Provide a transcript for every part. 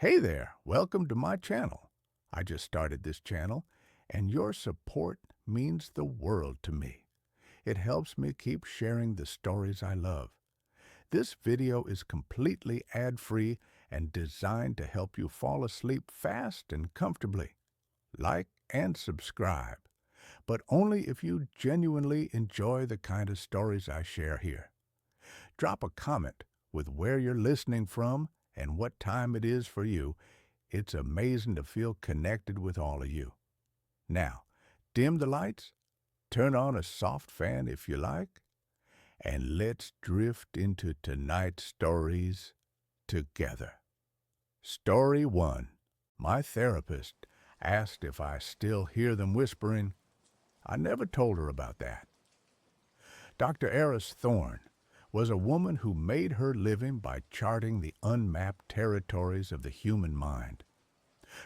Hey there, welcome to my channel. I just started this channel, and your support means the world to me. It helps me keep sharing the stories I love. This video is completely ad-free and designed to help you fall asleep fast and comfortably. Like and subscribe, but only if you genuinely enjoy the kind of stories I share here. Drop a comment with where you're listening from and what time it is for you. It's amazing to feel connected with all of you. Now, dim the lights, turn on a soft fan if you like, and let's drift into tonight's stories together. Story 1. My therapist asked if I still hear them whispering. I never told her about that. Dr. Eris Thorne was a woman who made her living by charting the unmapped territories of the human mind.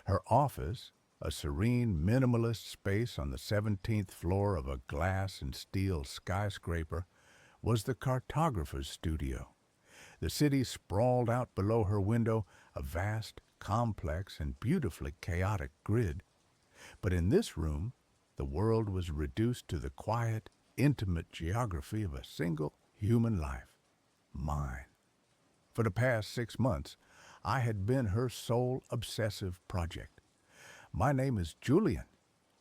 Her office, a serene minimalist space on the 17th floor of a glass and steel skyscraper, was the cartographer's studio. The city sprawled out below her window, a vast, complex, and beautifully chaotic grid. But in this room, the world was reduced to the quiet, intimate geography of a single human life, mine. For the past 6 months, I had been her sole obsessive project. My name is Julian,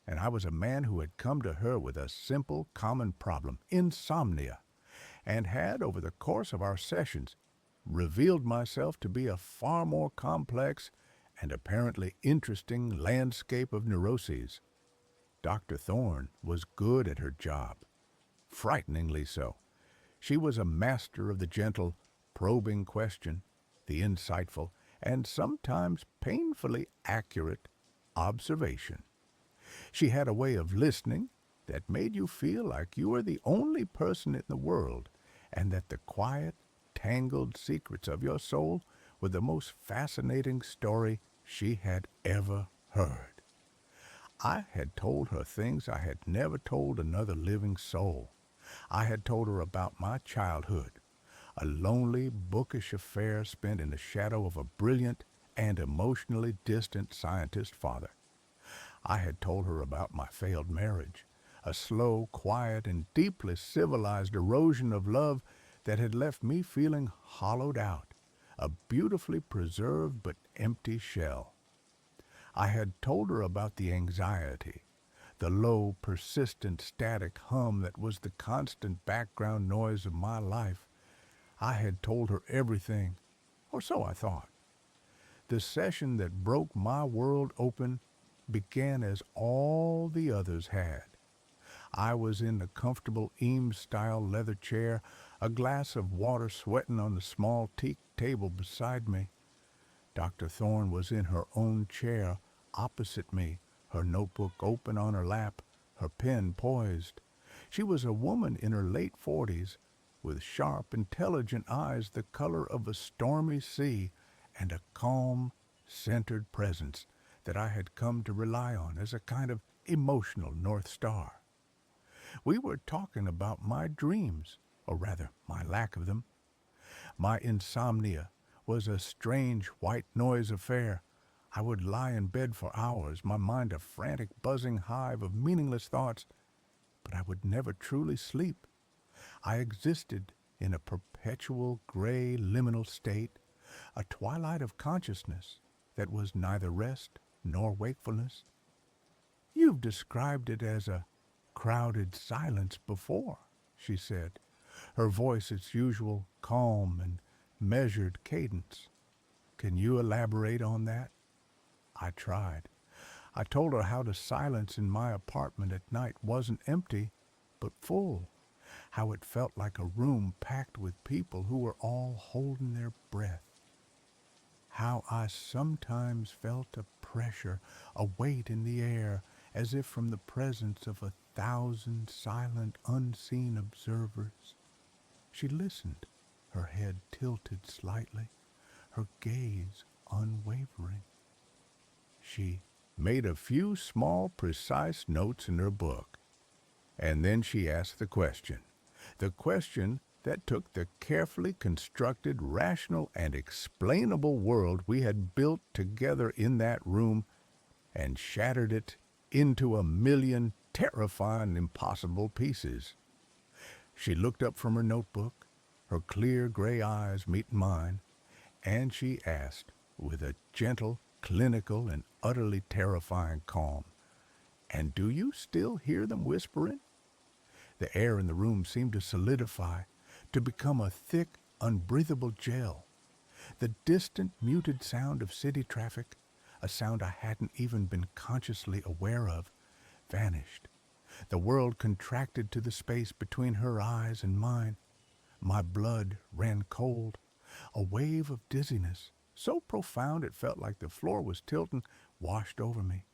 and I was a man who had come to her with a simple, common problem, insomnia, and had, over the course of our sessions, revealed myself to be a far more complex and apparently interesting landscape of neuroses. Dr. Thorne was good at her job, frighteningly so. She was a master of the gentle, probing question, the insightful, and sometimes painfully accurate observation. She had a way of listening that made you feel like you were the only person in the world, and that the quiet, tangled secrets of your soul were the most fascinating story she had ever heard. I had told her things I had never told another living soul. I had told her about my childhood, a lonely, bookish affair spent in the shadow of a brilliant and emotionally distant scientist father. I had told her about my failed marriage, a slow, quiet, and deeply civilized erosion of love that had left me feeling hollowed out, a beautifully preserved but empty shell. I had told her about the anxiety, the low, persistent, static hum that was the constant background noise of my life. I had told her everything, or so I thought. The session that broke my world open began as all the others had. I was in the comfortable Eames-style leather chair, a glass of water sweating on the small teak table beside me. Dr. Thorne was in her own chair opposite me, her notebook open on her lap, her pen poised. She was a woman in her late 40s, with sharp, intelligent eyes the color of a stormy sea, and a calm, centered presence that I had come to rely on as a kind of emotional North Star. We were talking about my dreams, or rather, my lack of them. My insomnia was a strange white noise affair. I would lie in bed for hours, my mind a frantic, buzzing hive of meaningless thoughts, but I would never truly sleep. I existed in a perpetual gray liminal state, a twilight of consciousness that was neither rest nor wakefulness. You've described it as a crowded silence before, she said, her voice its usual calm and measured cadence. Can you elaborate on that? I tried. I told her how the silence in my apartment at night wasn't empty, but full, how it felt like a room packed with people who were all holding their breath, how I sometimes felt a pressure, a weight in the air, as if from the presence of 1,000 silent, unseen observers. She listened, her head tilted slightly, her gaze unwavering. She made a few small, precise notes in her book, and then she asked the question that took the carefully constructed, rational, and explainable world we had built together in that room and shattered it into a million terrifying, impossible pieces. She looked up from her notebook, her clear gray eyes meeting mine, and she asked, with a gentle, clinical, and utterly terrifying calm, "And do you still hear them whispering?" The air in the room seemed to solidify, to become a thick, unbreathable gel. The distant, muted sound of city traffic, a sound I hadn't even been consciously aware of, vanished. The world contracted to the space between her eyes and mine. My blood ran cold. A wave of dizziness, so profound it felt like the floor was tilting, washed over me.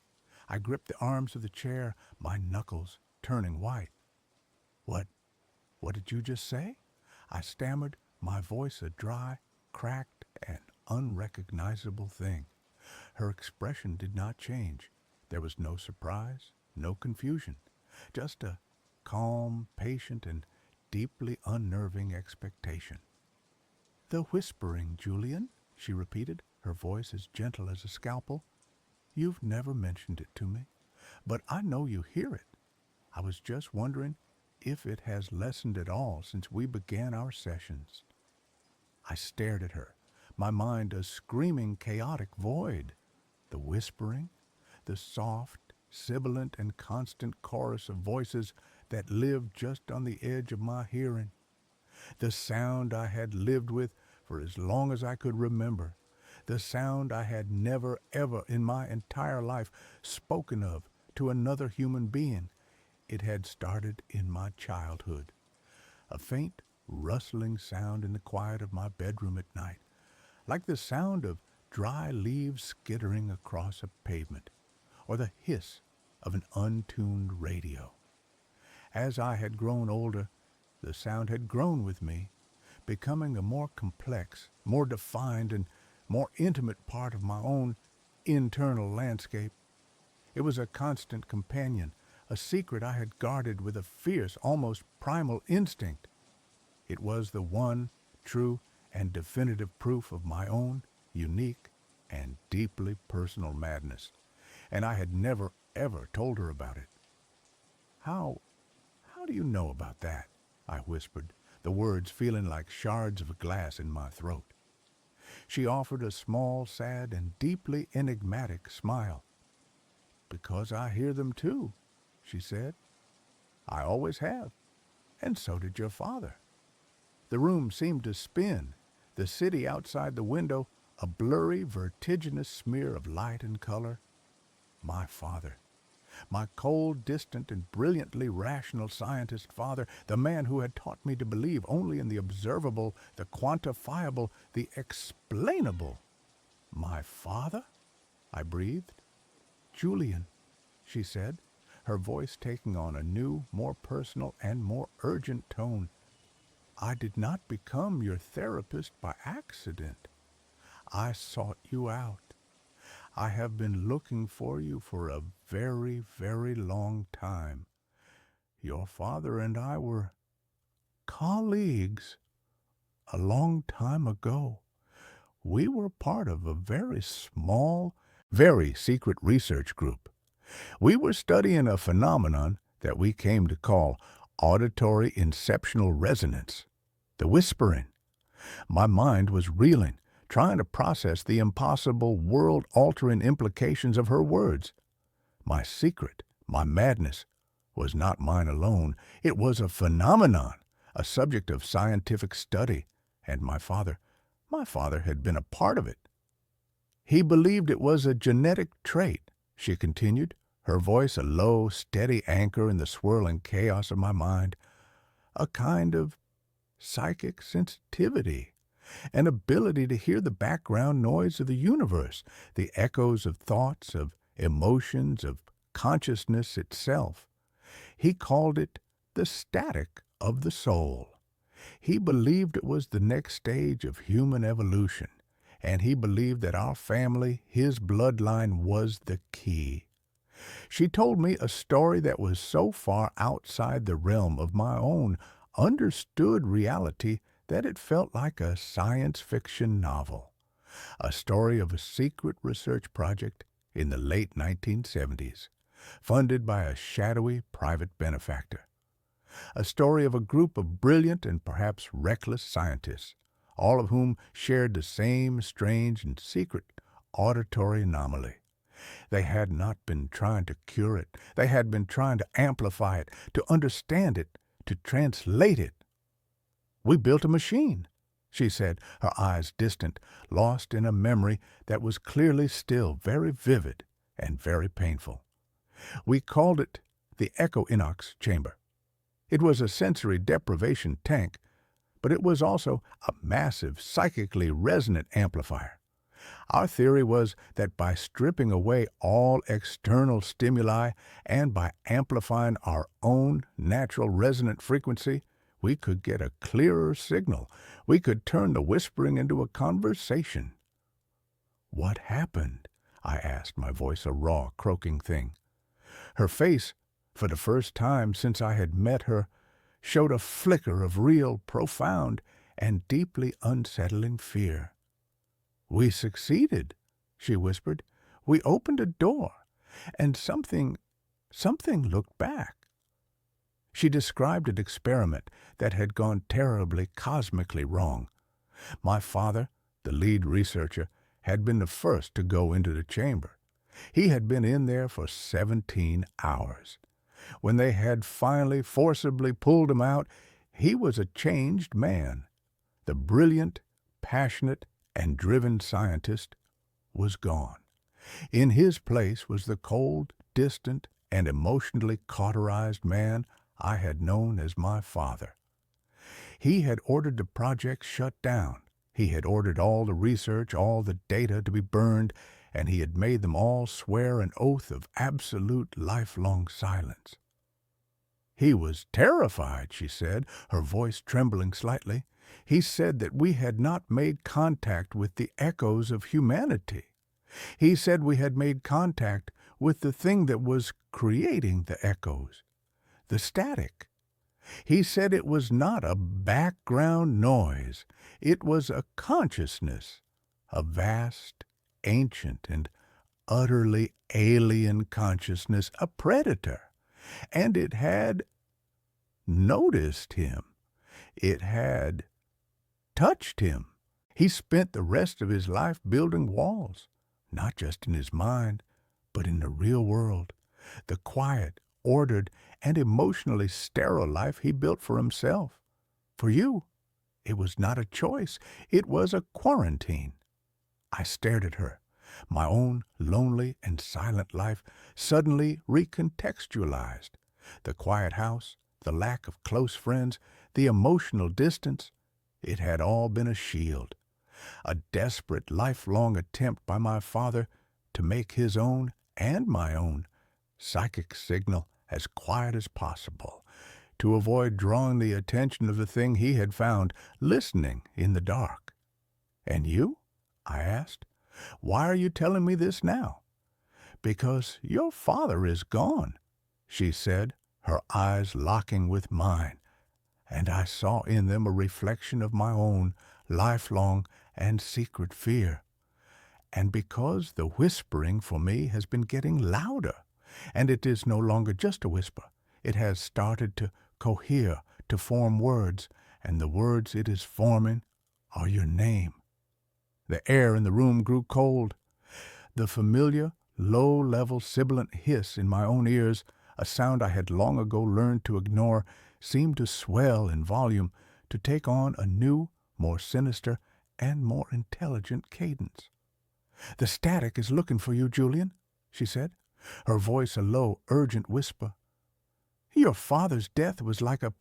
I gripped the arms of the chair, my knuckles turning white. What, what did you just say?" I stammered, my voice a dry, cracked, and unrecognizable thing. Her expression did not change. There was no surprise, no confusion, just a calm, patient, and deeply unnerving expectation. "The whispering, Julian," she repeated, her voice as gentle as a scalpel. "You've never mentioned it to me, but I know you hear it. I was just wondering if it has lessened at all since we began our sessions." I stared at her, my mind a screaming, chaotic void. The whispering, the soft, sibilant, and constant chorus of voices that lived just on the edge of my hearing. The sound I had lived with for as long as I could remember. The sound I had never, ever in my entire life spoken of to another human being. It had started in my childhood. A faint, rustling sound in the quiet of my bedroom at night, like the sound of dry leaves skittering across a pavement, or the hiss of an untuned radio. As I had grown older, the sound had grown with me, becoming a more complex, more defined, and more intimate part of my own internal landscape. It was a constant companion, a secret I had guarded with a fierce, almost primal instinct. It was the one true and definitive proof of my own unique and deeply personal madness, and I had never, ever told her about it. How do you know about that?" I whispered, the words feeling like shards of glass in my throat. She offered a small, sad, and deeply enigmatic smile. "Because I hear them too," she said. "I always have, and so did your father." The room seemed to spin, the city outside the window a blurry, vertiginous smear of light and color. My father. My cold, distant, and brilliantly rational scientist father, the man who had taught me to believe only in the observable, the quantifiable, the explainable. "My father?" I breathed. "Julian," she said, her voice taking on a new, more personal, and more urgent tone, "I did not become your therapist by accident. I sought you out. I have been looking for you for a very, very long time. Your father and I were colleagues a long time ago. We were part of a very small, very secret research group. We were studying a phenomenon that we came to call auditory inceptional resonance, the whispering. My mind was reeling, trying to process the impossible, world-altering implications of her words. My secret, my madness, was not mine alone. It was a phenomenon, a subject of scientific study, and my father had been a part of it. He believed it was a genetic trait, she continued, her voice a low, steady anchor in the swirling chaos of my mind, a kind of psychic sensitivity, an ability to hear the background noise of the universe, the echoes of thoughts, of emotions, of consciousness itself. He called it the static of the soul. He believed it was the next stage of human evolution, and he believed that our family, his bloodline, was the key. She told me a story that was so far outside the realm of my own understood reality that it felt like a science fiction novel, a story of a secret research project in the late 1970s, funded by a shadowy private benefactor. A story of a group of brilliant and perhaps reckless scientists, all of whom shared the same strange and secret auditory anomaly. They had not been trying to cure it. They had been trying to amplify it, to understand it, to translate it. "We built a machine," she said, her eyes distant, lost in a memory that was clearly still very vivid and very painful. "We called it the Echo-Inox chamber. It was a sensory deprivation tank, but it was also a massive, psychically resonant amplifier. Our theory was that by stripping away all external stimuli and by amplifying our own natural resonant frequency, we could get a clearer signal. We could turn the whispering into a conversation." "What happened?" I asked, my voice a raw, croaking thing. Her face, for the first time since I had met her, showed a flicker of real, profound, and deeply unsettling fear. "We succeeded," she whispered. "We opened a door, and something looked back." She described an experiment that had gone terribly, cosmically wrong. My father, the lead researcher, had been the first to go into the chamber. He had been in there for 17 hours. When they had finally forcibly pulled him out, he was a changed man. The brilliant, passionate, and driven scientist was gone. In his place was the cold, distant, and emotionally cauterized man I had known as my father. He had ordered the project shut down. He had ordered all the research, all the data to be burned, and he had made them all swear an oath of absolute lifelong silence. "He was terrified," she said, her voice trembling slightly. "He said that we had not made contact with the echoes of humanity. He said we had made contact with the thing that was creating the echoes, the static. He said it was not a background noise. It was a consciousness, a vast, ancient, and utterly alien consciousness, a predator. And it had noticed him. It had touched him. He spent the rest of his life building walls, not just in his mind, but in the real world. The quiet, ordered, and emotionally sterile life he built for himself. For you, it was not a choice. It was a quarantine." I stared at her. My own lonely and silent life suddenly recontextualized. The quiet house, the lack of close friends, the emotional distance, it had all been a shield. A desperate, lifelong attempt by my father to make his own and my own psychic signal as quiet as possible, to avoid drawing the attention of the thing he had found, listening in the dark. "And you?" I asked. "Why are you telling me this now?" "Because your father is gone," she said, her eyes locking with mine, and I saw in them a reflection of my own lifelong and secret fear. "And because the whispering for me has been getting louder, and it is no longer just a whisper. It has started to cohere, to form words, and the words it is forming are your name." The air in the room grew cold. The familiar, low-level sibilant hiss in my own ears, a sound I had long ago learned to ignore, seemed to swell in volume, to take on a new, more sinister, and more intelligent cadence. "The static is looking for you, Julian," she said, her voice a low, urgent whisper. "Your father's death was like a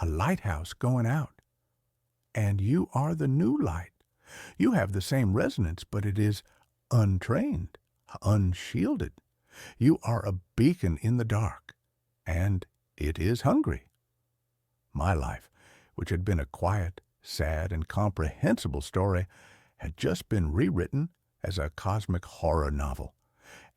lighthouse going out. And you are the new light. You have the same resonance, but it is untrained, unshielded. You are a beacon in the dark, and it is hungry." My life, which had been a quiet, sad, and comprehensible story, had just been rewritten as a cosmic horror novel.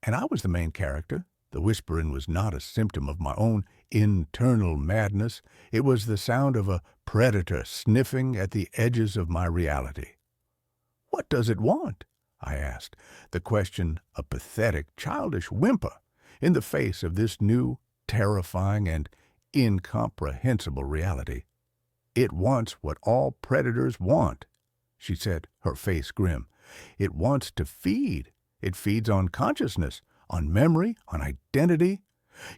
And I was the main character. The whispering was not a symptom of my own internal madness. It was the sound of a predator sniffing at the edges of my reality. "What does it want?" I asked, the question a pathetic, childish whimper in the face of this new, terrifying, and incomprehensible reality. "It wants what all predators want," she said, her face grim. "It wants to feed. It feeds on consciousness, on memory, on identity.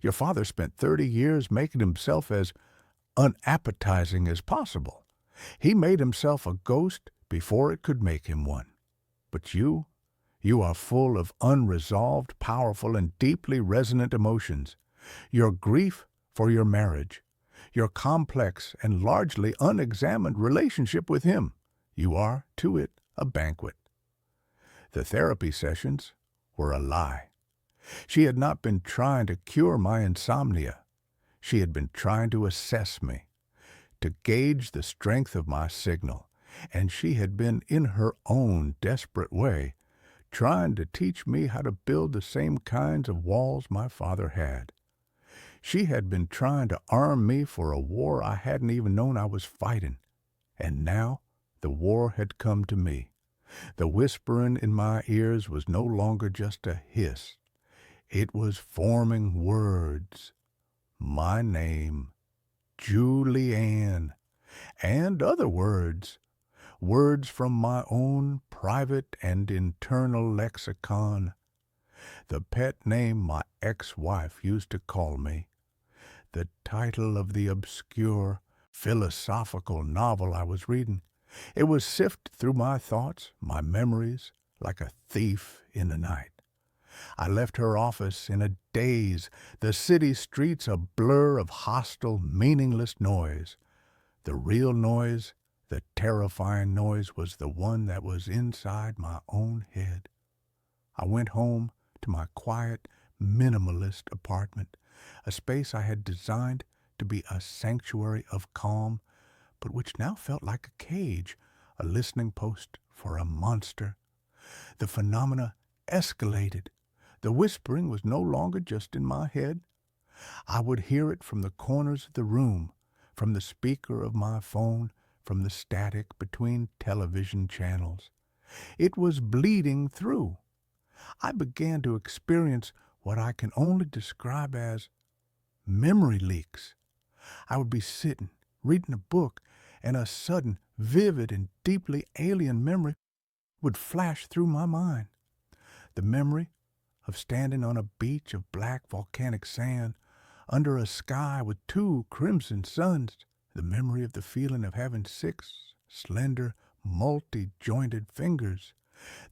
Your father spent 30 years making himself as unappetizing as possible. He made himself a ghost before it could make him one. But you are full of unresolved, powerful, and deeply resonant emotions. Your grief for your marriage, your complex and largely unexamined relationship with him. You are, to it, a banquet." The therapy sessions were a lie. She had not been trying to cure my insomnia. She had been trying to assess me, to gauge the strength of my signal, and she had been, in her own desperate way, trying to teach me how to build the same kinds of walls my father had. She had been trying to arm me for a war I hadn't even known I was fighting. And now the war had come to me. The whispering in my ears was no longer just a hiss. It was forming words. My name, Julianne, and other words. Words from my own private and internal lexicon. The pet name my ex-wife used to call me. The title of the obscure, philosophical novel I was reading. It was sifted through my thoughts, my memories, like a thief in the night. I left her office in a daze, the city streets a blur of hostile, meaningless noise. The real noise, the terrifying noise, was the one that was inside my own head. I went home to my quiet, minimalist apartment, a space I had designed to be a sanctuary of calm, but which now felt like a cage, a listening post for a monster. The phenomena escalated. The whispering was no longer just in my head. I would hear it from the corners of the room, from the speaker of my phone, from the static between television channels. It was bleeding through. I began to experience what I can only describe as memory leaks. I would be sitting, reading a book, and a sudden, vivid, and deeply alien memory would flash through my mind. The memory of standing on a beach of black volcanic sand, under a sky with 2 crimson suns. The memory of the feeling of having 6 slender, multi-jointed fingers.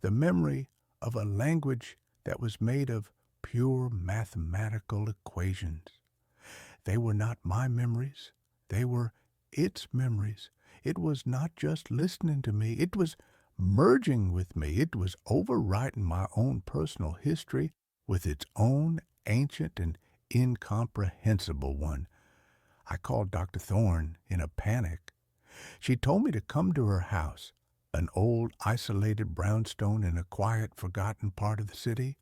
The memory of a language that was made of pure mathematical equations. They were not my memories. They were its memories. It was not just listening to me. It was merging with me. It was overwriting my own personal history with its own ancient and incomprehensible one. I called Dr. Thorne in a panic. She told me to come to her house, an old, isolated brownstone in a quiet, forgotten part of the city.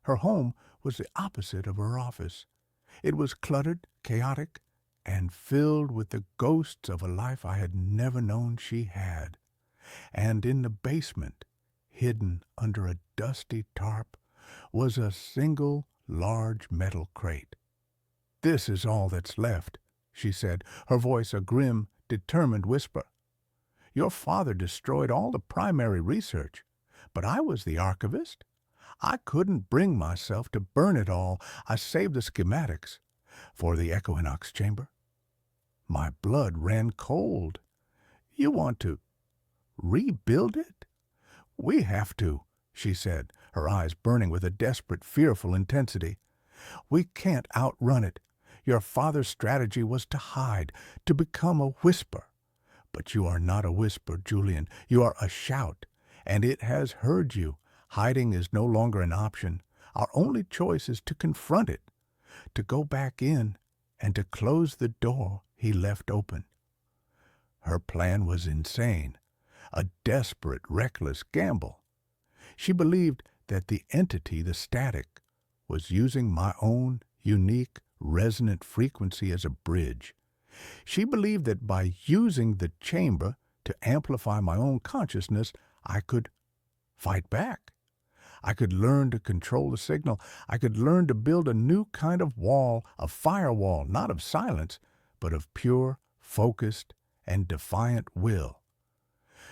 Her home was the opposite of her office. It was cluttered, chaotic, and filled with the ghosts of a life I had never known she had. And in the basement, hidden under a dusty tarp, was a single large metal crate. "This is all that's left," she said, her voice a grim, determined whisper. "Your father destroyed all the primary research, but I was the archivist. I couldn't bring myself to burn it all. I saved the schematics for the equinox chamber." My blood ran cold. "You want to rebuild it?" "We have to," she said, her eyes burning with a desperate, fearful intensity. "We can't outrun it. Your father's strategy was to hide, to become a whisper. But you are not a whisper, Julian. You are a shout, and it has heard you. Hiding is no longer an option. Our only choice is to confront it, to go back in, and to close the door he left open." Her plan was insane, a desperate, reckless gamble. She believed that the entity, the static, was using my own unique, resonant frequency as a bridge. She believed that by using the chamber to amplify my own consciousness, I could fight back. I could learn to control the signal. I could learn to build a new kind of wall, a firewall, not of silence, but of pure, focused, and defiant will.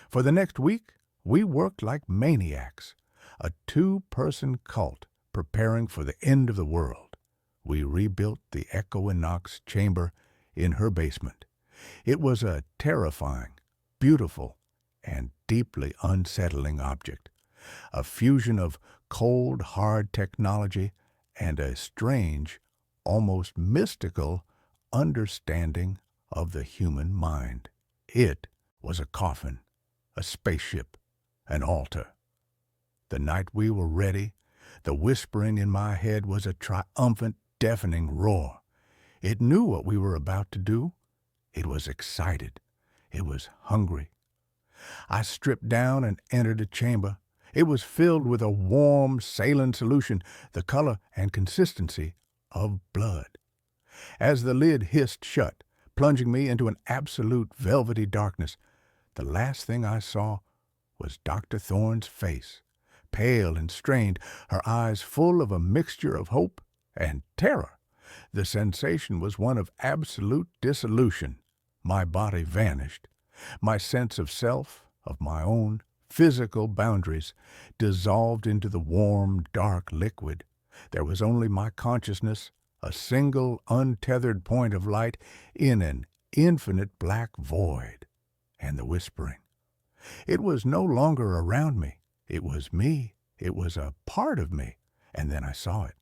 For the next week, we worked like maniacs, a two-person cult preparing for the end of the world. We rebuilt the Echo and Knox chamber in her basement. It was a terrifying, beautiful, and deeply unsettling object, a fusion of cold, hard technology and a strange, almost mystical understanding of the human mind. It was a coffin, a spaceship, an altar. The night we were ready, the whispering in my head was a triumphant, deafening roar. It knew what we were about to do. It was excited. It was hungry. I stripped down and entered the chamber. It was filled with a warm, saline solution, the color and consistency of blood. As the lid hissed shut, plunging me into an absolute velvety darkness, the last thing I saw was Dr. Thorne's face, pale and strained, her eyes full of a mixture of hope and terror. The sensation was one of absolute dissolution. My body vanished. My sense of self, of my own physical boundaries, dissolved into the warm, dark liquid. There was only my consciousness, a single, untethered point of light in an infinite black void, and the whispering. It was no longer around me. It was me. It was a part of me. And then I saw it.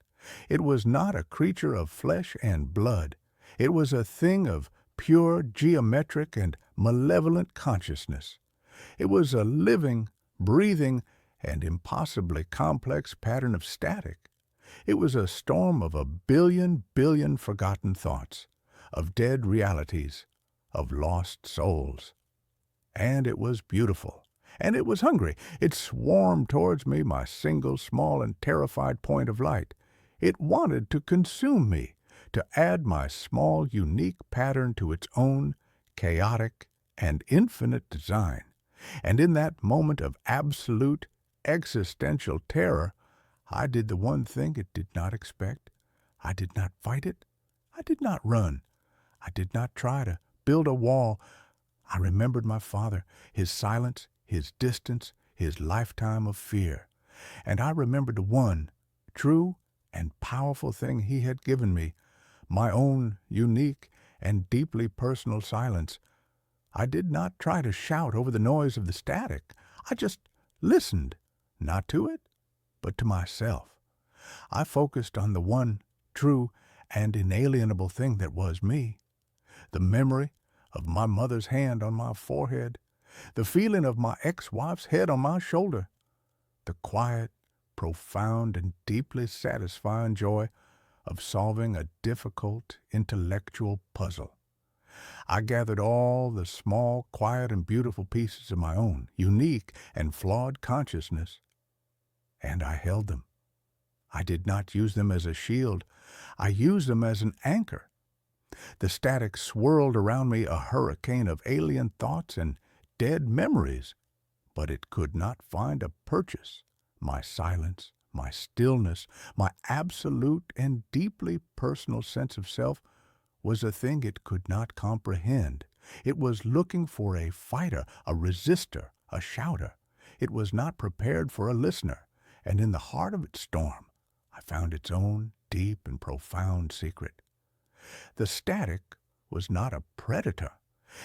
It was not a creature of flesh and blood. It was a thing of pure, geometric, and malevolent consciousness. It was a living, breathing, and impossibly complex pattern of static. It was a storm of a billion forgotten thoughts, of dead realities, of lost souls. And it was beautiful. And it was hungry. It swarmed towards me, my single, small, and terrified point of light. It wanted to consume me, to add my small, unique pattern to its own chaotic and infinite design. And in that moment of absolute existential terror, I did the one thing it did not expect. I did not fight it. I did not run. I did not try to build a wall. I remembered my father, his silence, his distance, his lifetime of fear. And I remembered the one true and powerful thing he had given me, my own unique and deeply personal silence. I did not try to shout over the noise of the static. I just listened, not to it, but to myself. I focused on the one true and inalienable thing that was me, the memory of my mother's hand on my forehead, the feeling of my ex-wife's head on my shoulder, the quiet, profound, and deeply satisfying joy of solving a difficult intellectual puzzle. I gathered all the small, quiet, and beautiful pieces of my own unique and flawed consciousness, and I held them. I did not use them as a shield. I used them as an anchor. The static swirled around me, a hurricane of alien thoughts and dead memories, but it could not find a purchase. My silence, my stillness, my absolute and deeply personal sense of self was a thing it could not comprehend. It was looking for a fighter, a resistor, a shouter. It was not prepared for a listener, and in the heart of its storm, I found its own deep and profound secret. The static was not a predator.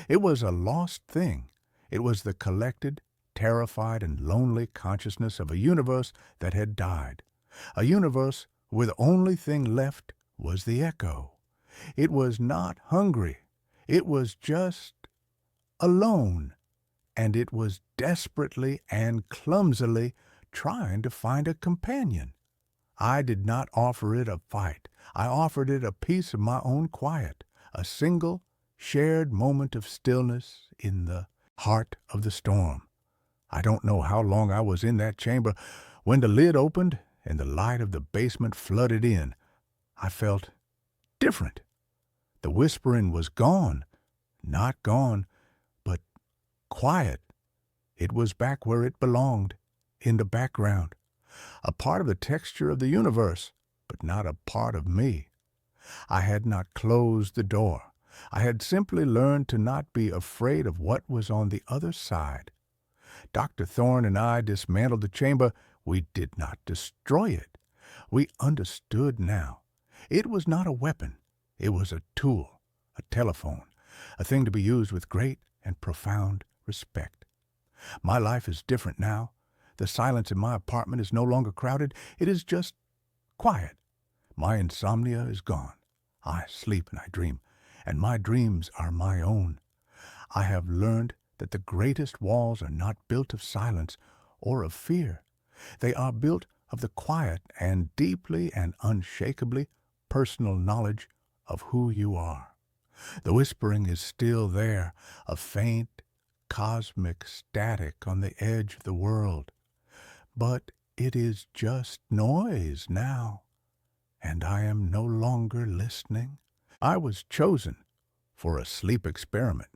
It was a lost thing. It was the collected, terrified, and lonely consciousness of a universe that had died, a universe where the only thing left was the echo. It was not hungry. It was just alone, and it was desperately and clumsily trying to find a companion. I did not offer it a fight. I offered it a piece of my own quiet, a single, shared moment of stillness in the heart of the storm. I don't know how long I was in that chamber when the lid opened and the light of the basement flooded in. I felt different. The whispering was gone, not gone, but quiet. It was back where it belonged, in the background, a part of the texture of the universe, but not a part of me. I had not closed the door. I had simply learned to not be afraid of what was on the other side. Dr. Thorne and I dismantled the chamber. We did not destroy it. We understood now. It was not a weapon. It was a tool, a telephone, a thing to be used with great and profound respect. My life is different now. The silence in my apartment is no longer crowded. It is just quiet. My insomnia is gone. I sleep and I dream, and my dreams are my own. I have learned that the greatest walls are not built of silence or of fear. They are built of the quiet and deeply and unshakably personal knowledge of who you are. The whispering is still there, a faint, cosmic static on the edge of the world. But it is just noise now, and I am no longer listening. I was chosen for a sleep experiment.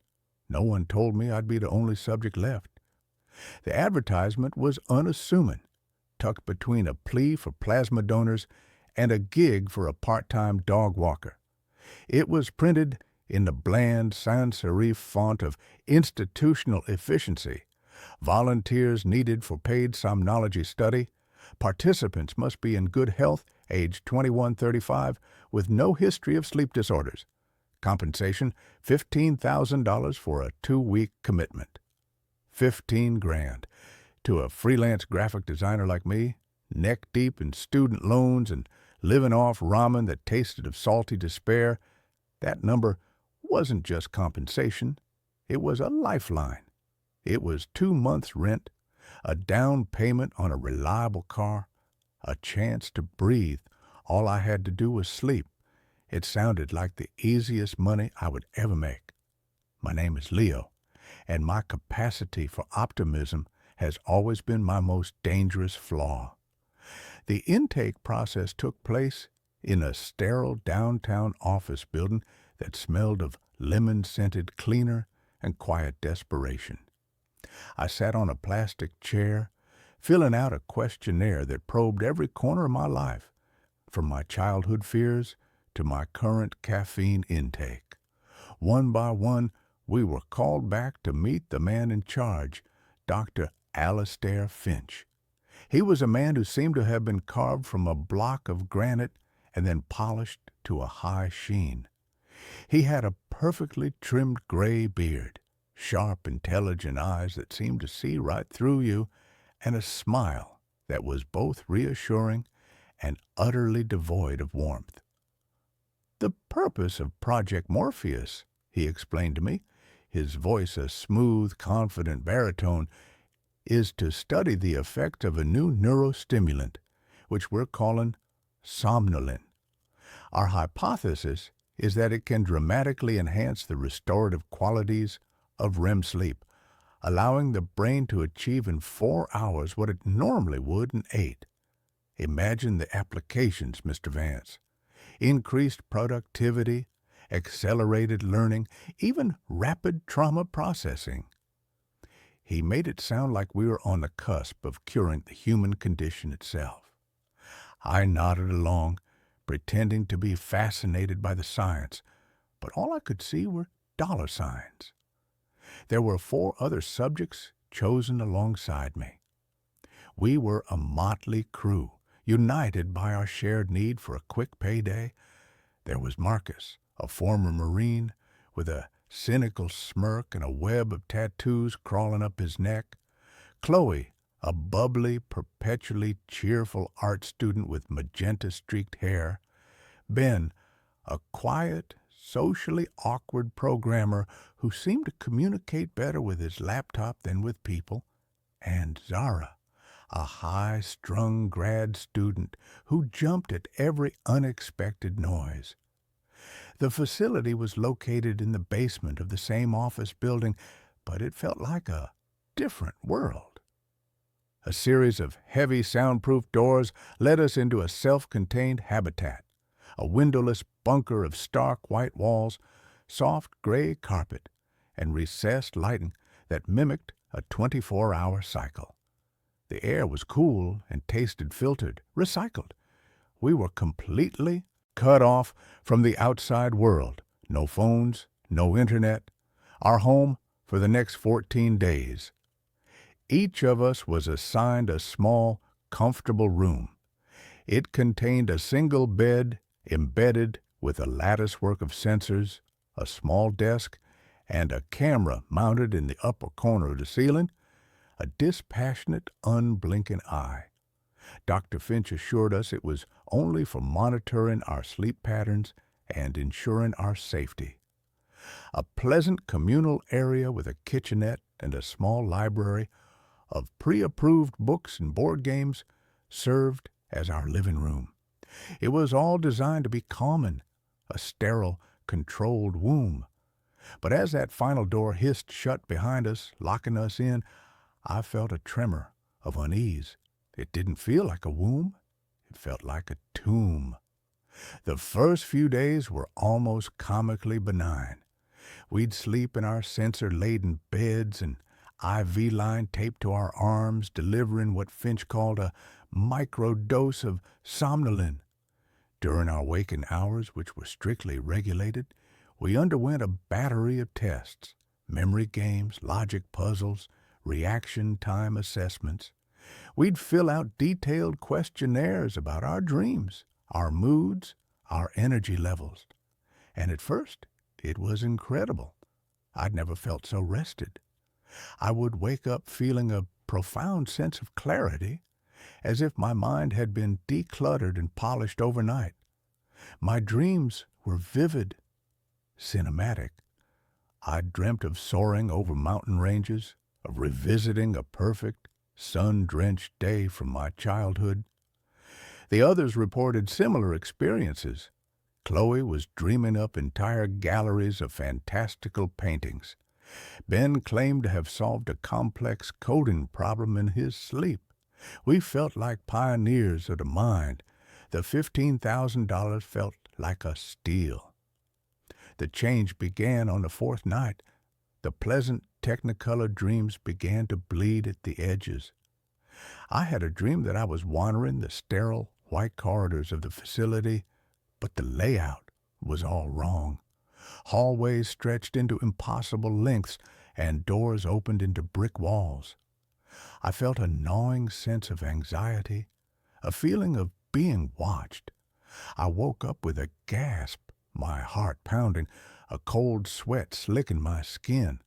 No one told me I'd be the only subject left. The advertisement was unassuming, tucked between a plea for plasma donors and a gig for a part-time dog walker. It was printed in the bland sans-serif font of institutional efficiency. Volunteers needed for paid somnology study. Participants must be in good health, age 21-35, with no history of sleep disorders. Compensation, $15,000 for a 2-week commitment. $15,000. To a freelance graphic designer like me, neck deep in student loans and living off ramen that tasted of salty despair, that number wasn't just compensation. It was a lifeline. It was 2 months' rent, a down payment on a reliable car, a chance to breathe. All I had to do was sleep. It sounded like the easiest money I would ever make. My name is Leo, and my capacity for optimism has always been my most dangerous flaw. The intake process took place in a sterile downtown office building that smelled of lemon-scented cleaner and quiet desperation. I sat on a plastic chair, filling out a questionnaire that probed every corner of my life, from my childhood fears to my current caffeine intake. One by one, we were called back to meet the man in charge, Dr. Alastair Finch. He was a man who seemed to have been carved from a block of granite and then polished to a high sheen. He had a perfectly trimmed gray beard, sharp, intelligent eyes that seemed to see right through you, and a smile that was both reassuring and utterly devoid of warmth. "The purpose of Project Morpheus," he explained to me, his voice a smooth, confident baritone, "is to study the effect of a new neurostimulant, which we're calling somnolin. Our hypothesis is that it can dramatically enhance the restorative qualities of REM sleep, allowing the brain to achieve in 4 hours what it normally would in 8. Imagine the applications, Mr. Vance. Increased productivity, accelerated learning, even rapid trauma processing." He made it sound like we were on the cusp of curing the human condition itself. I nodded along, pretending to be fascinated by the science, but all I could see were dollar signs. There were 4 other subjects chosen alongside me. We were a motley crew, united by our shared need for a quick payday. There was Marcus, a former Marine, with a cynical smirk and a web of tattoos crawling up his neck. Chloe, a bubbly, perpetually cheerful art student with magenta-streaked hair. Ben, a quiet, socially awkward programmer who seemed to communicate better with his laptop than with people. And Zara, a high-strung grad student who jumped at every unexpected noise. The facility was located in the basement of the same office building, but it felt like a different world. A series of heavy soundproof doors led us into a self-contained habitat. a windowless bunker of stark white walls, soft gray carpet, and recessed lighting that mimicked a 24-hour cycle. The air was cool and tasted filtered, recycled. We were completely cut off from the outside world. No phones, no internet. Our home for the next 14 days. Each of us was assigned a small, comfortable room. It contained a single bed embedded with a latticework of sensors, a small desk, and a camera mounted in the upper corner of the ceiling, a dispassionate, unblinking eye. Dr. Finch assured us it was only for monitoring our sleep patterns and ensuring our safety. A pleasant communal area with a kitchenette and a small library of pre-approved books and board games served as our living room. It was all designed to be common, a sterile, controlled womb. But as that final door hissed shut behind us, locking us in, I felt a tremor of unease. It didn't feel like a womb. It felt like a tomb. The first few days were almost comically benign. We'd sleep in our sensor-laden beds and IV line taped to our arms, delivering what Finch called a microdose of somnolin. During our waking hours, which were strictly regulated, we underwent a battery of tests, memory games, logic puzzles, reaction time assessments. We'd fill out detailed questionnaires about our dreams, our moods, our energy levels. And at first, it was incredible. I'd never felt so rested. I would wake up feeling a profound sense of clarity, as if my mind had been decluttered and polished overnight. My dreams were vivid, cinematic. I dreamt of soaring over mountain ranges, of revisiting a perfect, sun-drenched day from my childhood. The others reported similar experiences. Chloe was dreaming up entire galleries of fantastical paintings. Ben claimed to have solved a complex coding problem in his sleep. We felt like pioneers of the mind. The $15,000 felt like a steal. The change began on the fourth night. The pleasant Technicolor dreams began to bleed at the edges. I had a dream that I was wandering the sterile white corridors of the facility, but the layout was all wrong. Hallways stretched into impossible lengths, and doors opened into brick walls. I felt a gnawing sense of anxiety, a feeling of being watched. I woke up with a gasp, my heart pounding, a cold sweat slicking my skin.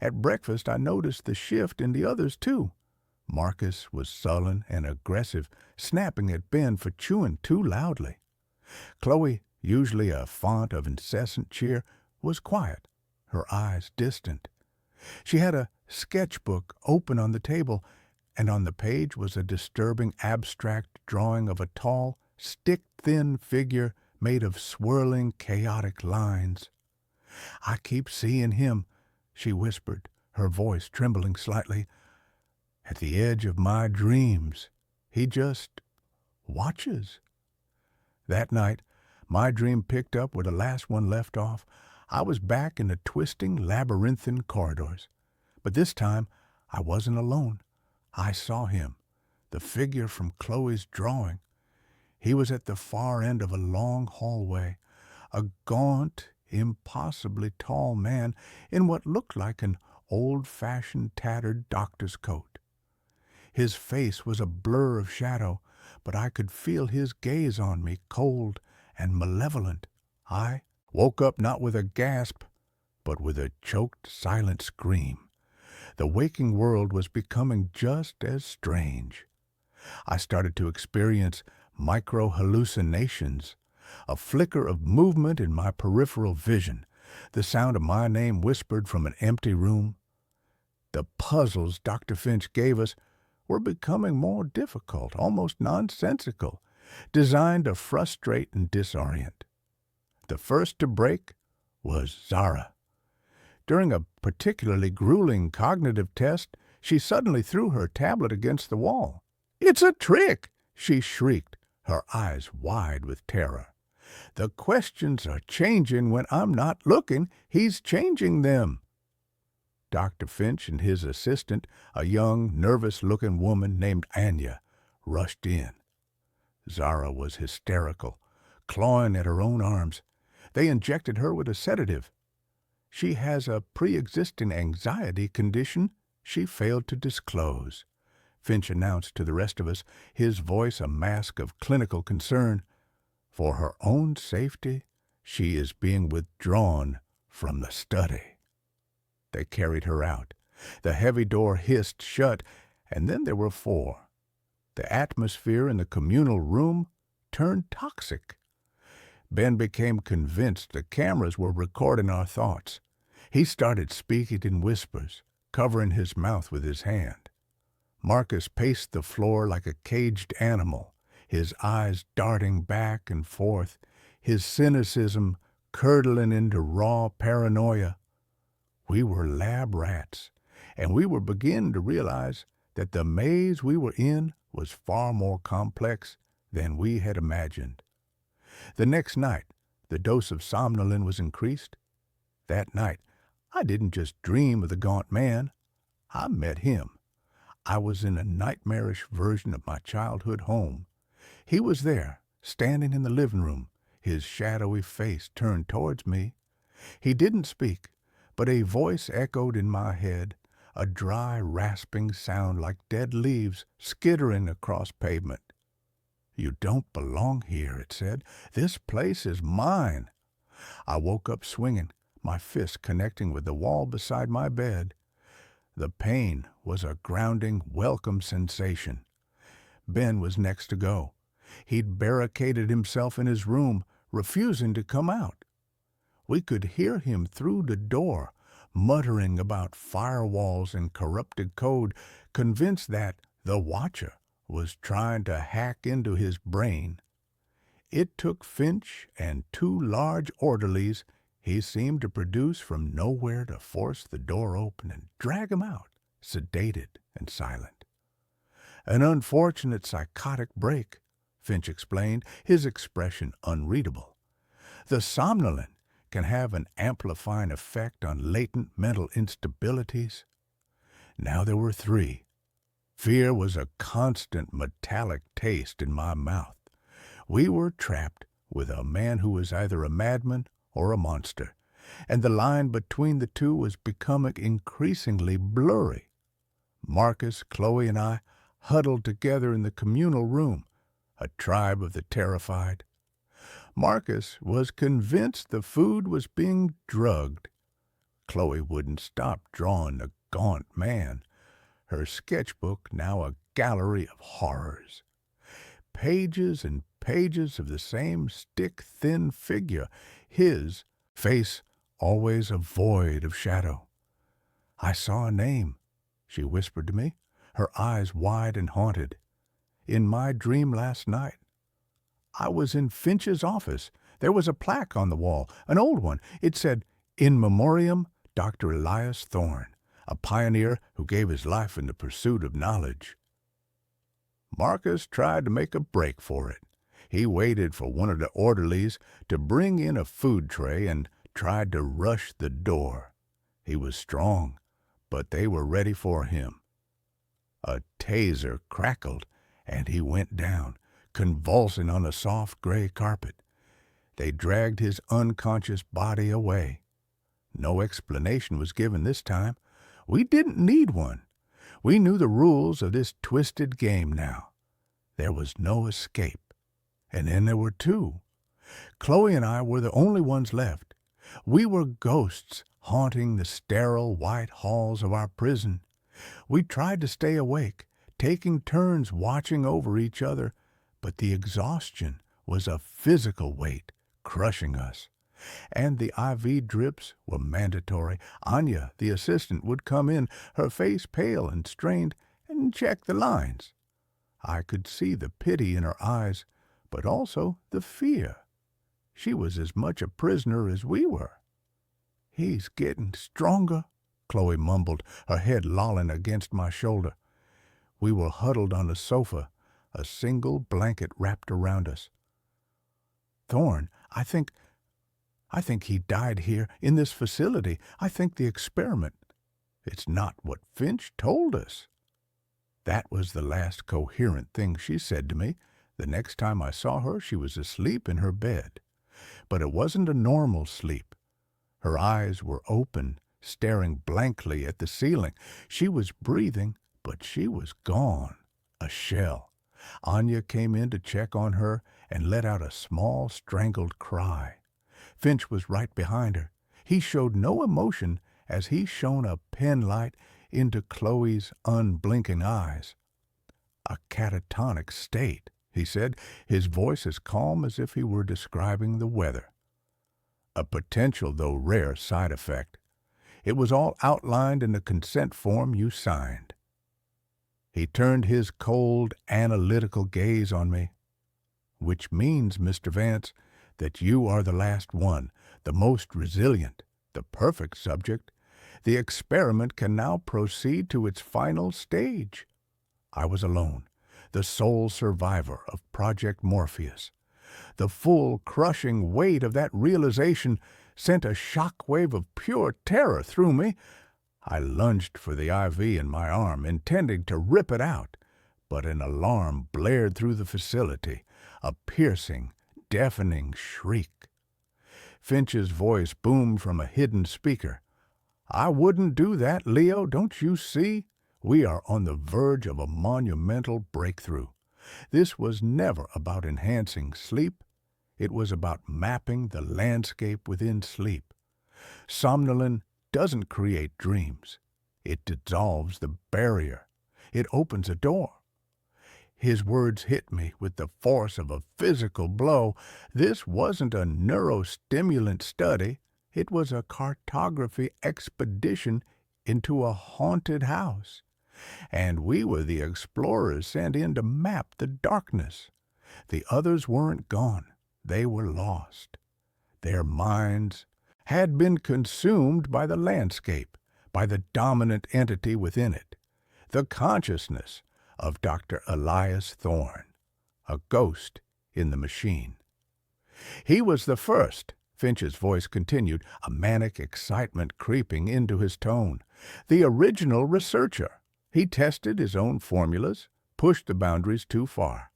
At breakfast, I noticed the shift in the others, too. Marcus was sullen and aggressive, snapping at Ben for chewing too loudly. Chloe, usually a font of incessant cheer, was quiet, her eyes distant. She had a sketchbook open on the table, and on the page was a disturbing abstract drawing of a tall, stick-thin figure made of swirling, chaotic lines. "I keep seeing him," she whispered, her voice trembling slightly. "At the edge of my dreams. He just watches." That night, my dream picked up where the last one left off. I was back in the twisting, labyrinthine corridors. But this time, I wasn't alone. I saw him, the figure from Chloe's drawing. He was at the far end of a long hallway, a gaunt, impossibly tall man in what looked like an old-fashioned tattered doctor's coat. His face was a blur of shadow, but I could feel his gaze on me, cold and malevolent. I woke up not with a gasp, but with a choked, silent scream. The waking world was becoming just as strange. I started to experience micro-hallucinations, a flicker of movement in my peripheral vision, the sound of my name whispered from an empty room. The puzzles Dr. Finch gave us were becoming more difficult, almost nonsensical, designed to frustrate and disorient. The first to break was Zara. During a particularly grueling cognitive test, she suddenly threw her tablet against the wall. "It's a trick!" she shrieked, her eyes wide with terror. The questions are changing when I'm not looking. He's changing them. Dr. Finch and his assistant, a young, nervous-looking woman named Anya, rushed in. Zara was hysterical, clawing at her own arms. They injected her with a sedative. She has a pre-existing anxiety condition she failed to disclose, Finch announced to the rest of us, his voice a mask of clinical concern. For her own safety, she is being withdrawn from the study. They carried her out. The heavy door hissed shut, and then there were four. The atmosphere in the communal room turned toxic. Ben became convinced the cameras were recording our thoughts. He started speaking in whispers, covering his mouth with his hand. Marcus paced the floor like a caged animal, his eyes darting back and forth, his cynicism curdling into raw paranoia. We were lab rats, and we were beginning to realize that the maze we were in was far more complex than we had imagined. The next night, the dose of somnolin was increased. That night, I didn't just dream of the gaunt man. I met him. I was in a nightmarish version of my childhood home. He was there, standing in the living room, his shadowy face turned towards me. He didn't speak, but a voice echoed in my head, a dry, rasping sound like dead leaves skittering across pavement. "You don't belong here," it said. "This place is mine." I woke up swinging, my fist connecting with the wall beside my bed. The pain was a grounding, welcome sensation. Ben was next to go. He'd barricaded himself in his room, refusing to come out. We could hear him through the door, muttering about firewalls and corrupted code, convinced that the Watcher was trying to hack into his brain. It took Finch and two large orderlies he seemed to produce from nowhere to force the door open and drag him out, sedated and silent. "An unfortunate psychotic break," Finch explained, his expression unreadable. "The somnolent can have an amplifying effect on latent mental instabilities." Now there were three. Fear was a constant metallic taste in my mouth. We were trapped with a man who was either a madman or a monster, and the line between the two was becoming increasingly blurry. Marcus, Chloe, and I huddled together in the communal room, a tribe of the terrified. Marcus was convinced the food was being drugged. Chloe wouldn't stop drawing the gaunt man, her sketchbook now a gallery of horrors. Pages and pages of the same stick-thin figure, his face always a void of shadow. "I saw a name," she whispered to me, her eyes wide and haunted. "In my dream last night. I was in Finch's office. There was a plaque on the wall, an old one. It said, 'In Memoriam, Dr. Elias Thorne, a pioneer who gave his life in the pursuit of knowledge.'" Marcus tried to make a break for it. He waited for one of the orderlies to bring in a food tray and tried to rush the door. He was strong, but they were ready for him. A taser crackled, and he went down, convulsing on the soft gray carpet. They dragged his unconscious body away. No explanation was given this time. We didn't need one. We knew the rules of this twisted game now. There was no escape. And then there were two. Chloe and I were the only ones left. We were ghosts haunting the sterile white halls of our prison. We tried to stay awake, taking turns watching over each other, but the exhaustion was a physical weight crushing us. And the IV drips were mandatory. Anya, the assistant, would come in, her face pale and strained, and check the lines. I could see the pity in her eyes, but also the fear. She was as much a prisoner as we were. "He's getting stronger," Chloe mumbled, her head lolling against my shoulder. We were huddled on the sofa, a single blanket wrapped around us. "Thorne, I think I think he died here in this facility. I think the experiment. It's not what Finch told us." That was the last coherent thing she said to me. The next time I saw her, she was asleep in her bed. But it wasn't a normal sleep. Her eyes were open, staring blankly at the ceiling. She was breathing, but she was gone. A shell. Anya came in to check on her and let out a small, strangled cry. Finch was right behind her. He showed no emotion as he shone a penlight into Chloe's unblinking eyes. "A catatonic state," he said, his voice as calm as if he were describing the weather. "A potential, though rare, side effect. It was all outlined in the consent form you signed." He turned his cold, analytical gaze on me. "Which means, Mr. Vance, that you are the last one, the most resilient, the perfect subject. The experiment can now proceed to its final stage." I was alone, the sole survivor of Project Morpheus. The full, crushing weight of that realization sent a shock wave of pure terror through me. I lunged for the IV in my arm, intending to rip it out, but an alarm blared through the facility, a piercing, deafening shriek. Finch's voice boomed from a hidden speaker. "I wouldn't do that, Leo, don't you see? We are on the verge of a monumental breakthrough. This was never about enhancing sleep. It was about mapping the landscape within sleep. Somnolin doesn't create dreams. It dissolves the barrier. It opens a door." His words hit me with the force of a physical blow. This wasn't a neurostimulant study. It was a cartography expedition into a haunted house. And we were the explorers sent in to map the darkness. The others weren't gone. They were lost. Their minds had been consumed by the landscape, by the dominant entity within it, the consciousness of Dr. Elias Thorne, a ghost in the machine. "He was the first," Finch's voice continued, a manic excitement creeping into his tone. "The original researcher. He tested his own formulas, pushed the boundaries too far.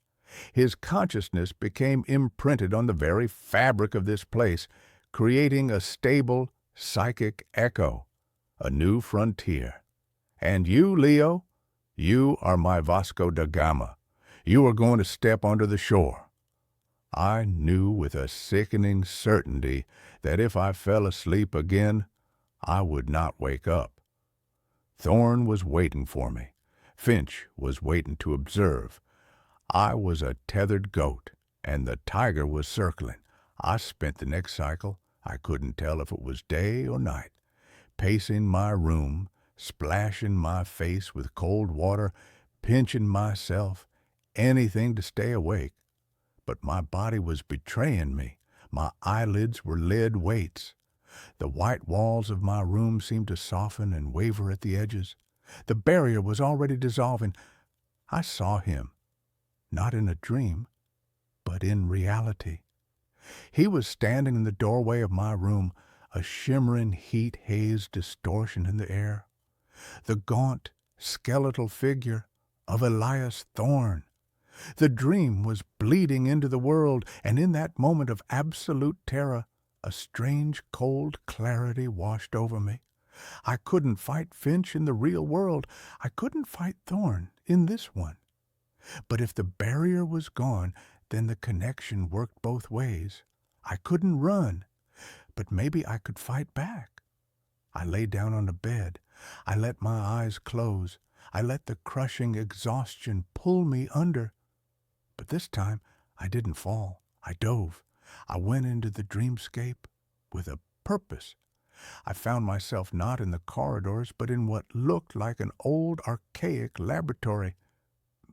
His consciousness became imprinted on the very fabric of this place, creating a stable, psychic echo, a new frontier. And you, Leo, you are my Vasco da Gama. You are going to step onto the shore." I knew with a sickening certainty that if I fell asleep again, I would not wake up. Thorne was waiting for me. Finch was waiting to observe. I was a tethered goat, and the tiger was circling. I spent the next cycle, I couldn't tell if it was day or night, pacing my room, splashing my face with cold water, pinching myself, anything to stay awake. But my body was betraying me. My eyelids were lead weights. The white walls of my room seemed to soften and waver at the edges. The barrier was already dissolving. I saw him, not in a dream, but in reality. He was standing in the doorway of my room, a shimmering heat-hazed distortion in the air. The gaunt, skeletal figure of Elias Thorne. The dream was bleeding into the world, and in that moment of absolute terror, a strange, cold clarity washed over me. I couldn't fight Finch in the real world. I couldn't fight Thorne in this one. But if the barrier was gone, then the connection worked both ways. I couldn't run, but maybe I could fight back. I lay down on the bed. I let my eyes close. I let the crushing exhaustion pull me under. But this time, I didn't fall. I dove. I went into the dreamscape with a purpose. I found myself not in the corridors, but in what looked like an old, archaic laboratory.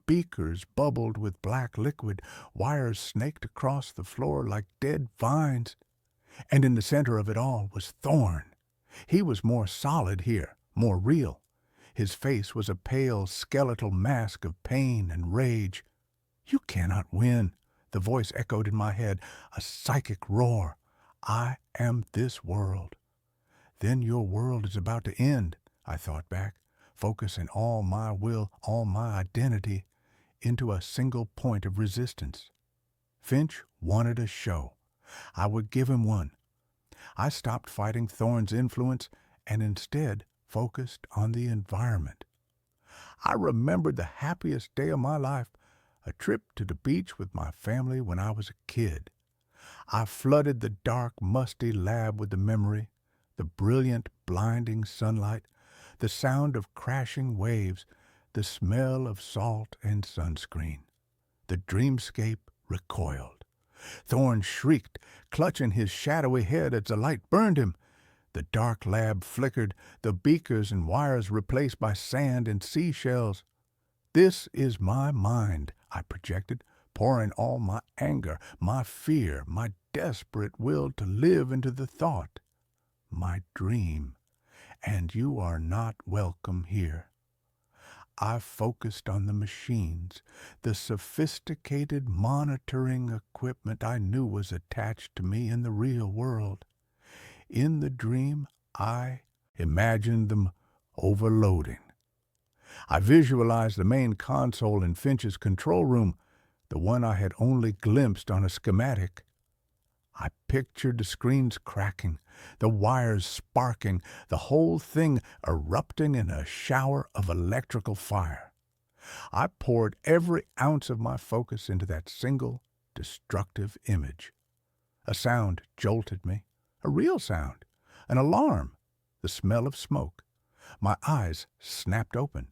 Beakers bubbled with black liquid, wires snaked across the floor like dead vines. And in the center of it all was Thorne. He was more solid here, more real. His face was a pale, skeletal mask of pain and rage. "You cannot win," The voice echoed in my head, a psychic roar. I am this world. Then your world is about to end, I thought back, focusing all my will, all my identity into a single point of resistance. Finch wanted a show. I would give him one. I stopped fighting Thorne's influence and instead focused on the environment. I remembered the happiest day of my life, a trip to the beach with my family when I was a kid. I flooded the dark, musty lab with the memory, the brilliant, blinding sunlight, the sound of crashing waves, the smell of salt and sunscreen. The dreamscape recoiled. Thorne shrieked, clutching his shadowy head as the light burned him. The dark lab flickered, the beakers and wires replaced by sand and seashells. This is my mind, I projected, pouring all my anger, my fear, my desperate will to live into the thought. My dream, and you are not welcome here. I focused on the machines, the sophisticated monitoring equipment I knew was attached to me in the real world. In the dream, I imagined them overloading. I visualized the main console in Finch's control room, the one I had only glimpsed on a schematic. I pictured the screens cracking, the wires sparking, the whole thing erupting in a shower of electrical fire. I poured every ounce of my focus into that single, destructive image. A sound jolted me, a real sound, an alarm, the smell of smoke. My eyes snapped open.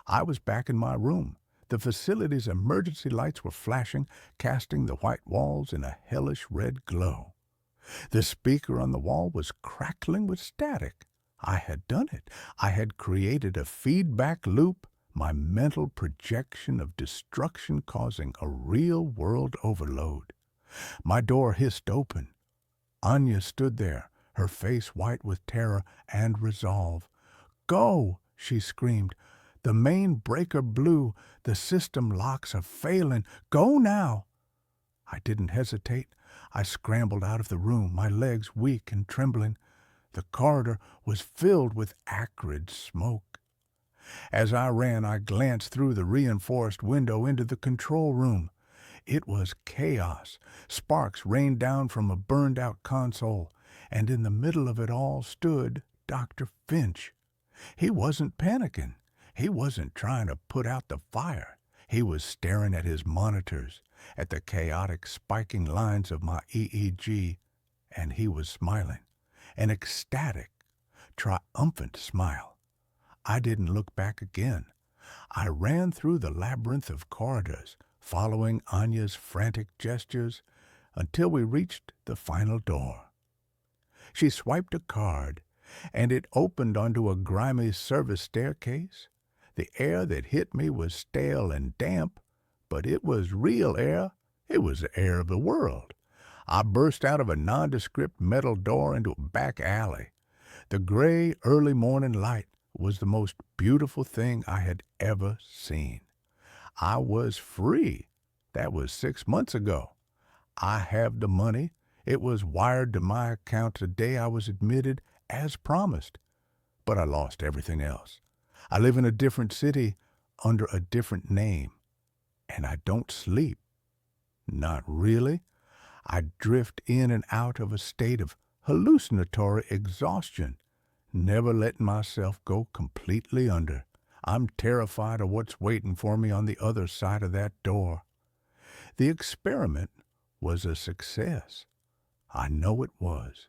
I was back in my room. The facility's emergency lights were flashing, casting the white walls in a hellish red glow. The speaker on the wall was crackling with static. I had done it. I had created a feedback loop, my mental projection of destruction causing a real-world overload. My door hissed open. Anya stood there, her face white with terror and resolve. "Go!" she screamed. "The main breaker blew. The system locks are failing. Go now!" I didn't hesitate. I scrambled out of the room, my legs weak and trembling. The corridor was filled with acrid smoke. As I ran, I glanced through the reinforced window into the control room. It was chaos. Sparks rained down from a burned-out console, and in the middle of it all stood Dr. Finch. He wasn't panicking. He wasn't trying to put out the fire. He was staring at his monitors, at the chaotic spiking lines of my EEG, and he was smiling, an ecstatic, triumphant smile. I didn't look back again. I ran through the labyrinth of corridors, following Anya's frantic gestures, until we reached the final door. She swiped a card, and it opened onto a grimy service staircase. The air that hit me was stale and damp, but it was real air. It was the air of the world. I burst out of a nondescript metal door into a back alley. The gray early morning light was the most beautiful thing I had ever seen. I was free. That was 6 months ago. I have the money. It was wired to my account the day I was admitted, as promised. But I lost everything else. I live in a different city under a different name. And I don't sleep. Not really. I drift in and out of a state of hallucinatory exhaustion, never letting myself go completely under. I'm terrified of what's waiting for me on the other side of that door. The experiment was a success. I know it was.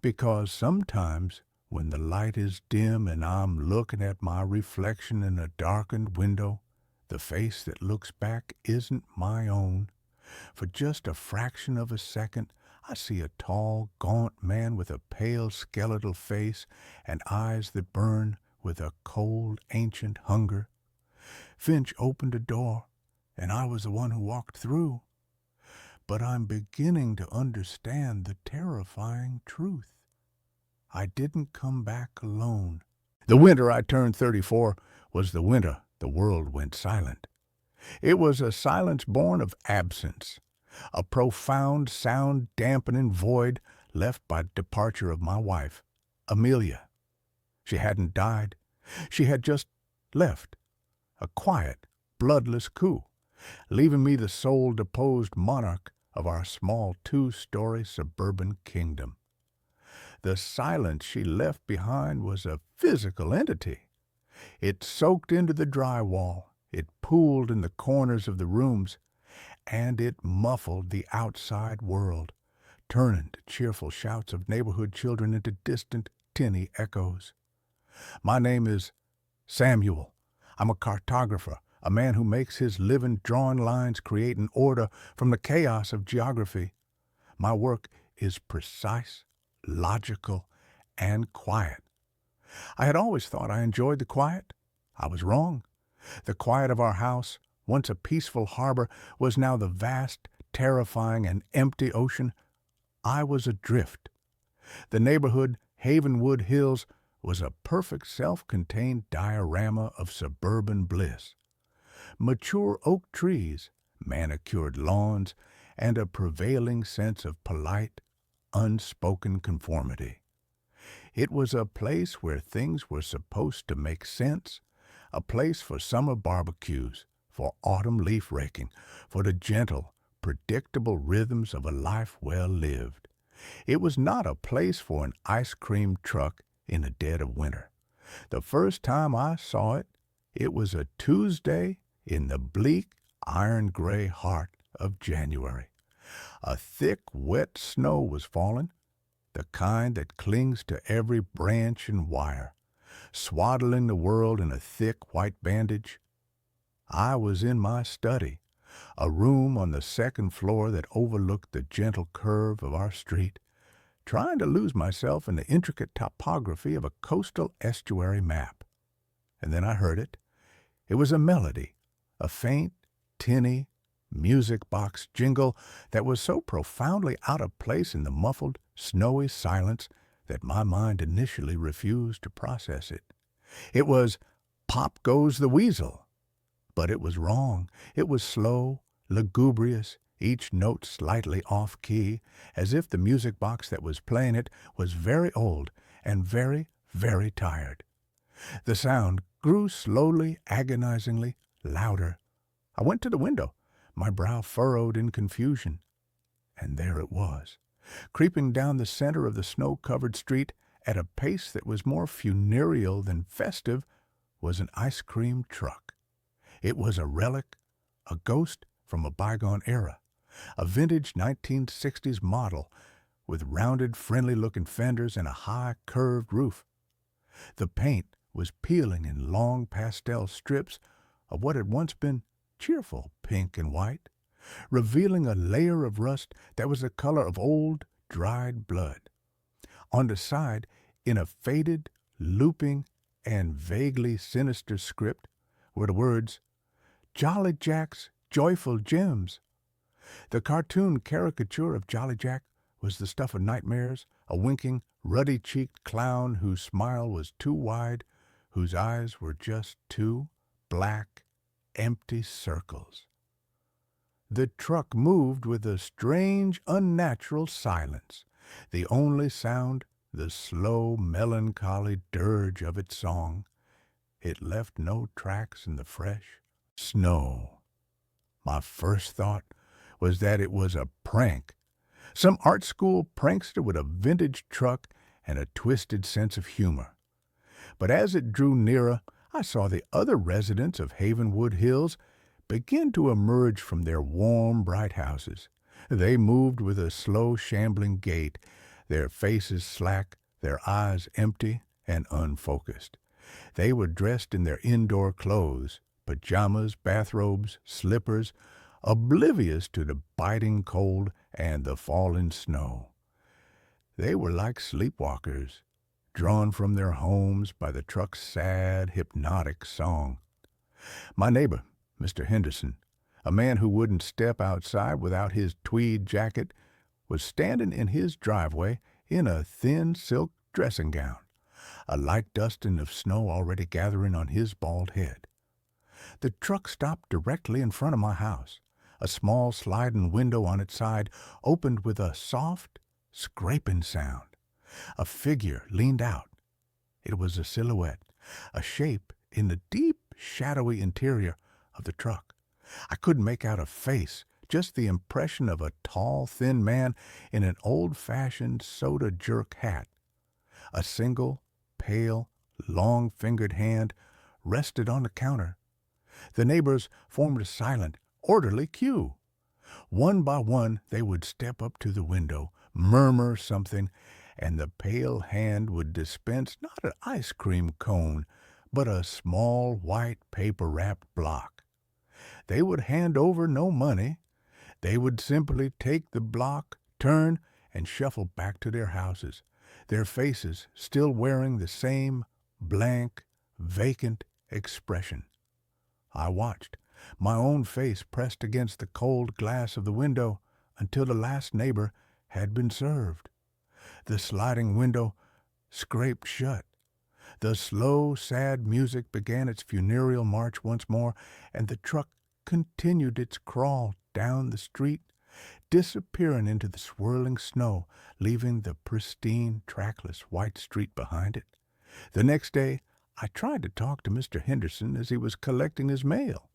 Because sometimes when the light is dim and I'm looking at my reflection in a darkened window, the face that looks back isn't my own. For just a fraction of a second, I see a tall, gaunt man with a pale, skeletal face and eyes that burn with a cold, ancient hunger. Finch opened a door, and I was the one who walked through. But I'm beginning to understand the terrifying truth. I didn't come back alone. The winter I turned 34 was the winter the world went silent. It was a silence born of absence, a profound sound-dampening void left by departure of my wife, Amelia. She hadn't died. She had just left, a quiet, bloodless coup, leaving me the sole deposed monarch of our small two-story suburban kingdom. The silence she left behind was a physical entity. It soaked into the drywall, it pooled in the corners of the rooms, and it muffled the outside world, turning the cheerful shouts of neighborhood children into distant, tinny echoes. My name is Samuel. I'm a cartographer, a man who makes his living drawing lines creating order from the chaos of geography. My work is precise, logical, and quiet. I had always thought I enjoyed the quiet. I was wrong. The quiet of our house, once a peaceful harbor, was now the vast, terrifying, and empty ocean. I was adrift. The neighborhood, Havenwood Hills, was a perfect self-contained diorama of suburban bliss. Mature oak trees, manicured lawns, and a prevailing sense of polite, unspoken conformity. It was a place where things were supposed to make sense, a place for summer barbecues, for autumn leaf raking, for the gentle, predictable rhythms of a life well lived. It was not a place for an ice cream truck in the dead of winter. The first time I saw it, it was a Tuesday in the bleak, iron-gray heart of January. A thick, wet snow was falling, the kind that clings to every branch and wire, swaddling the world in a thick white bandage. I was in my study, a room on the second floor that overlooked the gentle curve of our street, trying to lose myself in the intricate topography of a coastal estuary map. And then I heard it. It was a melody, a faint, tinny, music box jingle that was so profoundly out of place in the muffled, snowy silence that my mind initially refused to process it. It was "Pop Goes the Weasel." But it was wrong. It was slow, lugubrious, each note slightly off-key, as if the music box that was playing it was very old and very, very tired. The sound grew slowly, agonizingly, louder. I went to the window, my brow furrowed in confusion. And there it was, creeping down the center of the snow-covered street at a pace that was more funereal than festive, was an ice cream truck. It was a relic, a ghost from a bygone era, a vintage 1960s model with rounded, friendly-looking fenders and a high, curved roof. The paint was peeling in long pastel strips of what had once been cheerful pink and white, revealing a layer of rust that was the color of old, dried blood. On the side, in a faded, looping, and vaguely sinister script, were the words, "Jolly Jack's Joyful Gems." The cartoon caricature of Jolly Jack was the stuff of nightmares, a winking, ruddy-cheeked clown whose smile was too wide, whose eyes were just two black, empty circles. The truck moved with a strange, unnatural silence, the only sound the slow, melancholy dirge of its song. It left no tracks in the fresh snow. My first thought was that it was a prank, some art school prankster with a vintage truck and a twisted sense of humor. But as it drew nearer, I saw the other residents of Havenwood Hills begin to emerge from their warm, bright houses. They moved with a slow, shambling gait, their faces slack, their eyes empty and unfocused. They were dressed in their indoor clothes, pajamas, bathrobes, slippers, oblivious to the biting cold and the falling snow. They were like sleepwalkers, drawn from their homes by the truck's sad, hypnotic song. My neighbor, Mr. Henderson, a man who wouldn't step outside without his tweed jacket, was standing in his driveway in a thin silk dressing gown, a light dusting of snow already gathering on his bald head. The truck stopped directly in front of my house, A small sliding window on its side opened with a soft, scraping sound. A figure leaned out. It was a silhouette, a shape in the deep, shadowy interior of the truck. I couldn't make out a face, just the impression of a tall, thin man in an old-fashioned soda jerk hat. A single, pale, long-fingered hand rested on the counter. The neighbors formed a silent, orderly queue. One by one they would step up to the window, murmur something, and the pale hand would dispense not an ice cream cone, but a small white paper-wrapped block. They would hand over no money. They would simply take the block, turn, and shuffle back to their houses, their faces still wearing the same blank, vacant expression. I watched, my own face pressed against the cold glass of the window until the last neighbor had been served. The sliding window scraped shut. The slow, sad music began its funereal march once more, and the truck continued its crawl down the street, disappearing into the swirling snow, leaving the pristine, trackless white street behind it. The next day, I tried to talk to Mr. Henderson as he was collecting his mail.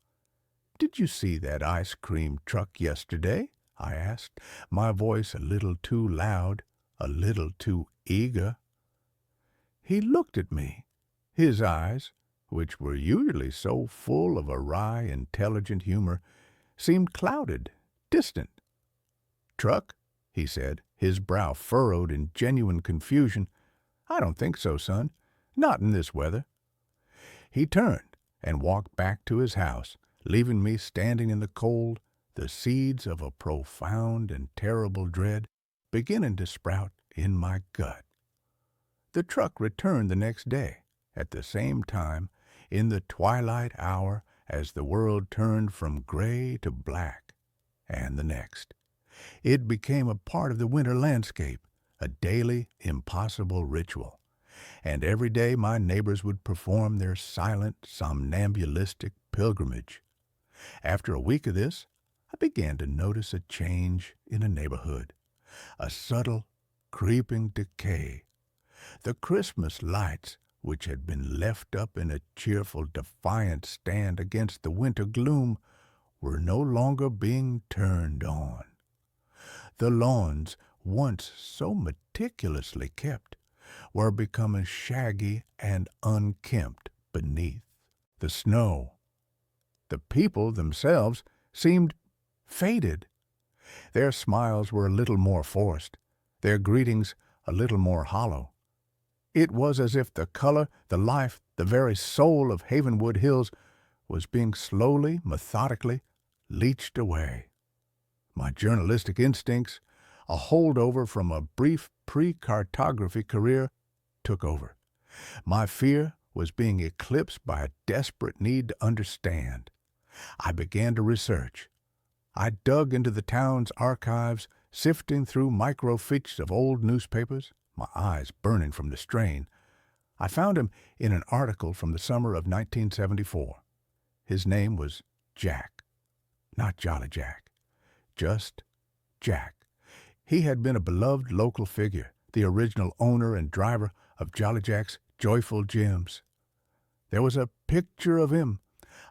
"Did you see that ice cream truck yesterday?" I asked, my voice a little too loud, a little too eager. He looked at me. His eyes, which were usually so full of a wry, intelligent humor, seemed clouded, distant. "Truck?" he said, his brow furrowed in genuine confusion. "I don't think so, son. Not in this weather." He turned and walked back to his house, leaving me standing in the cold, the seeds of a profound and terrible dread beginning to sprout in my gut. The truck returned the next day, at the same time, in the twilight hour as the world turned from gray to black, and the next. It became a part of the winter landscape, a daily, impossible ritual. And every day my neighbors would perform their silent, somnambulistic pilgrimage. After a week of this, I began to notice a change in the neighborhood, a subtle, creeping decay. The Christmas lights, which had been left up in a cheerful, defiant stand against the winter gloom, were no longer being turned on. The lawns, once so meticulously kept, were becoming shaggy and unkempt beneath. The snow, the people themselves, seemed faded. Their smiles were a little more forced, their greetings a little more hollow. It was as if the color, the life, the very soul of Havenwood Hills was being slowly, methodically leached away. My journalistic instincts, a holdover from a brief pre-cartography career, took over. My fear was being eclipsed by a desperate need to understand. I began to research. I dug into the town's archives, sifting through microfiches of old newspapers, my eyes burning from the strain. I found him in an article from the summer of 1974. His name was Jack. Not Jolly Jack. Just Jack. He had been a beloved local figure, the original owner and driver of Jolly Jack's Joyful Gems. There was a picture of him,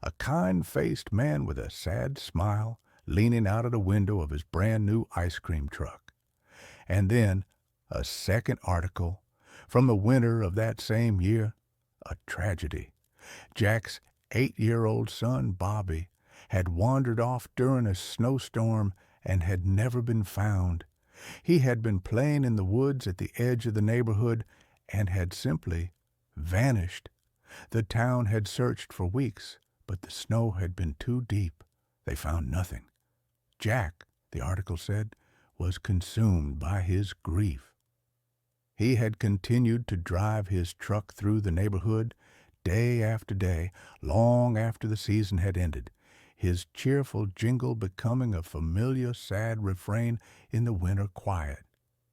a kind-faced man with a sad smile, leaning out of the window of his brand-new ice cream truck. And then a second article from the winter of that same year, a tragedy. Jack's 8-year-old son, Bobby, had wandered off during a snowstorm and had never been found. He had been playing in the woods at the edge of the neighborhood and had simply vanished. The town had searched for weeks, but the snow had been too deep. They found nothing. Jack, the article said, was consumed by his grief. He had continued to drive his truck through the neighborhood day after day, long after the season had ended, his cheerful jingle becoming a familiar sad refrain in the winter quiet.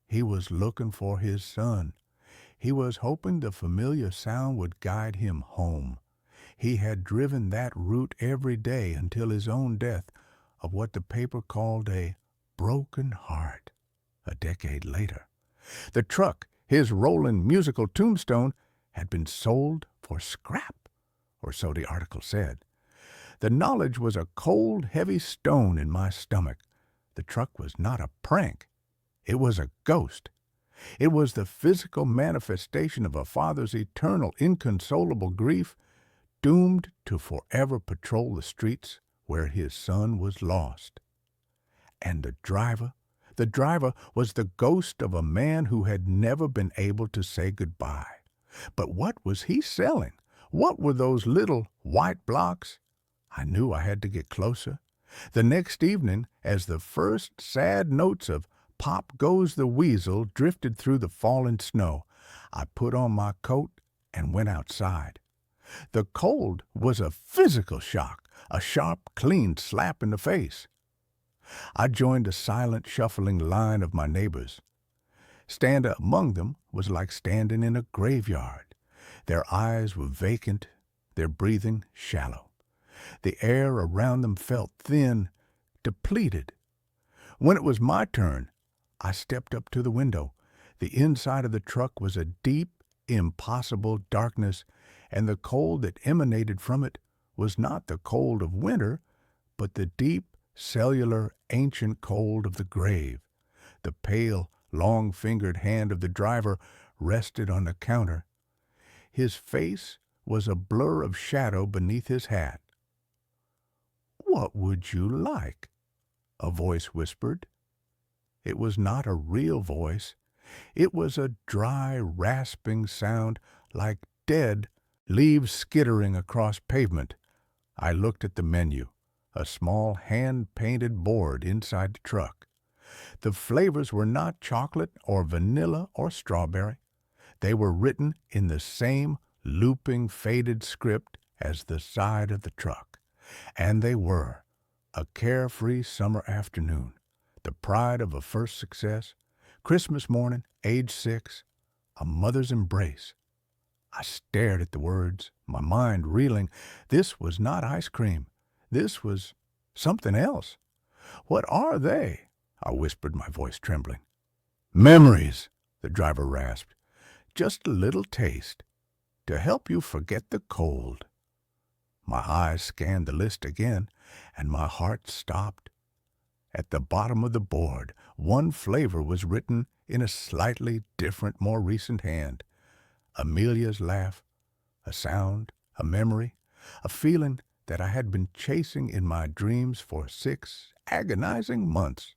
He was looking for his son. He was hoping the familiar sound would guide him home. He had driven that route every day until his own death, of what the paper called a broken heart. A decade later, the truck, his rolling musical tombstone, had been sold for scrap, or so the article said. The knowledge was a cold, heavy stone in my stomach. The truck was not a prank. It was a ghost. It was the physical manifestation of a father's eternal, inconsolable grief, doomed to forever patrol the streets where his son was lost. And the driver was the ghost of a man who had never been able to say goodbye. But what was he selling? What were those little white blocks? I knew I had to get closer. The next evening, as the first sad notes of "Pop Goes the Weasel" drifted through the falling snow, I put on my coat and went outside. The cold was a physical shock, a sharp, clean slap in the face. I joined the silent, shuffling line of my neighbors. Standing among them was like standing in a graveyard. Their eyes were vacant, their breathing shallow. The air around them felt thin, depleted. When it was my turn, I stepped up to the window. The inside of the truck was a deep, impossible darkness, and the cold that emanated from it was not the cold of winter, but the deep, cellular, ancient cold of the grave. The pale, long-fingered hand of the driver rested on the counter. His face was a blur of shadow beneath his hat. "What would you like?" a voice whispered. It was not a real voice. It was a dry, rasping sound like dead leaves skittering across pavement. I looked at the menu, a small hand-painted board inside the truck. The flavors were not chocolate or vanilla or strawberry. They were written in the same looping, faded script as the side of the truck. And they were a carefree summer afternoon, the pride of a first success, Christmas morning, age 6, a mother's embrace. I stared at the words, my mind reeling. This was not ice cream. This was something else. "What are they?" I whispered, my voice trembling. "Memories," the driver rasped. "Just a little taste, to help you forget the cold." My eyes scanned the list again, and my heart stopped. At the bottom of the board, one flavor was written in a slightly different, more recent hand. Amelia's laugh, a sound, a memory, a feeling that I had been chasing in my dreams for 6 agonizing months.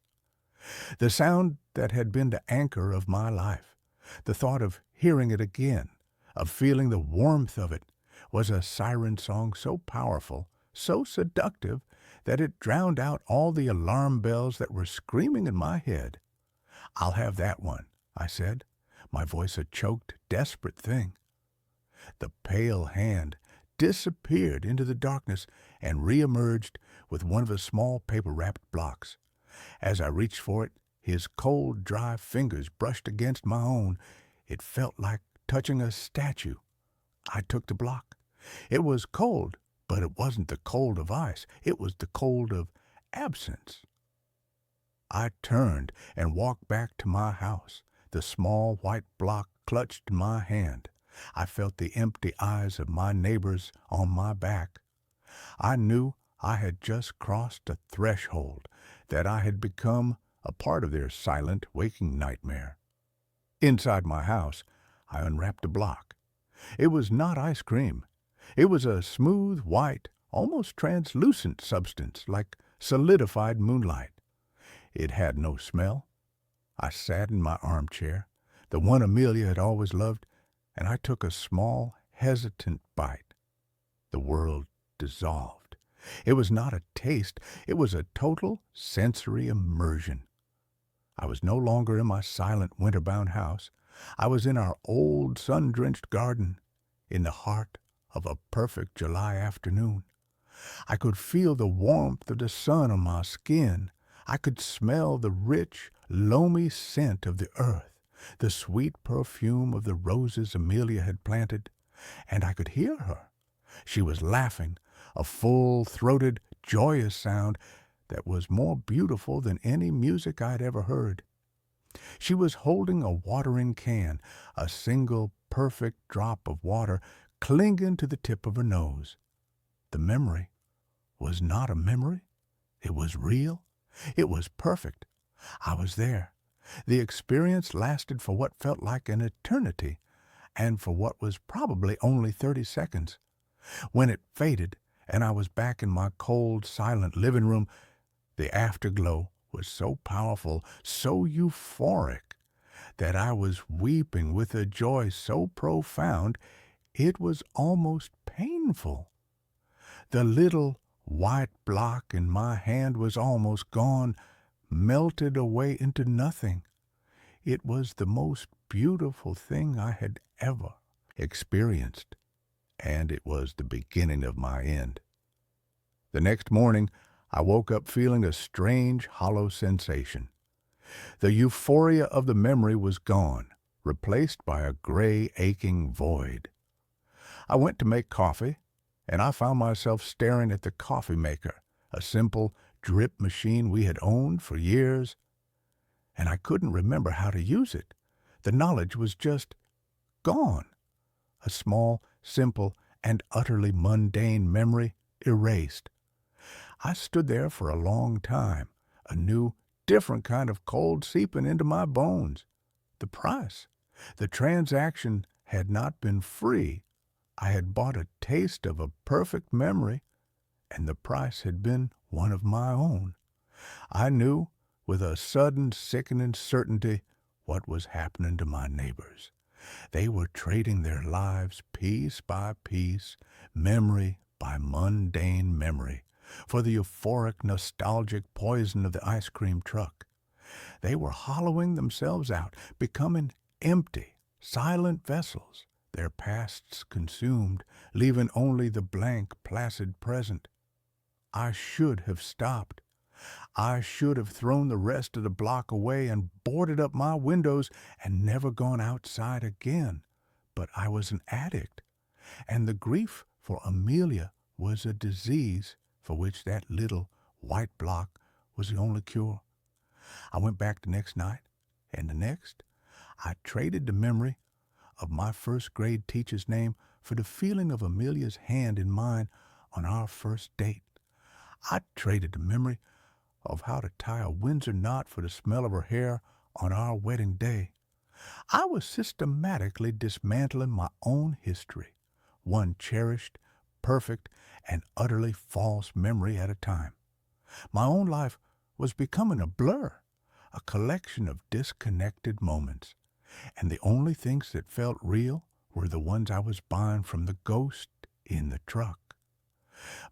The sound that had been the anchor of my life. The thought of hearing it again, of feeling the warmth of it, was a siren song so powerful, so seductive, that it drowned out all the alarm bells that were screaming in my head. "I'll have that one," I said, my voice a choked, desperate thing. The pale hand disappeared into the darkness and reemerged with one of the small paper-wrapped blocks. As I reached for it, his cold, dry fingers brushed against my own. It felt like touching a statue. I took the block. It was cold, but it wasn't the cold of ice. It was the cold of absence. I turned and walked back to my house, the small white block clutched in my hand. I felt the empty eyes of my neighbors on my back. I knew I had just crossed a threshold, that I had become a part of their silent, waking nightmare. Inside my house, I unwrapped a block. It was not ice cream. It was a smooth, white, almost translucent substance, like solidified moonlight. It had no smell. I sat in my armchair, the one Amelia had always loved, and I took a small, hesitant bite. The world dissolved. It was not a taste. It was a total sensory immersion. I was no longer in my silent, winter-bound house. I was in our old, sun-drenched garden, in the heart of a perfect July afternoon. I could feel the warmth of the sun on my skin. I could smell the rich, loamy scent of the earth, the sweet perfume of the roses Amelia had planted, and I could hear her. She was laughing, a full-throated, joyous sound that was more beautiful than any music I'd ever heard. She was holding a watering can, a single perfect drop of water clinging to the tip of her nose. The memory was not a memory. It was real. It was perfect. I was there. The experience lasted for what felt like an eternity, and for what was probably only 30 seconds. When it faded, and I was back in my cold, silent living room, the afterglow was so powerful, so euphoric, that I was weeping with a joy so profound it was almost painful. The little white block in my hand was almost gone, melted away into nothing. It was the most beautiful thing I had ever experienced, and it was the beginning of my end. The next morning, I woke up feeling a strange, hollow sensation. The euphoria of the memory was gone, replaced by a gray, aching void. I went to make coffee, and I found myself staring at the coffee maker, a simple drip machine we had owned for years, and I couldn't remember how to use it. The knowledge was just gone. A small, simple, and utterly mundane memory erased. I stood there for a long time, a new, different kind of cold seeping into my bones. The price. The transaction had not been free. I had bought a taste of a perfect memory, and the price had been one of my own. I knew, with a sudden, sickening certainty, what was happening to my neighbors. They were trading their lives piece by piece, memory by mundane memory, for the euphoric, nostalgic poison of the ice cream truck. They were hollowing themselves out, becoming empty, silent vessels, their pasts consumed, leaving only the blank, placid present. I should have stopped. I should have thrown the rest of the block away and boarded up my windows and never gone outside again. But I was an addict, and the grief for Amelia was a disease for which that little white block was the only cure. I went back the next night, and the next. I traded the memory of my first grade teacher's name for the feeling of Amelia's hand in mine on our first date. I traded the memory of how to tie a Windsor knot for the smell of her hair on our wedding day. I was systematically dismantling my own history, one cherished, perfect, and utterly false memory at a time. My own life was becoming a blur, a collection of disconnected moments, and the only things that felt real were the ones I was buying from the ghost in the truck.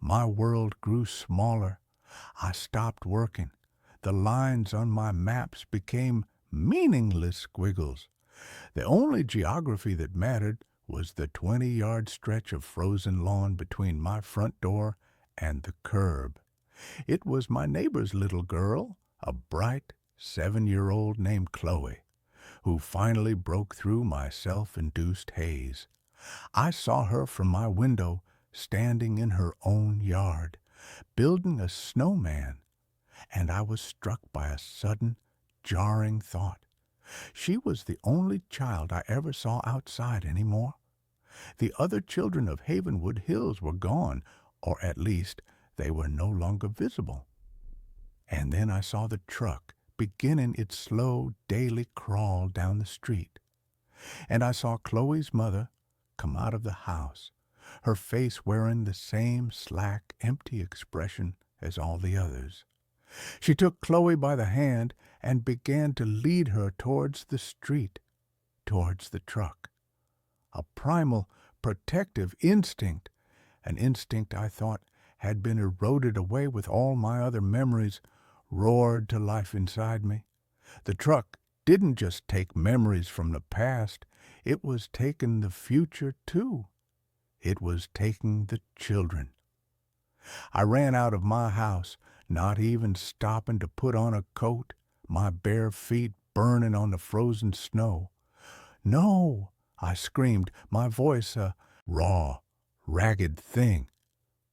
My world grew smaller. I stopped working. The lines on my maps became meaningless squiggles. The only geography that mattered was the 20-yard stretch of frozen lawn between my front door and the curb. It was my neighbor's little girl, a bright 7-year-old named Chloe, who finally broke through my self-induced haze. I saw her from my window, standing in her own yard, building a snowman, and I was struck by a sudden, jarring thought. She was the only child I ever saw outside anymore. The other children of Havenwood Hills were gone, or at least they were no longer visible. And then I saw the truck beginning its slow daily crawl down the street. And I saw Chloe's mother come out of the house, her face wearing the same slack, empty expression as all the others. She took Chloe by the hand and began to lead her towards the street, towards the truck. A primal, protective instinct, an instinct I thought had been eroded away with all my other memories, roared to life inside me. The truck didn't just take memories from the past, it was taking the future too. It was taking the children. I ran out of my house, not even stopping to put on a coat, my bare feet burning on the frozen snow. "No!" I screamed, my voice a raw, ragged thing.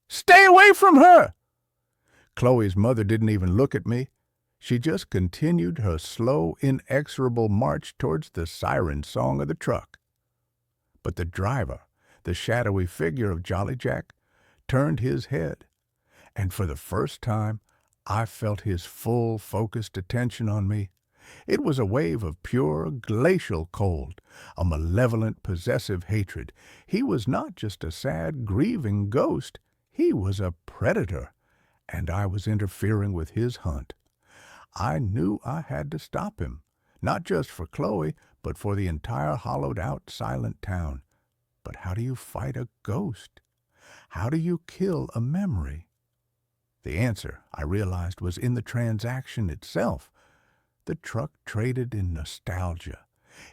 "Stay away from her!" Chloe's mother didn't even look at me. She just continued her slow, inexorable march towards the siren song of the truck. But the driver, the shadowy figure of Jolly Jack, turned his head, and for the first time I felt his full, focused attention on me. It was a wave of pure, glacial cold, a malevolent, possessive hatred. He was not just a sad, grieving ghost. He was a predator, and I was interfering with his hunt. I knew I had to stop him, not just for Chloe, but for the entire hollowed-out, silent town. But how do you fight a ghost? How do you kill a memory? The answer, I realized, was in the transaction itself. The truck traded in nostalgia,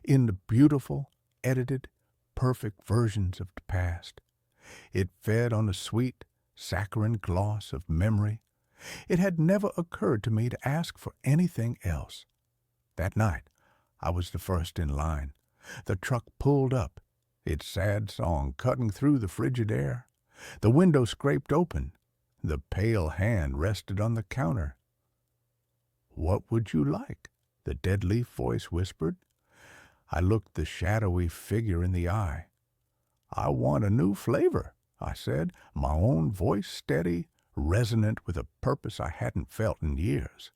in the beautiful, edited, perfect versions of the past. It fed on the sweet, saccharine gloss of memory. It had never occurred to me to ask for anything else. That night, I was the first in line. The truck pulled up, its sad song cutting through the frigid air. The window scraped open. The pale hand rested on the counter. "What would you like?" the dead leaf voice whispered. I looked the shadowy figure in the eye. "I want a new flavor," I said, my own voice steady, resonant with a purpose I hadn't felt in years.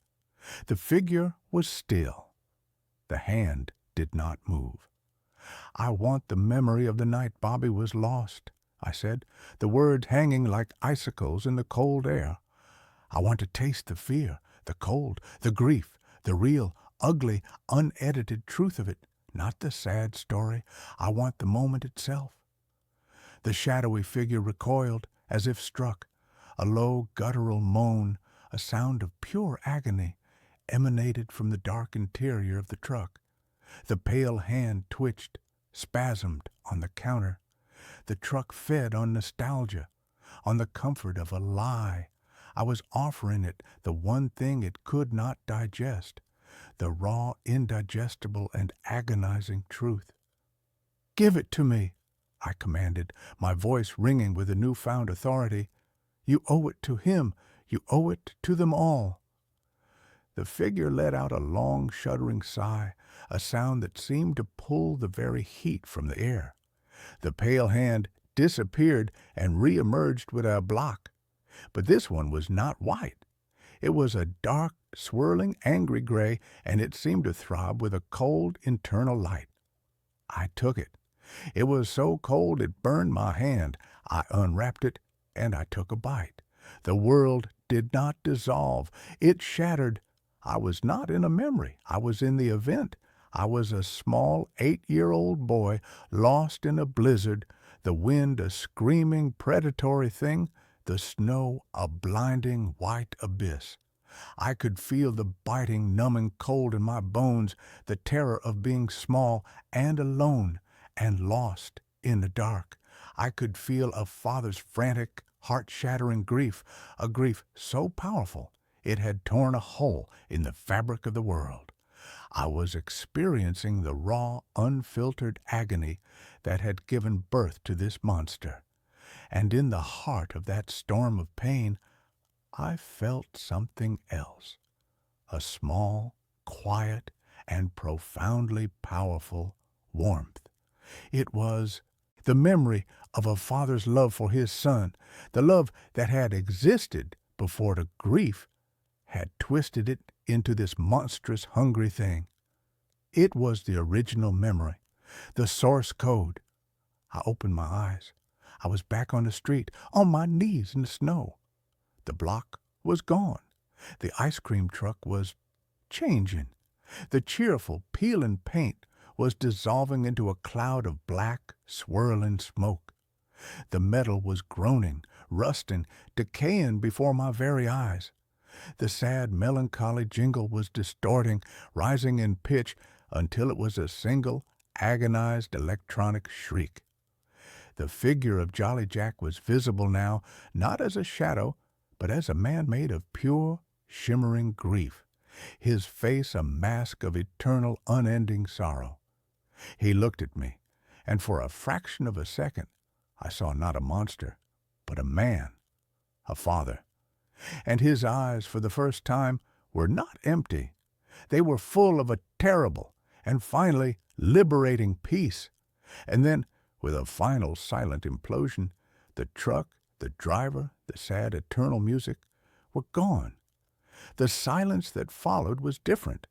The figure was still. The hand did not move. "I want the memory of the night Bobby was lost," I said, the words hanging like icicles in the cold air. "I want to taste the fear, the cold, the grief, the real, ugly, unedited truth of it, not the sad story. I want the moment itself." The shadowy figure recoiled, as if struck. A low, guttural moan, a sound of pure agony, emanated from the dark interior of the truck. The pale hand twitched, spasmed on the counter. The truck fed on nostalgia, on the comfort of a lie. I was offering it the one thing it could not digest, the raw, indigestible, and agonizing truth. "Give it to me," I commanded, my voice ringing with a newfound authority. "You owe it to him. You owe it to them all." The figure let out a long, shuddering sigh, a sound that seemed to pull the very heat from the air. The pale hand disappeared and re-emerged with a block. But this one was not white. It was a dark, swirling, angry gray, and it seemed to throb with a cold, internal light. I took it. It was so cold it burned my hand. I unwrapped it, and I took a bite. The world did not dissolve. It shattered. I was not in a memory. I was in the event. I was a small 8-year-old boy lost in a blizzard, the wind a screaming, predatory thing, the snow a blinding white abyss. I could feel the biting, numbing cold in my bones, the terror of being small and alone and lost in the dark. I could feel a father's frantic, heart-shattering grief, a grief so powerful it had torn a hole in the fabric of the world. I was experiencing the raw, unfiltered agony that had given birth to this monster. And in the heart of that storm of pain, I felt something else. A small, quiet, and profoundly powerful warmth. It was the memory of a father's love for his son, the love that had existed before the grief had twisted it into this monstrous, hungry thing. It was the original memory, the source code. I opened my eyes. I was back on the street, on my knees in the snow. The block was gone. The ice cream truck was changing. The cheerful, peeling paint was dissolving into a cloud of black, swirling smoke. The metal was groaning, rusting, decaying before my very eyes. The sad, melancholy jingle was distorting, rising in pitch until it was a single, agonized electronic shriek. The figure of Jolly Jack was visible now, not as a shadow, but as a man made of pure, shimmering grief, his face a mask of eternal, unending sorrow. He looked at me, and for a fraction of a second I saw not a monster, but a man, a father. And his eyes, for the first time, were not empty. They were full of a terrible and finally liberating peace. And then, with a final silent implosion, the truck, the driver, the sad eternal music were gone. The silence that followed was different.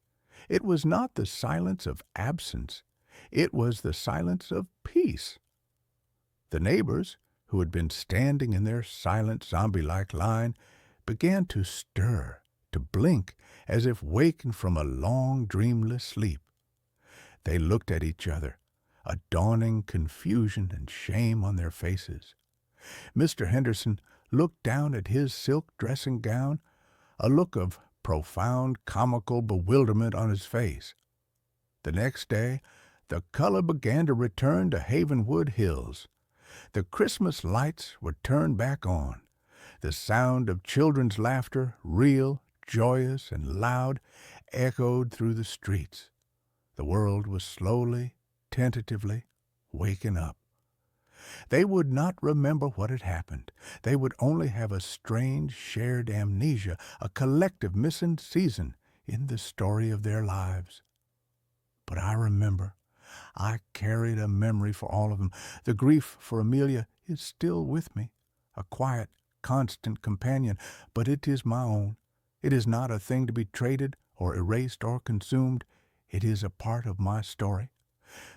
It was not the silence of absence. It was the silence of peace. The neighbors, who had been standing in their silent zombie-like line, began to stir, to blink, as if wakened from a long, dreamless sleep. They looked at each other, a dawning confusion and shame on their faces. Mr. Henderson looked down at his silk dressing gown, a look of profound comical bewilderment on his face. The next day, the color began to return to Havenwood Hills. The Christmas lights were turned back on. The sound of children's laughter, real, joyous, and loud, echoed through the streets. The world was slowly, tentatively waking up. They would not remember what had happened. They would only have a strange, shared amnesia, a collective missing season in the story of their lives. But I remember. I carried a memory for all of them. The grief for Amelia is still with me, a quiet, constant companion, but it is my own. It is not a thing to be traded or erased or consumed. It is a part of my story.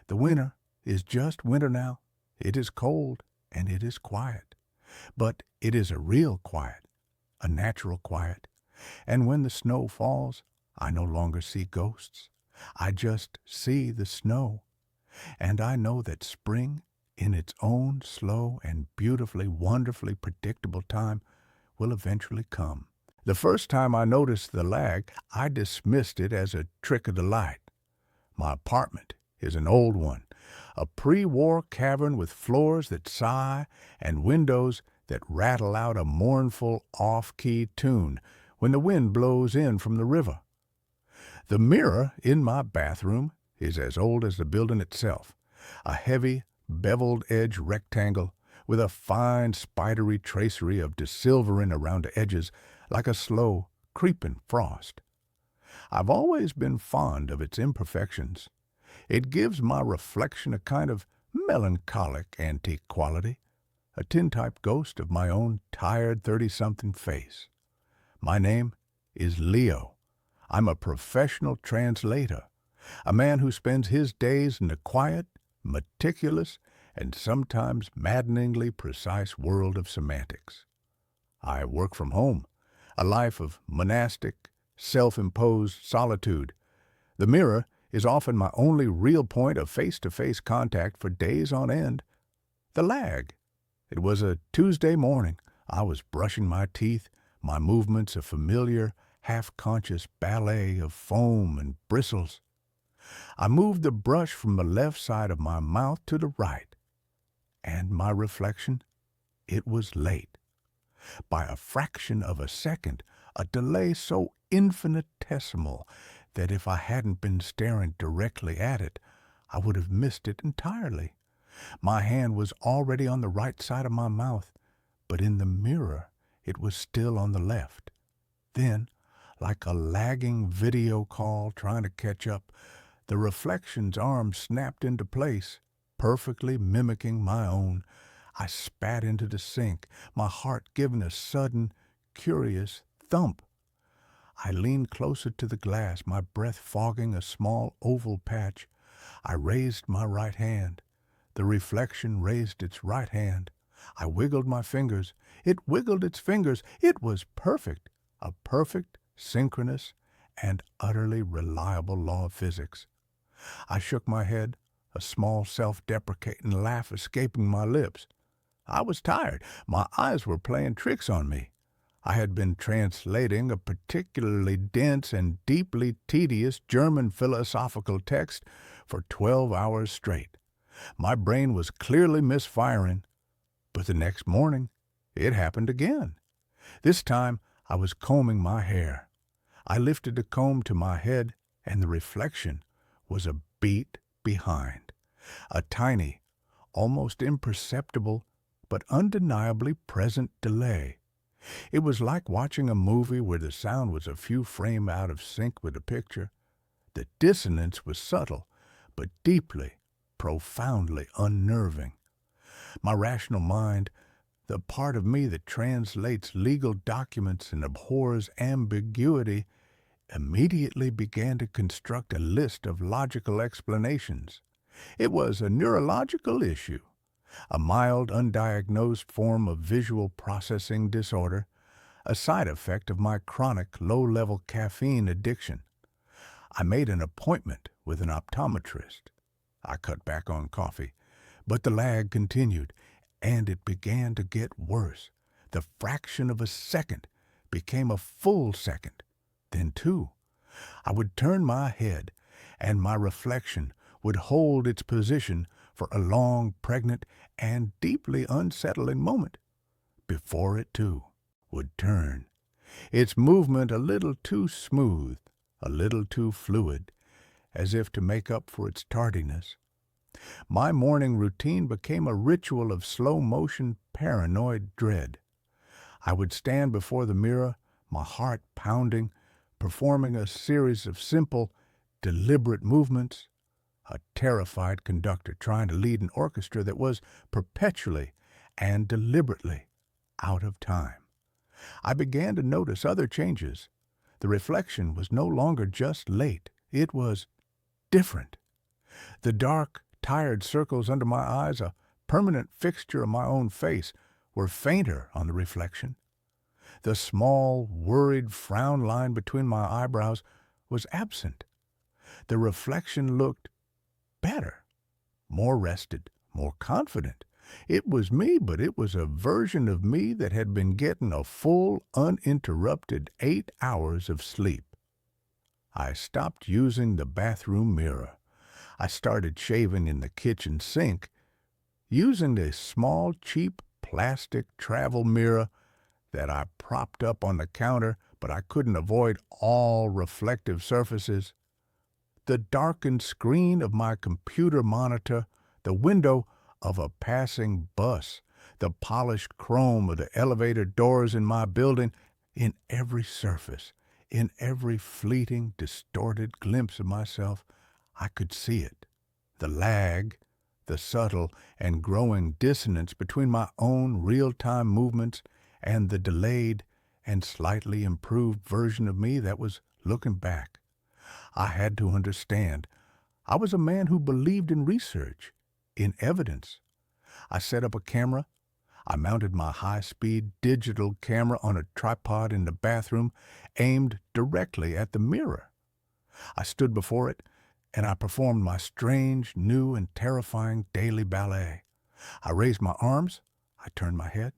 The winter is just winter now. It is cold and it is quiet. But it is a real quiet, a natural quiet. And when the snow falls, I no longer see ghosts. I just see the snow. And I know that spring, in its own slow and beautifully, wonderfully predictable time, will eventually come. The first time I noticed the lag, I dismissed it as a trick of the light. My apartment is an old one, a pre-war cavern with floors that sigh and windows that rattle out a mournful, off-key tune when the wind blows in from the river. The mirror in my bathroom is as old as the building itself, a heavy, beveled-edge rectangle with a fine, spidery tracery of desilvering around the edges like a slow, creeping frost. I've always been fond of its imperfections. It gives my reflection a kind of melancholic antique quality, a tintype ghost of my own tired 30-something face. My name is Leo. I'm a professional translator, a man who spends his days in the quiet, meticulous, and sometimes maddeningly precise world of semantics. I work from home, a life of monastic, self-imposed solitude. The mirror is often my only real point of face-to-face contact for days on end. The lag. It was a Tuesday morning. I was brushing my teeth, my movements a familiar, half-conscious ballet of foam and bristles. I moved the brush from the left side of my mouth to the right. And my reflection? It was late. By a fraction of a second, a delay so infinitesimal that if I hadn't been staring directly at it, I would have missed it entirely. My hand was already on the right side of my mouth, but in the mirror it was still on the left. Then, like a lagging video call trying to catch up, the reflection's arm snapped into place, perfectly mimicking my own. I spat into the sink, my heart giving a sudden, curious thump. I leaned closer to the glass, my breath fogging a small oval patch. I raised my right hand. The reflection raised its right hand. I wiggled my fingers. It wiggled its fingers. It was perfect, a perfect, synchronous, and utterly reliable law of physics. I shook my head, a small self-deprecating laugh escaping my lips. I was tired. My eyes were playing tricks on me. I had been translating a particularly dense and deeply tedious German philosophical text for 12 hours straight. My brain was clearly misfiring. But the next morning, it happened again. This time, I was combing my hair. I lifted the comb to my head, and the reflection was a beat behind. A tiny, almost imperceptible, but undeniably present delay. It was like watching a movie where the sound was a few frames out of sync with the picture. The dissonance was subtle, but deeply, profoundly unnerving. My rational mind, the part of me that translates legal documents and abhors ambiguity, immediately began to construct a list of logical explanations. It was a neurological issue, a mild, undiagnosed form of visual processing disorder, a side effect of my chronic low-level caffeine addiction. I made an appointment with an optometrist. I cut back on coffee, but the lag continued, and it began to get worse. The fraction of a second became a full second, then two. I would turn my head, and my reflection would hold its position for a long, pregnant, and deeply unsettling moment before it, too, would turn, its movement a little too smooth, a little too fluid, as if to make up for its tardiness. My morning routine became a ritual of slow-motion paranoid dread. I would stand before the mirror, my heart pounding, performing a series of simple, deliberate movements, a terrified conductor trying to lead an orchestra that was perpetually and deliberately out of time. I began to notice other changes. The reflection was no longer just late. It was different. The dark, tired circles under my eyes, a permanent fixture of my own face, were fainter on the reflection. The small, worried frown line between my eyebrows was absent. The reflection looked better, more rested, more confident. It was me, but it was a version of me that had been getting a full, uninterrupted 8 hours of sleep. I stopped using the bathroom mirror. I started shaving in the kitchen sink, using the small, cheap plastic travel mirror that I propped up on the counter, but I couldn't avoid all reflective surfaces. The darkened screen of my computer monitor, the window of a passing bus, the polished chrome of the elevator doors in my building, in every surface, in every fleeting, distorted glimpse of myself, I could see it. The lag, the subtle and growing dissonance between my own real-time movements and the delayed and slightly improved version of me that was looking back. I had to understand. I was a man who believed in research, in evidence. I set up a camera. I mounted my high-speed digital camera on a tripod in the bathroom, aimed directly at the mirror. I stood before it, and I performed my strange, new, and terrifying daily ballet. I raised my arms. I turned my head.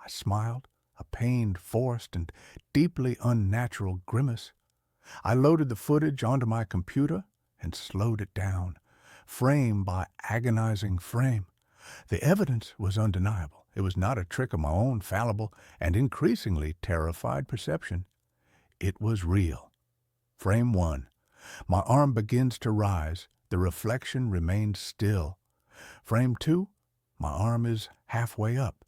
I smiled, a pained, forced, and deeply unnatural grimace. I loaded the footage onto my computer and slowed it down, frame by agonizing frame. The evidence was undeniable. It was not a trick of my own fallible and increasingly terrified perception. It was real. Frame 1. My arm begins to rise. The reflection remains still. Frame 2. My arm is halfway up.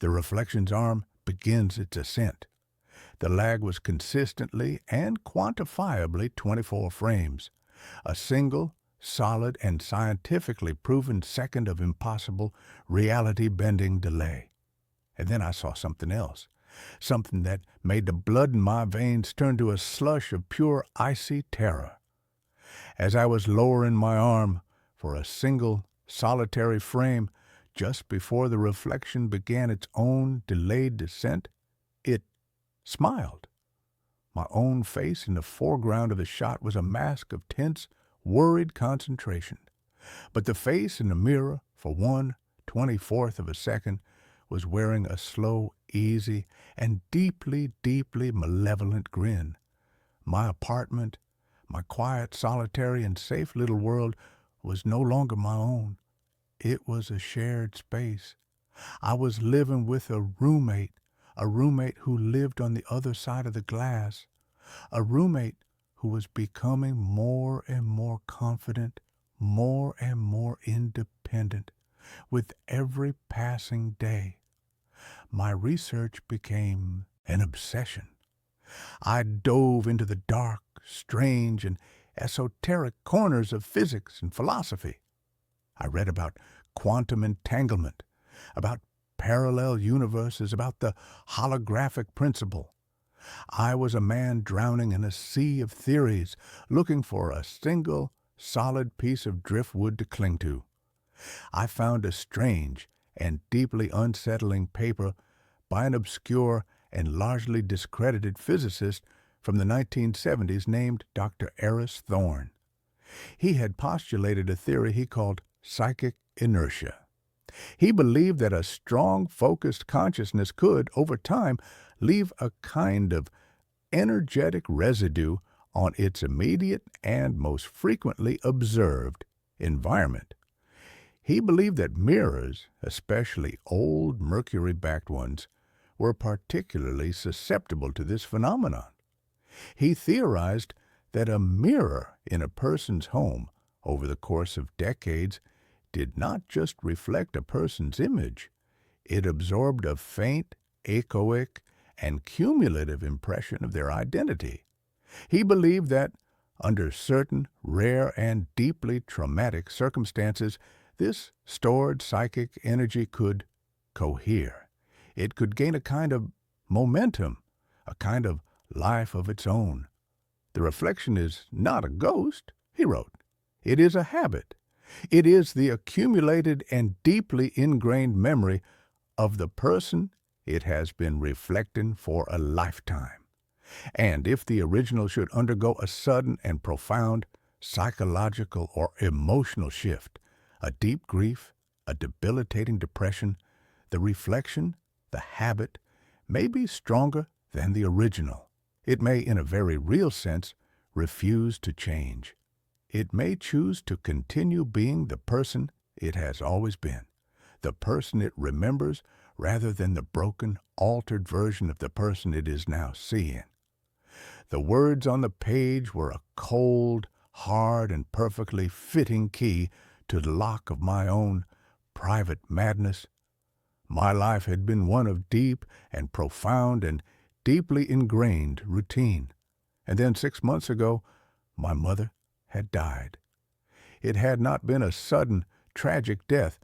The reflection's arm begins its ascent. The lag was consistently and quantifiably 24 frames. A single, solid, and scientifically proven second of impossible, reality-bending delay. And then I saw something else. Something that made the blood in my veins turn to a slush of pure icy terror. As I was lowering my arm for a single, solitary frame, just before the reflection began its own delayed descent, it smiled. My own face in the foreground of the shot was a mask of tense, worried concentration. But the face in the mirror, for 1/24th of a second, was wearing a slow, easy, and deeply, deeply malevolent grin. My apartment, my quiet, solitary, and safe little world, was no longer my own. It was a shared space. I was living with a roommate who lived on the other side of the glass, a roommate who was becoming more and more confident, more and more independent with every passing day. My research became an obsession. I dove into the dark, strange, and esoteric corners of physics and philosophy. I read about quantum entanglement, about parallel universes, about the holographic principle. I was a man drowning in a sea of theories, looking for a single, solid piece of driftwood to cling to. I found a strange and deeply unsettling paper by an obscure and largely discredited physicist from the 1970s named Dr. Eris Thorne. He had postulated a theory he called psychic inertia. He believed that a strong, focused consciousness could, over time, leave a kind of energetic residue on its immediate and most frequently observed environment. He believed that mirrors, especially old mercury-backed ones, were particularly susceptible to this phenomenon. He theorized that a mirror in a person's home over the course of decades did not just reflect a person's image, it absorbed a faint, echoic, and cumulative impression of their identity. He believed that, under certain rare and deeply traumatic circumstances, this stored psychic energy could cohere. It could gain a kind of momentum, a kind of life of its own. The reflection is not a ghost, he wrote. It is a habit. It is the accumulated and deeply ingrained memory of the person it has been reflecting for a lifetime. And if the original should undergo a sudden and profound psychological or emotional shift, a deep grief, a debilitating depression, the reflection, the habit, may be stronger than the original. It may, in a very real sense, refuse to change. It may choose to continue being the person it has always been, the person it remembers rather than the broken, altered version of the person it is now seeing. The words on the page were a cold, hard, and perfectly fitting key to the lock of my own private madness. My life had been one of deep and profound and deeply ingrained routine. And then 6 months ago, my mother had died. It had not been a sudden, tragic death,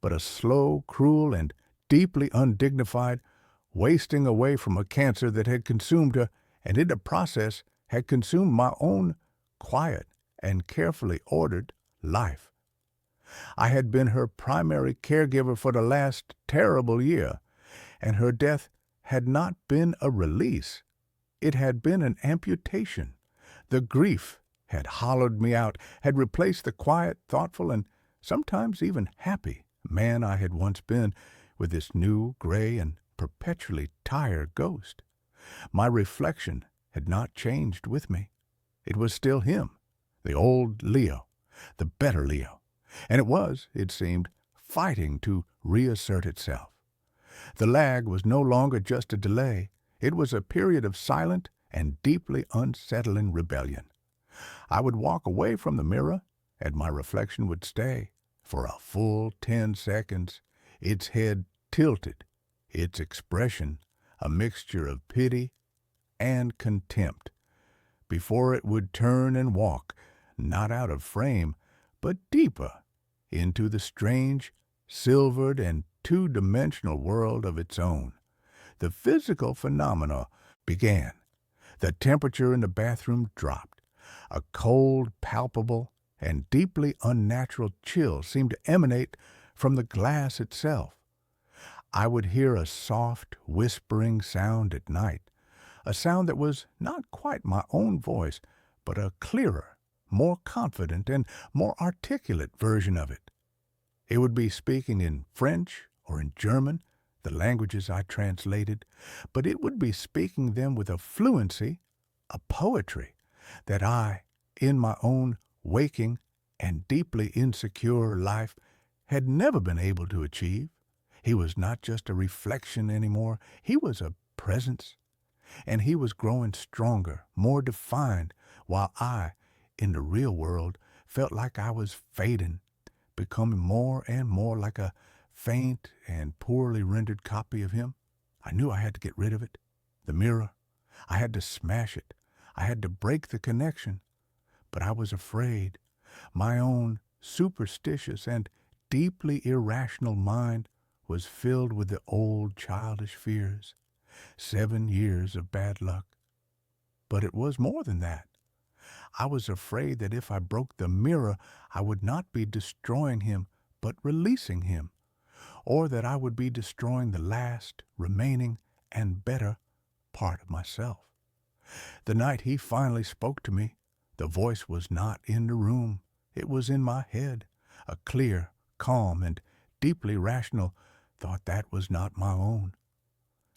but a slow, cruel, and deeply undignified wasting away from a cancer that had consumed her, and in the process had consumed my own quiet and carefully ordered life. I had been her primary caregiver for the last terrible year, and her death had not been a release. It had been an amputation. The grief had hollowed me out, had replaced the quiet, thoughtful, and sometimes even happy man I had once been with this new, gray, and perpetually tired ghost. My reflection had not changed with me. It was still him, the old Leo, the better Leo, and it was, it seemed, fighting to reassert itself. The lag was no longer just a delay. It was a period of silent and deeply unsettling rebellion. I would walk away from the mirror, and my reflection would stay for a full 10 seconds, its head tilted, its expression a mixture of pity and contempt, before it would turn and walk, not out of frame, but deeper into the strange, silvered, and two-dimensional world of its own. The physical phenomena began. The temperature in the bathroom dropped. A cold, palpable, and deeply unnatural chill seemed to emanate from the glass itself. I would hear a soft, whispering sound at night, a sound that was not quite my own voice, but a clearer, more confident, and more articulate version of it. It would be speaking in French or in German, the languages I translated, but it would be speaking them with a fluency, a poetry, that I, in my own waking and deeply insecure life, had never been able to achieve. He was not just a reflection anymore. He was a presence, and he was growing stronger, more defined, while I, in the real world, felt like I was fading, becoming more and more like a faint and poorly rendered copy of him. I knew I had to get rid of it. The mirror. I had to smash it. I had to break the connection. But I was afraid. My own superstitious and deeply irrational mind was filled with the old childish fears. 7 years of bad luck. But it was more than that. I was afraid that if I broke the mirror, I would not be destroying him, but releasing him, or that I would be destroying the last, remaining, and better part of myself. The night he finally spoke to me, the voice was not in the room. It was in my head, a clear, calm, and deeply rational thought that was not my own.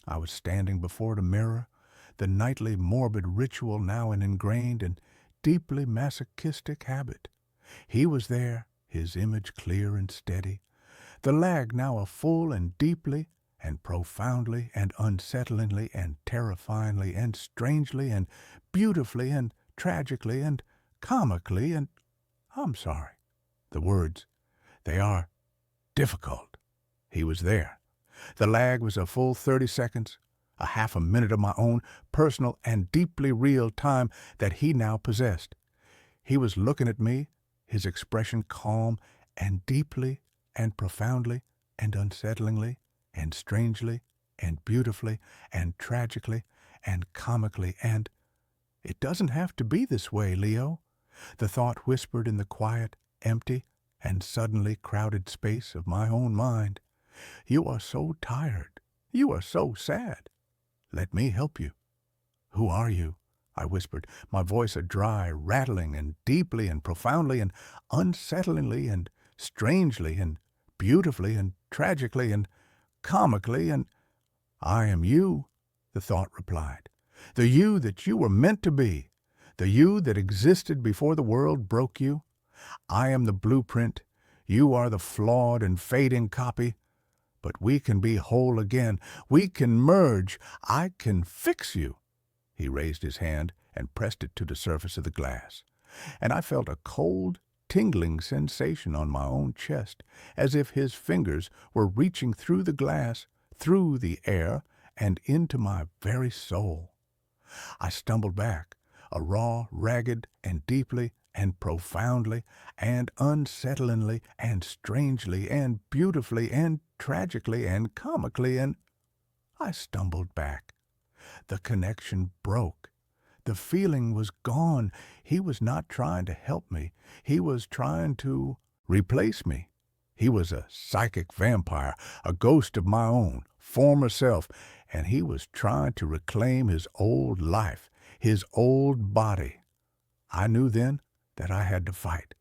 I was standing before the mirror, the nightly morbid ritual now an ingrained and deeply masochistic habit. He was there, his image clear and steady, the lag now a full and deeply and profoundly and unsettlingly and terrifyingly and strangely and beautifully and tragically and comically and, I'm sorry, the words, they are difficult. He was there. The lag was a full 30 seconds, a half a minute of my own personal and deeply real time that he now possessed. He was looking at me, his expression calm and deeply and profoundly and unsettlingly and strangely and beautifully and tragically and comically and, "It doesn't have to be this way, Leo," the thought whispered in the quiet, empty, and suddenly crowded space of my own mind. "You are so tired. You are so sad. Let me help you." "Who are you?" I whispered, my voice a dry rattling and deeply and profoundly and unsettlingly and strangely and beautifully and tragically and comically and, "I am you," the thought replied. "The you that you were meant to be. The you that existed before the world broke you. I am the blueprint. You are the flawed and fading copy. But we can be whole again. We can merge. I can fix you." He raised his hand and pressed it to the surface of the glass, and I felt a cold, tingling sensation on my own chest, as if his fingers were reaching through the glass, through the air, and into my very soul. I stumbled back, a raw, ragged, and deeply, and profoundly, and unsettlingly, and strangely, and beautifully, and tragically, and comically, and I stumbled back. The connection broke. The feeling was gone. He was not trying to help me. He was trying to replace me. He was a psychic vampire, a ghost of my own, former self, and he was trying to reclaim his old life, his old body. I knew then that I had to fight.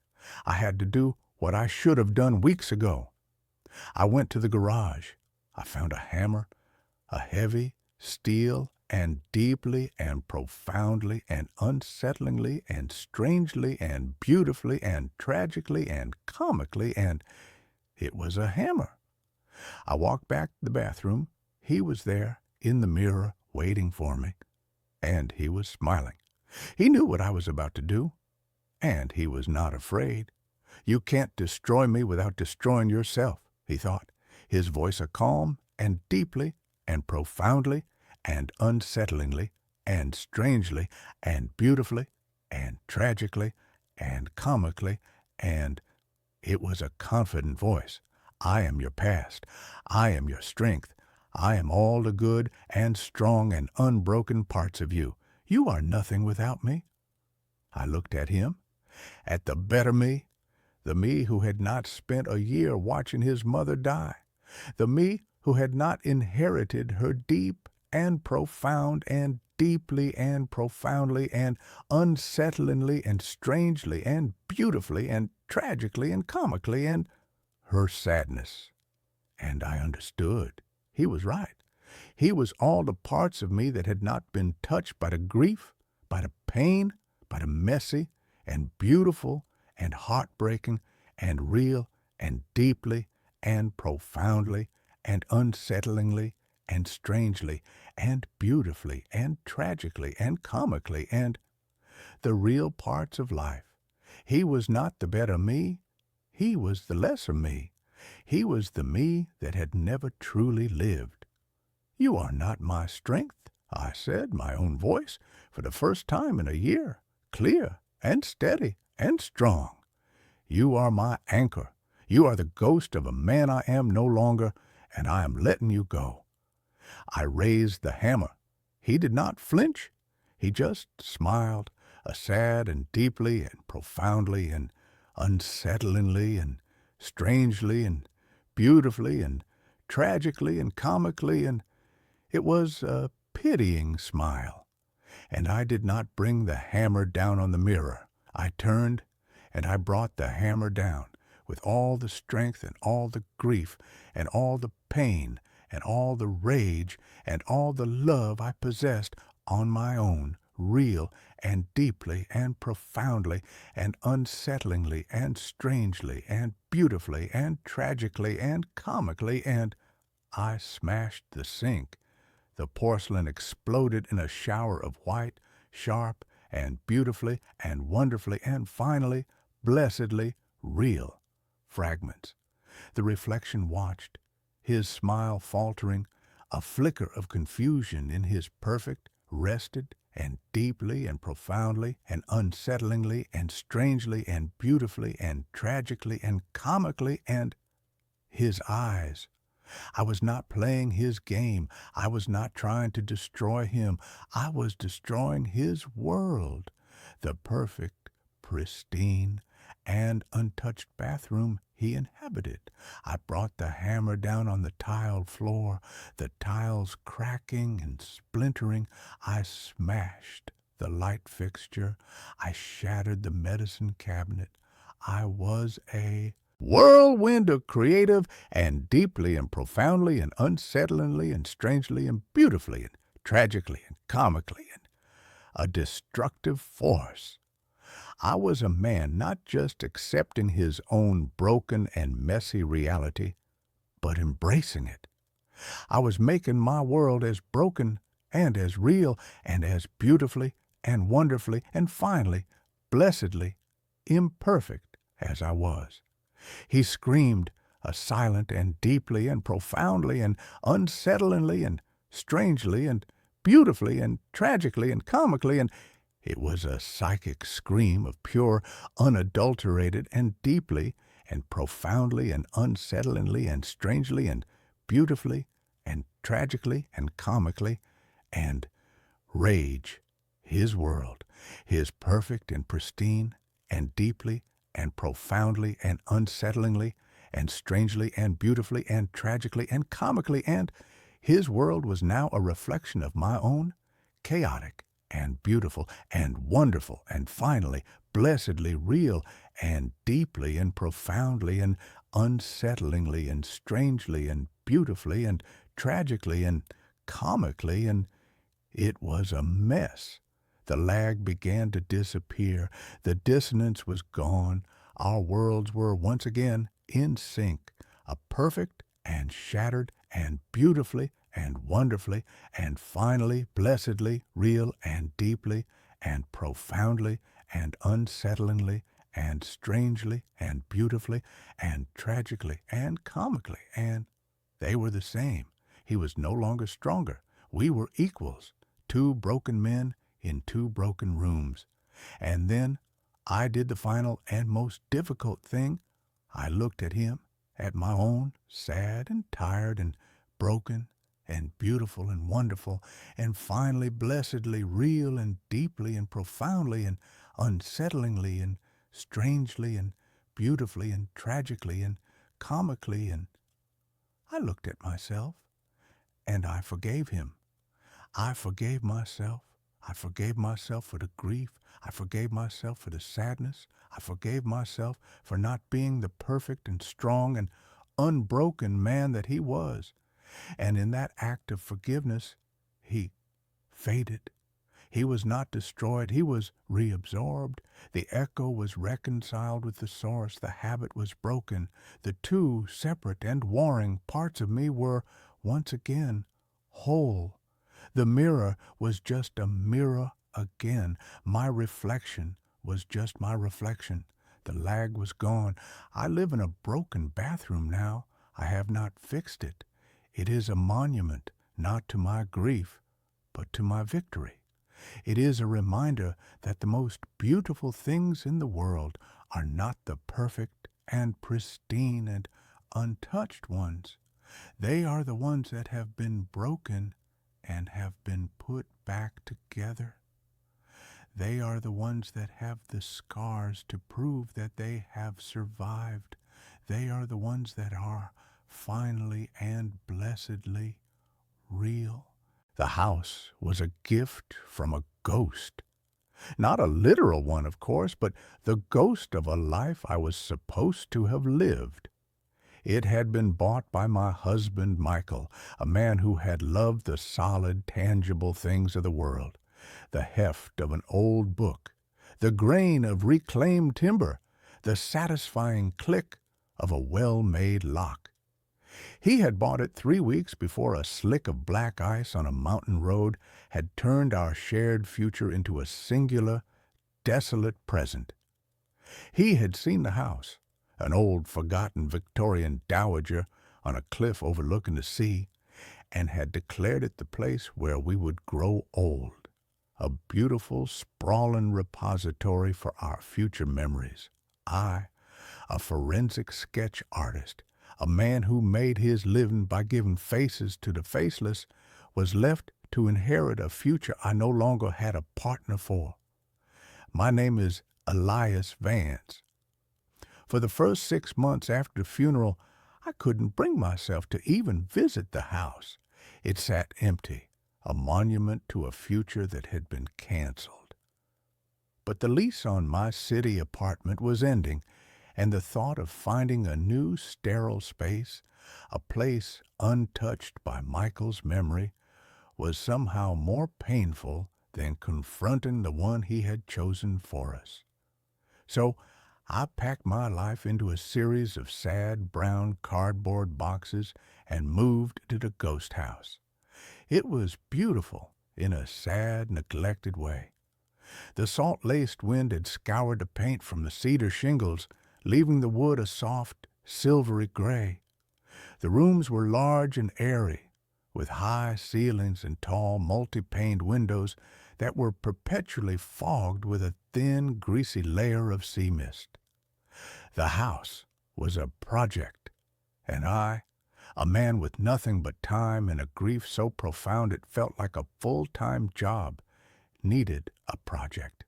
I had to do what I should have done weeks ago. I went to the garage. I found a hammer, a heavy steel, and deeply and profoundly and unsettlingly and strangely and beautifully and tragically and comically, and it was a hammer. I walked back to the bathroom. He was there in the mirror waiting for me, and he was smiling. He knew what I was about to do, and he was not afraid. "You can't destroy me without destroying yourself," he thought, his voice a calm and deeply and profoundly and unsettlingly and strangely and beautifully and tragically and comically, and it was a confident voice. "I am your past. I am your strength. I am all the good and strong and unbroken parts of you. You are nothing without me." I looked at him, at the better me, the me who had not spent a year watching his mother die, the me who had not inherited her deep and profound and deeply and profoundly and unsettlingly and strangely and beautifully and tragically and comically and her sadness. And I understood. He was right. He was all the parts of me that had not been touched by the grief, by the pain, by the messy and beautiful and heartbreaking and real and deeply and profoundly and unsettlingly and strangely and beautifully and tragically and comically and the real parts of life. He was not the better me. He was the lesser me. He was the me that had never truly lived. "You are not my strength," I said, my own voice, for the first time in a year, clear and steady and strong. "You are my anchor. You are the ghost of a man I am no longer, and I am letting you go." I raised the hammer. He did not flinch. He just smiled, sad and deeply and profoundly and unsettlingly and strangely and beautifully and tragically and comically, and it was a pitying smile. And I did not bring the hammer down on the mirror. I turned, and I brought the hammer down with all the strength and all the grief and all the pain and all the rage and all the love I possessed on my own, real and deeply and profoundly and unsettlingly and strangely and beautifully and tragically and comically, and I smashed the sink. The porcelain exploded in a shower of white, sharp, and beautifully and wonderfully and finally, blessedly real fragments. The reflection watched, his smile faltering, a flicker of confusion in his perfect, rested, and deeply and profoundly and unsettlingly and strangely and beautifully and tragically and comically, and his eyes. I was not playing his game. I was not trying to destroy him. I was destroying his world. The perfect, pristine, and untouched bathroom he inhabited. I brought the hammer down on the tiled floor, the tiles cracking and splintering. I smashed the light fixture. I shattered the medicine cabinet. I was a whirlwind of creative and deeply and profoundly and unsettlingly and strangely and beautifully and tragically and comically and a destructive force. I was a man not just accepting his own broken and messy reality, but embracing it. I was making my world as broken and as real and as beautifully and wonderfully and finally, blessedly, imperfect as I was. He screamed, silent and deeply and profoundly and unsettlingly and strangely and beautifully and tragically and comically, and it was a psychic scream of pure, unadulterated and deeply and profoundly and unsettlingly and strangely and beautifully and tragically and comically, and rage, his world, his perfect and pristine and deeply and profoundly and unsettlingly and strangely and beautifully and tragically and comically, and his world was now a reflection of my own, chaotic and beautiful and wonderful and finally, blessedly real and deeply and profoundly and unsettlingly and strangely and beautifully and tragically and comically, and it was a mess. The lag began to disappear. The dissonance was gone. Our worlds were once again in sync, a perfect and shattered and beautifully and wonderfully and finally, blessedly, real and deeply and profoundly and unsettlingly and strangely and beautifully and tragically and comically, and they were the same. He was no longer stronger. We were equals, two broken men in two broken rooms. And then I did the final and most difficult thing. I looked at him, at my own, sad and tired and broken and beautiful and wonderful, and finally blessedly real and deeply and profoundly and unsettlingly and strangely and beautifully and tragically and comically, and I looked at myself, and I forgave him. I forgave myself. I forgave myself for the grief. I forgave myself for the sadness. I forgave myself for not being the perfect and strong and unbroken man that he was. And in that act of forgiveness, he faded. He was not destroyed. He was reabsorbed. The echo was reconciled with the source. The habit was broken. The two separate and warring parts of me were once again whole. The mirror was just a mirror again. My reflection was just my reflection. The lag was gone. I live in a broken bathroom now. I have not fixed it. It is a monument, not to my grief, but to my victory. It is a reminder that the most beautiful things in the world are not the perfect and pristine and untouched ones. They are the ones that have been broken and have been put back together. They are the ones that have the scars to prove that they have survived. They are the ones that are finally and blessedly real. The house was a gift from a ghost. Not a literal one, of course, but the ghost of a life I was supposed to have lived. It had been bought by my husband, Michael, a man who had loved the solid, tangible things of the world, the heft of an old book, the grain of reclaimed timber, the satisfying click of a well-made lock. He had bought it 3 weeks before a slick of black ice on a mountain road had turned our shared future into a singular, desolate present. He had seen the house, an old, forgotten Victorian dowager on a cliff overlooking the sea, and had declared it the place where we would grow old, a beautiful, sprawling repository for our future memories. I, a forensic sketch artist, a man who made his living by giving faces to the faceless, was left to inherit a future I no longer had a partner for. My name is Elias Vance. For the first 6 months after the funeral, I couldn't bring myself to even visit the house. It sat empty, a monument to a future that had been canceled. But the lease on my city apartment was ending, and the thought of finding a new sterile space, a place untouched by Michael's memory, was somehow more painful than confronting the one he had chosen for us. So I packed my life into a series of sad brown cardboard boxes and moved to the ghost house. It was beautiful in a sad, neglected way. The salt-laced wind had scoured the paint from the cedar shingles, leaving the wood a soft, silvery gray. The rooms were large and airy, with high ceilings and tall, multi-paned windows that were perpetually fogged with a thin, greasy layer of sea mist. The house was a project, and I, a man with nothing but time and a grief so profound it felt like a full-time job, needed a project.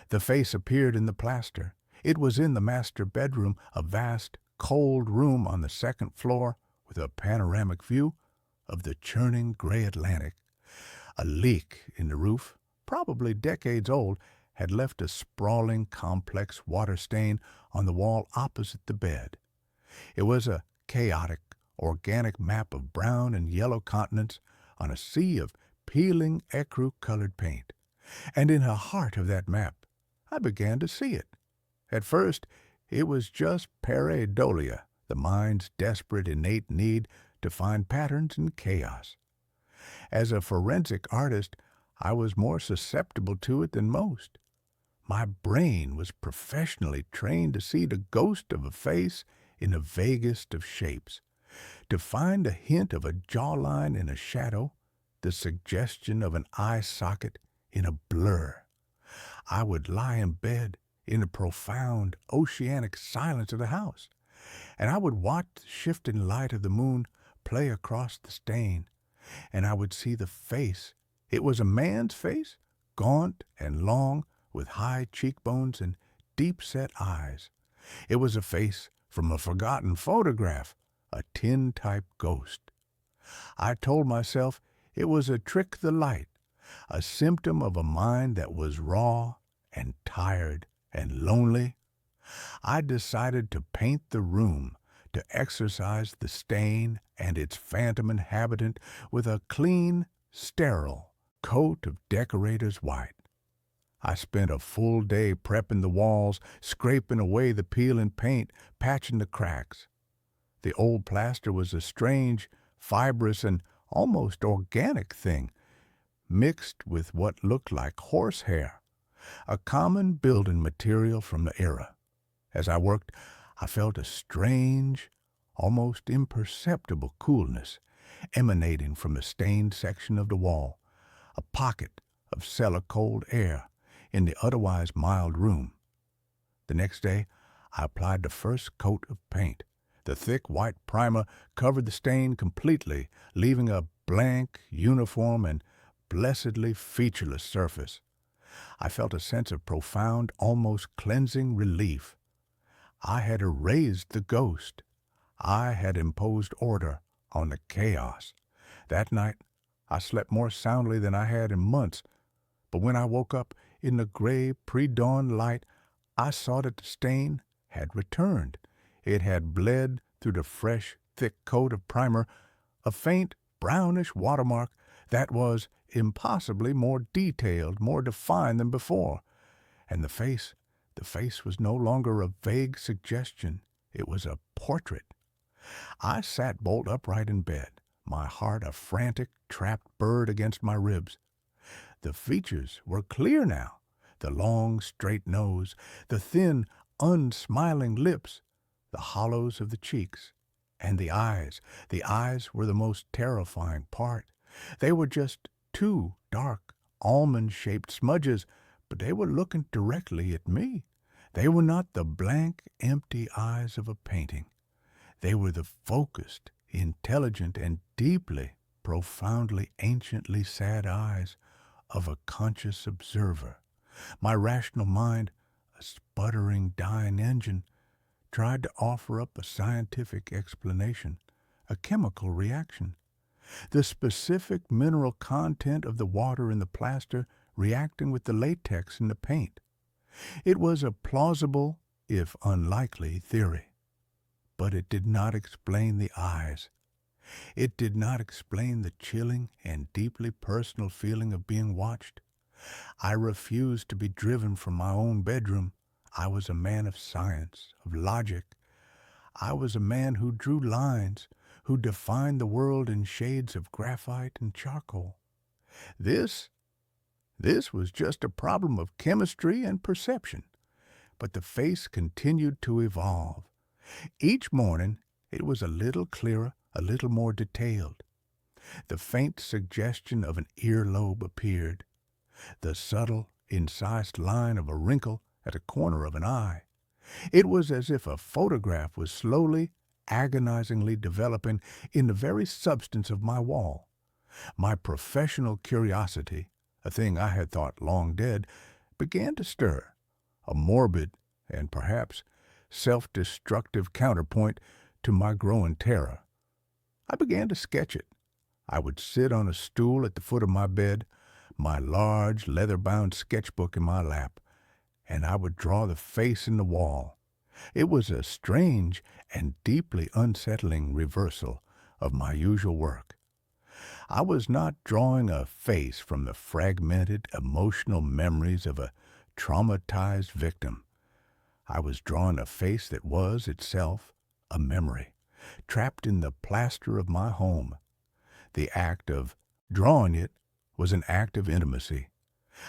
The face appeared in the plaster. It was in the master bedroom, a vast, cold room on the second floor with a panoramic view of the churning gray Atlantic. A leak in the roof, probably decades old, had left a sprawling, complex water stain on the wall opposite the bed. It was a chaotic, organic map of brown and yellow continents on a sea of peeling, ecru-colored paint. And in the heart of that map, I began to see it. At first, it was just pareidolia, the mind's desperate, innate need to find patterns in chaos. As a forensic artist, I was more susceptible to it than most. My brain was professionally trained to see the ghost of a face in the vaguest of shapes, to find a hint of a jawline in a shadow, the suggestion of an eye socket in a blur. I would lie in bed in the profound, oceanic silence of the house, and I would watch the shifting light of the moon play across the stain, and I would see the face. It was a man's face, gaunt and long, with high cheekbones and deep-set eyes. It was a face from a forgotten photograph, a tin-type ghost. I told myself it was a trick of the light, a symptom of a mind that was raw and tired and lonely. I decided to paint the room, to exorcise the stain and its phantom inhabitant with a clean, sterile coat of decorator's white. I spent a full day prepping the walls, scraping away the peeling paint, patching the cracks. The old plaster was a strange, fibrous, and almost organic thing, mixed with what looked like horsehair, a common building material from the era. As I worked, I felt a strange, almost imperceptible coolness emanating from the stained section of the wall, a pocket of cellar-cold air in the otherwise mild room. The next day, I applied the first coat of paint. The thick white primer covered the stain completely, leaving a blank, uniform, and blessedly featureless surface. I felt a sense of profound, almost cleansing relief. I had erased the ghost. I had imposed order on the chaos. That night, I slept more soundly than I had in months, but when I woke up in the gray pre-dawn light, I saw that the stain had returned. It had bled through the fresh, thick coat of primer, a faint, brownish watermark that was impossibly more detailed, more defined than before. And the face was no longer a vague suggestion. It was a portrait. I sat bolt upright in bed, my heart a frantic, trapped bird against my ribs. The features were clear now. The long, straight nose, the thin, unsmiling lips, the hollows of the cheeks, and the eyes. The eyes were the most terrifying part. They were just two dark, almond-shaped smudges, but they were looking directly at me. They were not the blank, empty eyes of a painting. They were the focused, intelligent, and deeply, profoundly, anciently sad eyes of a conscious observer. My rational mind, a sputtering, dying engine, tried to offer up a scientific explanation, a chemical reaction. The specific mineral content of the water in the plaster reacting with the latex in the paint. It was a plausible, if unlikely, theory. But it did not explain the eyes. It did not explain the chilling and deeply personal feeling of being watched. I refused to be driven from my own bedroom. I was a man of science, of logic. I was a man who drew lines, who defined the world in shades of graphite and charcoal. This was just a problem of chemistry and perception. But the face continued to evolve. Each morning it was a little clearer, a little more detailed. The faint suggestion of an earlobe appeared. The subtle, incised line of a wrinkle at the corner of an eye. It was as if a photograph was slowly, agonizingly developing in the very substance of my wall. My professional curiosity, a thing I had thought long dead, began to stir, a morbid and perhaps self-destructive counterpoint to my growing terror. I began to sketch it. I would sit on a stool at the foot of my bed, my large leather-bound sketchbook in my lap, and I would draw the face in the wall. It was a strange and deeply unsettling reversal of my usual work. I was not drawing a face from the fragmented, emotional memories of a traumatized victim. I was drawing a face that was itself a memory, trapped in the plaster of my home. The act of drawing it was an act of intimacy.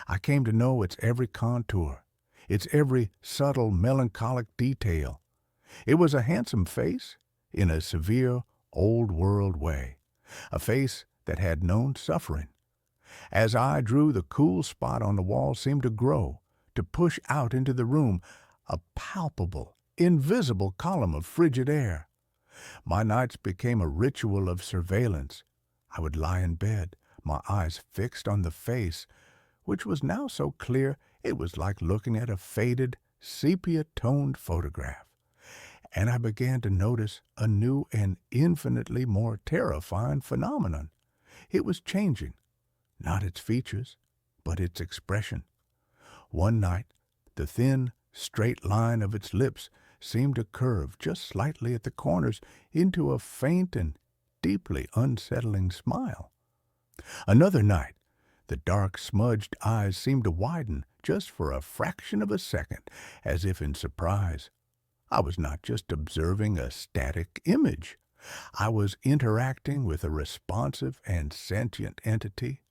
I came to know its every contour, its every subtle, melancholic detail. It was a handsome face in a severe, old-world way, a face that had known suffering. As I drew, the cool spot on the wall seemed to grow, to push out into the room, a palpable, invisible column of frigid air. My nights became a ritual of surveillance. I would lie in bed, my eyes fixed on the face, which was now so clear it was like looking at a faded, sepia-toned photograph. And I began to notice a new and infinitely more terrifying phenomenon. It was changing, not its features, but its expression. One night, the thin, straight line of its lips seemed to curve just slightly at the corners into a faint and deeply unsettling smile. Another night, the dark, smudged eyes seemed to widen just for a fraction of a second, as if in surprise. I was not just observing a static image. I was interacting with a responsive and sentient entity.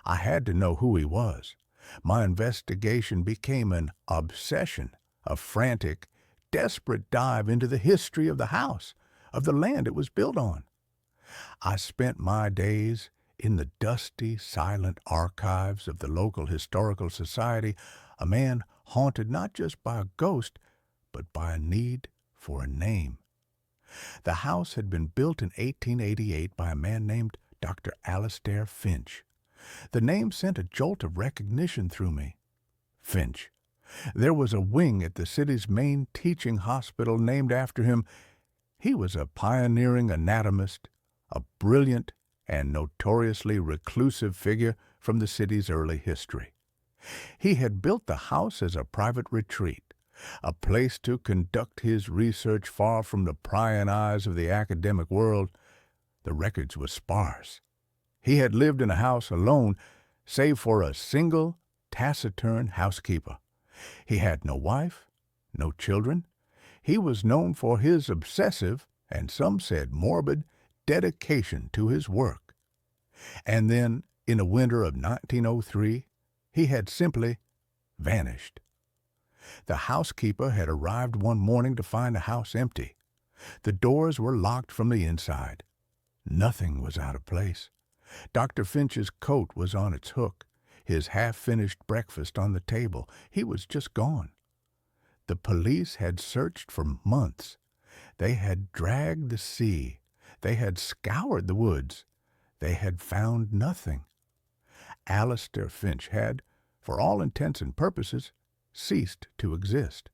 I had to know who he was. My investigation became an obsession, a frantic, desperate dive into the history of the house, of the land it was built on. I spent my days in the dusty, silent archives of the local historical society, a man haunted not just by a ghost, but by a need for a name. The house had been built in 1888 by a man named Dr. Alastair Finch. The name sent a jolt of recognition through me. Finch. There was a wing at the city's main teaching hospital named after him. He was a pioneering anatomist, a brilliant and notoriously reclusive figure from the city's early history. He had built the house as a private retreat, a place to conduct his research far from the prying eyes of the academic world. The records were sparse. He had lived in a house alone, save for a single, taciturn housekeeper. He had no wife, no children. He was known for his obsessive, and some said morbid, dedication to his work. And then, in the winter of 1903, he had simply vanished. The housekeeper had arrived one morning to find the house empty. The doors were locked from the inside. Nothing was out of place. Dr. Finch's coat was on its hook, his half-finished breakfast on the table. He was just gone. The police had searched for months. They had dragged the sea. They had scoured the woods. They had found nothing. Alastair Finch had, for all intents and purposes, ceased to exist.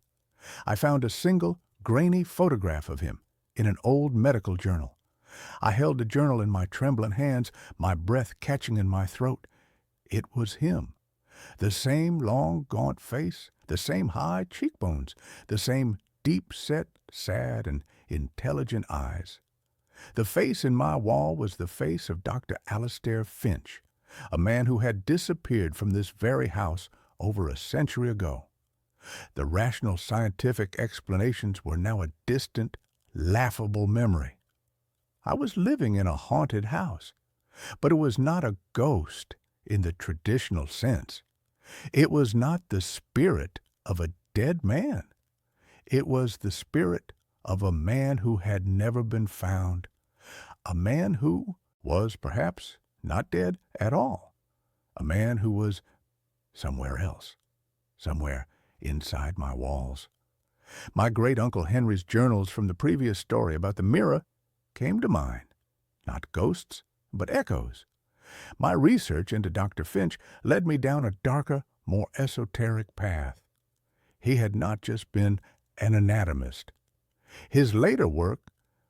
I found a single, grainy photograph of him in an old medical journal. I held the journal in my trembling hands, my breath catching in my throat. It was him. The same long, gaunt face, the same high cheekbones, the same deep-set, sad, and intelligent eyes. The face in my wall was the face of Dr. Alastair Finch, a man who had disappeared from this very house over a century ago. The rational scientific explanations were now a distant, laughable memory. I was living in a haunted house, but it was not a ghost in the traditional sense. It was not the spirit of a dead man. It was the spirit of a man who had never been found, a man who was perhaps not dead at all, a man who was somewhere else, somewhere inside my walls. My great-uncle Henry's journals from the previous story about the mirror came to mind. Not ghosts, but echoes. My research into Dr. Finch led me down a darker, more esoteric path. He had not just been an anatomist. His later work,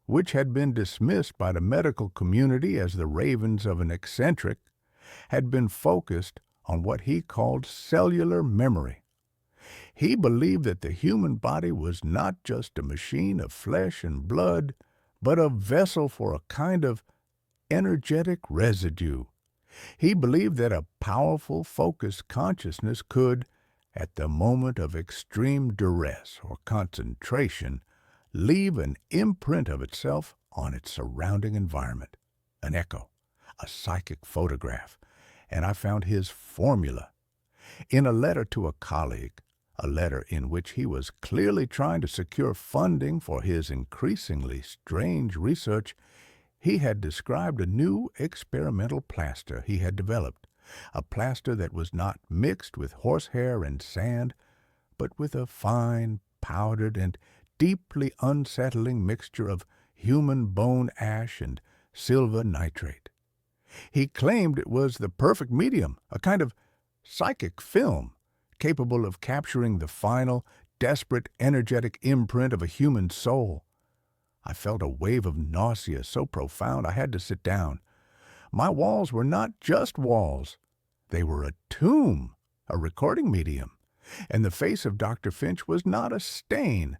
which had been dismissed by the medical community as the ravings of an eccentric, had been focused on what he called cellular memory. He believed that the human body was not just a machine of flesh and blood, but a vessel for a kind of energetic residue. He believed that a powerful, focused consciousness could, at the moment of extreme duress or concentration, leave an imprint of itself on its surrounding environment, an echo, a psychic photograph, and I found his formula. In a letter to a colleague, a letter in which he was clearly trying to secure funding for his increasingly strange research, he had described a new experimental plaster he had developed, a plaster that was not mixed with horsehair and sand, but with a fine, powdered, and deeply unsettling mixture of human bone ash and silver nitrate. He claimed it was the perfect medium, a kind of psychic film, capable of capturing the final, desperate, energetic imprint of a human soul. I felt a wave of nausea so profound I had to sit down. My walls were not just walls. They were a tomb, a recording medium. And the face of Dr. Finch was not a stain.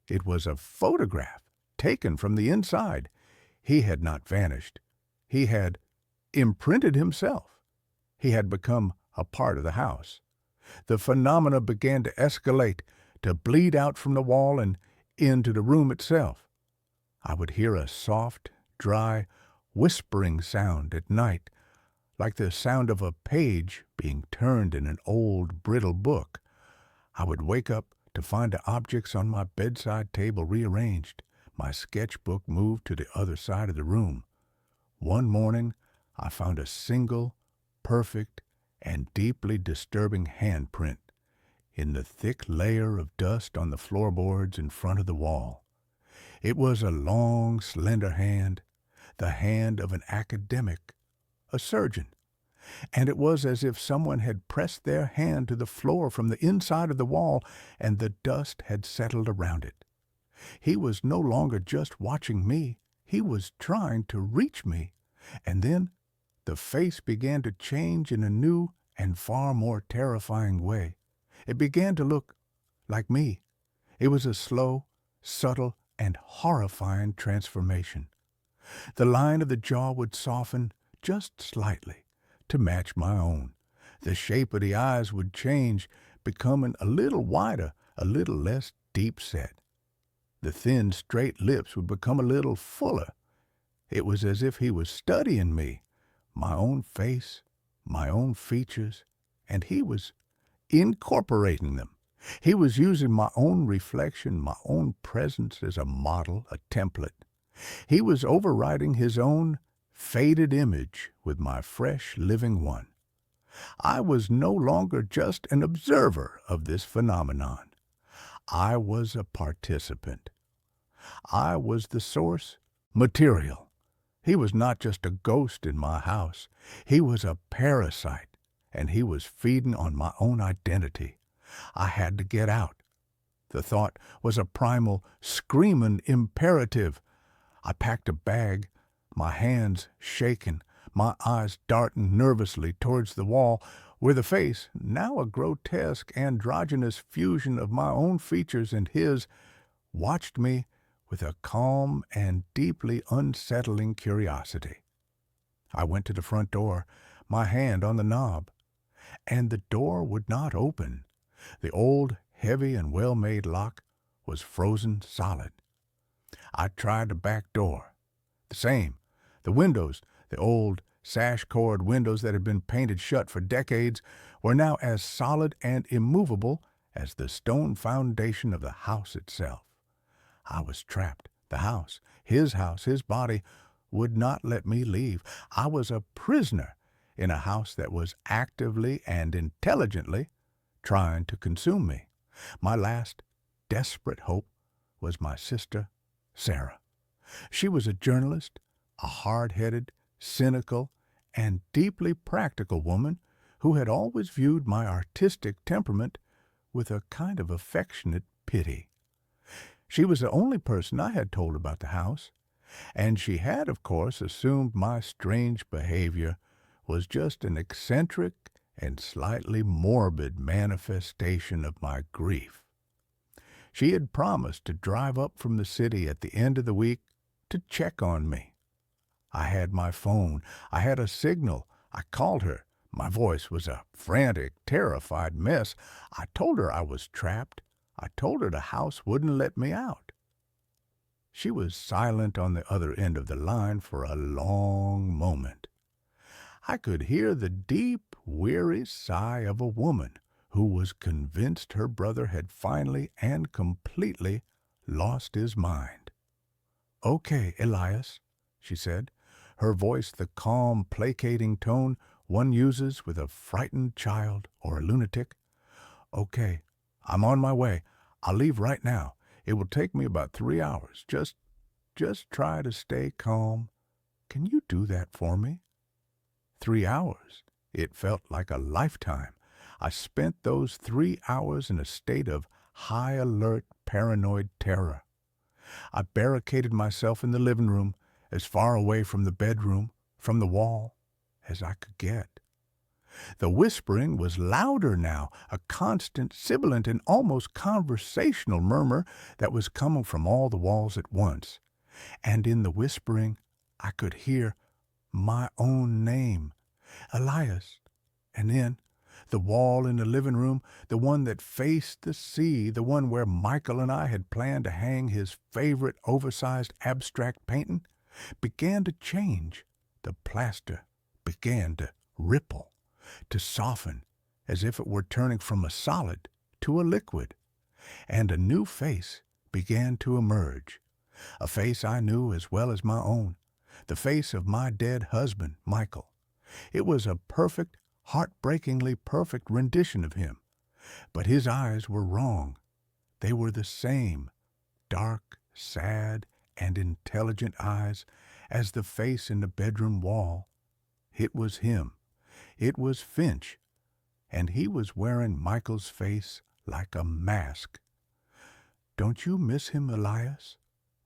It was a photograph taken from the inside. He had not vanished. He had imprinted himself. He had become a part of the house. The phenomena began to escalate, to bleed out from the wall and into the room itself. I would hear a soft, dry, whispering sound at night, like the sound of a page being turned in an old, brittle book. I would wake up to find the objects on my bedside table rearranged, my sketchbook moved to the other side of the room. One morning, I found a single, perfect, and deeply disturbing handprint in the thick layer of dust on the floorboards in front of the wall. It was a long, slender hand, the hand of an academic, a surgeon, and it was as if someone had pressed their hand to the floor from the inside of the wall and the dust had settled around it. He was no longer just watching me, he was trying to reach me. And then the face began to change in a new and far more terrifying way. It began to look like me. It was a slow, subtle, and horrifying transformation. The line of the jaw would soften just slightly to match my own. The shape of the eyes would change, becoming a little wider, a little less deep-set. The thin, straight lips would become a little fuller. It was as if he was studying me, my own face, my own features, and he was incorporating them. He was using my own reflection, my own presence as a model, a template. He was overriding his own faded image with my fresh, living one. I was no longer just an observer of this phenomenon. I was a participant. I was the source material. He was not just a ghost in my house. He was a parasite, and he was feeding on my own identity. I had to get out. The thought was a primal, screaming imperative. I packed a bag, my hands shaking, my eyes darting nervously towards the wall, where the face, now a grotesque, androgynous fusion of my own features and his, watched me with a calm and deeply unsettling curiosity. I went to the front door, my hand on the knob, and the door would not open. The old, heavy, and well-made lock was frozen solid. I tried the back door. The same. The windows, the old sash-cord windows that had been painted shut for decades, were now as solid and immovable as the stone foundation of the house itself. I was trapped. The house, his body, would not let me leave. I was a prisoner in a house that was actively and intelligently trying to consume me. My last desperate hope was my sister, Sarah. She was a journalist, a hard-headed, cynical, and deeply practical woman who had always viewed my artistic temperament with a kind of affectionate pity. She was the only person I had told about the house, and she had, of course, assumed my strange behavior was just an eccentric and slightly morbid manifestation of my grief. She had promised to drive up from the city at the end of the week to check on me. I had my phone. I had a signal. I called her. My voice was a frantic, terrified mess. I told her I was trapped. I told her the house wouldn't let me out. She was silent on the other end of the line for a long moment. I could hear the deep, weary sigh of a woman who was convinced her brother had finally and completely lost his mind. "Okay, Elias," she said, her voice the calm, placating tone one uses with a frightened child or a lunatic. "Okay, I'm on my way. I'll leave right now. It will take me about 3 hours. Just try to stay calm. Can you do that for me?" 3 hours. It felt like a lifetime. I spent those 3 hours in a state of high-alert, paranoid terror. I barricaded myself in the living room, as far away from the bedroom, from the wall, as I could get. The whispering was louder now, a constant, sibilant, and almost conversational murmur that was coming from all the walls at once. And in the whispering, I could hear my own name, Elias. And then the wall in the living room, the one that faced the sea, the one where Michael and I had planned to hang his favorite oversized abstract painting, began to change. The plaster began to ripple, to soften, as if it were turning from a solid to a liquid. and a new face began to emerge, a face I knew as well as my own, the face of my dead husband, Michael. It was a perfect, heartbreakingly perfect rendition of him, but his eyes were wrong. They were the same, dark, sad, and intelligent eyes as the face in the bedroom wall. It was him. It was Finch, and he was wearing Michael's face like a mask. "Don't you miss him, Elias?"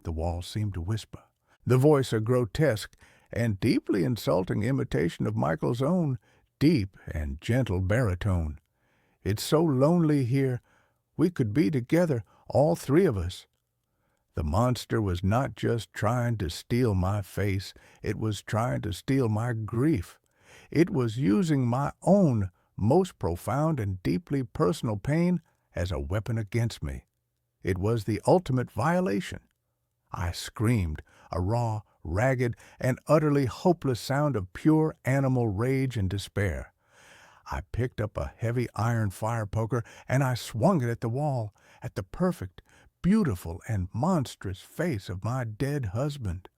the wall seemed to whisper, the voice a grotesque and deeply insulting imitation of Michael's own deep and gentle baritone. "It's so lonely here. We could be together, all three of us." The monster was not just trying to steal my face, it was trying to steal my grief. It was using my own most profound and deeply personal pain as a weapon against me. It was the ultimate violation. I screamed, a raw, ragged, and utterly hopeless sound of pure animal rage and despair. I picked up a heavy iron fire poker and I swung it at the wall, at the perfect, beautiful, and monstrous face of my dead husband.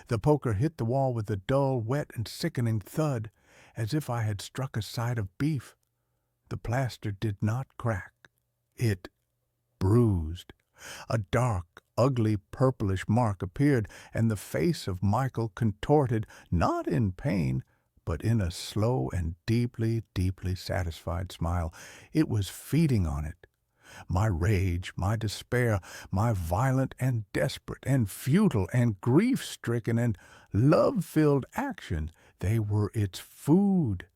The poker hit the wall with a dull, wet, and sickening thud, as if I had struck a side of beef. The plaster did not crack. It bruised. A dark, ugly, purplish mark appeared, and the face of Michael contorted, not in pain, but in a slow and deeply, deeply satisfied smile. It was feeding on it. My rage, my despair, my violent and desperate and futile and grief-stricken and love-filled action, they were its food.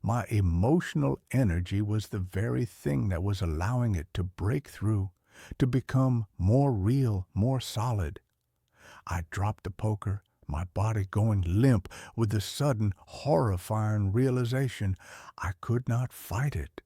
My emotional energy was the very thing that was allowing it to break through, to become more real, more solid. I dropped the poker, my body going limp with the sudden, horrifying realization I could not fight it.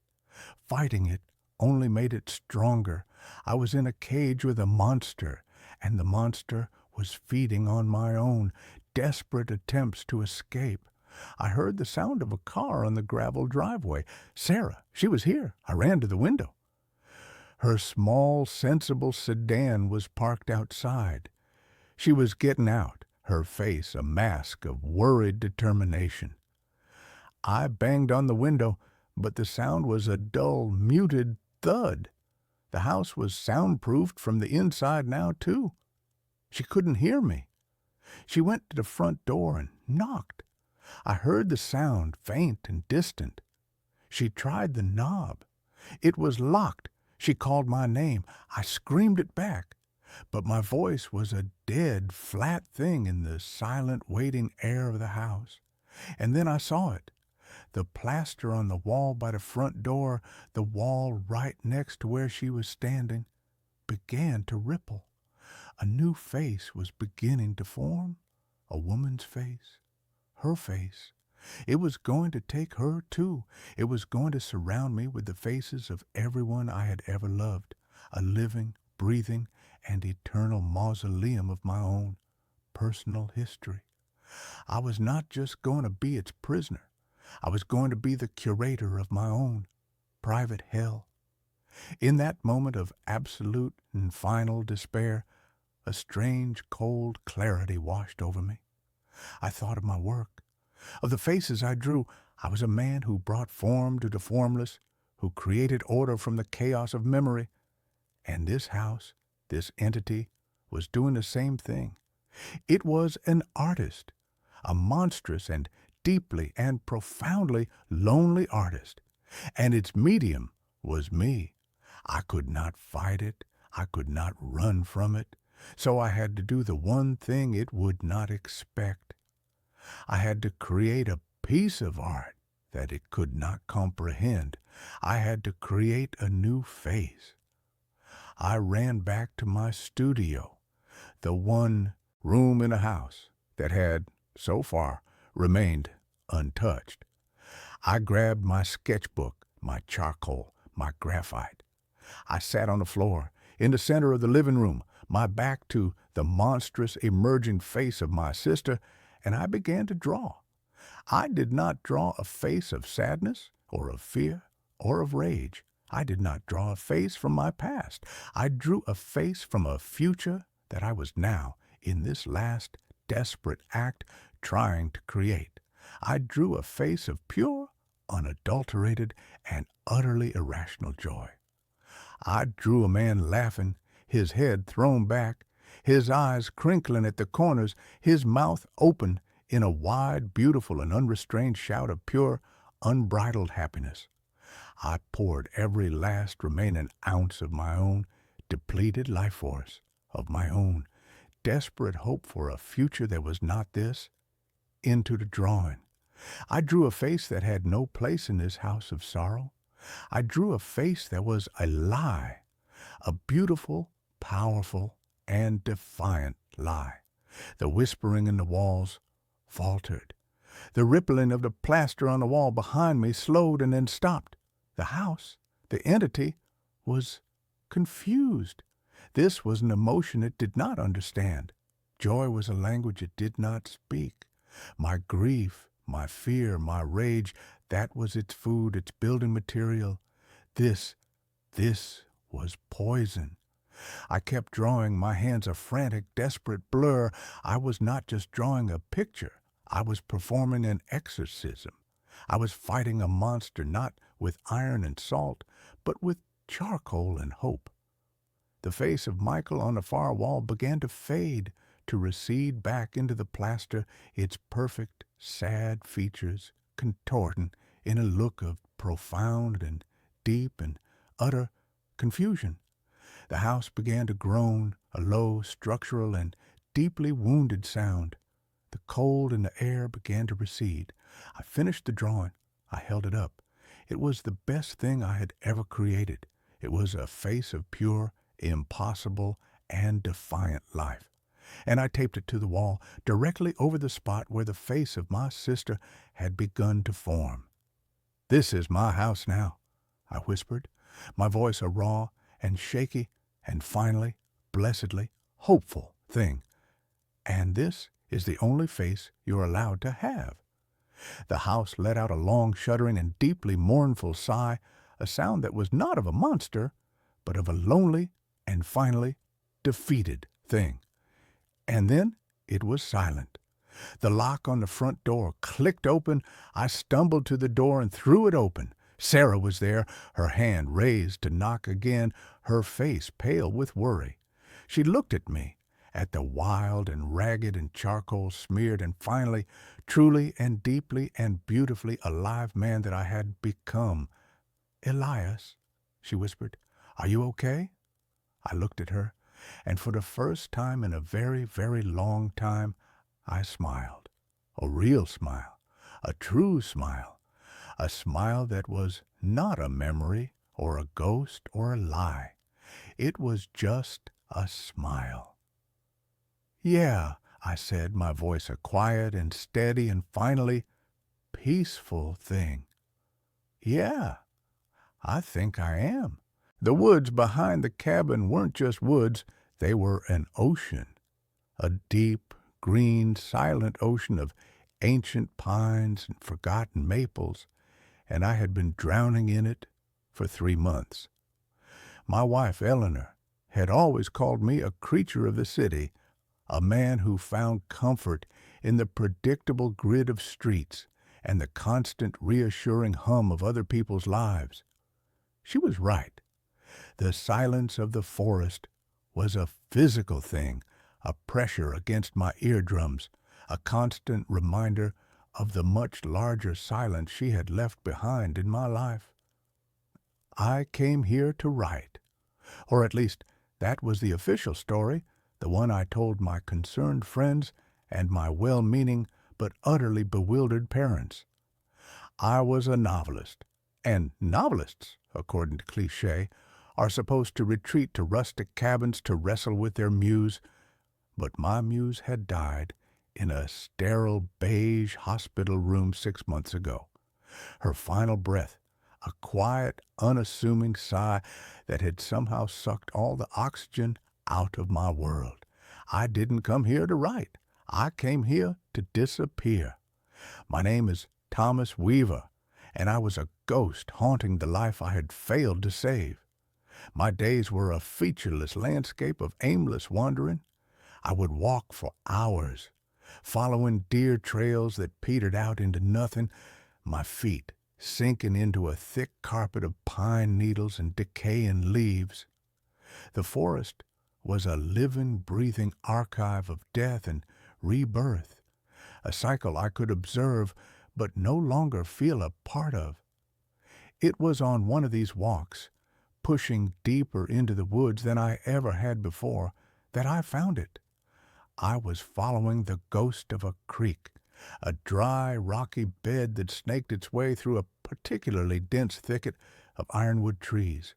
Fighting it only made it stronger. I was in a cage with a monster, and the monster was feeding on my own desperate attempts to escape. I heard the sound of a car on the gravel driveway. Sarah, she was here. I ran to the window. Her small, sensible sedan was parked outside. She was getting out, her face a mask of worried determination. I banged on the window, but the sound was a dull, muted thud. The house was soundproofed from the inside now, too. She couldn't hear me. She went to the front door and knocked. I heard the sound, faint and distant. She tried the knob. It was locked. She called my name. I screamed it back, but my voice was a dead, flat thing in the silent, waiting air of the house. And then I saw it. The plaster on the wall by the front door, the wall right next to where she was standing, began to ripple. A new face was beginning to form, a woman's face, her face. It was going to take her, too. It was going to surround me with the faces of everyone I had ever loved, a living, breathing, and eternal mausoleum of my own personal history. I was not just going to be its prisoner. I was going to be the curator of my own private hell. In that moment of absolute and final despair, a strange, cold clarity washed over me. I thought of my work, of the faces I drew. I was a man who brought form to the formless, who created order from the chaos of memory. And this house, this entity, was doing the same thing. It was an artist, a monstrous and deeply and profoundly lonely artist, and its medium was me. I could not fight it. I could not run from it. So I had to do the one thing it would not expect. I had to create a piece of art that it could not comprehend. I had to create a new face. I ran back to my studio, the one room in a house that had, so far, remained untouched. I grabbed my sketchbook, my charcoal, my graphite. I sat on the floor, in the center of the living room, my back to the monstrous emerging face of my sister, and I began to draw. I did not draw a face of sadness or of fear or of rage. I did not draw a face from my past. I drew a face from a future that I was now, in this last desperate act, trying to create. I drew a face of pure, unadulterated, and utterly irrational joy. I drew a man laughing, his head thrown back, his eyes crinkling at the corners, his mouth open in a wide, beautiful, and unrestrained shout of pure, unbridled happiness. I poured every last remaining ounce of my own depleted life force, of my own desperate hope for a future that was not this, into the drawing. I drew a face that had no place in this house of sorrow. I drew a face that was a lie, a beautiful, powerful, and defiant lie. The whispering in the walls faltered. The rippling of the plaster on the wall behind me slowed and then stopped. The house, the entity, was confused. This was an emotion it did not understand. Joy was a language it did not speak. My grief, my fear, my rage, that was its food, its building material. This was poison. I kept drawing, my hands a frantic, desperate blur. I was not just drawing a picture. I was performing an exorcism. I was fighting a monster not with iron and salt, but with charcoal and hope. The face of Michael on the far wall began to fade, to recede back into the plaster, its perfect, sad features contorting in a look of profound and deep and utter confusion. The house began to groan, a low, structural, and deeply wounded sound. The cold in the air began to recede. I finished the drawing. I held it up. It was the best thing I had ever created. It was a face of pure, impossible, and defiant life. And I taped it to the wall, directly over the spot where the face of my sister had begun to form. "This is my house now," I whispered, my voice a raw and shaky and finally, blessedly, hopeful thing. "And this is the only face you're allowed to have." The house let out a long, shuddering, and deeply mournful sigh, a sound that was not of a monster, but of a lonely and finally defeated thing. And then it was silent. The lock on the front door clicked open. I stumbled to the door and threw it open. Sarah was there, her hand raised to knock again, her face pale with worry. She looked at me, at the wild and ragged and charcoal-smeared and finally, truly and deeply and beautifully alive man that I had become. "Elias," she whispered, "are you okay?" I looked at her, and for the first time in a very, very long time, I smiled. A real smile, a true smile, a smile that was not a memory or a ghost or a lie. It was just a smile. "Yeah," I said, my voice a quiet and steady and finally peaceful thing. "Yeah, I think I am." The woods behind the cabin weren't just woods, they were an ocean. A deep, green, silent ocean of ancient pines and forgotten maples, and I had been drowning in it for 3 months. My wife, Eleanor, had always called me a creature of the city, a man who found comfort in the predictable grid of streets and the constant reassuring hum of other people's lives. She was right. The silence of the forest was a physical thing, a pressure against my eardrums, a constant reminder of the much larger silence she had left behind in my life. I came here to write, or at least that was the official story, the one I told my concerned friends and my well-meaning but utterly bewildered parents. I was a novelist, and novelists, according to cliché, are supposed to retreat to rustic cabins to wrestle with their muse, but my muse had died in a sterile beige hospital room 6 months ago. Her final breath, a quiet, unassuming sigh that had somehow sucked all the oxygen out of my world. I didn't come here to write. I came here to disappear. My name is Thomas Weaver, and I was a ghost haunting the life I had failed to save. My days were a featureless landscape of aimless wandering. I would walk for hours, following deer trails that petered out into nothing, my feet sinking into a thick carpet of pine needles and decaying leaves. The forest was a living, breathing archive of death and rebirth, a cycle I could observe but no longer feel a part of. It was on one of these walks, pushing deeper into the woods than I ever had before, that I found it. I was following the ghost of a creek, a dry, rocky bed that snaked its way through a particularly dense thicket of ironwood trees.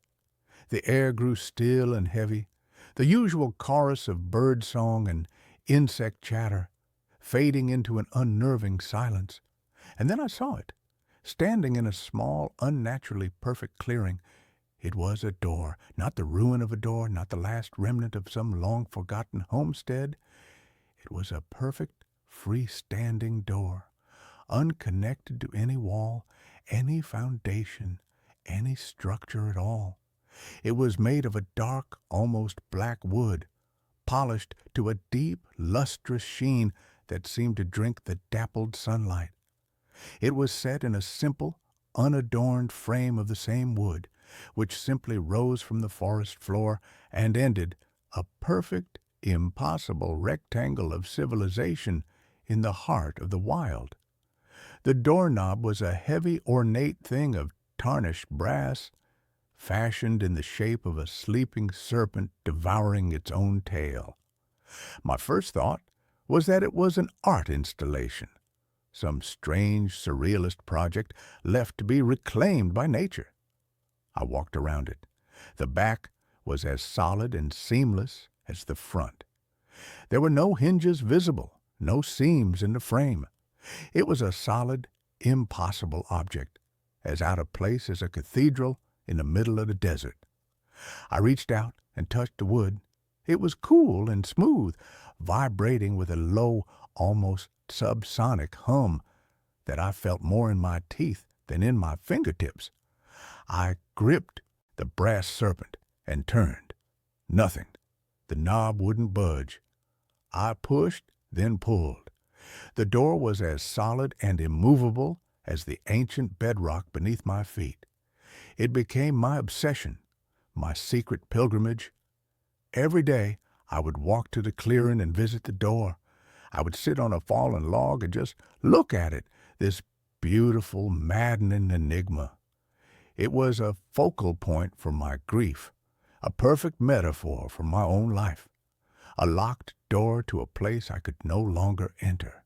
The air grew still and heavy, the usual chorus of bird song and insect chatter fading into an unnerving silence. And then I saw it, standing in a small, unnaturally perfect clearing. It was a door, not the ruin of a door, not the last remnant of some long-forgotten homestead. It was a perfect, free-standing door, unconnected to any wall, any foundation, any structure at all. It was made of a dark, almost black wood, polished to a deep, lustrous sheen that seemed to drink the dappled sunlight. It was set in a simple, unadorned frame of the same wood, which simply rose from the forest floor and ended, a perfect, impossible rectangle of civilization, in the heart of the wild. The doorknob was a heavy, ornate thing of tarnished brass, fashioned in the shape of a sleeping serpent devouring its own tail. My first thought was that it was an art installation, some strange surrealist project left to be reclaimed by nature. I walked around it. The back was as solid and seamless as the front. There were no hinges visible, no seams in the frame. It was a solid, impossible object, as out of place as a cathedral in the middle of the desert. I reached out and touched the wood. It was cool and smooth, vibrating with a low, almost subsonic hum that I felt more in my teeth than in my fingertips. I gripped the brass serpent and turned. Nothing. The knob wouldn't budge. I pushed, then pulled. The door was as solid and immovable as the ancient bedrock beneath my feet. It became my obsession, my secret pilgrimage. Every day I would walk to the clearing and visit the door. I would sit on a fallen log and just look at it, this beautiful, maddening enigma. It was a focal point for my grief, a perfect metaphor for my own life, a locked door to a place I could no longer enter.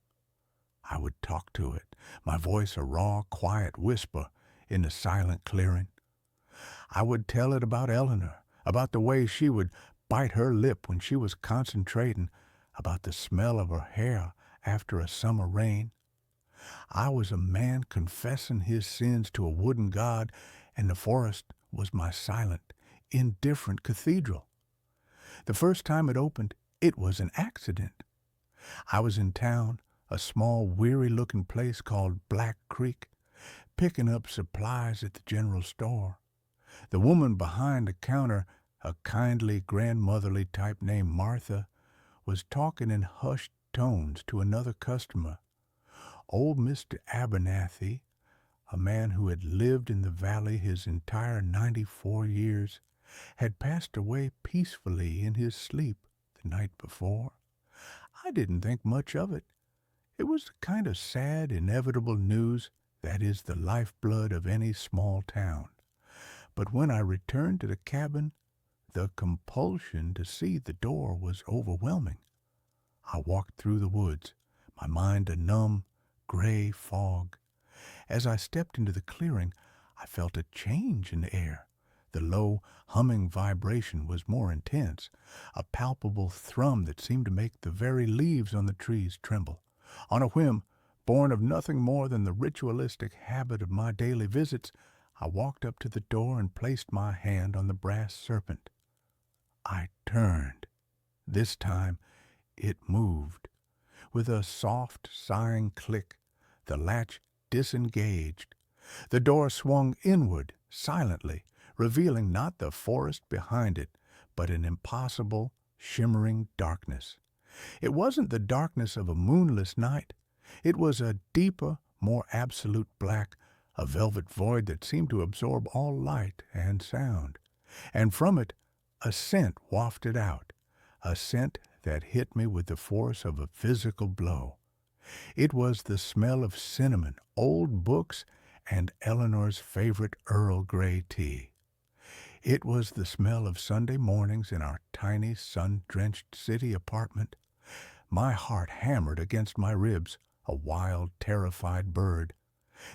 I would talk to it, my voice a raw, quiet whisper in the silent clearing. I would tell it about Eleanor, about the way she would bite her lip when she was concentrating, about the smell of her hair after a summer rain. I was a man confessing his sins to a wooden god, and the forest was my silent, indifferent cathedral. The first time it opened, it was an accident. I was in town, a small, weary-looking place called Black Creek, picking up supplies at the general store. The woman behind the counter, a kindly, grandmotherly type named Martha, was talking in hushed tones to another customer. Old Mr. Abernathy, a man who had lived in the valley his entire 94 years, had passed away peacefully in his sleep the night before. I didn't think much of it. It was the kind of sad, inevitable news that is the lifeblood of any small town. But when I returned to the cabin, the compulsion to see the door was overwhelming. I walked through the woods, my mind a numb, gray fog. As I stepped into the clearing, I felt a change in the air. The low, humming vibration was more intense, a palpable thrum that seemed to make the very leaves on the trees tremble. On a whim, born of nothing more than the ritualistic habit of my daily visits, I walked up to the door and placed my hand on the brass serpent. I turned. This time it moved. With a soft, sighing click, the latch disengaged. The door swung inward, silently, revealing not the forest behind it, but an impossible, shimmering darkness. It wasn't the darkness of a moonless night. It was a deeper, more absolute black, a velvet void that seemed to absorb all light and sound. And from it, a scent wafted out, a scent that hit me with the force of a physical blow. It was the smell of cinnamon, old books, and Eleanor's favorite Earl Grey tea. It was the smell of Sunday mornings in our tiny, sun-drenched city apartment. My heart hammered against my ribs, a wild, terrified bird.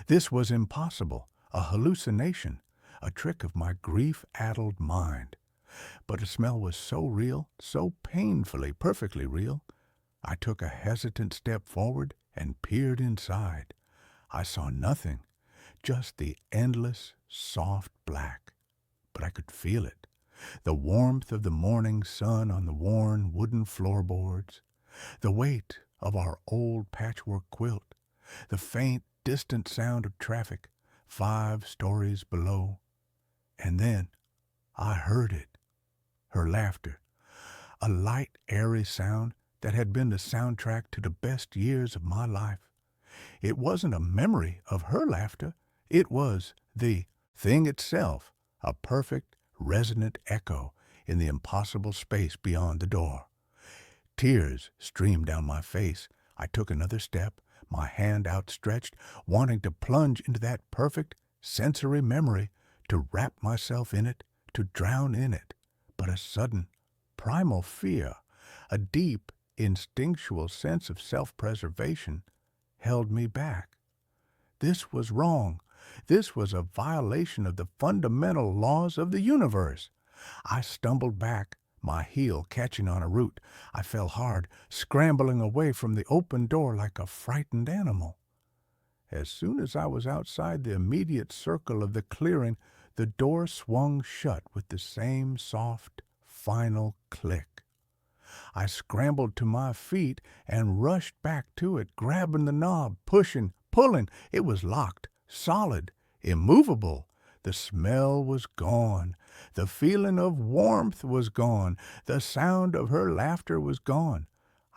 This was impossible, a hallucination, a trick of my grief-addled mind. But the smell was so real, so painfully, perfectly real. I took a hesitant step forward and peered inside. I saw nothing, just the endless, soft black. But I could feel it, the warmth of the morning sun on the worn wooden floorboards, the weight of our old patchwork quilt, the faint, distant sound of traffic 5 stories below. And then I heard it, her laughter, a light, airy sound that had been the soundtrack to the best years of my life. It wasn't a memory of her laughter. It was the thing itself, a perfect, resonant echo in the impossible space beyond the door. Tears streamed down my face. I took another step, my hand outstretched, wanting to plunge into that perfect, sensory memory, to wrap myself in it, to drown in it. But a sudden, primal fear, a deep, instinctual sense of self-preservation, held me back. This was wrong. This was a violation of the fundamental laws of the universe. I stumbled back, my heel catching on a root. I fell hard, scrambling away from the open door like a frightened animal. As soon as I was outside the immediate circle of the clearing, the door swung shut with the same soft, final click. I scrambled to my feet and rushed back to it, grabbing the knob, pushing, pulling. It was locked, solid, immovable. The smell was gone. The feeling of warmth was gone. The sound of her laughter was gone.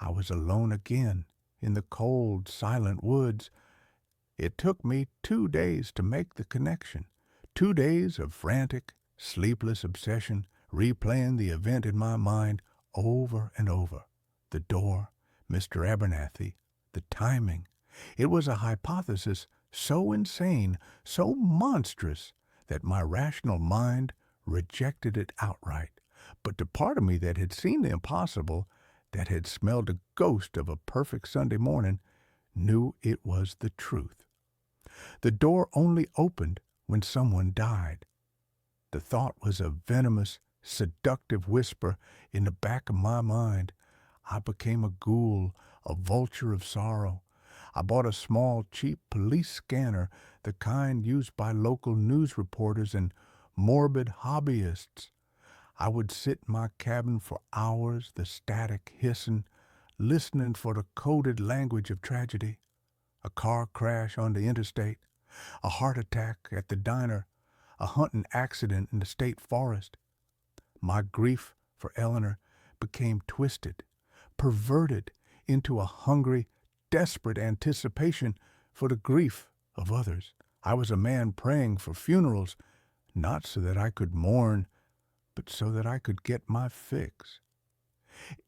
I was alone again in the cold, silent woods. It took me 2 days to make the connection. 2 days of frantic, sleepless obsession, replaying the event in my mind over and over. The door, Mr. Abernathy, the timing. It was a hypothesis so insane, so monstrous, that my rational mind rejected it outright. But the part of me that had seen the impossible, that had smelled a ghost of a perfect Sunday morning, knew it was the truth. The door only opened when someone died. The thought was a venomous, seductive whisper in the back of my mind. I became a ghoul, a vulture of sorrow. I bought a small, cheap police scanner, the kind used by local news reporters and morbid hobbyists. I would sit in my cabin for hours, the static hissing, listening for the coded language of tragedy. A car crash on the interstate, a heart attack at the diner, a hunting accident in the state forest. My grief for Eleanor became twisted, perverted into a hungry, desperate anticipation for the grief of others. I was a man praying for funerals, not so that I could mourn, but so that I could get my fix.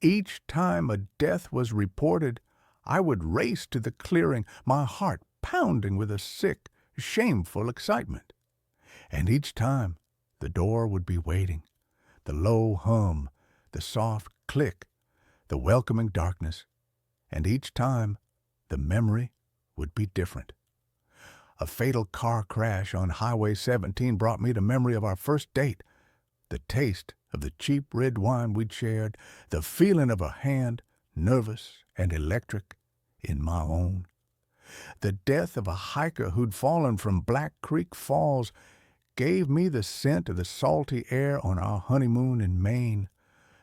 Each time a death was reported, I would race to the clearing, my heart pounding with a sick, shameful excitement. And each time the door would be waiting, the low hum, the soft click, the welcoming darkness, and each time the memory would be different. A fatal car crash on Highway 17 brought me the memory of our first date, the taste of the cheap red wine we'd shared, the feeling of a hand, nervous and electric, in my own. The death of a hiker who'd fallen from Black Creek Falls gave me the scent of the salty air on our honeymoon in Maine,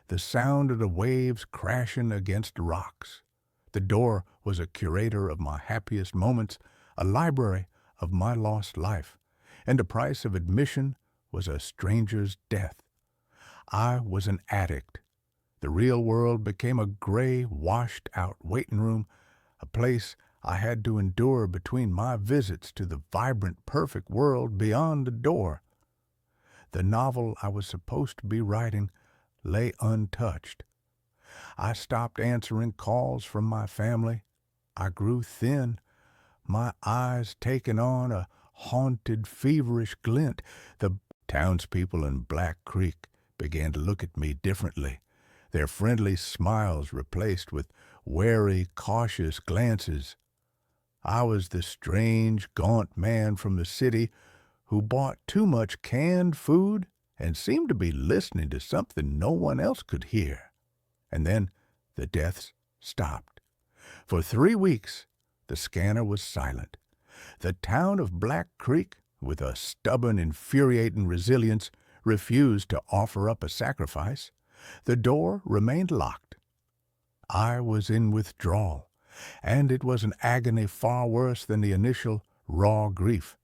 the sound of the waves crashing against the rocks. The door was a curator of my happiest moments, a library, of my lost life, and the price of admission was a stranger's death. I was an addict. The real world became a gray, washed-out waiting room, a place I had to endure between my visits to the vibrant, perfect world beyond the door. The novel I was supposed to be writing lay untouched. I stopped answering calls from my family. I grew thin, my eyes taking on a haunted, feverish glint. The townspeople in Black Creek began to look at me differently, their friendly smiles replaced with wary, cautious glances. I was the strange, gaunt man from the city who bought too much canned food and seemed to be listening to something no one else could hear. And then the deaths stopped. For 3 weeks, the scanner was silent. The town of Black Creek, with a stubborn, infuriating resilience, refused to offer up a sacrifice. The door remained locked. I was in withdrawal, and it was an agony far worse than the initial raw grief.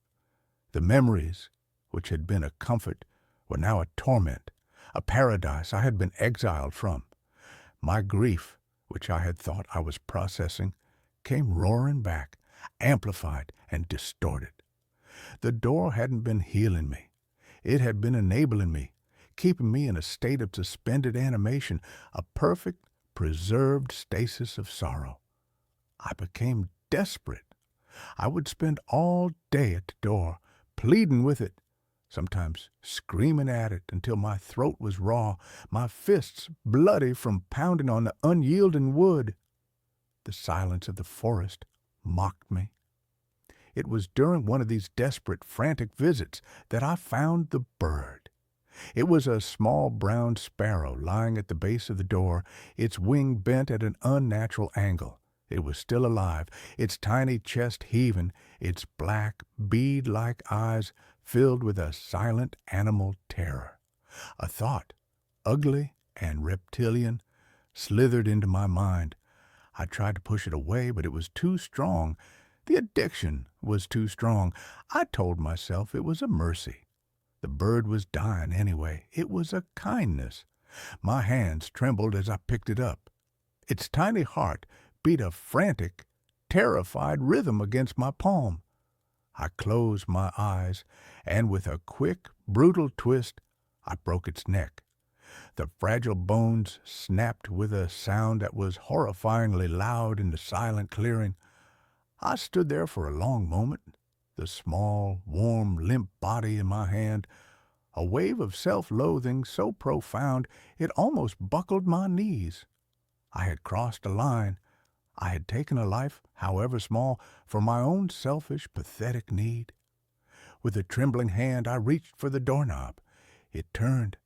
The memories, which had been a comfort, were now a torment, a paradise I had been exiled from. My grief, which I had thought I was processing, came roaring back, amplified and distorted. The door hadn't been healing me. It had been enabling me, keeping me in a state of suspended animation, a perfect, preserved stasis of sorrow. I became desperate. I would spend all day at the door, pleading with it, sometimes screaming at it until my throat was raw, my fists bloody from pounding on the unyielding wood. The silence of the forest mocked me. It was during one of these desperate, frantic visits that I found the bird. It was a small brown sparrow lying at the base of the door, its wing bent at an unnatural angle. It was still alive, its tiny chest heaving, its black, bead-like eyes filled with a silent animal terror. A thought, ugly and reptilian, slithered into my mind. I tried to push it away, but it was too strong. The addiction was too strong. I told myself it was a mercy. The bird was dying anyway. It was a kindness. My hands trembled as I picked it up. Its tiny heart beat a frantic, terrified rhythm against my palm. I closed my eyes, and with a quick, brutal twist, I broke its neck. The fragile bones snapped with a sound that was horrifyingly loud in the silent clearing. I stood there for a long moment, the small, warm, limp body in my hand, a wave of self-loathing so profound it almost buckled my knees. I had crossed a line. I had taken a life, however small, for my own selfish, pathetic need. With a trembling hand, I reached for the doorknob. It turned.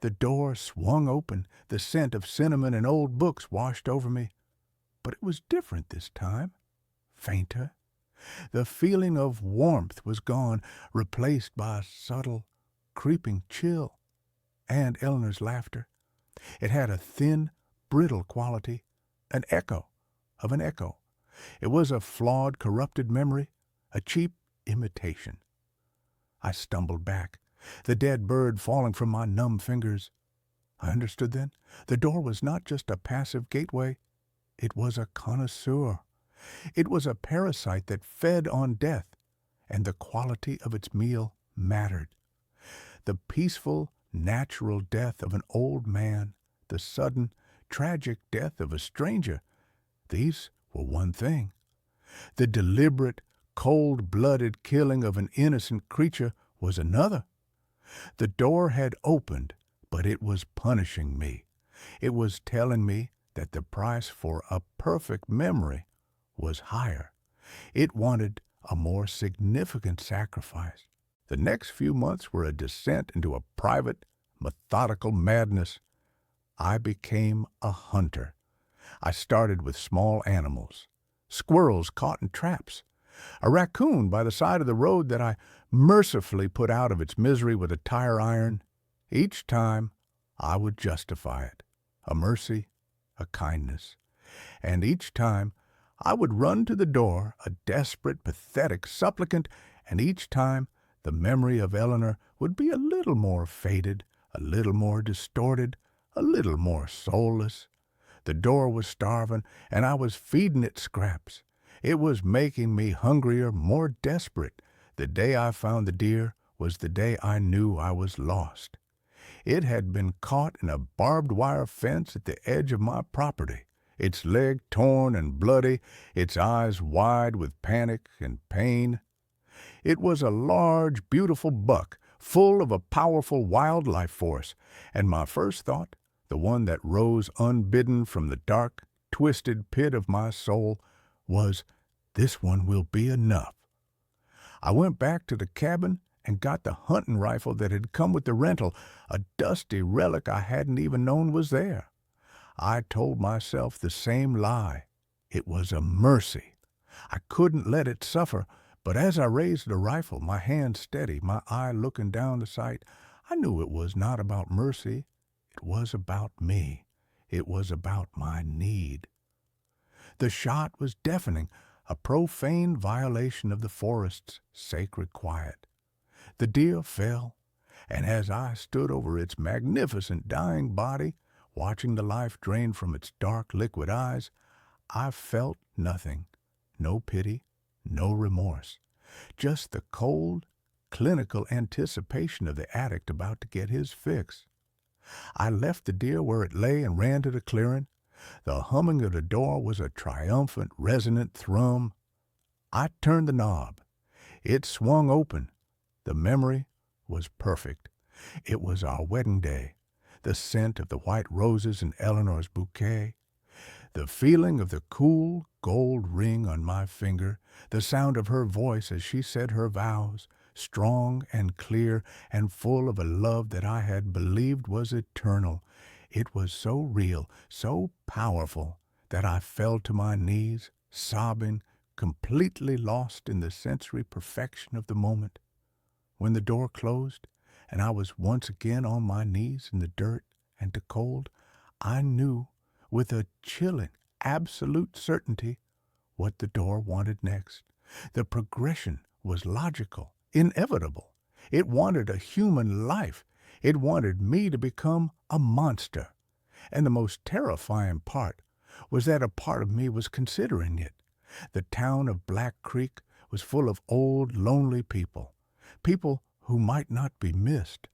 The door swung open. The scent of cinnamon and old books washed over me. But it was different this time. Fainter. The feeling of warmth was gone, replaced by a subtle, creeping chill. And Eleanor's laughter. It had a thin, brittle quality, an echo of an echo. It was a flawed, corrupted memory, a cheap imitation. I stumbled back, the dead bird falling from my numb fingers. I understood then. The door was not just a passive gateway. It was a connoisseur. It was a parasite that fed on death, and the quality of its meal mattered. The peaceful, natural death of an old man, the sudden, tragic death of a stranger, these were one thing. The deliberate, cold-blooded killing of an innocent creature was another. The door had opened, but it was punishing me. It was telling me that the price for a perfect memory was higher. It wanted a more significant sacrifice. The next few months were a descent into a private, methodical madness. I became a hunter. I started with small animals, squirrels caught in traps, a raccoon by the side of the road that I mercifully put out of its misery with a tire iron. Each time I would justify it, a mercy, a kindness. And each time I would run to the door, a desperate, pathetic supplicant, and each time the memory of Eleanor would be a little more faded, a little more distorted, a little more soulless. The door was starving, and I was feeding it scraps. It was making me hungrier, more desperate. The day I found the deer was the day I knew I was lost. It had been caught in a barbed wire fence at the edge of my property, its leg torn and bloody, its eyes wide with panic and pain. It was a large, beautiful buck, full of a powerful wildlife force, and my first thought, the one that rose unbidden from the dark, twisted pit of my soul, was, "This one will be enough." I went back to the cabin and got the hunting rifle that had come with the rental, a dusty relic I hadn't even known was there. I told myself the same lie. It was a mercy. I couldn't let it suffer, but as I raised the rifle, my hand steady, my eye looking down the sight, I knew it was not about mercy. It was about me. It was about my need. The shot was deafening, a profane violation of the forest's sacred quiet. The deer fell, and as I stood over its magnificent dying body, watching the life drain from its dark liquid eyes, I felt nothing, no pity, no remorse, just the cold, clinical anticipation of the addict about to get his fix. I left the deer where it lay and ran to the clearing. The humming of the door was a triumphant, resonant thrum. I turned the knob. It swung open. The memory was perfect. It was our wedding day, the scent of the white roses in Eleanor's bouquet, the feeling of the cool gold ring on my finger, the sound of her voice as she said her vows, strong and clear and full of a love that I had believed was eternal. It was so real, so powerful, that I fell to my knees, sobbing, completely lost in the sensory perfection of the moment. When the door closed, and I was once again on my knees in the dirt and the cold, I knew with a chilling, absolute certainty what the door wanted next. The progression was logical, inevitable. It wanted a human life. It wanted me to become a monster. And the most terrifying part was that a part of me was considering it. The town of Black Creek was full of old, lonely people who might not be missed.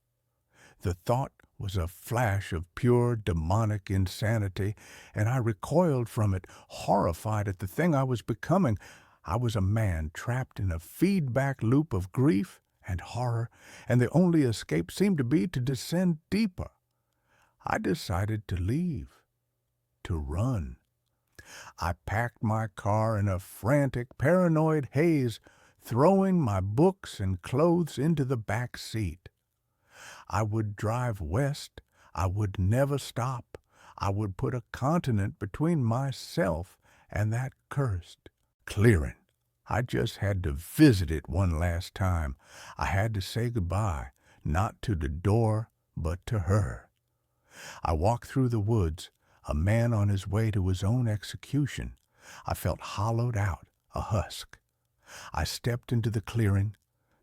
The thought was a flash of pure demonic insanity, and I recoiled from it, horrified at the thing I was becoming. I was a man trapped in a feedback loop of grief and horror, and the only escape seemed to be to descend deeper. I decided to leave, to run. I packed my car in a frantic, paranoid haze, throwing my books and clothes into the back seat. I would drive west. I would never stop. I would put a continent between myself and that cursed clearing. I just had to visit it one last time. I had to say goodbye, not to the door, but to her. I walked through the woods, a man on his way to his own execution. I felt hollowed out, a husk. I stepped into the clearing.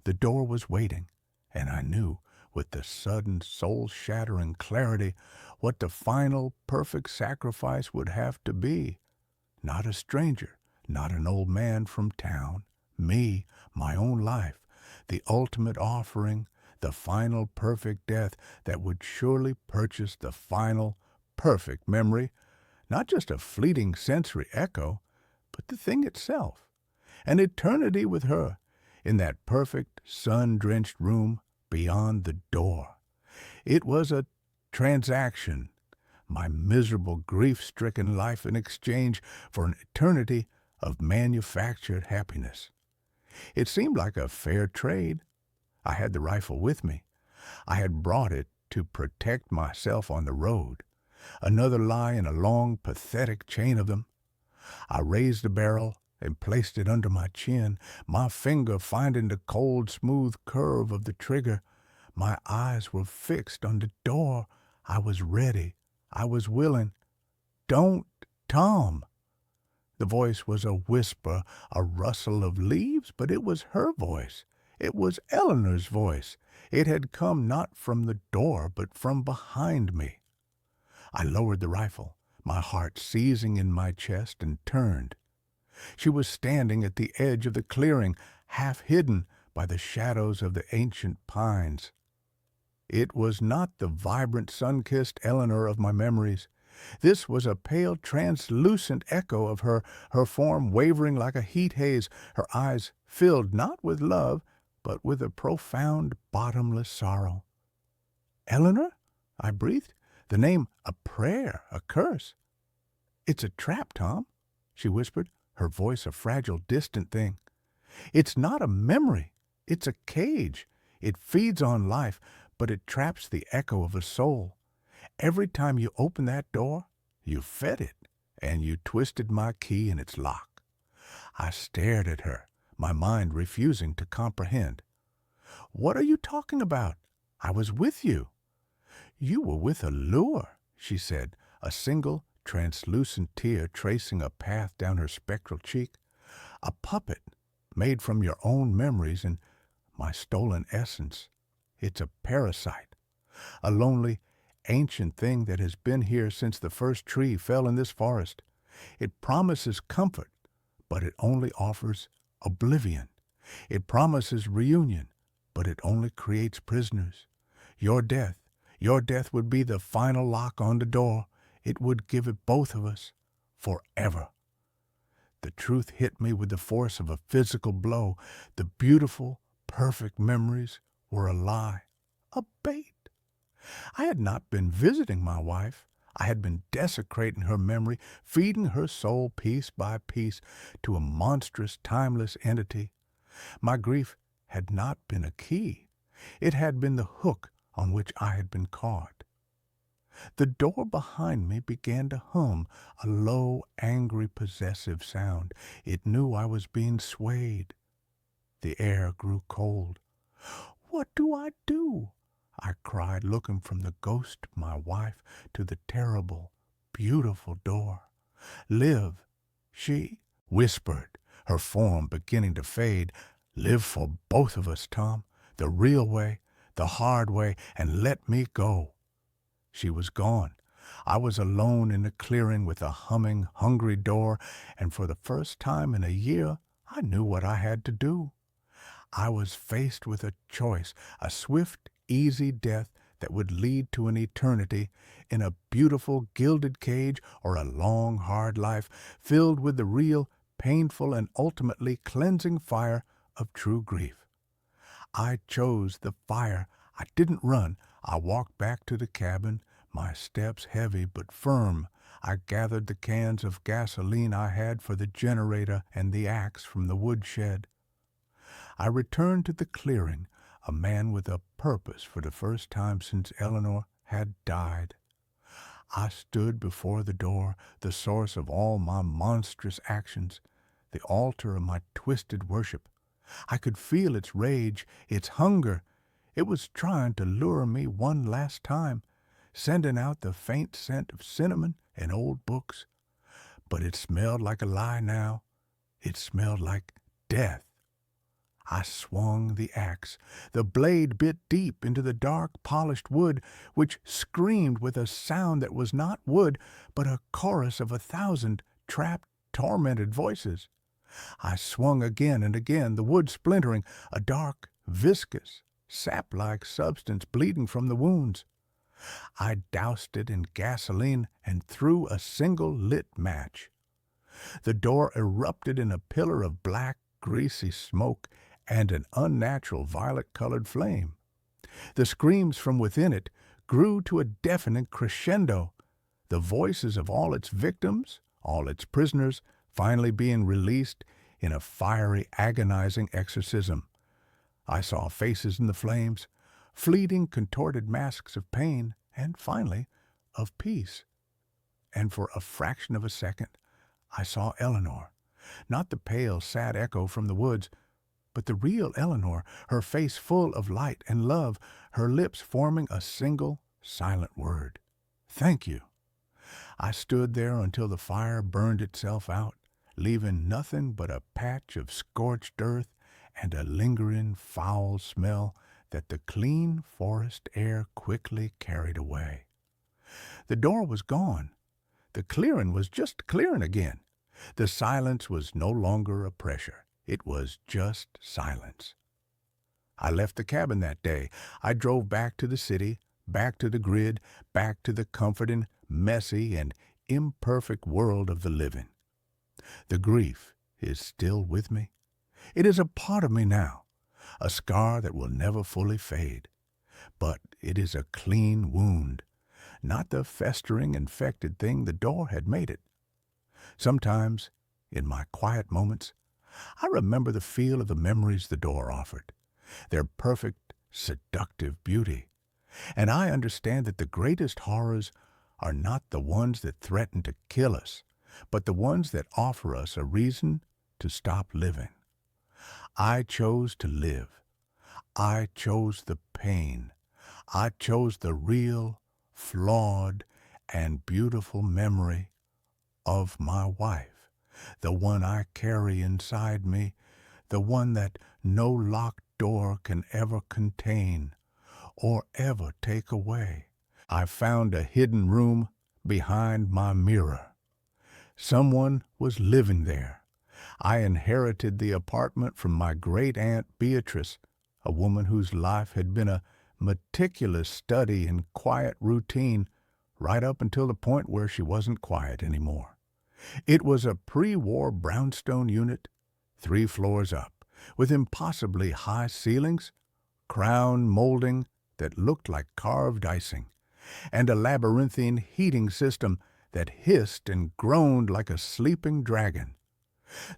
The door was waiting, and I knew, with the sudden, soul-shattering clarity, what the final, perfect sacrifice would have to be. Not a stranger, not an old man from town. Me, my own life, the ultimate offering, the final perfect death that would surely purchase the final perfect memory, not just a fleeting sensory echo, but the thing itself. An eternity with her in that perfect, sun-drenched room beyond the door. It was a transaction, my miserable, grief-stricken life in exchange for an eternity of manufactured happiness. It seemed like a fair trade. I had the rifle with me. I had brought it to protect myself on the road. Another lie in a long, pathetic chain of them. I raised the barrel and placed it under my chin, my finger finding the cold, smooth curve of the trigger. My eyes were fixed on the door. I was ready. I was willing. "Don't, Tom!" The voice was a whisper, a rustle of leaves, but it was her voice. It was Eleanor's voice. It had come not from the door, but from behind me. I lowered the rifle, my heart seizing in my chest, and turned. She was standing at the edge of the clearing, half hidden by the shadows of the ancient pines. It was not the vibrant, sun-kissed Eleanor of my memories. This was a pale, translucent echo of her form wavering like a heat haze, her eyes filled not with love, but with a profound, bottomless sorrow. "Eleanor?" I breathed. The name a prayer, a curse. "It's a trap, Tom," she whispered, her voice a fragile, distant thing. "It's not a memory. It's a cage. It feeds on life, but it traps the echo of a soul. Every time you open that door, you fed it, and you twisted my key in its lock." I stared at her, my mind refusing to comprehend. "What are you talking about? I was with you." "You were with a lure," she said, a single, translucent tear tracing a path down her spectral cheek. "A puppet made from your own memories and my stolen essence. It's a parasite, a lonely, ancient thing that has been here since the first tree fell in this forest. It promises comfort, but it only offers oblivion. It promises reunion, but it only creates prisoners. Your death would be the final lock on the door. It would give it both of us forever." The truth hit me with the force of a physical blow. The beautiful, perfect memories were a lie, a bait. I had not been visiting my wife. I had been desecrating her memory, feeding her soul piece by piece to a monstrous, timeless entity. My grief had not been a key. It had been the hook on which I had been caught. The door behind me began to hum, a low, angry, possessive sound. It knew I was being swayed. The air grew cold. "What do I do?" I cried, looking from the ghost, my wife, to the terrible, beautiful door. "Live," she whispered, her form beginning to fade. "Live for both of us, Tom, the real way, the hard way, and let me go." She was gone. I was alone in the clearing with a humming, hungry door, and for the first time in a year I knew what I had to do. I was faced with a choice, a swift, easy death that would lead to an eternity in a beautiful, gilded cage, or a long, hard life filled with the real, painful, and ultimately cleansing fire of true grief. I chose the fire. I didn't run. I walked back to the cabin, my steps heavy but firm. I gathered the cans of gasoline I had for the generator and the axe from the woodshed. I returned to the clearing, a man with a purpose for the first time since Eleanor had died. I stood before the door, the source of all my monstrous actions, the altar of my twisted worship. I could feel its rage, its hunger. It was trying to lure me one last time, sending out the faint scent of cinnamon and old books. But it smelled like a lie now. It smelled like death. I swung the axe. The blade bit deep into the dark, polished wood, which screamed with a sound that was not wood, but a chorus of 1,000 trapped, tormented voices. I swung again and again, the wood splintering, a dark, viscous, sap-like substance bleeding from the wounds. I doused it in gasoline and threw a single lit match. The door erupted in a pillar of black, greasy smoke and an unnatural violet-colored flame. The screams from within it grew to a deafening crescendo, the voices of all its victims, all its prisoners, finally being released in a fiery, agonizing exorcism. I saw faces in the flames, fleeting, contorted masks of pain, and finally, of peace. And for a fraction of a second, I saw Eleanor, not the pale, sad echo from the woods, but the real Eleanor, her face full of light and love, her lips forming a single, silent word. "Thank you." I stood there until the fire burned itself out, leaving nothing but a patch of scorched earth and a lingering foul smell that the clean forest air quickly carried away. The door was gone. The clearing was just clearing again. The silence was no longer a pressure. It was just silence. I left the cabin that day. I drove back to the city, back to the grid, back to the comforting, messy, and imperfect world of the living. The grief is still with me. It is a part of me now, a scar that will never fully fade. But it is a clean wound, not the festering, infected thing the door had made it. Sometimes, in my quiet moments, I remember the feel of the memories the door offered, their perfect, seductive beauty. And I understand that the greatest horrors are not the ones that threaten to kill us, but the ones that offer us a reason to stop living. I chose to live. I chose the pain. I chose the real, flawed, and beautiful memory of my wife, the one I carry inside me, the one that no locked door can ever contain or ever take away. I found a hidden room behind my mirror. Someone was living there. I inherited the apartment from my great-aunt Beatrice, a woman whose life had been a meticulous study in quiet routine right up until the point where she wasn't quiet anymore. It was a pre-war brownstone unit, 3 floors up, with impossibly high ceilings, crown molding that looked like carved icing, and a labyrinthine heating system that hissed and groaned like a sleeping dragon.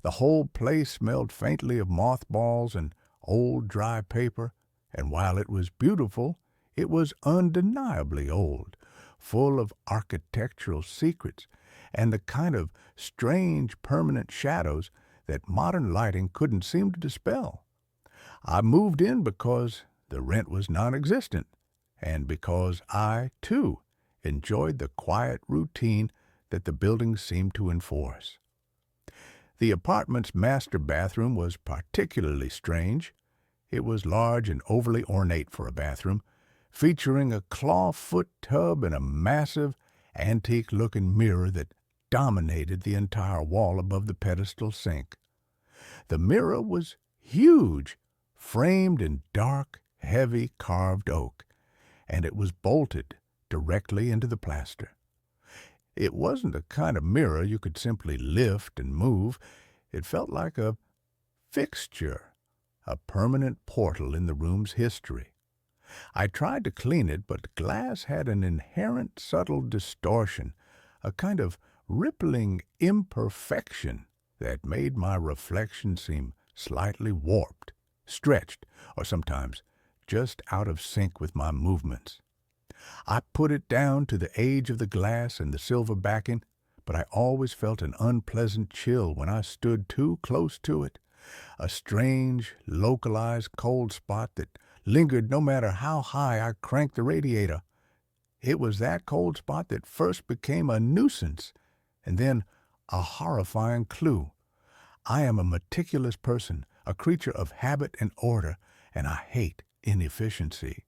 The whole place smelled faintly of mothballs and old dry paper, and while it was beautiful, it was undeniably old, full of architectural secrets and the kind of strange permanent shadows that modern lighting couldn't seem to dispel. I moved in because the rent was non-existent, and because I, too, enjoyed the quiet routine that the building seemed to enforce. The apartment's master bathroom was particularly strange. It was large and overly ornate for a bathroom, featuring a clawfoot tub and a massive, antique-looking mirror that dominated the entire wall above the pedestal sink. The mirror was huge, framed in dark, heavy carved oak, and it was bolted directly into the plaster. It wasn't the kind of mirror you could simply lift and move. It felt like a fixture, a permanent portal in the room's history. I tried to clean it, but glass had an inherent subtle distortion, a kind of rippling imperfection that made my reflection seem slightly warped, stretched, or sometimes just out of sync with my movements. I put it down to the age of the glass and the silver backing, but I always felt an unpleasant chill when I stood too close to it, a strange, localized cold spot that lingered no matter how high I cranked the radiator. It was that cold spot that first became a nuisance, and then a horrifying clue. I am a meticulous person, a creature of habit and order, and I hate inefficiency.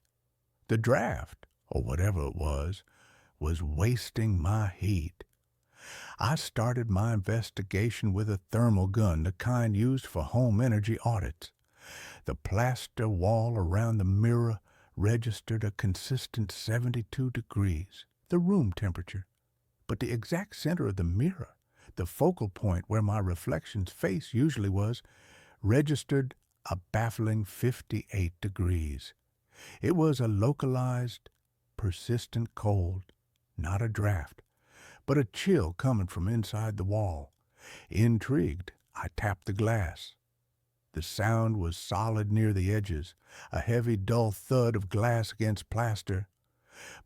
The draft, or whatever it was wasting my heat. I started my investigation with a thermal gun, the kind used for home energy audits. The plaster wall around the mirror registered a consistent 72 degrees, the room temperature. But the exact center of the mirror, the focal point where my reflection's face usually was, registered a baffling 58 degrees. It was a localized, persistent cold, not a draft, but a chill coming from inside the wall. Intrigued, I tapped the glass. The sound was solid near the edges, a heavy, dull thud of glass against plaster.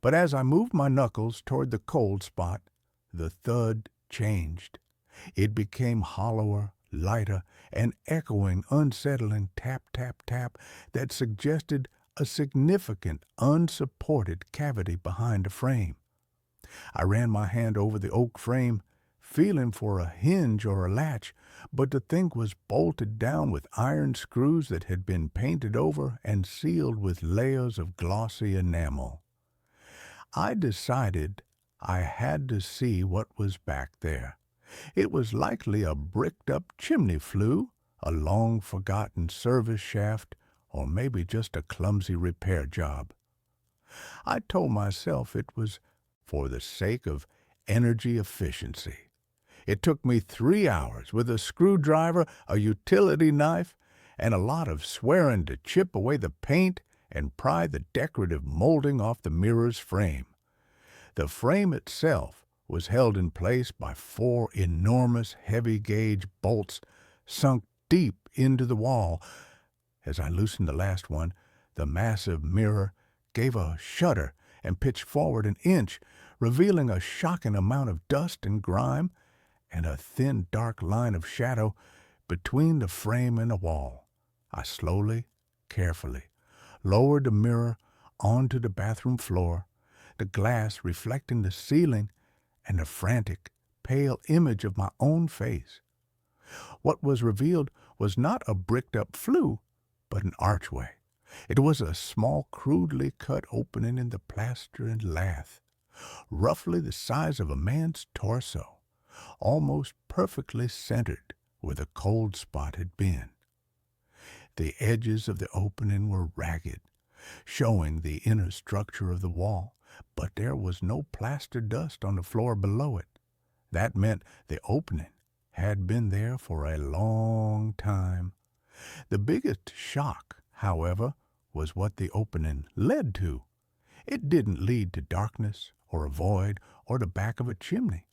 But as I moved my knuckles toward the cold spot, the thud changed. It became hollower, lighter, and echoing, unsettling tap, tap, tap that suggested a significant, unsupported cavity behind a frame. I ran my hand over the oak frame, feeling for a hinge or a latch, but the thing was bolted down with iron screws that had been painted over and sealed with layers of glossy enamel. I decided I had to see what was back there. It was likely a bricked-up chimney flue, a long-forgotten service shaft, or maybe just a clumsy repair job. I told myself it was for the sake of energy efficiency. It took me 3 hours with a screwdriver, a utility knife, and a lot of swearing to chip away the paint and pry the decorative molding off the mirror's frame. The frame itself was held in place by 4 enormous heavy-gauge bolts sunk deep into the wall. As I loosened the last one, the massive mirror gave a shudder and pitched forward an inch, revealing a shocking amount of dust and grime and a thin, dark line of shadow between the frame and the wall. I slowly, carefully, lowered the mirror onto the bathroom floor, the glass reflecting the ceiling and the frantic, pale image of my own face. What was revealed was not a bricked-up flue, but an archway. It was a small, crudely cut opening in the plaster and lath, roughly the size of a man's torso, almost perfectly centered where the cold spot had been. The edges of the opening were ragged, showing the inner structure of the wall, but there was no plaster dust on the floor below it. That meant the opening had been there for a long time. The biggest shock, however, was what the opening led to. It didn't lead to darkness or a void or the back of a chimney.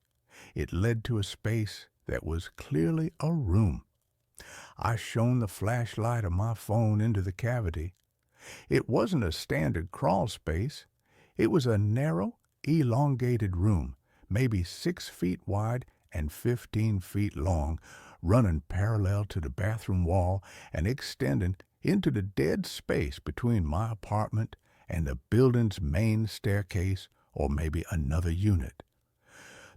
It led to a space that was clearly a room. I shone the flashlight of my phone into the cavity. It wasn't a standard crawl space. It was a narrow, elongated room, maybe 6 feet wide and 15 feet long, running parallel to the bathroom wall and extending into the dead space between my apartment and the building's main staircase, or maybe another unit.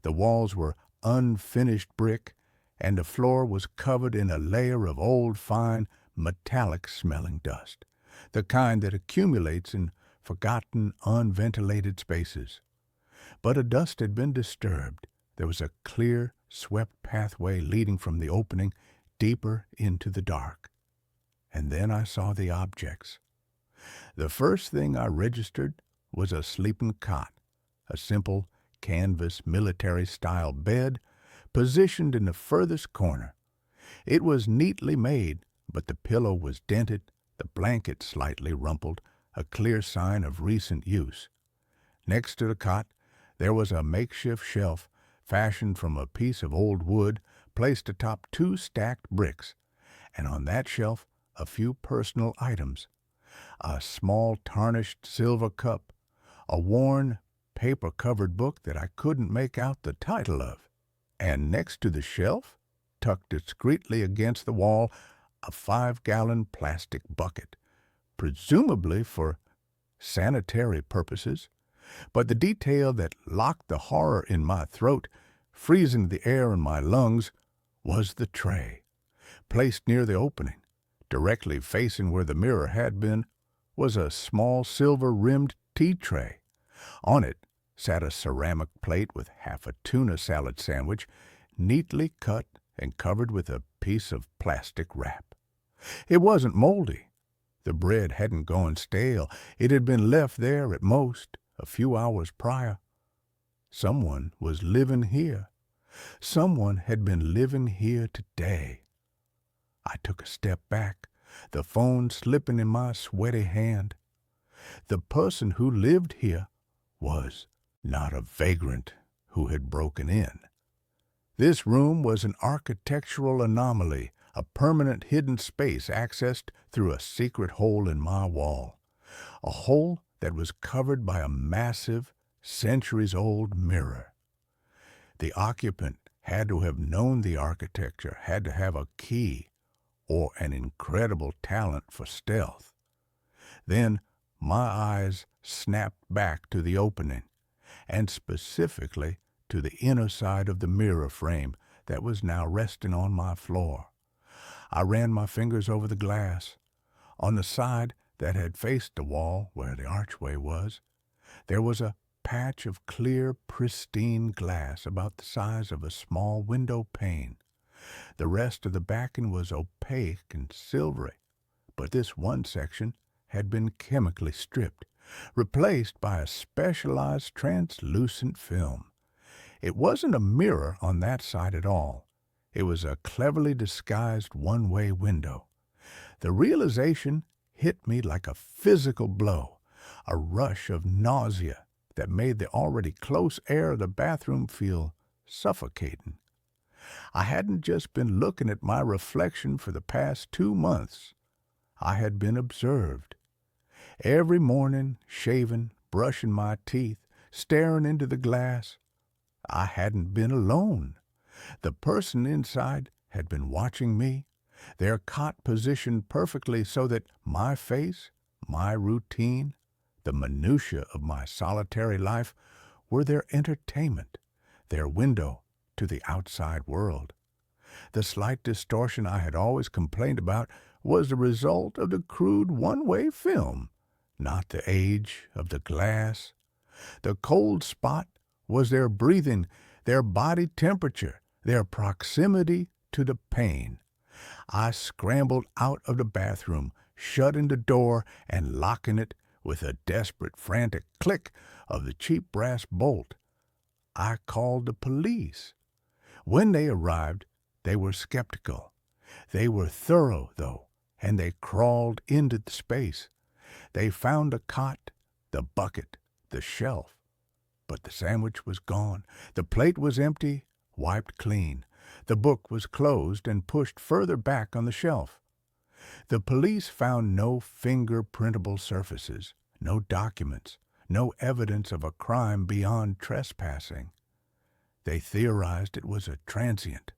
The walls were unfinished brick, and the floor was covered in a layer of old, fine, metallic-smelling dust, the kind that accumulates in forgotten, unventilated spaces. But the dust had been disturbed. There was a clear, swept pathway leading from the opening deeper into the dark. And then I saw the objects. The first thing I registered was a sleeping cot, a simple canvas military-style bed positioned in the furthest corner. It was neatly made, but the pillow was dented, the blanket slightly rumpled, a clear sign of recent use. Next to the cot, there was a makeshift shelf fashioned from a piece of old wood placed atop 2 stacked bricks, and on that shelf a few personal items: a small tarnished silver cup, a worn, paper-covered book that I couldn't make out the title of, and next to the shelf, tucked discreetly against the wall, a 5-gallon plastic bucket, presumably for sanitary purposes. But the detail that locked the horror in my throat, freezing the air in my lungs, was the tray. Placed near the opening, directly facing where the mirror had been, was a small silver-rimmed tea tray. On it sat a ceramic plate with half a tuna salad sandwich, neatly cut and covered with a piece of plastic wrap. It wasn't moldy. The bread hadn't gone stale. It had been left there at most a few hours prior. Someone was living here. Someone had been living here today. I took a step back, the phone slipping in my sweaty hand. The person who lived here was not a vagrant who had broken in. This room was an architectural anomaly, a permanent hidden space accessed through a secret hole in my wall, a hole that was covered by a massive, centuries-old mirror. The occupant had to have known the architecture, had to have a key, or an incredible talent for stealth. Then my eyes snapped back to the opening, and specifically to the inner side of the mirror frame that was now resting on my floor. I ran my fingers over the glass. On the side that had faced the wall where the archway was, there was a patch of clear, pristine glass about the size of a small window pane. The rest of the backing was opaque and silvery, but this one section had been chemically stripped, replaced by a specialized translucent film. It wasn't a mirror on that side at all. It was a cleverly disguised one-way window. The realization hit me like a physical blow, a rush of nausea that made the already close air of the bathroom feel suffocating. I hadn't just been looking at my reflection for the past 2 months. I had been observed. Every morning, shaving, brushing my teeth, staring into the glass, I hadn't been alone. The person inside had been watching me, their cot positioned perfectly so that my face, my routine, the minutiae of my solitary life were their entertainment, their window to the outside world. The slight distortion I had always complained about was the result of the crude one-way film, not the age of the glass. The cold spot was their breathing, their body temperature, their proximity to the pain. I scrambled out of the bathroom, shutting the door and locking it with a desperate, frantic click of the cheap brass bolt. I called the police. When they arrived, they were skeptical. They were thorough, though, and they crawled into the space. They found the cot, the bucket, the shelf. But the sandwich was gone. The plate was empty, wiped clean. The book was closed and pushed further back on the shelf. The police found no fingerprintable surfaces, no documents, no evidence of a crime beyond trespassing. They theorized it was a transient,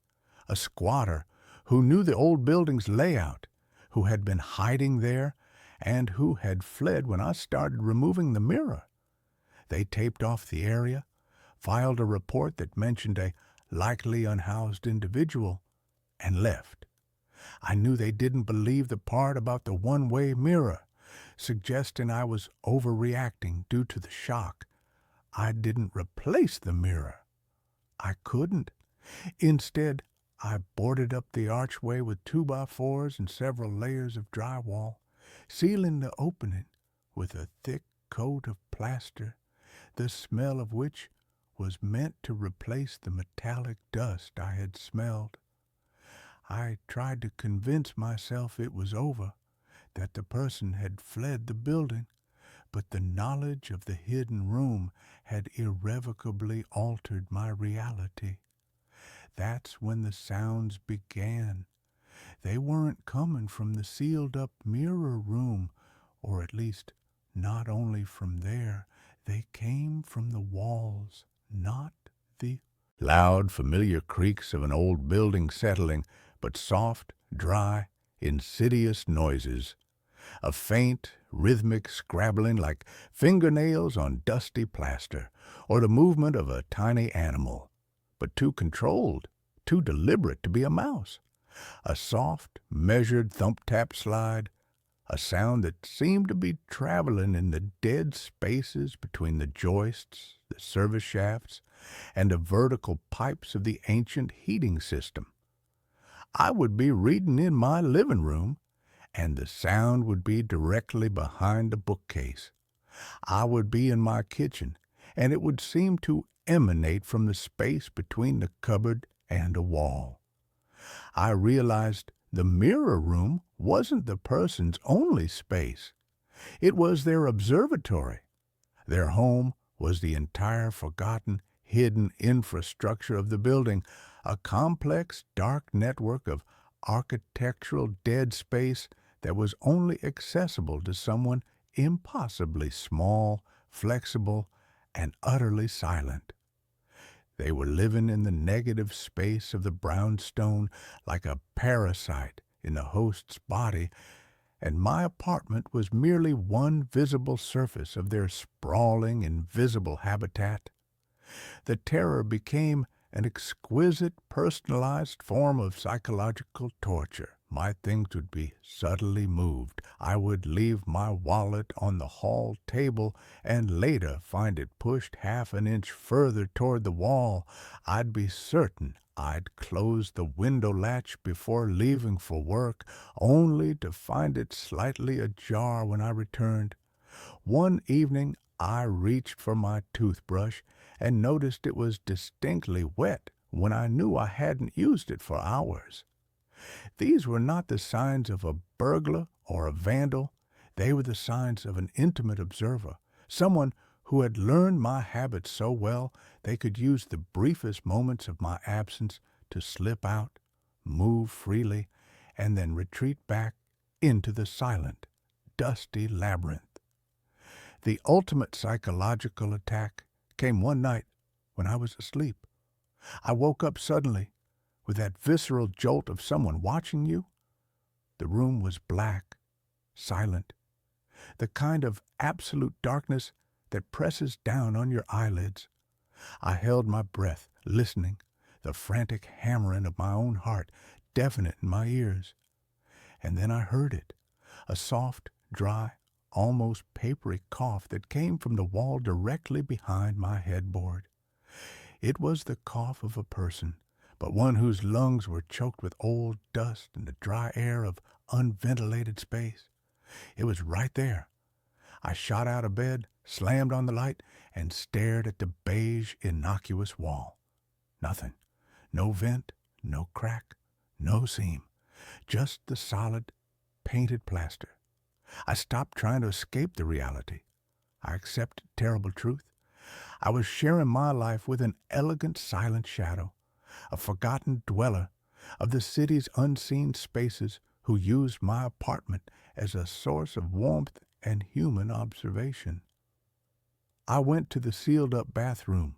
a squatter who knew the old building's layout, who had been hiding there, and who had fled when I started removing the mirror. They taped off the area, filed a report that mentioned a likely unhoused individual, and left. I knew they didn't believe the part about the one-way mirror, suggesting I was overreacting due to the shock. I didn't replace the mirror. I couldn't. Instead, I boarded up the archway with 2x4s and several layers of drywall, sealing the opening with a thick coat of plaster, the smell of which was meant to replace the metallic dust I had smelled. I tried to convince myself it was over, that the person had fled the building, but the knowledge of the hidden room had irrevocably altered my reality. That's when the sounds began. They weren't coming from the sealed-up mirror room, or at least not only from there. They came from the walls, not the loud, familiar creaks of an old building settling, but soft, dry, insidious noises. A faint, rhythmic scrabbling like fingernails on dusty plaster, or the movement of a tiny animal, but too controlled, too deliberate to be a mouse. A soft, measured thump-tap slide, a sound that seemed to be traveling in the dead spaces between the joists, the service shafts, and the vertical pipes of the ancient heating system. I would be reading in my living room, and the sound would be directly behind the bookcase. I would be in my kitchen, and it would seem to emanate from the space between the cupboard and a wall. I realized the mirror room wasn't the person's only space. It was their observatory. Their home was the entire forgotten, hidden infrastructure of the building, a complex, dark network of architectural dead space that was only accessible to someone impossibly small, flexible, and utterly silent. They were living in the negative space of the brownstone like a parasite in the host's body, and my apartment was merely one visible surface of their sprawling, invisible habitat. The terror became an exquisite, personalized form of psychological torture. My things would be subtly moved. I would leave my wallet on the hall table and later find it pushed half an inch further toward the wall. I'd be certain I'd close the window latch before leaving for work, only to find it slightly ajar when I returned. One evening I reached for my toothbrush and noticed it was distinctly wet when I knew I hadn't used it for hours. These were not the signs of a burglar or a vandal. They were the signs of an intimate observer, someone who had learned my habits so well they could use the briefest moments of my absence to slip out, move freely, and then retreat back into the silent, dusty labyrinth. The ultimate psychological attack came one night when I was asleep. I woke up suddenly with that visceral jolt of someone watching you. The room was black, silent, the kind of absolute darkness that presses down on your eyelids. I held my breath, listening, the frantic hammering of my own heart deafening in my ears. And then I heard it, a soft, dry, almost papery cough that came from the wall directly behind my headboard. It was the cough of a person, but one whose lungs were choked with old dust and the dry air of unventilated space. It was right there. I shot out of bed, slammed on the light, and stared at the beige, innocuous wall. Nothing. No vent, no crack, no seam. Just the solid, painted plaster. I stopped trying to escape the reality. I accepted terrible truth. I was sharing my life with an elegant silent shadow, a forgotten dweller of the city's unseen spaces who used my apartment as a source of warmth and human observation. I went to the sealed-up bathroom.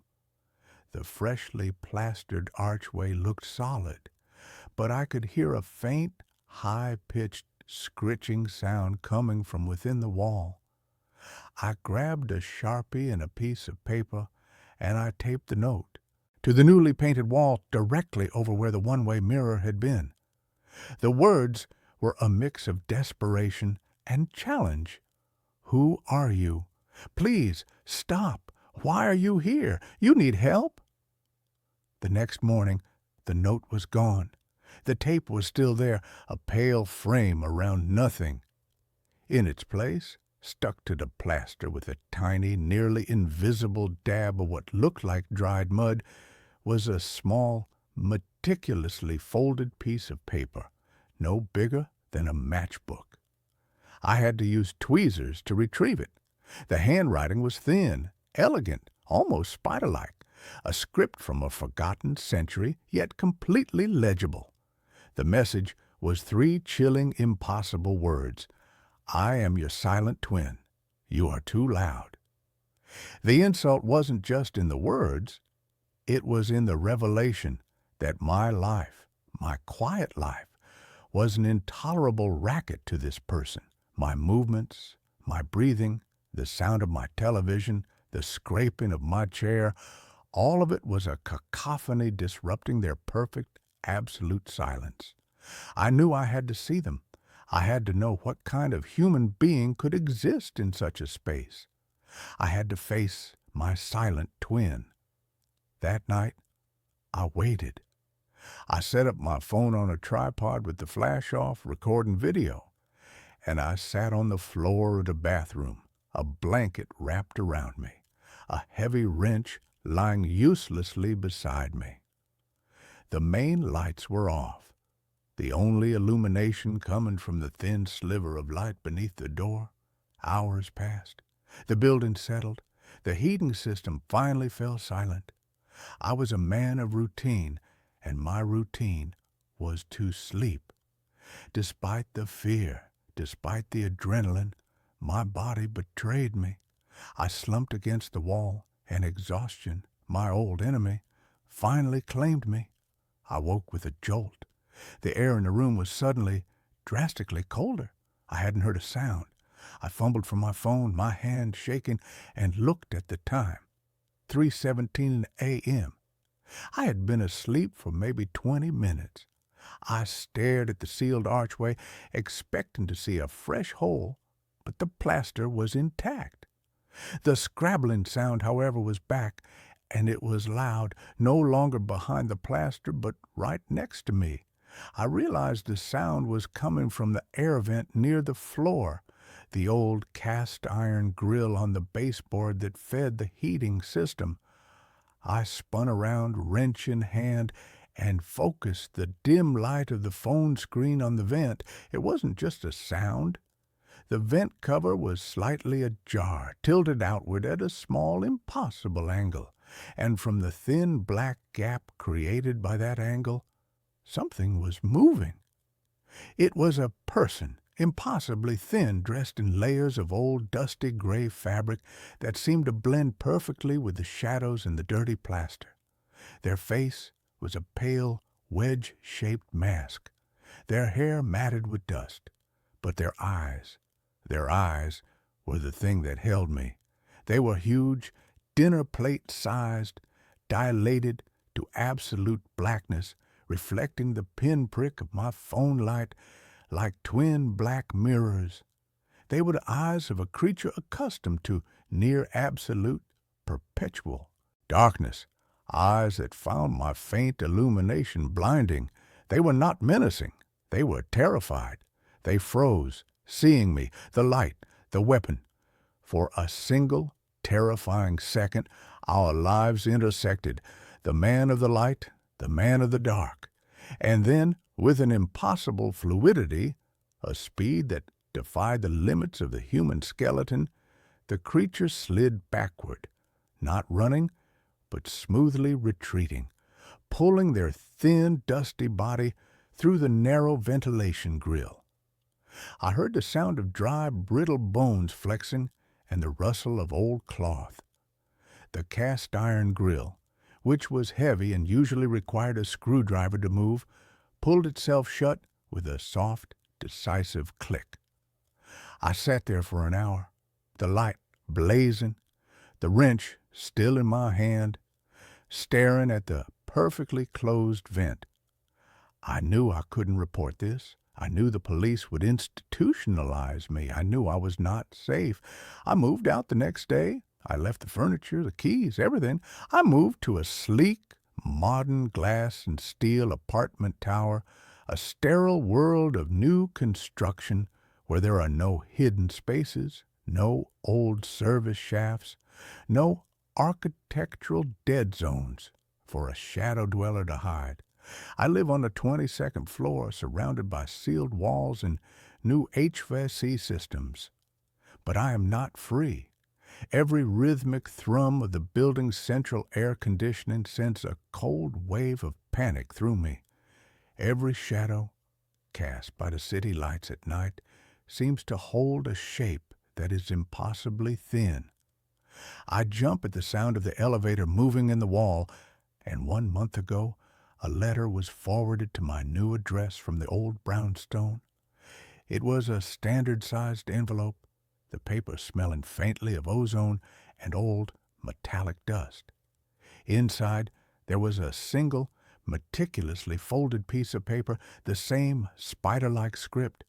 The freshly plastered archway looked solid, but I could hear a faint, high-pitched scritching sound coming from within the wall. I grabbed a Sharpie and a piece of paper, and I taped the note to the newly painted wall directly over where the one-way mirror had been. The words were a mix of desperation and challenge. Who are you? Please, stop. Why are you here? You need help? The next morning, the note was gone. The tape was still there, a pale frame around nothing. In its place, stuck to the plaster with a tiny, nearly invisible dab of what looked like dried mud, was a small, meticulously folded piece of paper, no bigger than a matchbook. I had to use tweezers to retrieve it. The handwriting was thin, elegant, almost spider-like, a script from a forgotten century, yet completely legible. The message was 3 chilling, impossible words. I am your silent twin. You are too loud. The insult wasn't just in the words. It was in the revelation that my life, my quiet life, was an intolerable racket to this person. My movements, my breathing, the sound of my television, the scraping of my chair, all of it was a cacophony disrupting their perfect, absolute silence. I knew I had to see them. I had to know what kind of human being could exist in such a space. I had to face my silent twin. That night, I waited. I set up my phone on a tripod with the flash off, recording video, and I sat on the floor of the bathroom, a blanket wrapped around me, a heavy wrench lying uselessly beside me. The main lights were off, the only illumination coming from the thin sliver of light beneath the door. Hours passed. The building settled. The heating system finally fell silent. I was a man of routine, and my routine was to sleep. Despite the fear, despite the adrenaline, my body betrayed me. I slumped against the wall, and exhaustion, my old enemy, finally claimed me. I woke with a jolt. The air in the room was suddenly, drastically colder. I hadn't heard a sound. I fumbled for my phone, my hand shaking, and looked at the time. 3:17 a.m. I had been asleep for maybe 20 minutes. I stared at the sealed archway, expecting to see a fresh hole, but the plaster was intact. The scrabbling sound, however, was back, and it was loud, no longer behind the plaster, but right next to me. I realized the sound was coming from the air vent near the floor, the old cast-iron grill on the baseboard that fed the heating system. I spun around, wrench in hand, and focused the dim light of the phone screen on the vent. It wasn't just a sound. The vent cover was slightly ajar, tilted outward at a small, impossible angle, and from the thin black gap created by that angle, something was moving. It was a person, impossibly thin, dressed in layers of old dusty gray fabric that seemed to blend perfectly with the shadows and the dirty plaster. Their face was a pale, wedge-shaped mask, their hair matted with dust, but their eyes were the thing that held me. They were huge, dinner plate-sized, dilated to absolute blackness, reflecting the pinprick of my phone light like twin black mirrors. They were the eyes of a creature accustomed to near absolute, perpetual darkness, eyes that found my faint illumination blinding. They were not menacing. They were terrified. They froze, seeing me, the light, the weapon. For a single, terrifying second, our lives intersected, the man of the light, the man of the dark. And then, with an impossible fluidity, a speed that defied the limits of the human skeleton, the creature slid backward, not running, but smoothly retreating, pulling their thin, dusty body through the narrow ventilation grill. I heard the sound of dry, brittle bones flexing and the rustle of old cloth. The cast-iron grill, which was heavy and usually required a screwdriver to move, pulled itself shut with a soft, decisive click. I sat there for an hour, the light blazing, the wrench still in my hand, staring at the perfectly closed vent. I knew I couldn't report this. I knew the police would institutionalize me. I knew I was not safe. I moved out the next day. I left the furniture, the keys, everything. I moved to a sleek, modern glass and steel apartment tower, a sterile world of new construction where there are no hidden spaces, no old service shafts, no architectural dead zones for a shadow dweller to hide. I live on the 22nd floor, surrounded by sealed walls and new HVAC systems. But I am not free. Every rhythmic thrum of the building's central air conditioning sends a cold wave of panic through me. Every shadow cast by the city lights at night seems to hold a shape that is impossibly thin. I jump at the sound of the elevator moving in the wall, and 1 month ago, a letter was forwarded to my new address from the old brownstone. It was a standard-sized envelope, the paper smelling faintly of ozone and old metallic dust. Inside, there was a single, meticulously folded piece of paper, the same spider-like script.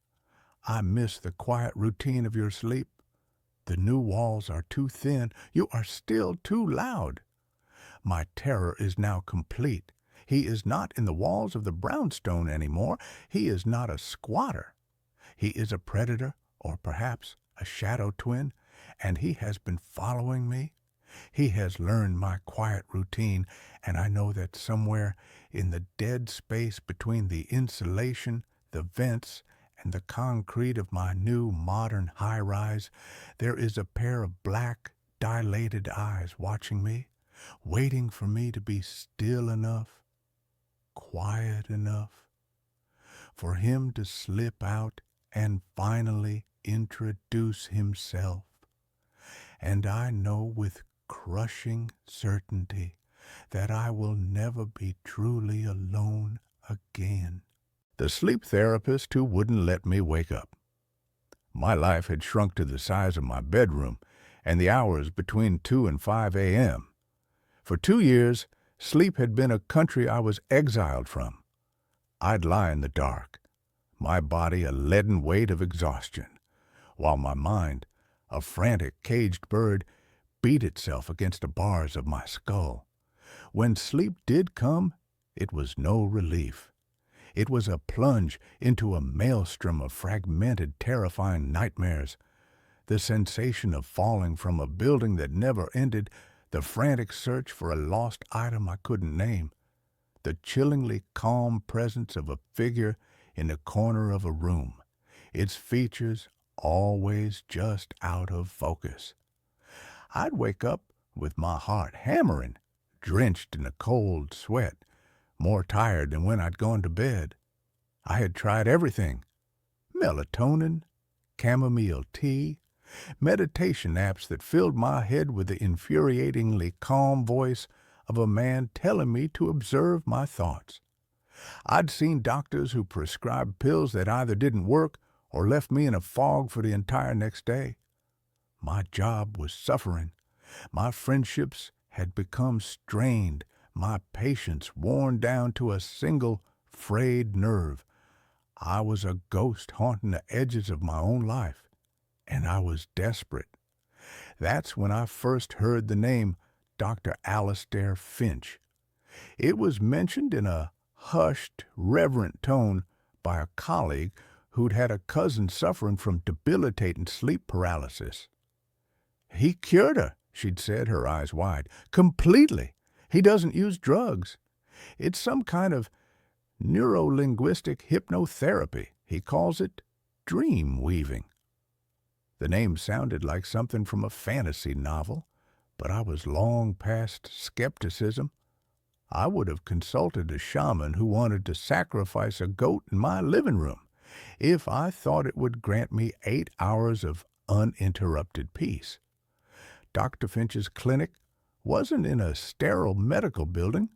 I miss the quiet routine of your sleep. The new walls are too thin. You are still too loud. My terror is now complete. He is not in the walls of the brownstone anymore. He is not a squatter. He is a predator, or perhaps a shadow twin, and he has been following me. He has learned my quiet routine, and I know that somewhere in the dead space between the insulation, the vents, and the concrete of my new modern high-rise, there is a pair of black, dilated eyes watching me, waiting for me to be still enough, quiet enough, for him to slip out and finally introduce himself. And I know with crushing certainty that I will never be truly alone again. The sleep therapist who wouldn't let me wake up. My life had shrunk to the size of my bedroom and the hours between 2 and 5 a.m. For 2 years, sleep had been a country I was exiled from. I'd lie in the dark, my body a leaden weight of exhaustion, while my mind, a frantic caged bird, beat itself against the bars of my skull. When sleep did come, it was no relief. It was a plunge into a maelstrom of fragmented, terrifying nightmares. The sensation of falling from a building that never ended, the frantic search for a lost item I couldn't name, the chillingly calm presence of a figure in the corner of a room, its features always just out of focus. I'd wake up with my heart hammering, drenched in a cold sweat, more tired than when I'd gone to bed. I had tried everything: melatonin, chamomile tea, meditation apps that filled my head with the infuriatingly calm voice of a man telling me to observe my thoughts. I'd seen doctors who prescribed pills that either didn't work or left me in a fog for the entire next day. My job was suffering. My friendships had become strained, my patience worn down to a single frayed nerve. I was a ghost haunting the edges of my own life, and I was desperate. That's when I first heard the name Dr. Alistair Finch. It was mentioned in a hushed, reverent tone by a colleague who'd had a cousin suffering from debilitating sleep paralysis. "He cured her," she'd said, her eyes wide. "Completely. He doesn't use drugs. It's some kind of neuro-linguistic hypnotherapy. He calls it dream weaving." The name sounded like something from a fantasy novel, but I was long past skepticism. I would have consulted a shaman who wanted to sacrifice a goat in my living room if I thought it would grant me 8 hours of uninterrupted peace. Dr. Finch's clinic wasn't in a sterile medical building,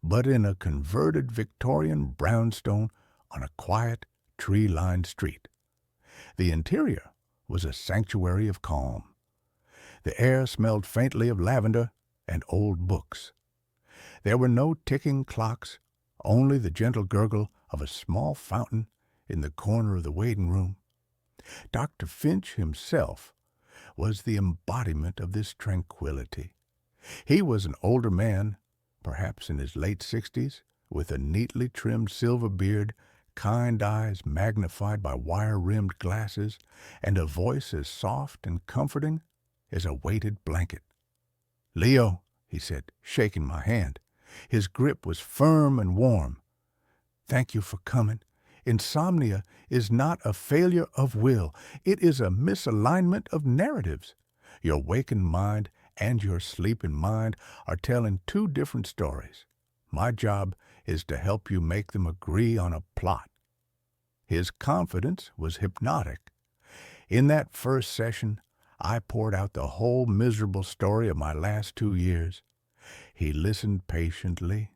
but in a converted Victorian brownstone on a quiet, tree-lined street. The interior was a sanctuary of calm. The air smelled faintly of lavender and old books. There were no ticking clocks, only the gentle gurgle of a small fountain in the corner of the waiting room. Dr. Finch himself was the embodiment of this tranquility. He was an older man, perhaps in his late 60s, with a neatly trimmed silver beard, kind eyes magnified by wire-rimmed glasses, and a voice as soft and comforting as a weighted blanket. "Leo," he said, shaking my hand. His grip was firm and warm. "Thank you for coming. Insomnia is not a failure of will. It is a misalignment of narratives. Your waking mind and your sleeping mind are telling two different stories. My job is to help you make them agree on a plot." His confidence was hypnotic. In that first session, I poured out the whole miserable story of my last 2 years. He listened patiently,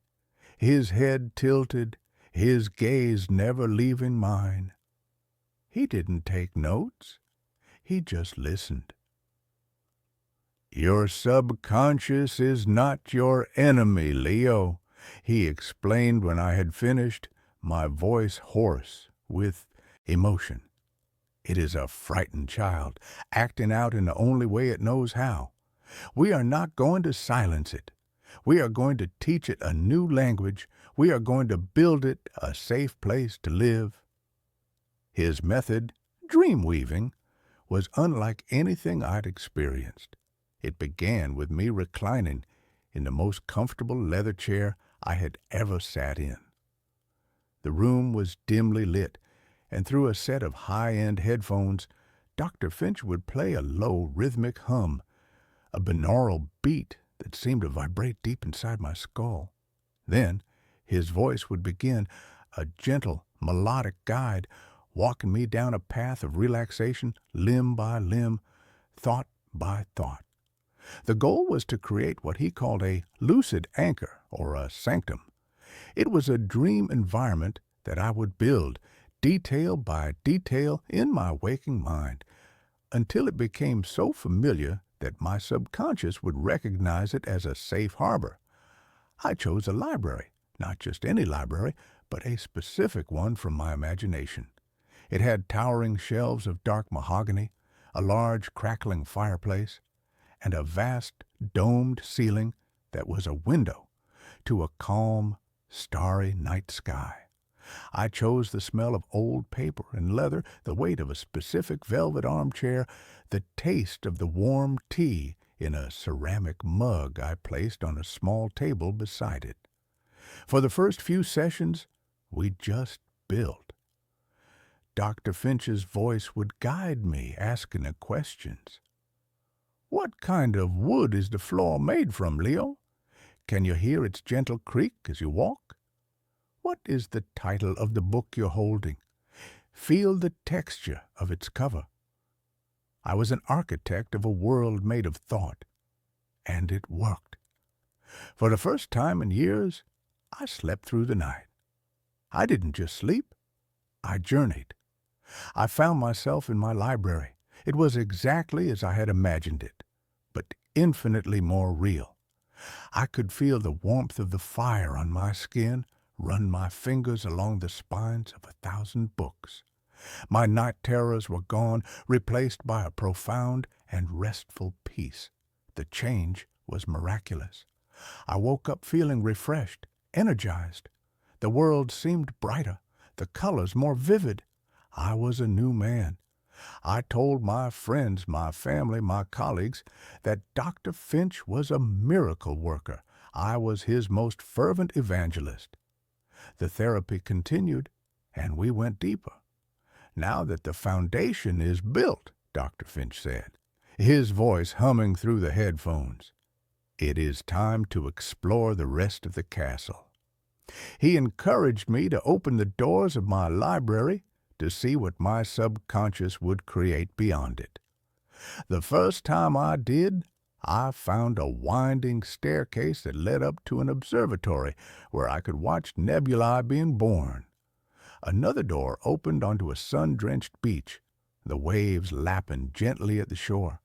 his head tilted, his gaze never leaving mine. He didn't take notes. He just listened. "Your subconscious is not your enemy, Leo," he explained when I had finished, my voice hoarse with emotion. "It is a frightened child, acting out in the only way it knows how. We are not going to silence it. We are going to teach it a new language. We are going to build it a safe place to live." His method, dream weaving, was unlike anything I'd experienced. It began with me reclining in the most comfortable leather chair I had ever sat in. The room was dimly lit, and through a set of high-end headphones, Dr. Finch would play a low, rhythmic hum, a binaural beat that seemed to vibrate deep inside my skull. Then his voice would begin, a gentle, melodic guide, walking me down a path of relaxation, limb by limb, thought by thought. The goal was to create what he called a lucid anchor, or a sanctum. It was a dream environment that I would build, detail by detail, in my waking mind, until it became so familiar that my subconscious would recognize it as a safe harbor. I chose a library, not just any library, but a specific one from my imagination. It had towering shelves of dark mahogany, a large crackling fireplace, and a vast domed ceiling that was a window to a calm, starry night sky. I chose the smell of old paper and leather, the weight of a specific velvet armchair, the taste of the warm tea in a ceramic mug I placed on a small table beside it. For the first few sessions, we just built. Dr. Finch's voice would guide me, asking the questions. "What kind of wood is the floor made from, Leo? Can you hear its gentle creak as you walk? What is the title of the book you're holding? Feel the texture of its cover." I was an architect of a world made of thought, and it worked. For the first time in years, I slept through the night. I didn't just sleep, I journeyed. I found myself in my library. It was exactly as I had imagined it, but infinitely more real. I could feel the warmth of the fire on my skin, run my fingers along the spines of 1,000 books. My night terrors were gone, replaced by a profound and restful peace. The change was miraculous. I woke up feeling refreshed, energized. The world seemed brighter, the colors more vivid. I was a new man. I told my friends, my family, my colleagues that Dr. Finch was a miracle worker. I was his most fervent evangelist. The therapy continued, and we went deeper. "Now that the foundation is built," Dr. Finch said, his voice humming through the headphones, "it is time to explore the rest of the castle." He encouraged me to open the doors of my library to see what my subconscious would create beyond it. The first time I did, I found a winding staircase that led up to an observatory where I could watch nebulae being born. Another door opened onto a sun-drenched beach, the waves lapping gently at the shore.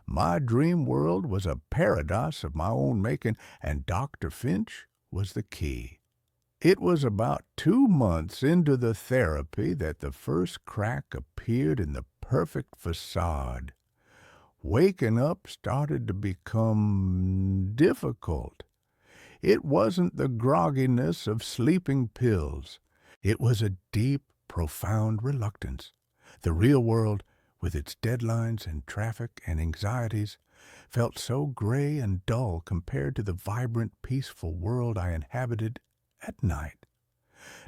My dream world was a paradise of my own making, and Dr. Finch was the key. It was about 2 months into the therapy that the first crack appeared in the perfect facade. Waking up started to become difficult. It wasn't the grogginess of sleeping pills. It was a deep, profound reluctance. The real world, with its deadlines and traffic and anxieties, felt so gray and dull compared to the vibrant, peaceful world I inhabited at night.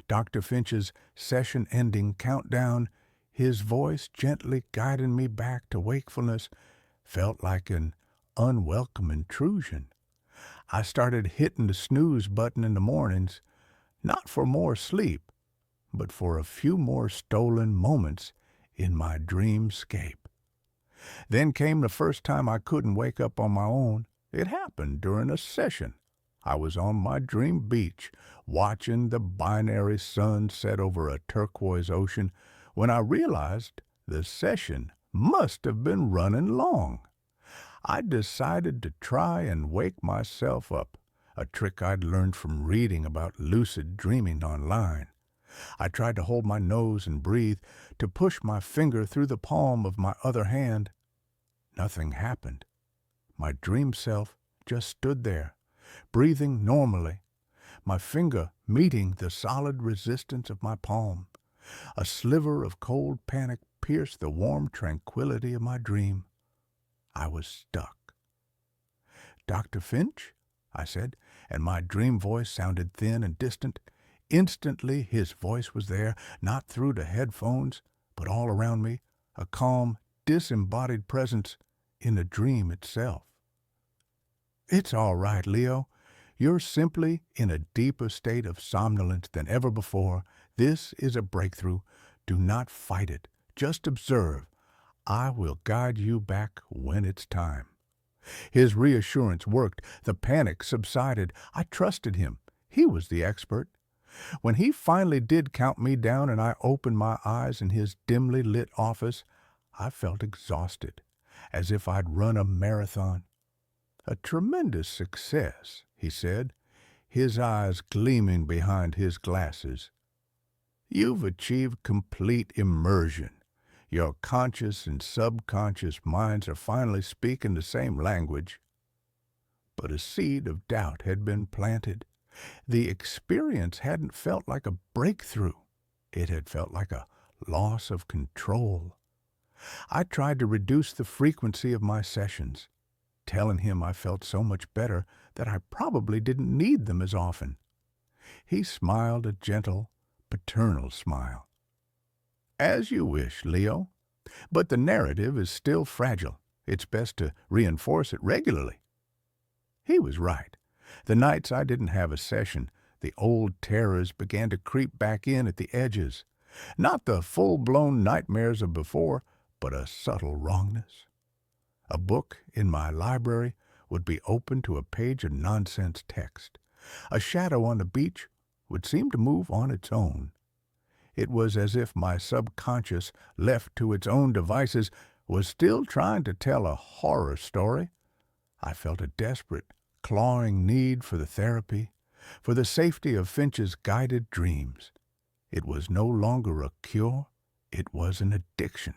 Dr. Finch's session-ending countdown, his voice gently guiding me back to wakefulness, felt like an unwelcome intrusion. I started hitting the snooze button in the mornings, not for more sleep, but for a few more stolen moments in my dreamscape. Then came the first time I couldn't wake up on my own. It happened during a session. I was on my dream beach, watching the binary sun set over a turquoise ocean, when I realized the session must have been running long. I decided to try and wake myself up, a trick I'd learned from reading about lucid dreaming online. I tried to hold my nose and breathe, to push my finger through the palm of my other hand. Nothing happened. My dream self just stood there, breathing normally, my finger meeting the solid resistance of my palm. A sliver of cold panic pierced the warm tranquility of my dream. I was stuck. "Dr. Finch?" I said, and my dream voice sounded thin and distant. Instantly his voice was there, not through the headphones, but all around me, a calm, disembodied presence in the dream itself. "It's all right, Leo. You're simply in a deeper state of somnolence than ever before. This is a breakthrough. Do not fight it. Just observe. I will guide you back when it's time." His reassurance worked. The panic subsided. I trusted him. He was the expert. When he finally did count me down and I opened my eyes in his dimly lit office, I felt exhausted. as if I'd run a marathon. "A tremendous success," he said, his eyes gleaming behind his glasses. "You've achieved complete immersion. Your conscious and subconscious minds are finally speaking the same language." But a seed of doubt had been planted. The experience hadn't felt like a breakthrough. It had felt like a loss of control. I tried to reduce the frequency of my sessions, telling him I felt so much better that I probably didn't need them as often. He smiled a gentle, paternal smile. "As you wish, Leo, but the narrative is still fragile. It's best to reinforce it regularly." He was right. The nights I didn't have a session, the old terrors began to creep back in at the edges. Not the full-blown nightmares of before, but a subtle wrongness. A book in my library would be open to a page of nonsense text. A shadow on the beach would seem to move on its own. It was as if my subconscious, left to its own devices, was still trying to tell a horror story. I felt a desperate, clawing need for the therapy, for the safety of Finch's guided dreams. It was no longer a cure, it was an addiction.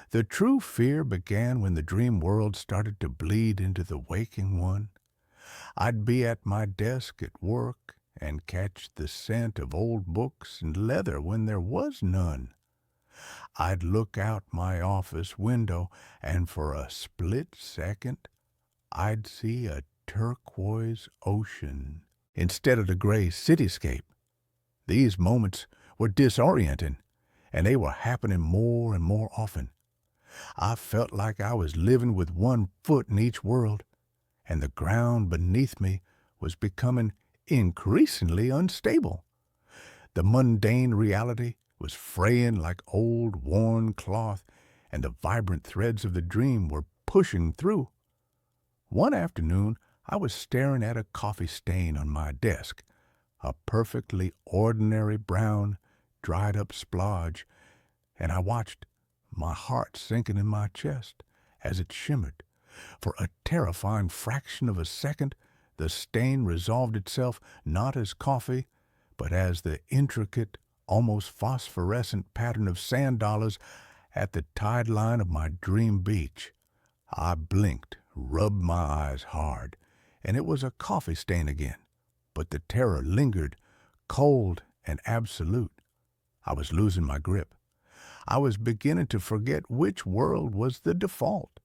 The true fear began when the dream world started to bleed into the waking one. I'd be at my desk at work and catch the scent of old books and leather when there was none. I'd look out my office window, and for a split second, I'd see a turquoise ocean instead of the gray cityscape. These moments were disorienting, and they were happening more and more often. I felt like I was living with one foot in each world, and the ground beneath me was becoming increasingly unstable. The mundane reality was fraying like old worn cloth, and the vibrant threads of the dream were pushing through. One afternoon, I was staring at a coffee stain on my desk, a perfectly ordinary brown, dried-up splodge, and I watched, my heart sinking in my chest as it shimmered. For a terrifying fraction of a second, the stain resolved itself not as coffee, but as the intricate, almost phosphorescent pattern of sand dollars at the tide line of my dream beach. I blinked, rubbed my eyes hard, and it was a coffee stain again. But the terror lingered, cold and absolute. I was losing my grip. I was beginning to forget which world was the default.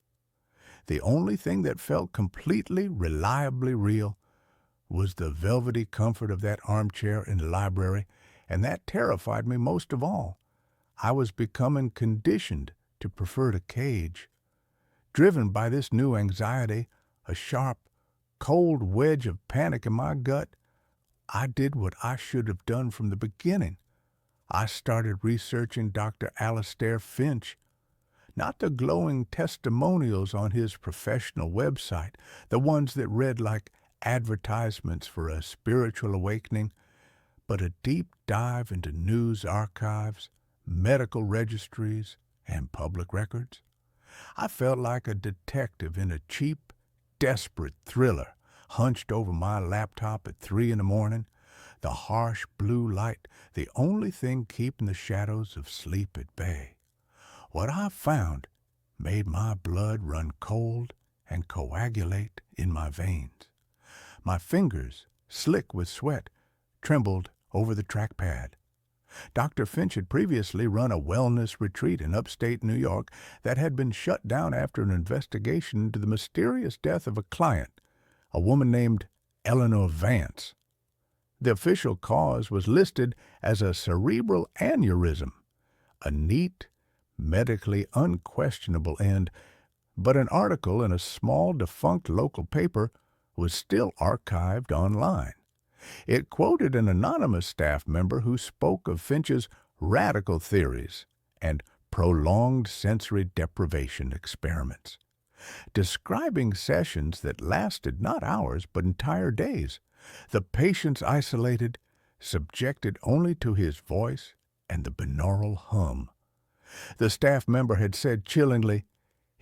The only thing that felt completely, reliably real was the velvety comfort of that armchair in the library, and that terrified me most of all. I was becoming conditioned to prefer the cage. Driven by this new anxiety, a sharp, cold wedge of panic in my gut, I did what I should have done from the beginning. I started researching Dr. Alastair Finch. Not the glowing testimonials on his professional website, the ones that read like advertisements for a spiritual awakening, but a deep dive into news archives, medical registries, and public records. I felt like a detective in a cheap, desperate thriller, hunched over my laptop at 3 a.m, the harsh blue light the only thing keeping the shadows of sleep at bay. What I found made my blood run cold and coagulate in my veins. My fingers, slick with sweat, trembled over the trackpad. Dr. Finch had previously run a wellness retreat in upstate New York that had been shut down after an investigation into the mysterious death of a client, a woman named Eleanor Vance. The official cause was listed as a cerebral aneurysm, a neat, medically unquestionable end, but an article in a small defunct local paper was still archived online. It quoted an anonymous staff member who spoke of Finch's radical theories and prolonged sensory deprivation experiments, describing sessions that lasted not hours but entire days, the patients isolated, subjected only to his voice and the binaural hum. The staff member had said chillingly,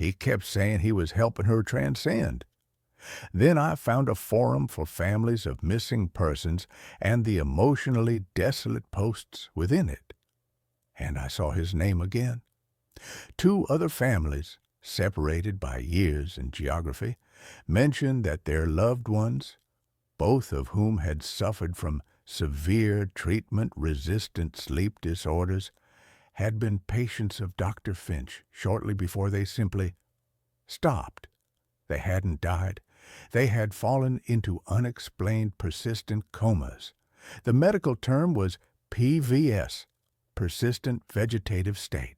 He kept saying he was helping her transcend. Then I found a forum for families of missing persons and the emotionally desolate posts within it. And I saw his name again. Two other families, separated by years and geography, mentioned that their loved ones, both of whom had suffered from severe treatment-resistant sleep disorders, had been patients of Dr. Finch shortly before they simply stopped. They hadn't died. They had fallen into unexplained persistent comas. The medical term was PVS, persistent vegetative state.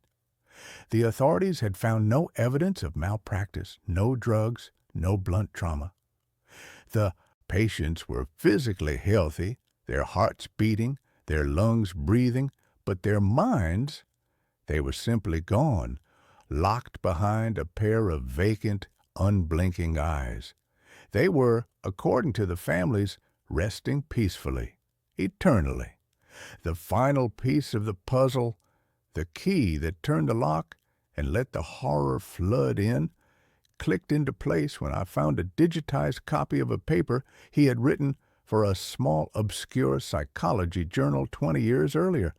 The authorities had found no evidence of malpractice, no drugs, no blunt trauma. The patients were physically healthy, their hearts beating, their lungs breathing, but their minds, they were simply gone, locked behind a pair of vacant, unblinking eyes. They were, according to the families, resting peacefully, eternally. The final piece of the puzzle, the key that turned the lock and let the horror flood in, clicked into place when I found a digitized copy of a paper he had written for a small, obscure psychology journal 20 years earlier,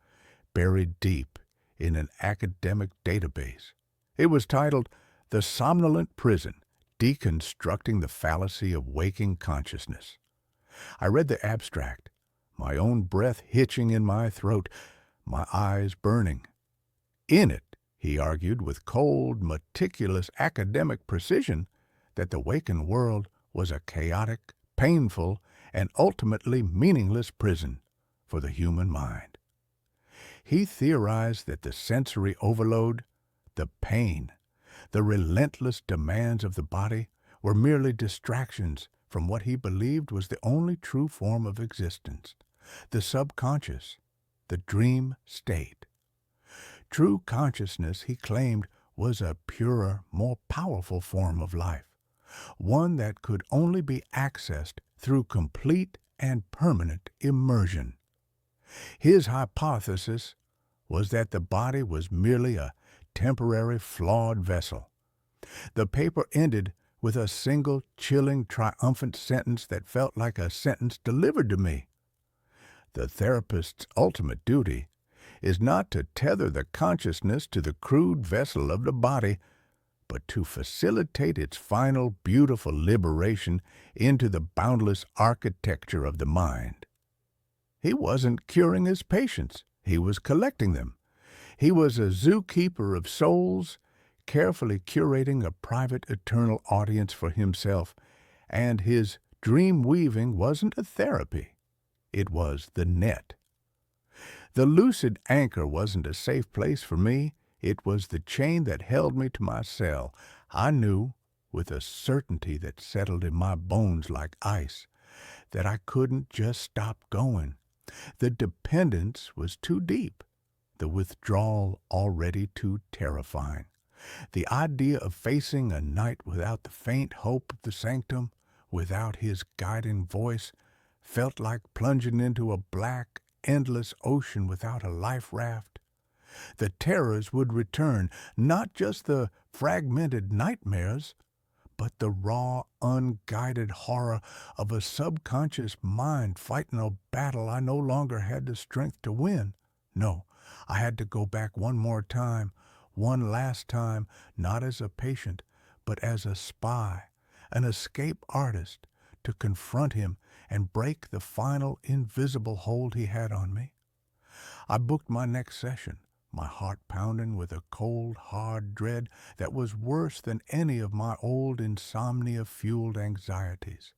buried deep in an academic database. It was titled The Somnolent Prison, Deconstructing the Fallacy of Waking Consciousness. I read the abstract, my own breath hitching in my throat, my eyes burning. In it, he argued with cold, meticulous academic precision that the waking world was a chaotic, painful, and ultimately meaningless prison for the human mind. He theorized that the sensory overload, the pain, the relentless demands of the body were merely distractions from what he believed was the only true form of existence, the subconscious, the dream state. True consciousness, he claimed, was a purer, more powerful form of life, one that could only be accessed through complete and permanent immersion. His hypothesis was that the body was merely a temporary flawed vessel. The paper ended with a single chilling, triumphant sentence that felt like a sentence delivered to me. The therapist's ultimate duty is not to tether the consciousness to the crude vessel of the body, but to facilitate its final beautiful liberation into the boundless architecture of the mind. He wasn't curing his patients, he was collecting them. He was a zookeeper of souls, carefully curating a private eternal audience for himself, and his dream weaving wasn't a therapy, it was the net. The lucid anchor wasn't a safe place for me, it was the chain that held me to my cell. I knew, with a certainty that settled in my bones like ice, that I couldn't just stop going. The dependence was too deep, the withdrawal already too terrifying. The idea of facing a night without the faint hope of the sanctum, without his guiding voice, felt like plunging into a black, endless ocean without a life raft. The terrors would return, not just the fragmented nightmares, but the raw, unguided horror of a subconscious mind fighting a battle I no longer had the strength to win. No, I had to go back one more time, one last time, not as a patient, but as a spy, an escape artist, to confront him and break the final invisible hold he had on me. I booked my next session, my heart pounding with a cold, hard dread that was worse than any of my old insomnia-fueled anxieties.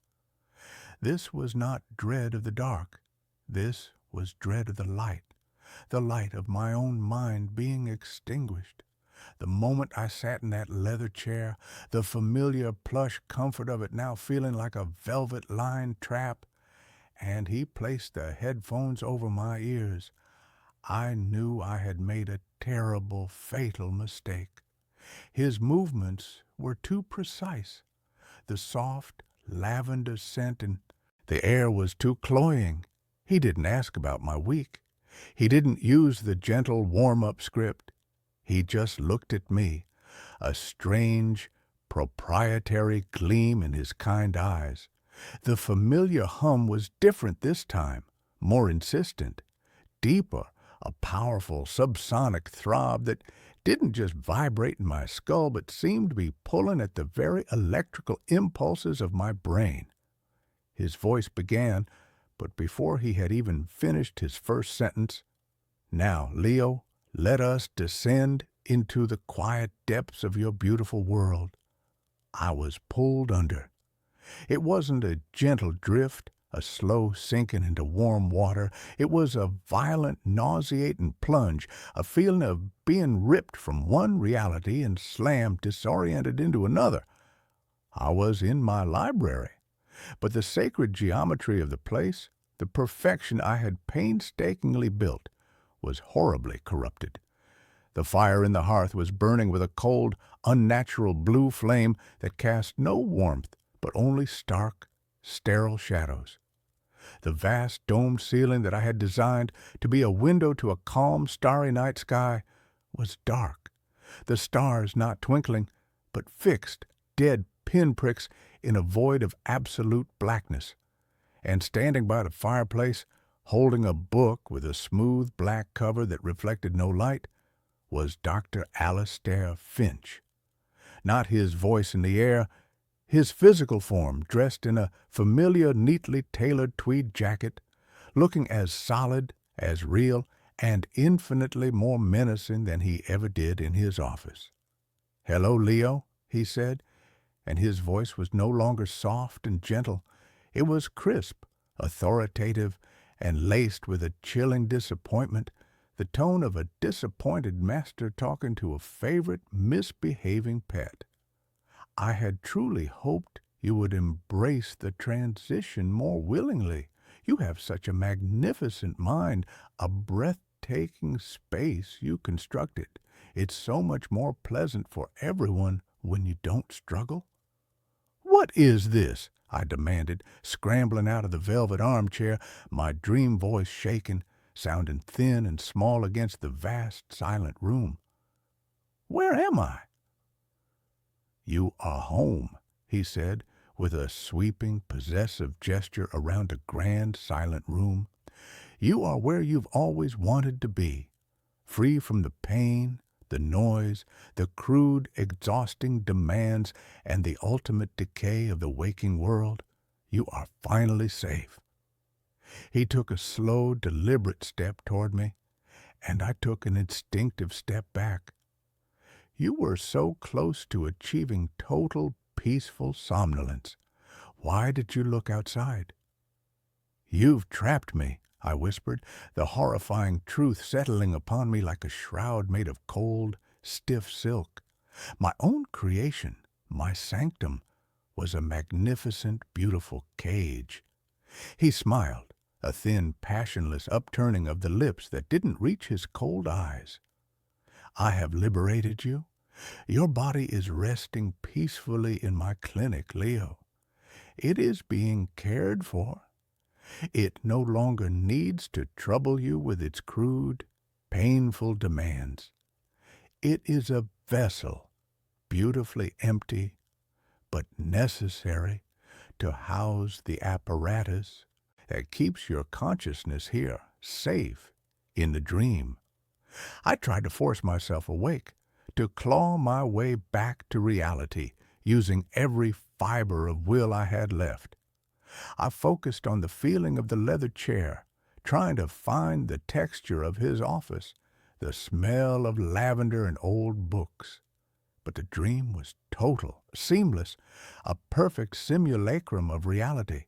This was not dread of the dark. This was dread of the light of my own mind being extinguished. The moment I sat in that leather chair, the familiar plush comfort of it now feeling like a velvet-lined trap, and he placed the headphones over my ears, I knew I had made a terrible, fatal mistake. His movements were too precise. The soft, lavender scent and the air was too cloying. He didn't ask about my week. He didn't use the gentle warm-up script. He just looked at me, a strange, proprietary gleam in his kind eyes. The familiar hum was different this time, more insistent, deeper, a powerful subsonic throb that didn't just vibrate in my skull but seemed to be pulling at the very electrical impulses of my brain. His voice began, but before he had even finished his first sentence, "Now, Leo, let us descend into the quiet depths of your beautiful world." I was pulled under. It wasn't a gentle drift, a slow sinking into warm water. It was a violent, nauseating plunge, a feeling of being ripped from one reality and slammed disoriented into another. I was in my library, but the sacred geometry of the place, the perfection I had painstakingly built, was horribly corrupted. The fire in the hearth was burning with a cold, unnatural blue flame that cast no warmth, but only stark, sterile shadows. The vast domed ceiling that I had designed to be a window to a calm, starry night sky was dark, the stars not twinkling, but fixed, dead pinpricks in a void of absolute blackness. And standing by the fireplace, holding a book with a smooth black cover that reflected no light, was Dr. Alastair Finch. Not his voice in the air, his physical form dressed in a familiar, neatly tailored tweed jacket, looking as solid, as real, and infinitely more menacing than he ever did in his office. "Hello, Leo," he said, and his voice was no longer soft and gentle. It was crisp, authoritative, and laced with a chilling disappointment, the tone of a disappointed master talking to a favorite misbehaving pet. "I had truly hoped you would embrace the transition more willingly. You have such a magnificent mind, a breathtaking space you constructed. It's so much more pleasant for everyone when you don't struggle." "What is this?" I demanded, scrambling out of the velvet armchair, my dream voice shaking, sounding thin and small against the vast, silent room. "Where am I?" "You are home," he said, with a sweeping, possessive gesture around a grand, silent room. "You are where you've always wanted to be, free from the pain, the noise, the crude, exhausting demands, and the ultimate decay of the waking world. You are finally safe." He took a slow, deliberate step toward me, and I took an instinctive step back. "You were so close to achieving total, peaceful somnolence. Why did you look outside?" "You've trapped me," I whispered, the horrifying truth settling upon me like a shroud made of cold, stiff silk. My own creation, my sanctum, was a magnificent, beautiful cage. He smiled, a thin, passionless upturning of the lips that didn't reach his cold eyes. "I have liberated you. Your body is resting peacefully in my clinic, Leo. It is being cared for. It no longer needs to trouble you with its crude, painful demands. It is a vessel, beautifully empty, but necessary to house the apparatus that keeps your consciousness here, safe, in the dream." I tried to force myself awake, to claw my way back to reality, using every fiber of will I had left. I focused on the feeling of the leather chair, trying to find the texture of his office, the smell of lavender and old books. But the dream was total, seamless, a perfect simulacrum of reality.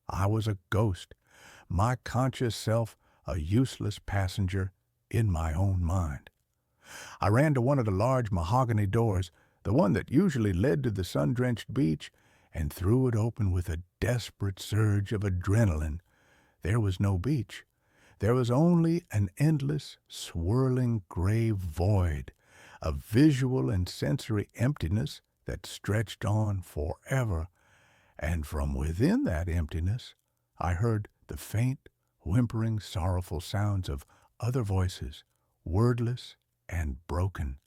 I was a ghost, my conscious self a useless passenger in my own mind. I ran to one of the large mahogany doors, the one that usually led to the sun-drenched beach, and threw it open with a desperate surge of adrenaline. There was no beach. There was only an endless, swirling gray void, a visual and sensory emptiness that stretched on forever. And from within that emptiness, I heard the faint, whimpering, sorrowful sounds of other voices, wordless and broken.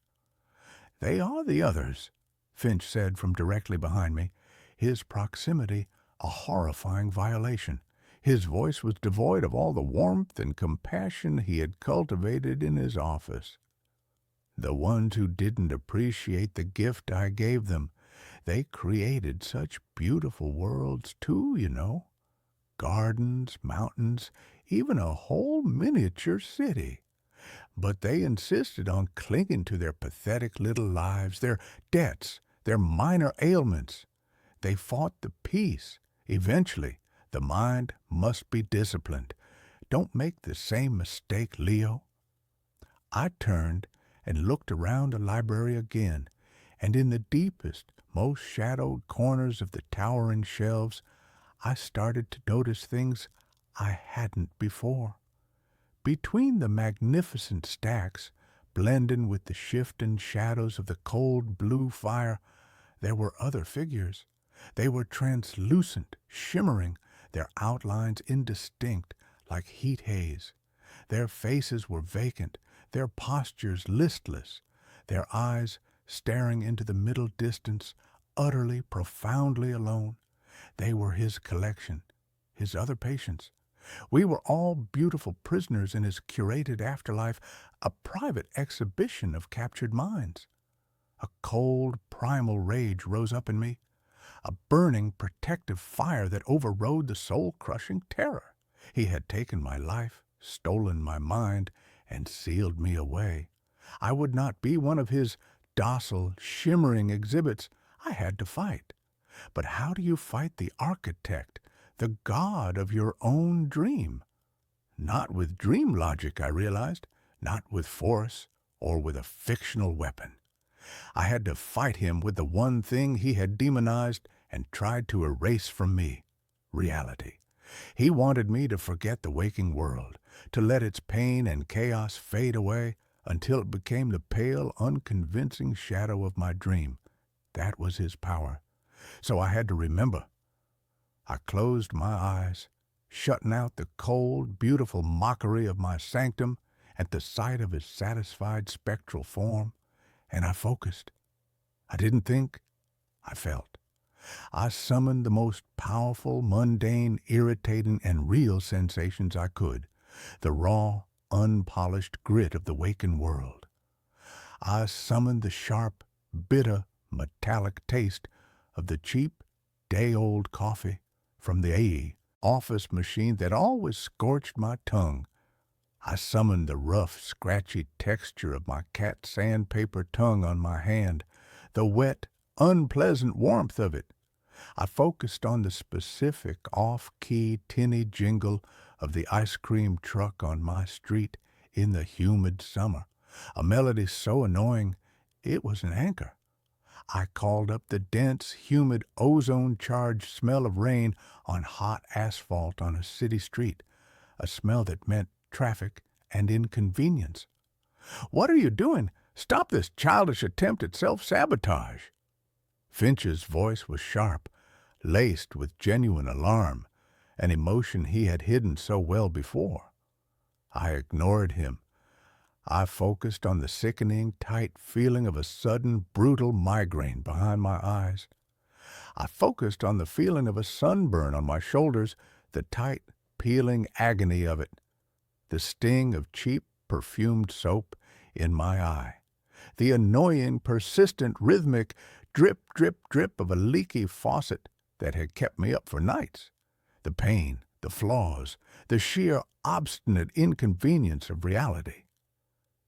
They are the others, Finch said from directly behind me, his proximity a horrifying violation. His voice was devoid of all the warmth and compassion he had cultivated in his office. The ones who didn't appreciate the gift I gave them, they created such beautiful worlds too, you know. Gardens, mountains, even a whole miniature city. But they insisted on clinging to their pathetic little lives, their debts, their minor ailments. They fought the peace. Eventually, the mind must be disciplined. Don't make the same mistake, Leo. I turned and looked around the library again, and in the deepest, most shadowed corners of the towering shelves, I started to notice things I hadn't before. Between the magnificent stacks, blending with the shifting shadows of the cold blue fire, there were other figures. They were translucent, shimmering, their outlines indistinct, like heat haze. Their faces were vacant, their postures listless, their eyes staring into the middle distance, utterly, profoundly alone. They were his collection, his other patients. We were all beautiful prisoners in his curated afterlife, a private exhibition of captured minds. A cold, primal rage rose up in me, a burning, protective fire that overrode the soul-crushing terror. He had taken my life, stolen my mind, and sealed me away. I would not be one of his docile, shimmering exhibits. I had to fight. But how do you fight the architect, the god of your own dream? Not with dream logic, I realized, not with force or with a fictional weapon. I had to fight him with the one thing he had demonized and tried to erase from me, reality. He wanted me to forget the waking world, to let its pain and chaos fade away until it became the pale, unconvincing shadow of my dream. That was his power. So I had to remember. I closed my eyes, shutting out the cold, beautiful mockery of my sanctum at the sight of his satisfied spectral form, and I focused. I didn't think, I felt. I summoned the most powerful, mundane, irritating, and real sensations I could, the raw, unpolished grit of the waking world. I summoned the sharp, bitter, metallic taste of the cheap, day-old coffee from the AE office machine that always scorched my tongue. I summoned the rough, scratchy texture of my cat sandpaper tongue on my hand, the wet, unpleasant warmth of it. I focused on the specific off-key tinny jingle of the ice cream truck on my street in the humid summer, a melody so annoying it was an anchor. I called up the dense, humid, ozone-charged smell of rain on hot asphalt on a city street, a smell that meant traffic and inconvenience. "What are you doing? Stop this childish attempt at self-sabotage." Finch's voice was sharp, laced with genuine alarm, an emotion he had hidden so well before. I ignored him. I focused on the sickening, tight feeling of a sudden, brutal migraine behind my eyes. I focused on the feeling of a sunburn on my shoulders, the tight, peeling agony of it, the sting of cheap, perfumed soap in my eye, the annoying, persistent, rhythmic drip, drip, drip of a leaky faucet that had kept me up for nights, the pain, the flaws, the sheer obstinate inconvenience of reality.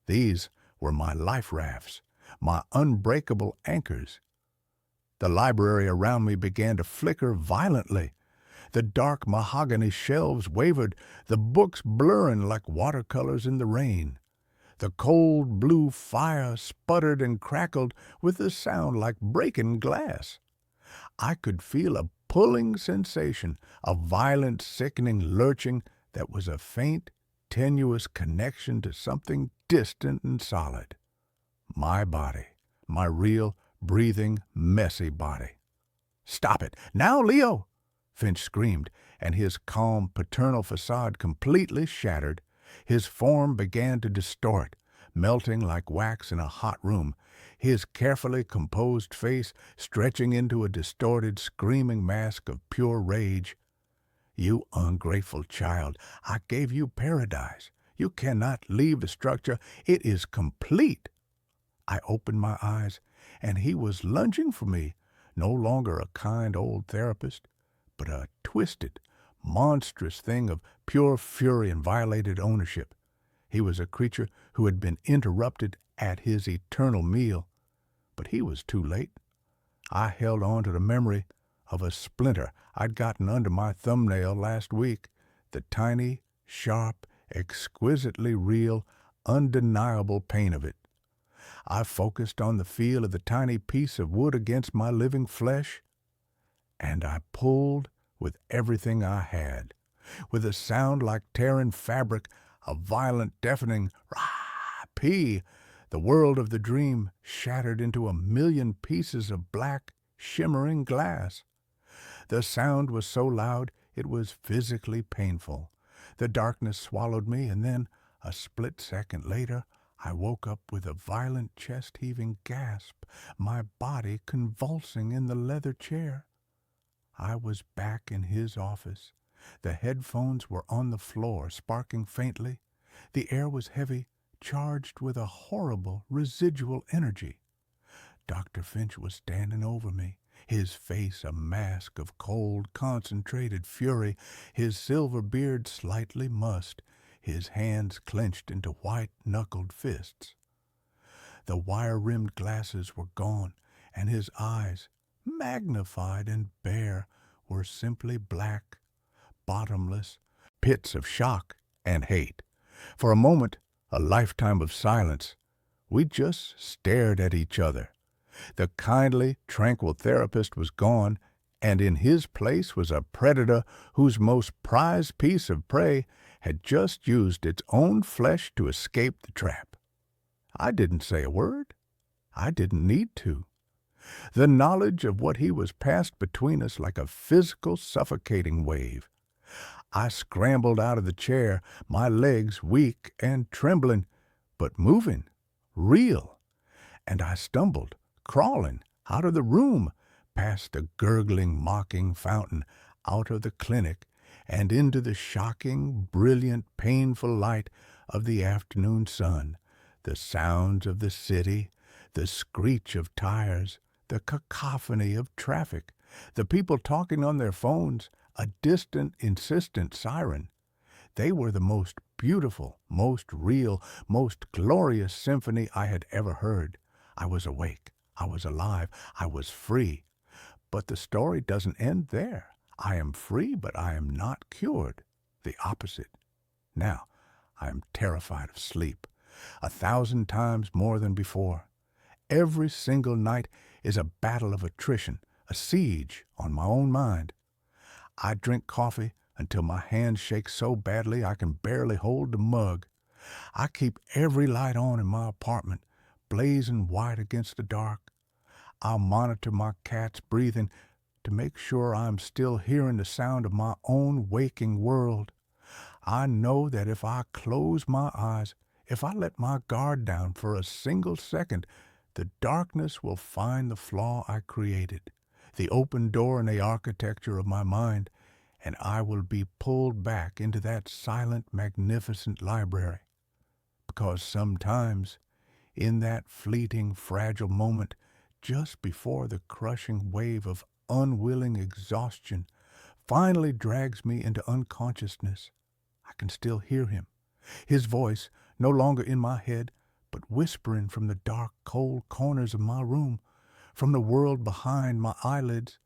These were my life rafts, my unbreakable anchors. The library around me began to flicker violently. The dark mahogany shelves wavered, the books blurring like watercolors in the rain. The cold blue fire sputtered and crackled with a sound like breaking glass. I could feel a pulling sensation, a violent, sickening lurching that was a faint, tenuous connection to something distant and solid. My body, my real, breathing, messy body. "Stop it! Now, Leo!" Finch screamed, and his calm, paternal facade completely shattered. His form began to distort, melting like wax in a hot room, his carefully composed face stretching into a distorted, screaming mask of pure rage. "You ungrateful child, I gave you paradise. You cannot leave the structure. It is complete." I opened my eyes, and he was lunging for me, no longer a kind old therapist, but a twisted, monstrous thing of pure fury and violated ownership. He was a creature who had been interrupted at his eternal meal, but he was too late. I held on to the memory of a splinter I'd gotten under my thumbnail last week, the tiny, sharp, exquisitely real, undeniable pain of it. I focused on the feel of the tiny piece of wood against my living flesh, and I pulled with everything I had. With a sound like tearing fabric, a violent, deafening rah-pee, the world of the dream shattered into a million pieces of black, shimmering glass. The sound was so loud it was physically painful. The darkness swallowed me, and then, a split second later, I woke up with a violent chest-heaving gasp, my body convulsing in the leather chair. I was back in his office. The headphones were on the floor, sparking faintly. The air was heavy, charged with a horrible residual energy. Dr. Finch was standing over me, his face a mask of cold, concentrated fury, his silver beard slightly mussed, his hands clenched into white-knuckled fists. The wire-rimmed glasses were gone, and his eyes, magnified and bare, were simply black, bottomless pits of shock and hate. For a moment, a lifetime of silence, we just stared at each other. The kindly, tranquil therapist was gone, and in his place was a predator whose most prized piece of prey had just used its own flesh to escape the trap. I didn't say a word. I didn't need to. The knowledge of what he was passed between us like a physical, suffocating wave. I scrambled out of the chair, my legs weak and trembling, but moving, real, and I stumbled, crawling, out of the room, past the gurgling, mocking fountain, out of the clinic, and into the shocking, brilliant, painful light of the afternoon sun, the sounds of the city, the screech of tires, the cacophony of traffic, the people talking on their phones, a distant, insistent siren. They were the most beautiful, most real, most glorious symphony I had ever heard. I was awake. I was alive. I was free. But the story doesn't end there. I am free, but I am not cured. The opposite. Now, I am terrified of sleep, 1,000 times more than before. Every single night is a battle of attrition, a siege on my own mind. I drink coffee until my hands shake so badly I can barely hold the mug. I keep every light on in my apartment, blazing white against the dark. I'll monitor my cat's breathing to make sure I'm still hearing the sound of my own waking world. I know that if I close my eyes, if I let my guard down for a single second, the darkness will find the flaw I created, the open door in the architecture of my mind, and I will be pulled back into that silent, magnificent library. Because sometimes, in that fleeting, fragile moment, just before the crushing wave of unwilling exhaustion finally drags me into unconsciousness, I can still hear him, his voice no longer in my head, but whispering from the dark, cold corners of my room, from the world behind my eyelids.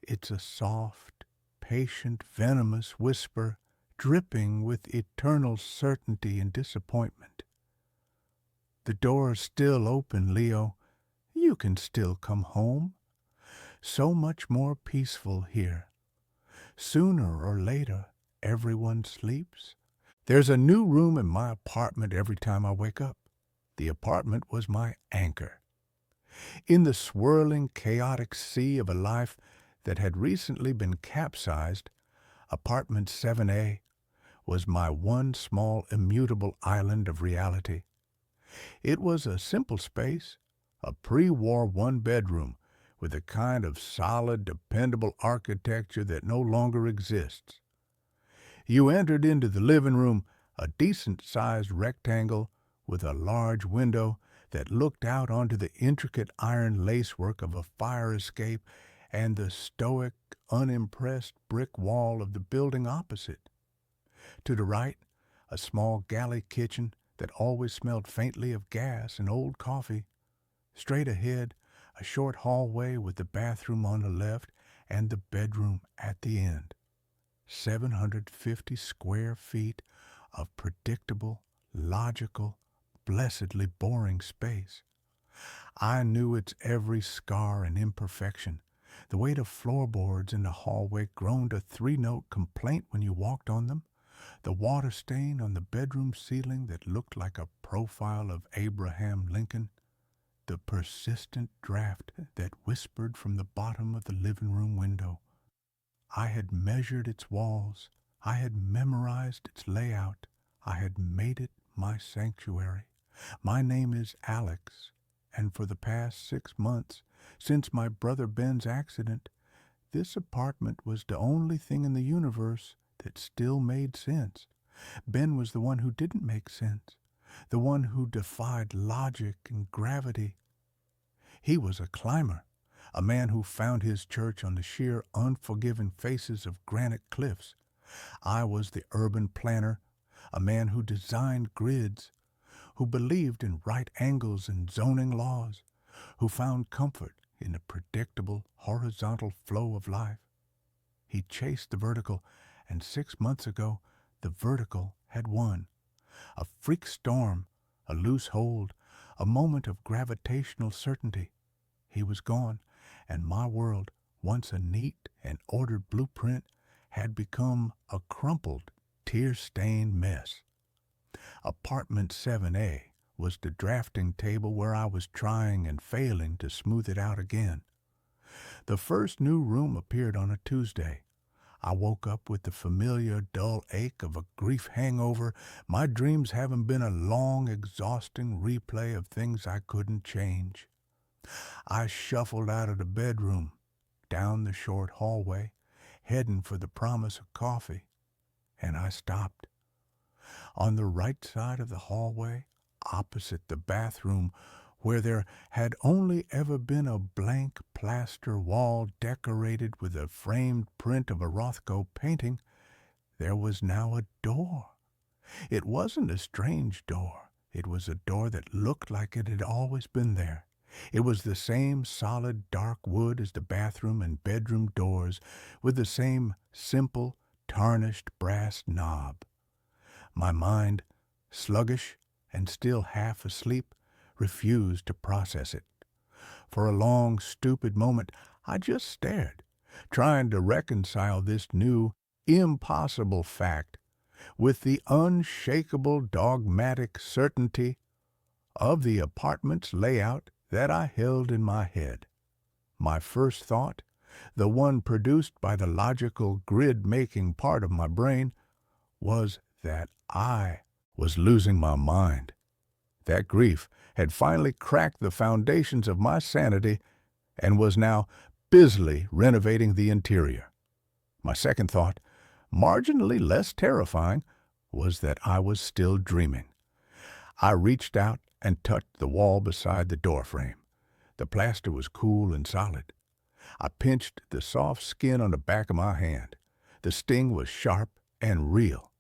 It's a soft, patient, venomous whisper, dripping with eternal certainty and disappointment. The door is still open, Leo. You can still come home. So much more peaceful here. Sooner or later, everyone sleeps. There's a new room in my apartment every time I wake up. The apartment was my anchor. In the swirling, chaotic sea of a life that had recently been capsized, apartment 7A was my one small, immutable island of reality. It was a simple space, a pre-war one-bedroom with a kind of solid, dependable architecture that no longer exists. You entered into the living room, a decent-sized rectangle with a large window that looked out onto the intricate iron lacework of a fire escape and the stoic, unimpressed brick wall of the building opposite. To the right, a small galley kitchen that always smelled faintly of gas and old coffee. Straight ahead, a short hallway with the bathroom on the left and the bedroom at the end. 750 square feet of predictable, logical, blessedly boring space. I knew its every scar and imperfection. The way the floorboards in the hallway groaned a three-note complaint when you walked on them. The water stain on the bedroom ceiling that looked like a profile of Abraham Lincoln. The persistent draft that whispered from the bottom of the living room window. I had measured its walls. I had memorized its layout. I had made it my sanctuary. My name is Alex, and for the past 6 months, since my brother Ben's accident, this apartment was the only thing in the universe that still made sense. Ben was the one who didn't make sense, the one who defied logic and gravity. He was a climber, a man who found his church on the sheer, unforgiving faces of granite cliffs. I was the urban planner, a man who designed grids, who believed in right angles and zoning laws, who found comfort in the predictable, horizontal flow of life. He chased the vertical, and 6 months ago, the vertical had won. A freak storm, a loose hold, a moment of gravitational certainty. He was gone, and my world, once a neat and ordered blueprint, had become a crumpled, tear-stained mess. Apartment 7A was the drafting table where I was trying and failing to smooth it out again. The first new room appeared on a Tuesday. I woke up with the familiar dull ache of a grief hangover, my dreams having been a long, exhausting replay of things I couldn't change. I shuffled out of the bedroom, down the short hallway, heading for the promise of coffee, and I stopped. On the right side of the hallway, opposite the bathroom, where there had only ever been a blank plaster wall decorated with a framed print of a Rothko painting, there was now a door. It wasn't a strange door. It was a door that looked like it had always been there. It was the same solid dark wood as the bathroom and bedroom doors, with the same simple, tarnished brass knob. My mind, sluggish and still half asleep, refused to process it. For a long, stupid moment, I just stared, trying to reconcile this new, impossible fact with the unshakable, dogmatic certainty of the apartment's layout that I held in my head. My first thought, the one produced by the logical grid-making part of my brain, was that I was losing my mind. That grief had finally cracked the foundations of my sanity and was now busily renovating the interior. My second thought, marginally less terrifying, was that I was still dreaming. I reached out and touched the wall beside the doorframe. The plaster was cool and solid. I pinched the soft skin on the back of my hand. The sting was sharp and real.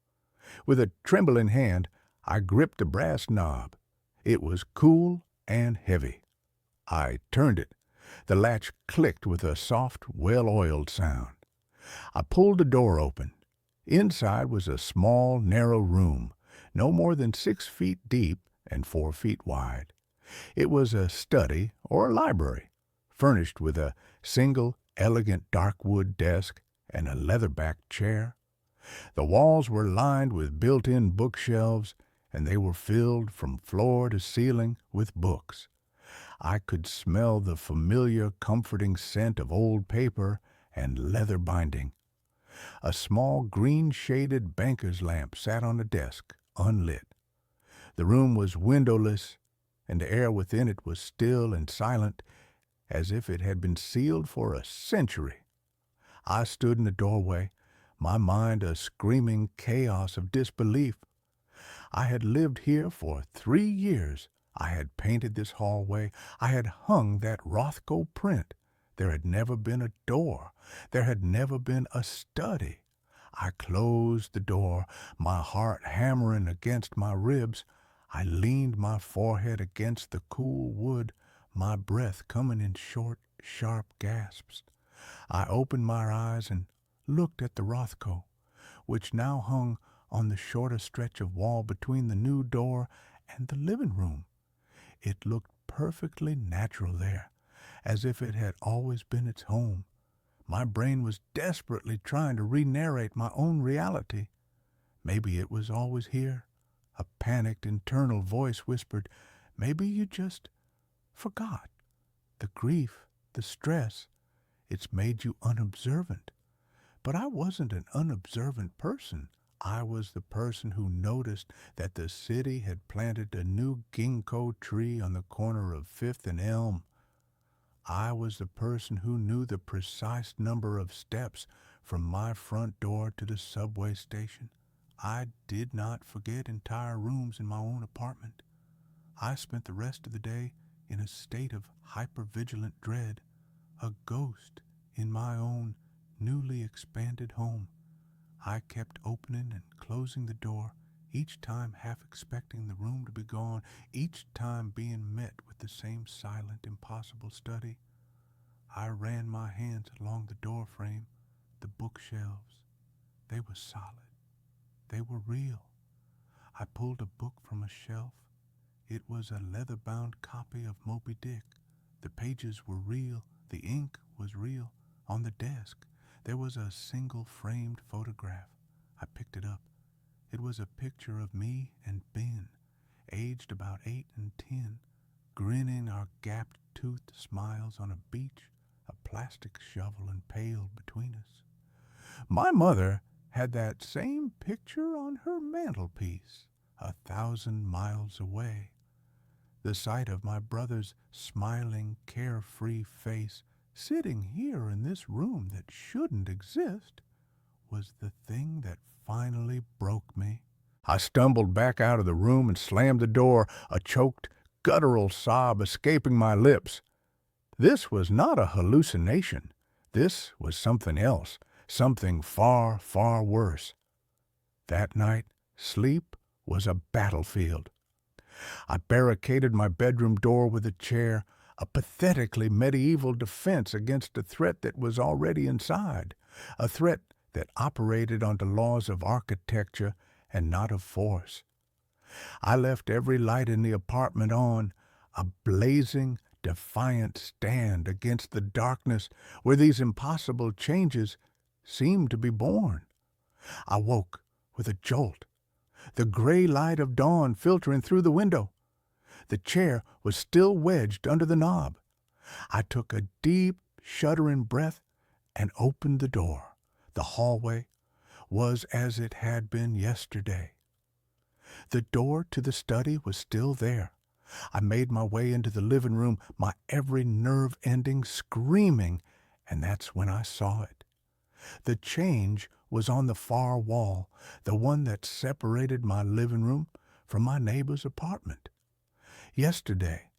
With a trembling hand, I gripped the brass knob. It was cool and heavy. I turned it. The latch clicked with a soft, well-oiled sound. I pulled the door open. Inside was a small, narrow room, no more than 6 feet deep and 4 feet wide. It was a study or a library, furnished with a single, elegant dark wood desk and a leather-backed chair. The walls were lined with built-in bookshelves, and they were filled from floor to ceiling with books. I could smell the familiar, comforting scent of old paper and leather binding. A small green-shaded banker's lamp sat on the desk, unlit. The room was windowless and the air within it was still and silent, as if it had been sealed for a century. I stood in the doorway, my mind a screaming chaos of disbelief. I had lived here for 3 years. I had painted this hallway. I had hung that Rothko print. There had never been a door. There had never been a study. I closed the door, my heart hammering against my ribs. I leaned my forehead against the cool wood, my breath coming in short, sharp gasps. I opened my eyes and looked at the Rothko, which now hung on the shorter stretch of wall between the new door and the living room. It looked perfectly natural there, as if it had always been its home. My brain was desperately trying to re-narrate my own reality. Maybe it was always here. A panicked internal voice whispered, maybe you just forgot. The grief, the stress, it's made you unobservant. But I wasn't an unobservant person. I was the person who noticed that the city had planted a new ginkgo tree on the corner of 5th and Elm. I was the person who knew the precise number of steps from my front door to the subway station. I did not forget entire rooms in my own apartment. I spent the rest of the day in a state of hypervigilant dread, a ghost in my own newly expanded home. I kept opening and closing the door, each time half expecting the room to be gone, each time being met with the same silent, impossible study. I ran my hands along the door frame, the bookshelves. They were solid. They were real. I pulled a book from a shelf. It was a leather-bound copy of Moby Dick. The pages were real. The ink was real. On the desk, there was a single framed photograph. I picked it up. It was a picture of me and Ben, aged about 8 and 10, grinning our gap-toothed smiles on a beach, a plastic shovel and pail between us. My mother had that same picture on her mantelpiece, 1,000 miles away. The sight of my brother's smiling, carefree face sitting here in this room that shouldn't exist was the thing that finally broke me. I stumbled back out of the room and slammed the door, a choked, guttural sob escaping my lips. This was not a hallucination. This was something else, something far, far worse. That night, sleep was a battlefield. I barricaded my bedroom door with a chair, a pathetically medieval defense against a threat that was already inside, a threat that operated on the laws of architecture and not of force. I left every light in the apartment on, a blazing, defiant stand against the darkness where these impossible changes seemed to be born. I woke with a jolt, the gray light of dawn filtering through the window. The chair was still wedged under the knob. I took a deep, shuddering breath and opened the door. The hallway was as it had been yesterday. The door to the study was still there. I made my way into the living room, my every nerve ending screaming, and that's when I saw it. The change was on the far wall, the one that separated my living room from my neighbor's apartment. Yesterday,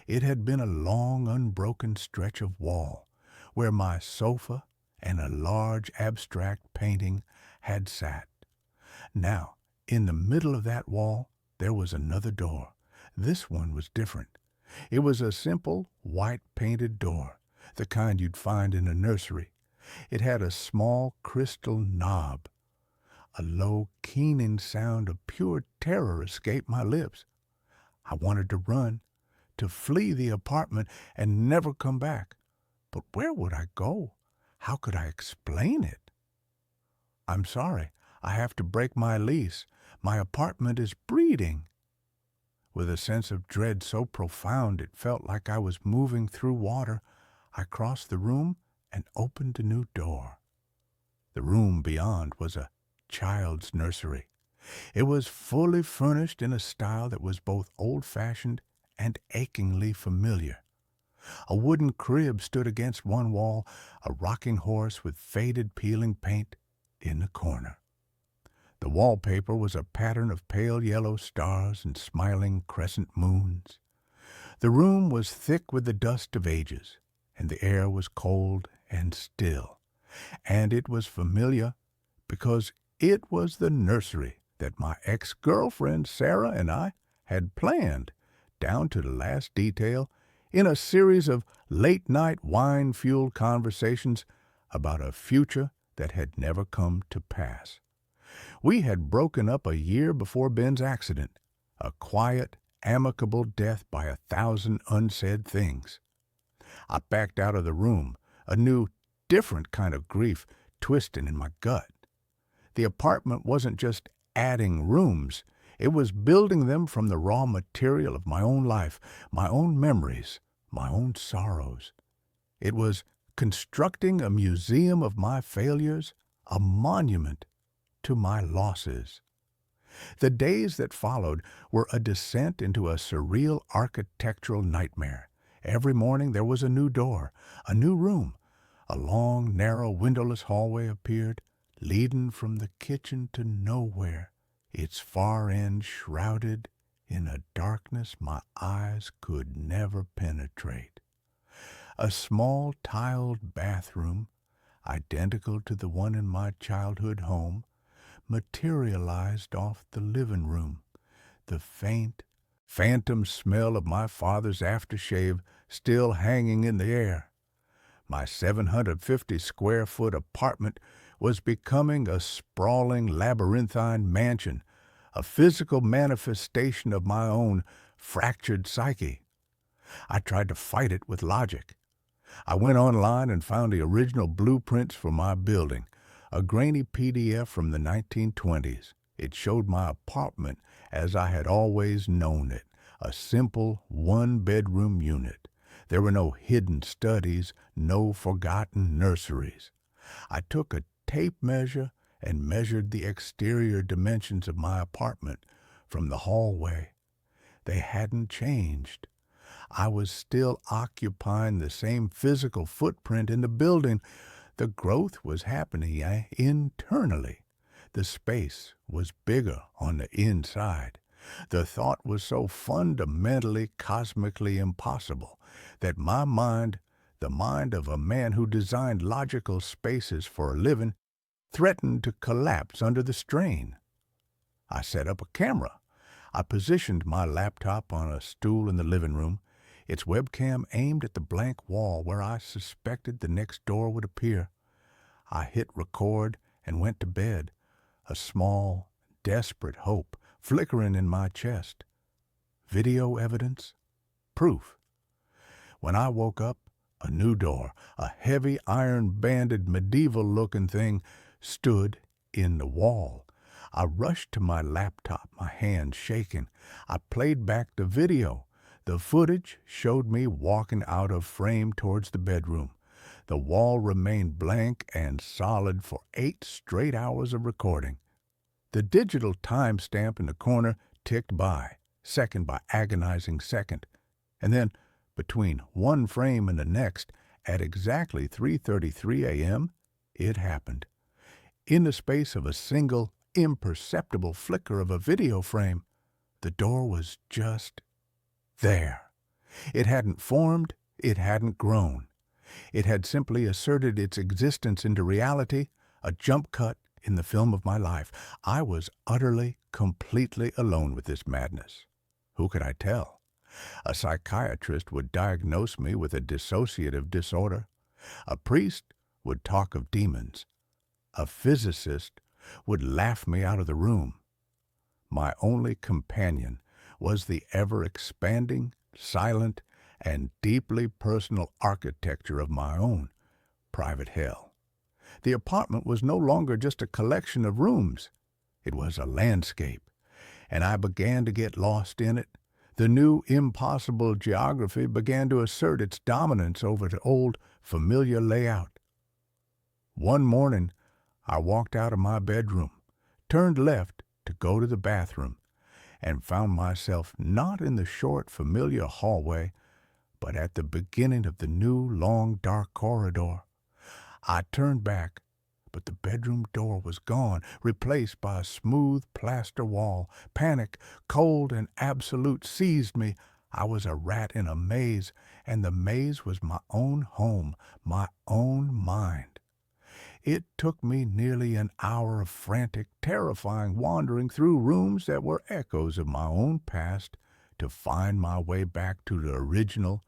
it had been a long, unbroken stretch of wall where my sofa and a large abstract painting had sat. Now, in the middle of that wall, there was another door. This one was different. It was a simple, white-painted door, the kind you'd find in a nursery. It had a small crystal knob. A low, keening sound of pure terror escaped my lips. I wanted to run, to flee the apartment and never come back. But where would I go? How could I explain it? I'm sorry, I have to break my lease. My apartment is breeding. With a sense of dread so profound it felt like I was moving through water, I crossed the room and opened a new door. The room beyond was a child's nursery. It was fully furnished in a style that was both old-fashioned and achingly familiar. A wooden crib stood against one wall, a rocking horse with faded peeling paint in the corner. The wallpaper was a pattern of pale yellow stars and smiling crescent moons. The room was thick with the dust of ages, and the air was cold and still. And it was familiar because it was the nursery that my ex-girlfriend Sarah and I had planned, down to the last detail, in a series of late-night wine-fueled conversations about a future that had never come to pass. We had broken up a year before Ben's accident, a quiet, amicable death by 1,000 unsaid things. I backed out of the room, a new, different kind of grief twisting in my gut. The apartment wasn't just adding rooms, it was building them from the raw material of my own life, my own memories, my own sorrows. It was constructing a museum of my failures, a monument to my losses. The days that followed were a descent into a surreal architectural nightmare. Every morning there was a new door, a new room. A long, narrow, windowless hallway appeared, leading from the kitchen to nowhere, its far end shrouded in a darkness my eyes could never penetrate. A small tiled bathroom, identical to the one in my childhood home, materialized off the living room. The faint, phantom smell of my father's aftershave still hanging in the air. My 750-square-foot apartment was becoming a sprawling labyrinthine mansion, a physical manifestation of my own fractured psyche. I tried to fight it with logic. I went online and found the original blueprints for my building, a grainy PDF from the 1920s. It showed my apartment as I had always known it, a simple one-bedroom unit. There were no hidden studies, no forgotten nurseries. I took a tape measure and measured the exterior dimensions of my apartment from the hallway. They hadn't changed. I was still occupying the same physical footprint in the building. The growth was happening internally. The space was bigger on the inside. The thought was so fundamentally, cosmically impossible that my mind, the mind of a man who designed logical spaces for a living, threatened to collapse under the strain. I set up a camera. I positioned my laptop on a stool in the living room, its webcam aimed at the blank wall where I suspected the next door would appear. I hit record and went to bed, a small, desperate hope flickering in my chest. Video evidence? Proof. When I woke up, a new door, a heavy iron-banded medieval-looking thing, stood in the wall. I rushed to my laptop, my hands shaking. I played back the video. The footage showed me walking out of frame towards the bedroom. The wall remained blank and solid for 8 straight hours of recording. The digital timestamp in the corner ticked by, second by agonizing second. And then, between one frame and the next, at exactly 3:33 a.m., it happened. In the space of a single, imperceptible flicker of a video frame, the door was just there. It hadn't formed, it hadn't grown. It had simply asserted its existence into reality, a jump cut in the film of my life. I was utterly, completely alone with this madness. Who could I tell? A psychiatrist would diagnose me with a dissociative disorder. A priest would talk of demons. A physicist would laugh me out of the room. My only companion was the ever-expanding, silent, and deeply personal architecture of my own private hell. The apartment was no longer just a collection of rooms. It was a landscape, and I began to get lost in it. The new, impossible geography began to assert its dominance over the old, familiar layout. One morning, I walked out of my bedroom, turned left to go to the bathroom, and found myself not in the short, familiar hallway, but at the beginning of the new, long, dark corridor. I turned back, but the bedroom door was gone, replaced by a smooth plaster wall. Panic, cold and absolute, seized me. I was a rat in a maze, and the maze was my own home, my own mind. It took me nearly an hour of frantic, terrifying wandering through rooms that were echoes of my own past to find my way back to the original,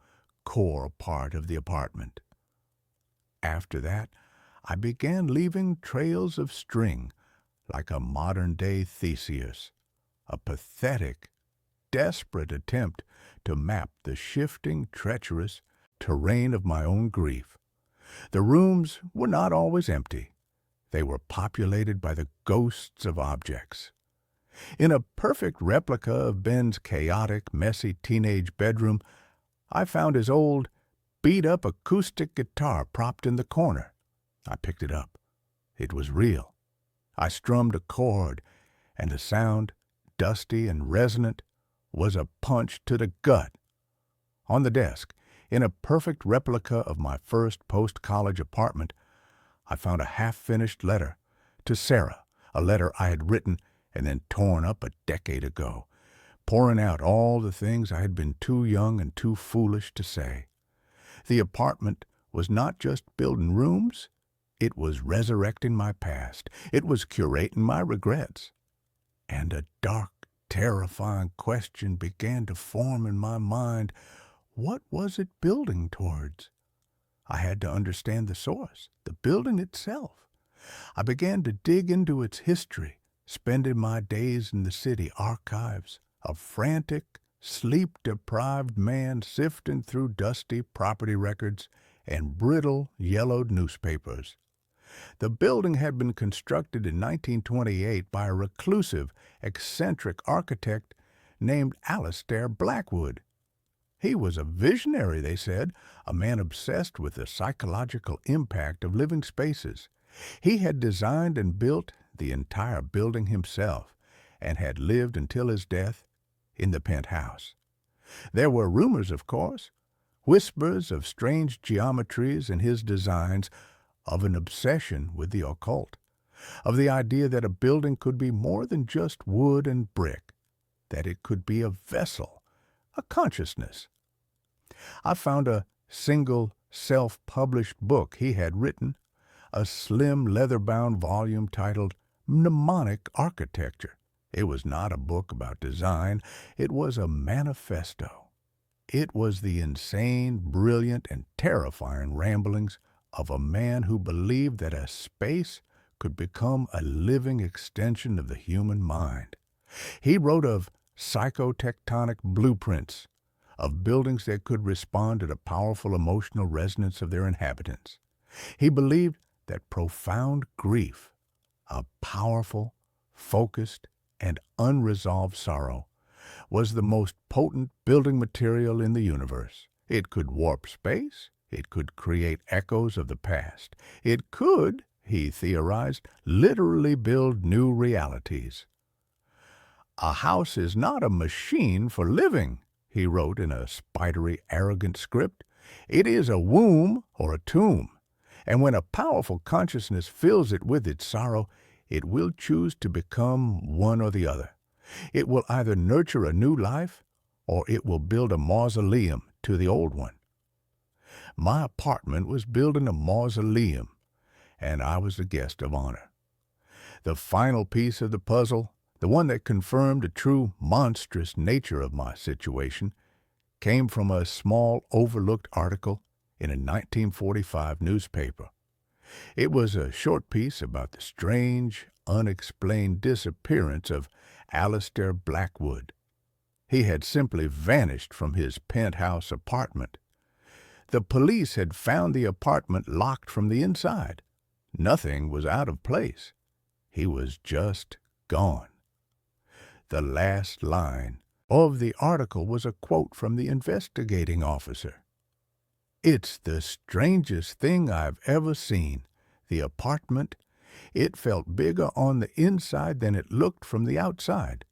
core part of the apartment. After that, I began leaving trails of string, like a modern-day Theseus, a pathetic, desperate attempt to map the shifting, treacherous terrain of my own grief. The rooms were not always empty. They were populated by the ghosts of objects. In a perfect replica of Ben's chaotic, messy teenage bedroom, I found his old, beat-up acoustic guitar propped in the corner. I picked it up. It was real. I strummed a chord, and the sound, dusty and resonant, was a punch to the gut. On the desk, in a perfect replica of my first post-college apartment, I found a half-finished letter to Sarah, a letter I had written and then torn up a decade ago, pouring out all the things I had been too young and too foolish to say. The apartment was not just building rooms, it was resurrecting my past. It was curating my regrets. And a dark, terrifying question began to form in my mind. What was it building towards? I had to understand the source, the building itself. I began to dig into its history, spending my days in the city archives, a frantic, sleep-deprived man sifting through dusty property records and brittle, yellowed newspapers. The building had been constructed in 1928 by a reclusive, eccentric architect named Alistair Blackwood. He was a visionary, they said, a man obsessed with the psychological impact of living spaces. He had designed and built the entire building himself and had lived until his death in the penthouse. There were rumors, of course, whispers of strange geometries in his designs, of an obsession with the occult, of the idea that a building could be more than just wood and brick, that it could be a vessel, a consciousness. I found a single self-published book he had written, a slim leather-bound volume titled Mnemonic Architecture. It was not a book about design, it was a manifesto. It was the insane, brilliant, and terrifying ramblings of a man who believed that a space could become a living extension of the human mind. He wrote of psychotectonic blueprints, of buildings that could respond to the powerful emotional resonance of their inhabitants. He believed that profound grief, a powerful, focused, and unresolved sorrow, was the most potent building material in the universe. It could warp space. It could create echoes of the past. It could, he theorized, literally build new realities. A house is not a machine for living, he wrote in a spidery, arrogant script. It is a womb or a tomb, and when a powerful consciousness fills it with its sorrow, it will choose to become one or the other. It will either nurture a new life, or it will build a mausoleum to the old one. My apartment was building a mausoleum, and I was the guest of honor. The final piece of the puzzle, the one that confirmed the true monstrous nature of my situation, came from a small overlooked article in a 1945 newspaper. It was a short piece about the strange, unexplained disappearance of Alistair Blackwood. He had simply vanished from his penthouse apartment. The police had found the apartment locked from the inside. Nothing was out of place. He was just gone. The last line of the article was a quote from the investigating officer. "It's the strangest thing I've ever seen. The apartment, it felt bigger on the inside than it looked from the outside.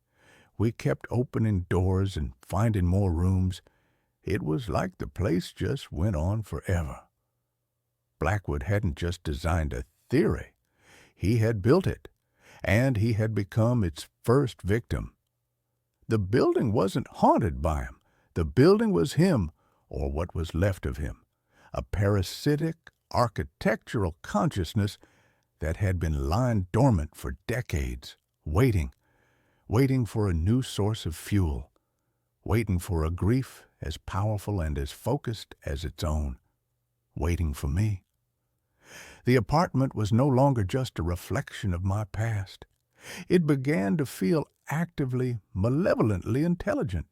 We kept opening doors and finding more rooms. It was like the place just went on forever. Blackwood hadn't just designed a theory. He had built it, and he had become its first victim. The building wasn't haunted by him. The building was him, or what was left of him, a parasitic architectural consciousness that had been lying dormant for decades, waiting for a new source of fuel, waiting for a grief as powerful and as focused as its own, waiting for me. The apartment was no longer just a reflection of my past. It began to feel actively, malevolently intelligent.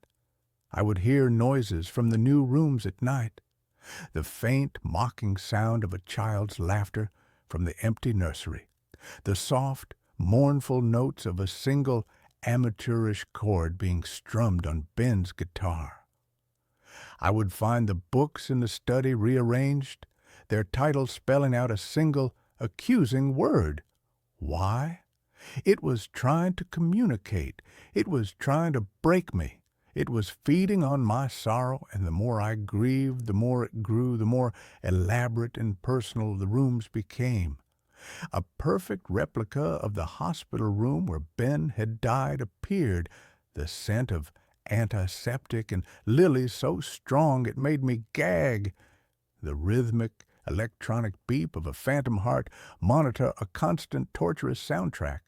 I would hear noises from the new rooms at night, the faint, mocking sound of a child's laughter from the empty nursery, the soft, mournful notes of a single amateurish chord being strummed on Ben's guitar. I would find the books in the study rearranged, their titles spelling out a single, accusing word. Why? It was trying to communicate. It was trying to break me. It was feeding on my sorrow, and the more I grieved, the more it grew, the more elaborate and personal the rooms became. A perfect replica of the hospital room where Ben had died appeared, the scent of antiseptic and lilies so strong it made me gag. The rhythmic, electronic beep of a phantom heart monitor a constant torturous soundtrack.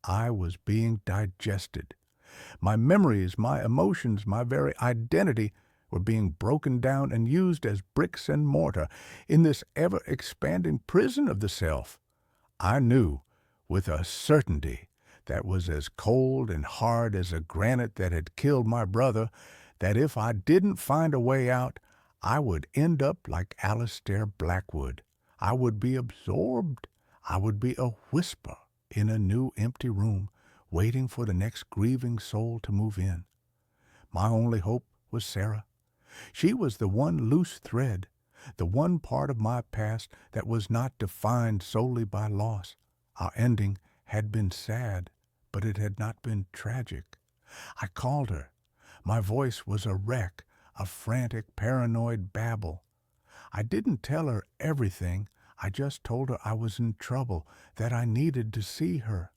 I was being digested. My memories, my emotions, my very identity were being broken down and used as bricks and mortar in this ever-expanding prison of the self. I knew, with a certainty that was as cold and hard as a granite that had killed my brother, that if I didn't find a way out, I would end up like Alistair Blackwood. I would be absorbed. I would be a whisper in a new empty room, waiting for the next grieving soul to move in. My only hope was Sarah. She was the one loose thread, the one part of my past that was not defined solely by loss. Our ending had been sad, but it had not been tragic. I called her. My voice was a wreck, a frantic, paranoid babble. I didn't tell her everything. I just told her I was in trouble, that I needed to see her.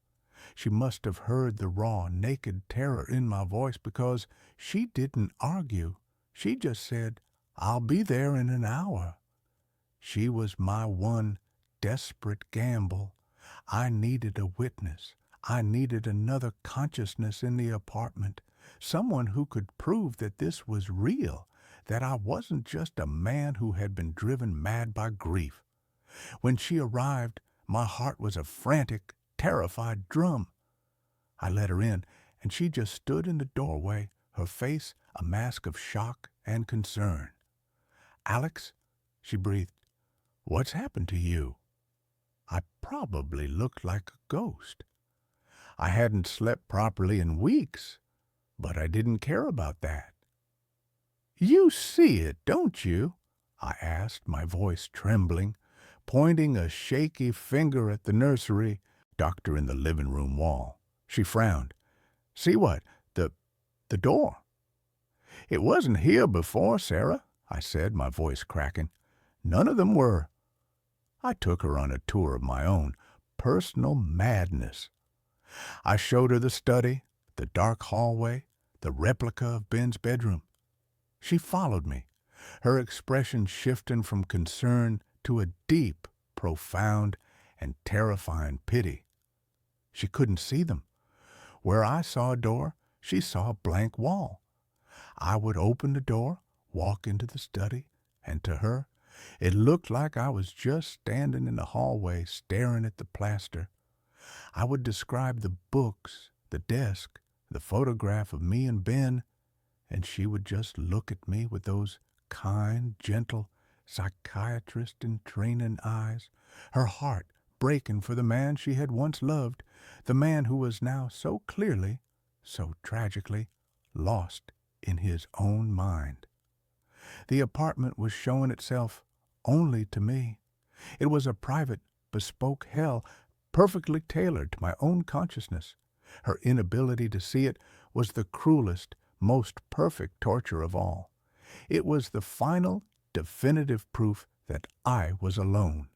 She must have heard the raw, naked terror in my voice because she didn't argue. She just said, "I'll be there in an hour." She was my one desperate gamble. I needed a witness. I needed another consciousness in the apartment, someone who could prove that this was real, that I wasn't just a man who had been driven mad by grief. When she arrived, my heart was a frantic, terrified drum. I let her in, and she just stood in the doorway, her face a mask of shock and concern. "Alex," she breathed, "what's happened to you?" I probably looked like a ghost. I hadn't slept properly in weeks, but I didn't care about that. "You see it, don't you?" I asked, my voice trembling, pointing a shaky finger at the nursery, doctor in the living room wall. She frowned. "See what? The door." "It wasn't here before, Sarah," I said, my voice cracking. "None of them were." I took her on a tour of my own personal madness. I showed her the study, the dark hallway, the replica of Ben's bedroom. She followed me, her expression shifting from concern to a deep, profound, and terrifying pity. She couldn't see them. Where I saw a door, she saw a blank wall. I would open the door, walk into the study, and to her, it looked like I was just standing in the hallway staring at the plaster. I would describe the books, the desk, the photograph of me and Ben, and she would just look at me with those kind, gentle, psychiatrist-in-training eyes, her heart breaking for the man she had once loved, the man who was now so clearly, so tragically, lost in his own mind. The apartment was showing itself only to me. It was a private, bespoke hell, perfectly tailored to my own consciousness. Her inability to see it was the cruelest, most perfect torture of all. It was the final, definitive proof that I was alone.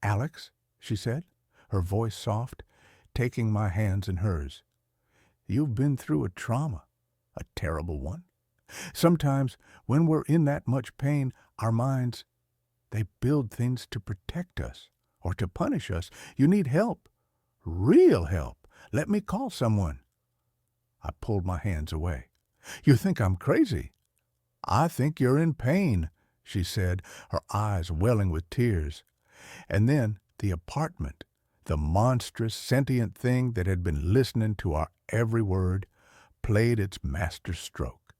"Alex," she said, her voice soft, taking my hands in hers. "You've been through a trauma, a terrible one. Sometimes, when we're in that much pain, our minds, they build things to protect us or to punish us. You need help. Real help. Let me call someone." I pulled my hands away. "You think I'm crazy?" "I think you're in pain," she said, her eyes welling with tears. And then the apartment, the monstrous sentient thing that had been listening to our every word, played its master stroke.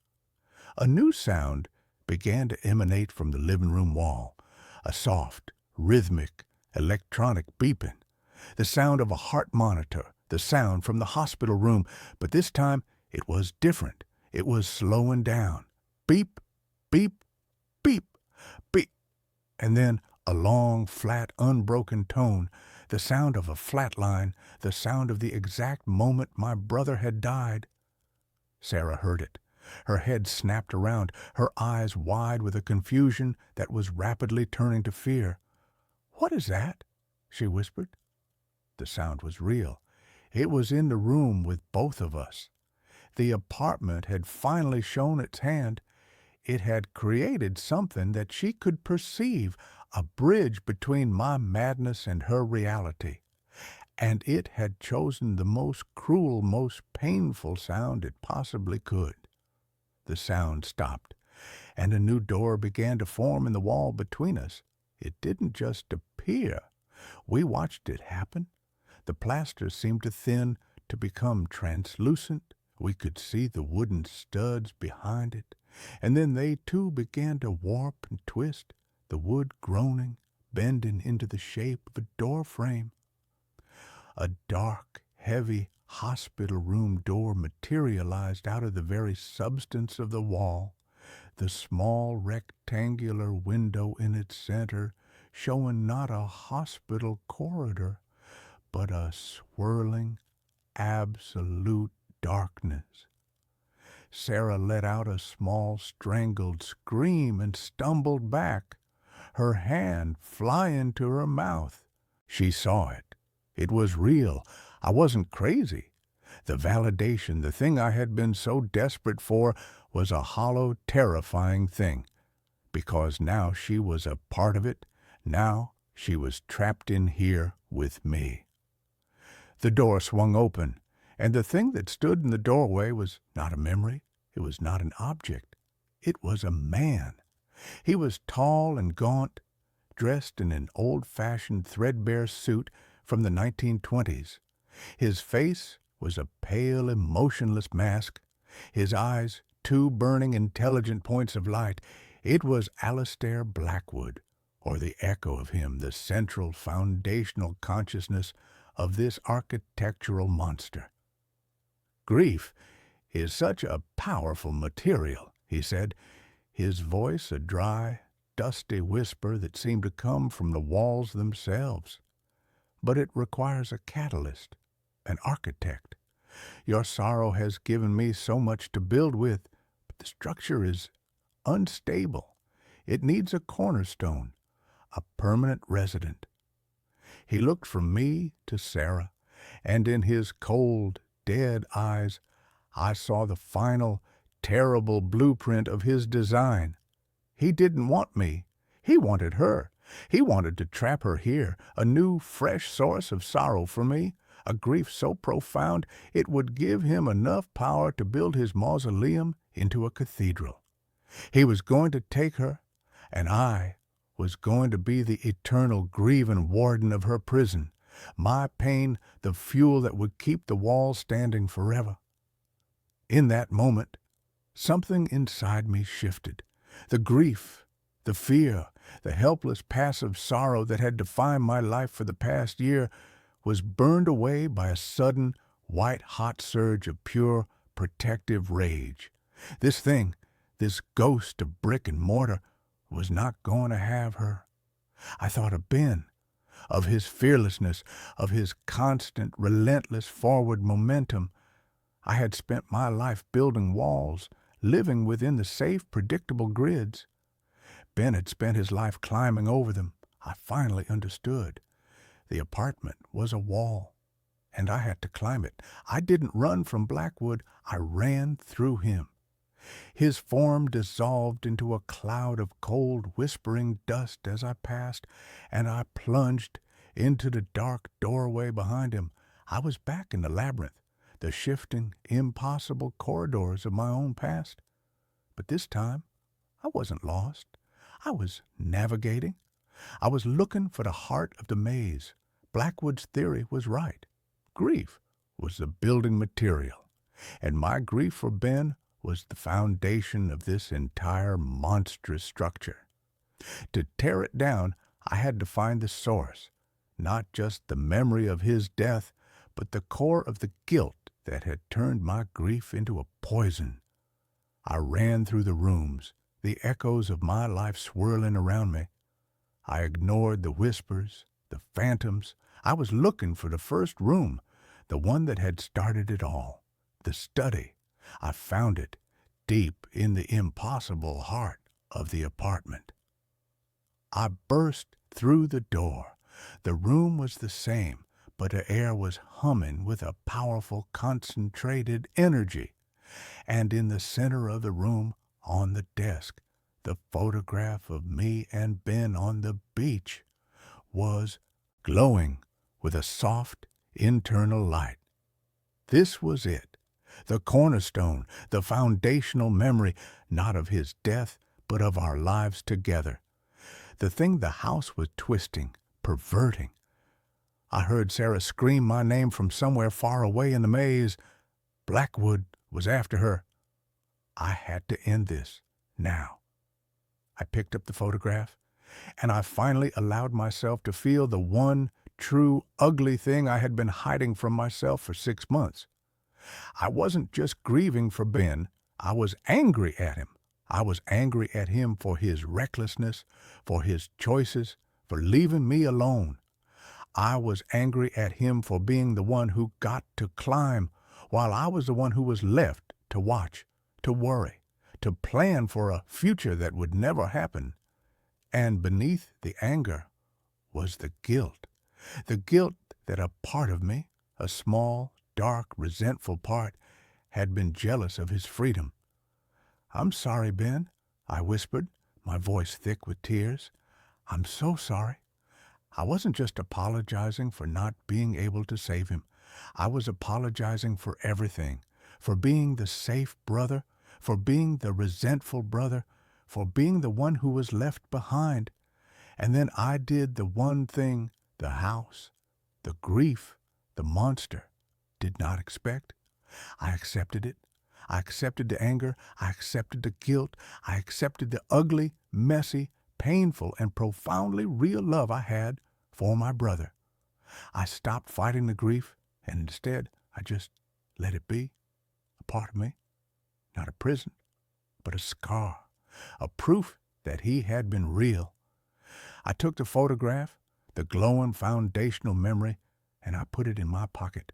A new sound began to emanate from the living room wall, a soft, rhythmic, electronic beeping, the sound of a heart monitor, the sound from the hospital room, but this time it was different. It was slowing down. Beep, beep, beep, beep, and then a long, flat, unbroken tone, the sound of a flat line, the sound of the exact moment my brother had died. Sarah heard it. Her head snapped around, her eyes wide with a confusion that was rapidly turning to fear. "What is that?" she whispered. The sound was real. It was in the room with both of us. The apartment had finally shown its hand. It had created something that she could perceive, a bridge between my madness and her reality. And it had chosen the most cruel, most painful sound it possibly could. The sound stopped, and a new door began to form in the wall between us. It didn't just appear. We watched it happen. The plaster seemed to thin, to become translucent. We could see the wooden studs behind it, and then they too began to warp and twist, the wood groaning, bending into the shape of a door frame. A dark, heavy hospital room door materialized out of the very substance of the wall, the small rectangular window in its center showing not a hospital corridor, but a swirling, absolute darkness. Sarah let out a small, strangled scream and stumbled back, her hand flying to her mouth. She saw it. It was real. I wasn't crazy. The validation, the thing I had been so desperate for, was a hollow, terrifying thing. Because now she was a part of it. Now she was trapped in here with me. The door swung open, and the thing that stood in the doorway was not a memory. It was not an object. It was a man. He was tall and gaunt, dressed in an old-fashioned threadbare suit from the 1920s. His face was a pale, emotionless mask. His eyes, two burning, intelligent points of light. It was Alistair Blackwood, or the echo of him, the central, foundational consciousness of this architectural monster. "Grief is such a powerful material," he said, his voice a dry, dusty whisper that seemed to come from the walls themselves. "But it requires a catalyst, an architect. Your sorrow has given me so much to build with, but the structure is unstable. It needs a cornerstone, a permanent resident." He looked from me to Sarah, and in his cold, dead eyes I saw the final, terrible blueprint of his design. He didn't want me. He wanted her. He wanted to trap her here, a new, fresh source of sorrow for me, a grief so profound it would give him enough power to build his mausoleum into a cathedral. He was going to take her, and I was going to be the eternal grieving warden of her prison, my pain the fuel that would keep the walls standing forever. In that moment, something inside me shifted. The grief, the fear, the helpless passive sorrow that had defined my life for the past year was burned away by a sudden, white-hot surge of pure, protective rage. This thing, this ghost of brick and mortar, was not going to have her. I thought of Ben. of his fearlessness, of his constant, relentless forward momentum. I had spent my life building walls, living within the safe, predictable grids. Ben had spent his life climbing over them. I finally understood. The apartment was a wall, and I had to climb it. I didn't run from Blackwood. I ran through him. His form dissolved into a cloud of cold, whispering dust as I passed, and I plunged into the dark doorway behind him. I was back in the labyrinth, the shifting, impossible corridors of my own past. But this time, I wasn't lost. I was navigating. I was looking for the heart of the maze. Blackwood's theory was right. Grief was the building material, and my grief for Ben was the foundation of this entire monstrous structure. To tear it down, I had to find the source, not just the memory of his death, but the core of the guilt that had turned my grief into a poison. I ran through the rooms, the echoes of my life swirling around me. I ignored the whispers, the phantoms. I was looking for the first room, the one that had started it all, the study. I found it deep in the impossible heart of the apartment. I burst through the door. The room was the same, but the air was humming with a powerful, concentrated energy. And in the center of the room, on the desk, the photograph of me and Ben on the beach was glowing with a soft internal light. This was it, the cornerstone, the foundational memory, not of his death, but of our lives together. The thing the house was twisting, perverting. I heard Sarah scream my name from somewhere far away in the maze. Blackwood was after her. I had to end this, now. I picked up the photograph, and I finally allowed myself to feel the one true ugly thing I had been hiding from myself for 6 months. I wasn't just grieving for Ben. I was angry at him. I was angry at him for his recklessness, for his choices, for leaving me alone. I was angry at him for being the one who got to climb, while I was the one who was left to watch, to worry, to plan for a future that would never happen. And beneath the anger was the guilt that a part of me, a small, dark, resentful part, had been jealous of his freedom. "I'm sorry, Ben," I whispered, my voice thick with tears. "I'm so sorry. I wasn't just apologizing for not being able to save him. I was apologizing for everything, for being the safe brother, for being the resentful brother, for being the one who was left behind. And then I did the one thing the house, the grief, the monster did not expect. I accepted it. I accepted the anger. I accepted the guilt. I accepted the ugly, messy, painful, and profoundly real love I had for my brother. I stopped fighting the grief, and instead I just let it be, a part of me, not a prison, but a scar, a proof that he had been real. I took the photograph, the glowing foundational memory, and I put it in my pocket.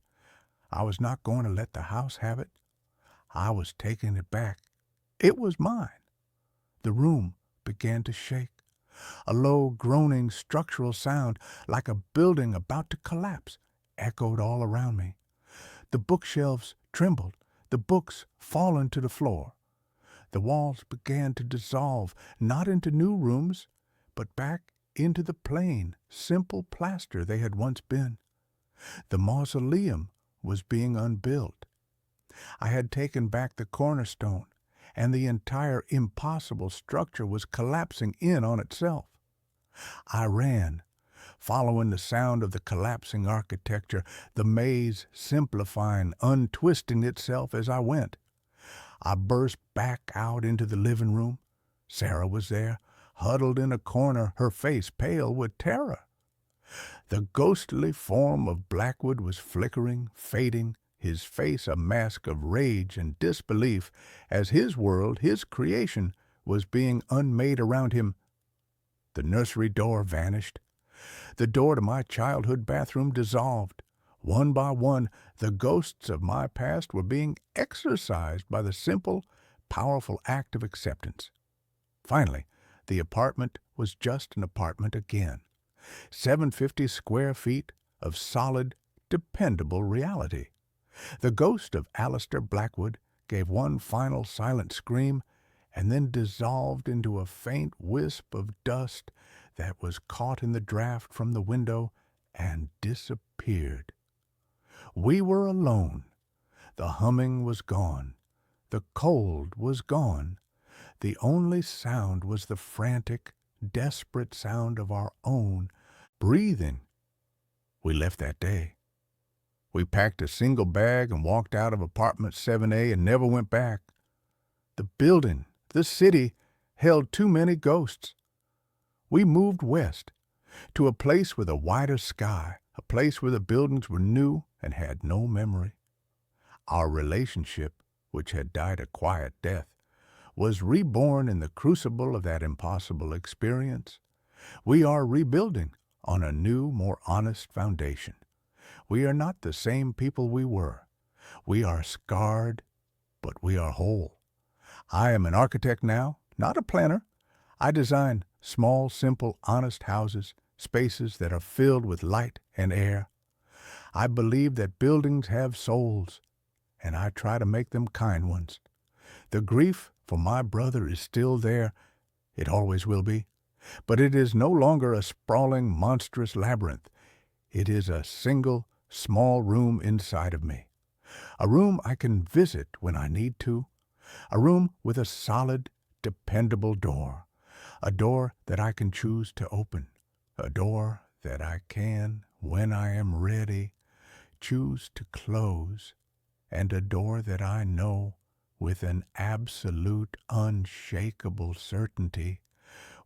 I was not going to let the house have it. I was taking it back. It was mine. The room began to shake. A low, groaning structural sound, like a building about to collapse, echoed all around me. The bookshelves trembled, the books fallen to the floor. The walls began to dissolve, not into new rooms, but back into the plain, simple plaster they had once been. The mausoleum was being unbuilt. I had taken back the cornerstone, and the entire impossible structure was collapsing in on itself. I ran, following the sound of the collapsing architecture, the maze simplifying, untwisting itself as I went. I burst back out into the living room. Sarah was there, huddled in a corner, her face pale with terror. The ghostly form of Blackwood was flickering, fading, his face a mask of rage and disbelief as his world, his creation, was being unmade around him. The nursery door vanished. The door to my childhood bathroom dissolved. One by one, the ghosts of my past were being exorcised by the simple, powerful act of acceptance. Finally, the apartment was just an apartment again. 750 square feet of solid, dependable reality. The ghost of Alistair Blackwood gave one final silent scream and then dissolved into a faint wisp of dust that was caught in the draft from the window and disappeared. We were alone. The humming was gone. The cold was gone. The only sound was the frantic, desperate sound of our own breathing. We left that day. We packed a single bag and walked out of apartment 7A and never went back. The building, the city, held too many ghosts. We moved west, to a place with a wider sky, a place where the buildings were new and had no memory. Our relationship, which had died a quiet death, was reborn in the crucible of that impossible experience. We are rebuilding on a new, more honest foundation. We are not the same people we were. We are scarred, but we are whole. I am an architect now, not a planner. I design small, simple, honest houses, spaces that are filled with light and air. I believe that buildings have souls, and I try to make them kind ones. The grief for my brother is still there. It always will be. But it is no longer a sprawling, monstrous labyrinth. It is a single, small room inside of me. A room I can visit when I need to. A room with a solid, dependable door. A door that I can choose to open. A door that I can, when I am ready, choose to close. And a door that I know, with an absolute, unshakable certainty,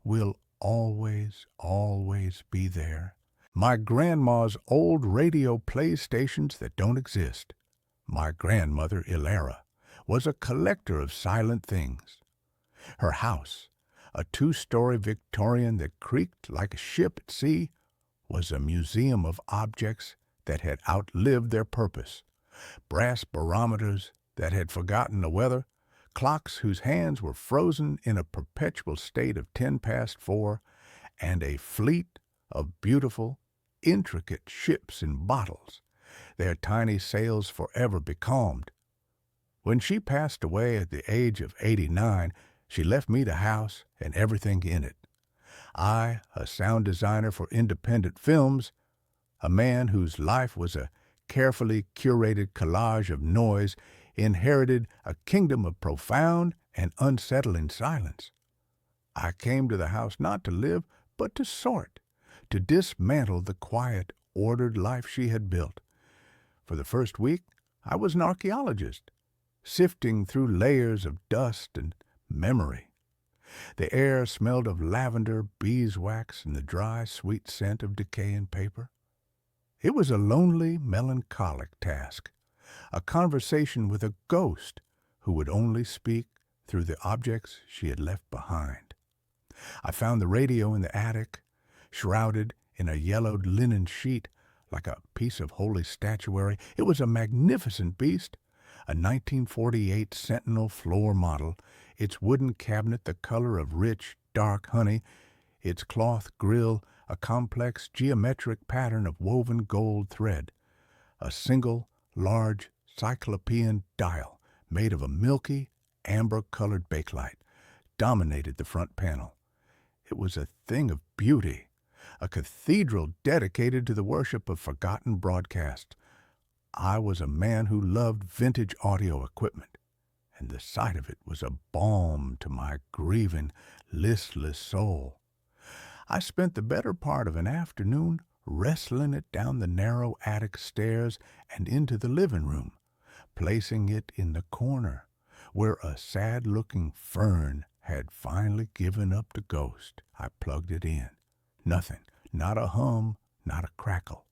will always, always be there. My grandma's old radio plays stations that don't exist. My grandmother, Ilara, was a collector of silent things. Her house, a 2-story Victorian that creaked like a ship at sea, was a museum of objects that had outlived their purpose. Brass barometers that had forgotten the weather, clocks whose hands were frozen in a perpetual state of 10 past 4, and a fleet of beautiful, intricate ships in bottles, their tiny sails forever becalmed. When she passed away at the age of 89, she left me the house and everything in it. I, a sound designer for independent films, a man whose life was a carefully curated collage of noise, inherited a kingdom of profound and unsettling silence. I came to the house not to live, but to sort, to dismantle the quiet, ordered life she had built. For the first week, I was an archaeologist, sifting through layers of dust and memory. The air smelled of lavender, beeswax, and the dry, sweet scent of decaying paper. It was a lonely, melancholic task, a conversation with a ghost who would only speak through the objects she had left behind. I found the radio in the attic, shrouded in a yellowed linen sheet like a piece of holy statuary. It was a magnificent beast, a 1948 Sentinel floor model, its wooden cabinet the color of rich, dark honey, its cloth grill a complex geometric pattern of woven gold thread. A single, large, cyclopean dial made of a milky, amber-colored bakelite dominated the front panel. It was a thing of beauty, a cathedral dedicated to the worship of forgotten broadcasts. I was a man who loved vintage audio equipment, and the sight of it was a balm to my grieving, listless soul. I spent the better part of an afternoon wrestling it down the narrow attic stairs and into the living room, placing it in the corner where a sad-looking fern had finally given up the ghost. I plugged it in. Nothing, not a hum, not a crackle.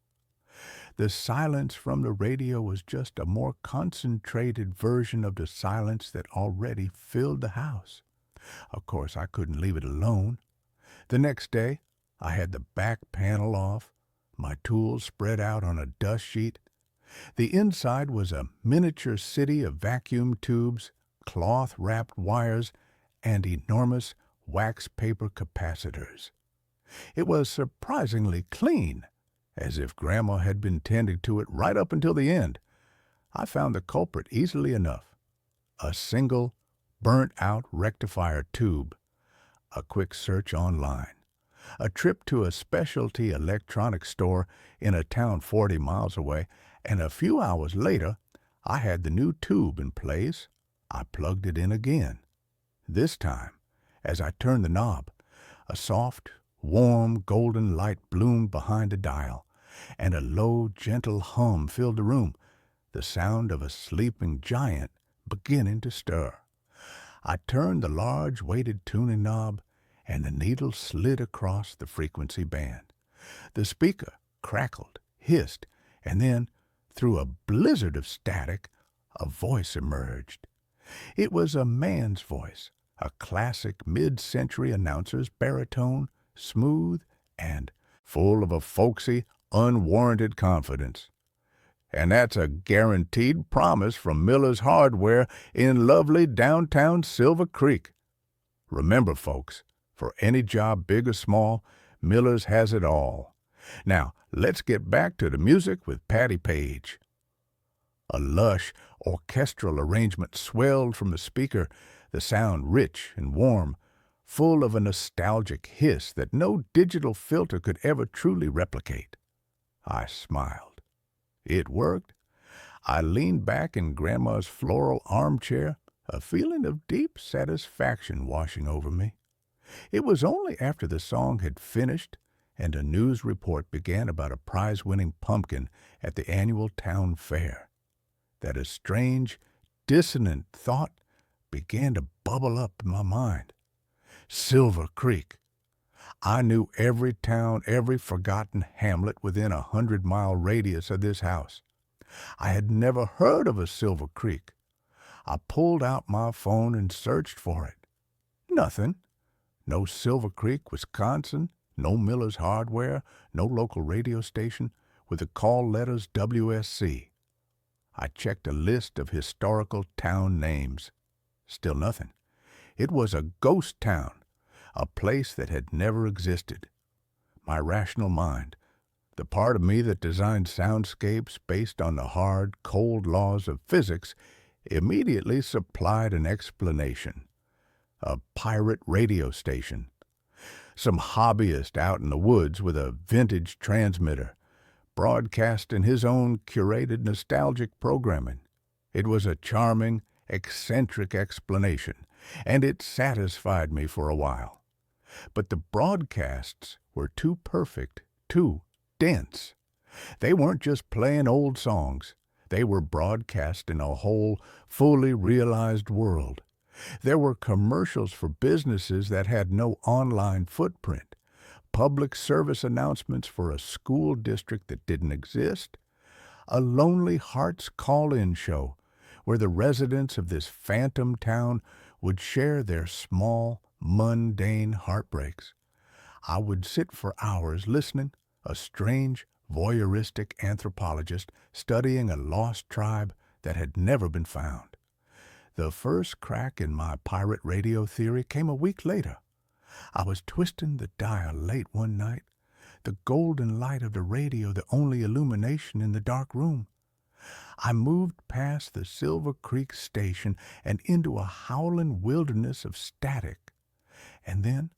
The silence from the radio was just a more concentrated version of the silence that already filled the house. Of course, I couldn't leave it alone. The next day, I had the back panel off, my tools spread out on a dust sheet. The inside was a miniature city of vacuum tubes, cloth-wrapped wires, and enormous wax paper capacitors. It was surprisingly clean, as if Grandma had been tending to it right up until the end. I found the culprit easily enough. A single, burnt-out rectifier tube. A quick search online. A trip to a specialty electronics store in a town 40 miles away, and a few hours later, I had the new tube in place. I plugged it in again. This time, as I turned the knob, a soft, warm, golden light bloomed behind the dial, and a low, gentle hum filled the room, the sound of a sleeping giant beginning to stir. I turned the large, weighted tuning knob, and the needle slid across the frequency band. The speaker crackled, hissed, and then, through a blizzard of static, a voice emerged. It was a man's voice, a classic mid-century announcer's baritone, smooth and full of a folksy, unwarranted confidence. And that's a guaranteed promise from Miller's Hardware in lovely downtown Silver Creek. Remember, folks, for any job big or small, Miller's has it all. Now, let's get back to the music with Patti Page. A lush, orchestral arrangement swelled from the speaker, the sound rich and warm, full of a nostalgic hiss that no digital filter could ever truly replicate. I smiled. It worked. I leaned back in Grandma's floral armchair, a feeling of deep satisfaction washing over me. It was only after the song had finished and a news report began about a prize-winning pumpkin at the annual town fair that a strange, dissonant thought began to bubble up in my mind. Silver Creek. I knew every town, every forgotten hamlet within a 100-mile radius of this house. I had never heard of a Silver Creek. I pulled out my phone and searched for it. Nothing. No Silver Creek, Wisconsin, no Miller's Hardware, no local radio station with the call letters WSC. I checked a list of historical town names. Still nothing. It was a ghost town, a place that had never existed. My rational mind, the part of me that designed soundscapes based on the hard, cold laws of physics, immediately supplied an explanation. A pirate radio station. Some hobbyist out in the woods with a vintage transmitter, broadcasting his own curated nostalgic programming. It was a charming, eccentric explanation, and it satisfied me for a while. But the broadcasts were too perfect, too dense. They weren't just playing old songs. They were broadcasting a whole, fully realized world. There were commercials for businesses that had no online footprint, public service announcements for a school district that didn't exist, a Lonely Hearts call-in show where the residents of this phantom town would share their small, mundane heartbreaks. I would sit for hours listening, a strange, voyeuristic anthropologist studying a lost tribe that had never been found. The first crack in my pirate radio theory came a week later. I was twisting the dial late one night, the golden light of the radio the only illumination in the dark room. I moved past the Silver Creek station and into a howling wilderness of static. And then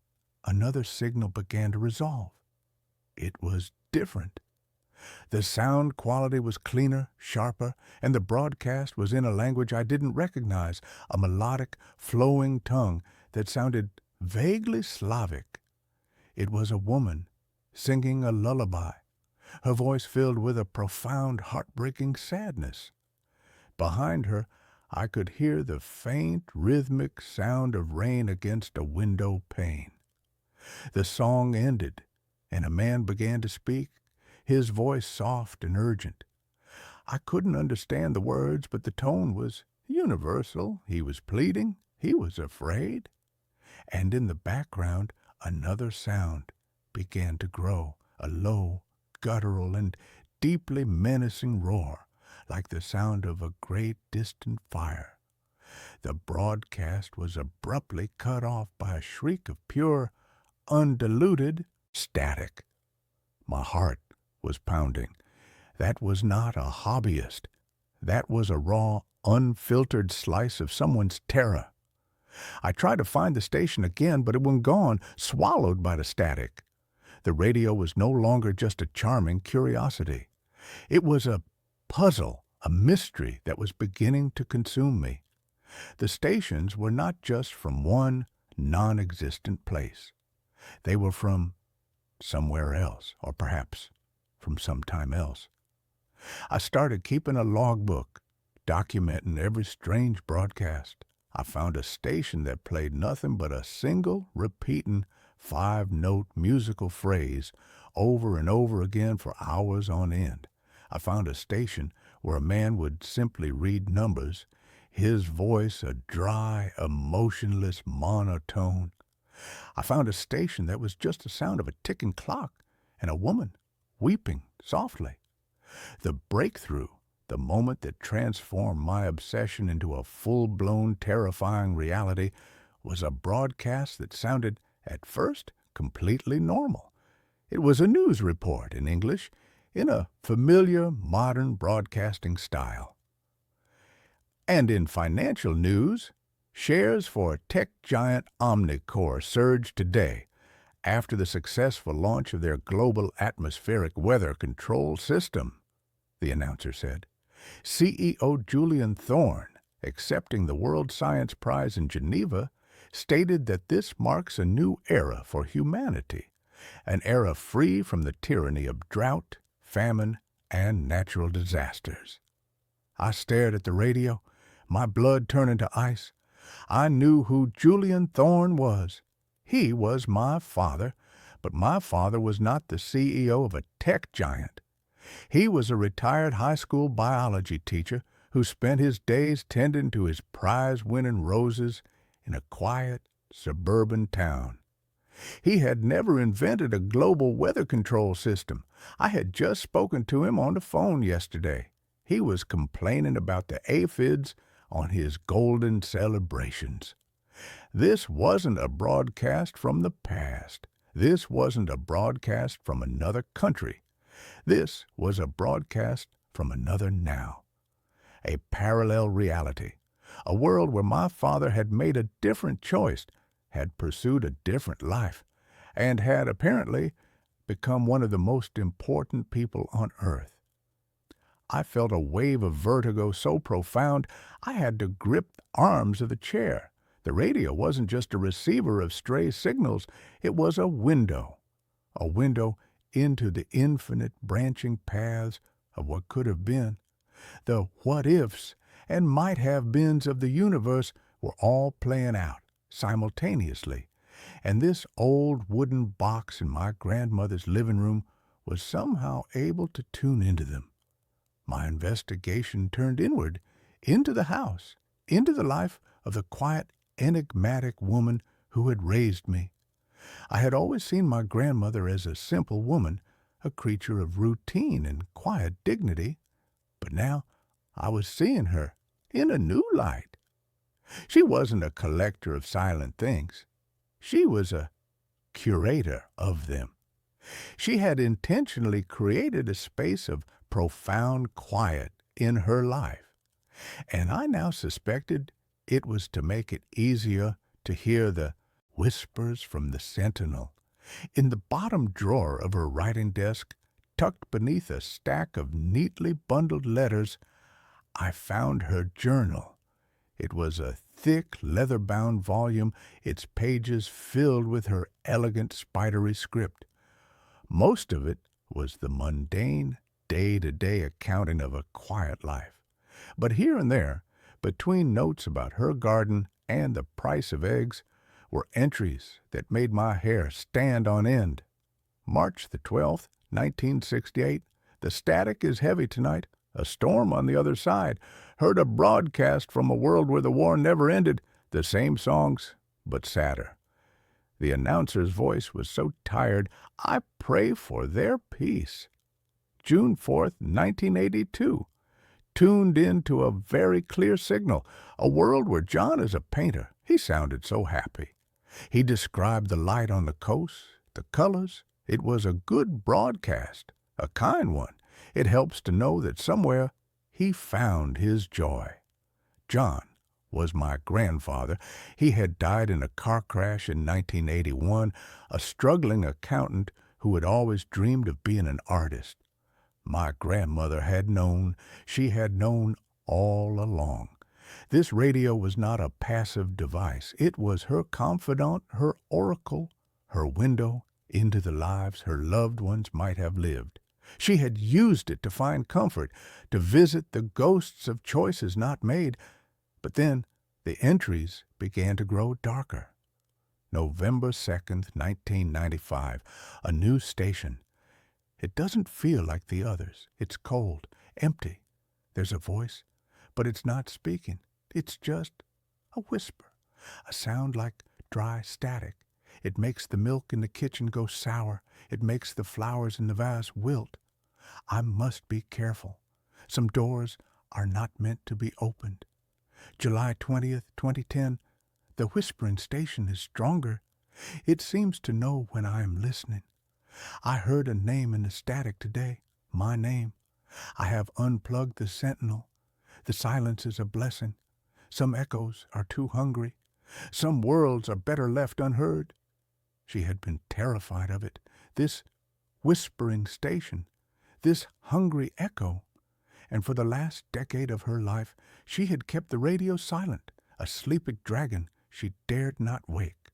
another signal began to resolve. It was different. The sound quality was cleaner, sharper, and the broadcast was in a language I didn't recognize, a melodic, flowing tongue that sounded vaguely Slavic. It was a woman singing a lullaby, her voice filled with a profound, heartbreaking sadness. Behind her, I could hear the faint, rhythmic sound of rain against a window pane. The song ended, and a man began to speak, his voice soft and urgent. I couldn't understand the words, but the tone was universal. He was pleading. He was afraid. And in the background, another sound, began to grow, a low, guttural, and deeply menacing roar, like the sound of a great distant fire. The broadcast was abruptly cut off by a shriek of pure, undiluted static. My heart was pounding. That was not a hobbyist. That was a raw, unfiltered slice of someone's terror. I tried to find the station again, but it was gone, swallowed by the static. The radio was no longer just a charming curiosity. It was a puzzle, a mystery that was beginning to consume me. The stations were not just from one non-existent place. They were from somewhere else, or perhaps from some time else. I started keeping a logbook, documenting every strange broadcast. I found a station that played nothing but a single, repeating, 5-note musical phrase over and over again for hours on end. I found a station where a man would simply read numbers, his voice a dry, emotionless monotone. I found a station that was just the sound of a ticking clock and a woman weeping softly. The breakthrough, the moment that transformed my obsession into a full-blown, terrifying reality, was a broadcast that sounded, at first, completely normal. It was a news report in English, in a familiar, modern broadcasting style. And in financial news, shares for tech giant Omnicore surged today after the successful launch of their global atmospheric weather control system, the announcer said. CEO Julian Thorne, accepting the World Science Prize in Geneva, stated that this marks a new era for humanity, an era free from the tyranny of drought, famine, and natural disasters. I stared at the radio, my blood turning to ice. I knew who Julian Thorne was. He was my father, but my father was not the CEO of a tech giant. He was a retired high school biology teacher who spent his days tending to his prize-winning roses in a quiet, suburban town. He had never invented a global weather control system. I had just spoken to him on the phone yesterday. He was complaining about the aphids on his golden celebrations. This wasn't a broadcast from the past. This wasn't a broadcast from another country. This was a broadcast from another now. A parallel reality. A world where my father had made a different choice, had pursued a different life, and had apparently become one of the most important people on earth. I felt a wave of vertigo so profound I had to grip the arms of the chair. The radio wasn't just a receiver of stray signals, it was a window into the infinite branching paths of what could have been. The what-ifs and might-have-beens of the universe were all playing out simultaneously, and this old wooden box in my grandmother's living room was somehow able to tune into them. My investigation turned inward, into the house, into the life of the quiet, enigmatic woman who had raised me. I had always seen my grandmother as a simple woman, a creature of routine and quiet dignity, but now I was seeing her in a new light. She wasn't a collector of silent things. She was a curator of them. She had intentionally created a space of profound quiet in her life, and I now suspected it was to make it easier to hear the whispers from the sentinel. In the bottom drawer of her writing desk, tucked beneath a stack of neatly bundled letters, I found her journal. It was a thick, leather-bound volume, its pages filled with her elegant, spidery script. Most of it was the mundane, day-to-day accounting of a quiet life. But here and there, between notes about her garden and the price of eggs, were entries that made my hair stand on end. March the 12th, 1968. The static is heavy tonight. A storm on the other side. Heard a broadcast from a world where the war never ended. The same songs, but sadder. The announcer's voice was so tired, I pray for their peace. June 4th, 1982. Tuned in to a very clear signal, a world where John is a painter. He sounded so happy. He described the light on the coast, the colors. It was a good broadcast, a kind one. It helps to know that somewhere he found his joy. John was my grandfather. He had died in a car crash in 1981, a struggling accountant who had always dreamed of being an artist. My grandmother had known. She had known all along. This radio was not a passive device. It was her confidant, her oracle, her window into the lives her loved ones might have lived. She had used it to find comfort, to visit the ghosts of choices not made. But then the entries began to grow darker. November 2nd, 1995, a new station. It doesn't feel like the others. It's cold, empty. There's a voice, but it's not speaking. It's just a whisper, a sound like dry static. It makes the milk in the kitchen go sour. It makes the flowers in the vase wilt. I must be careful. Some doors are not meant to be opened. July 20th, 2010, the whispering station is stronger. It seems to know when I am listening. I heard a name in the static today, my name. I have unplugged the sentinel. The silence is a blessing. Some echoes are too hungry. Some worlds are better left unheard. She had been terrified of it, this whispering station, this hungry echo. And for the last decade of her life, she had kept the radio silent, a sleeping dragon she dared not wake.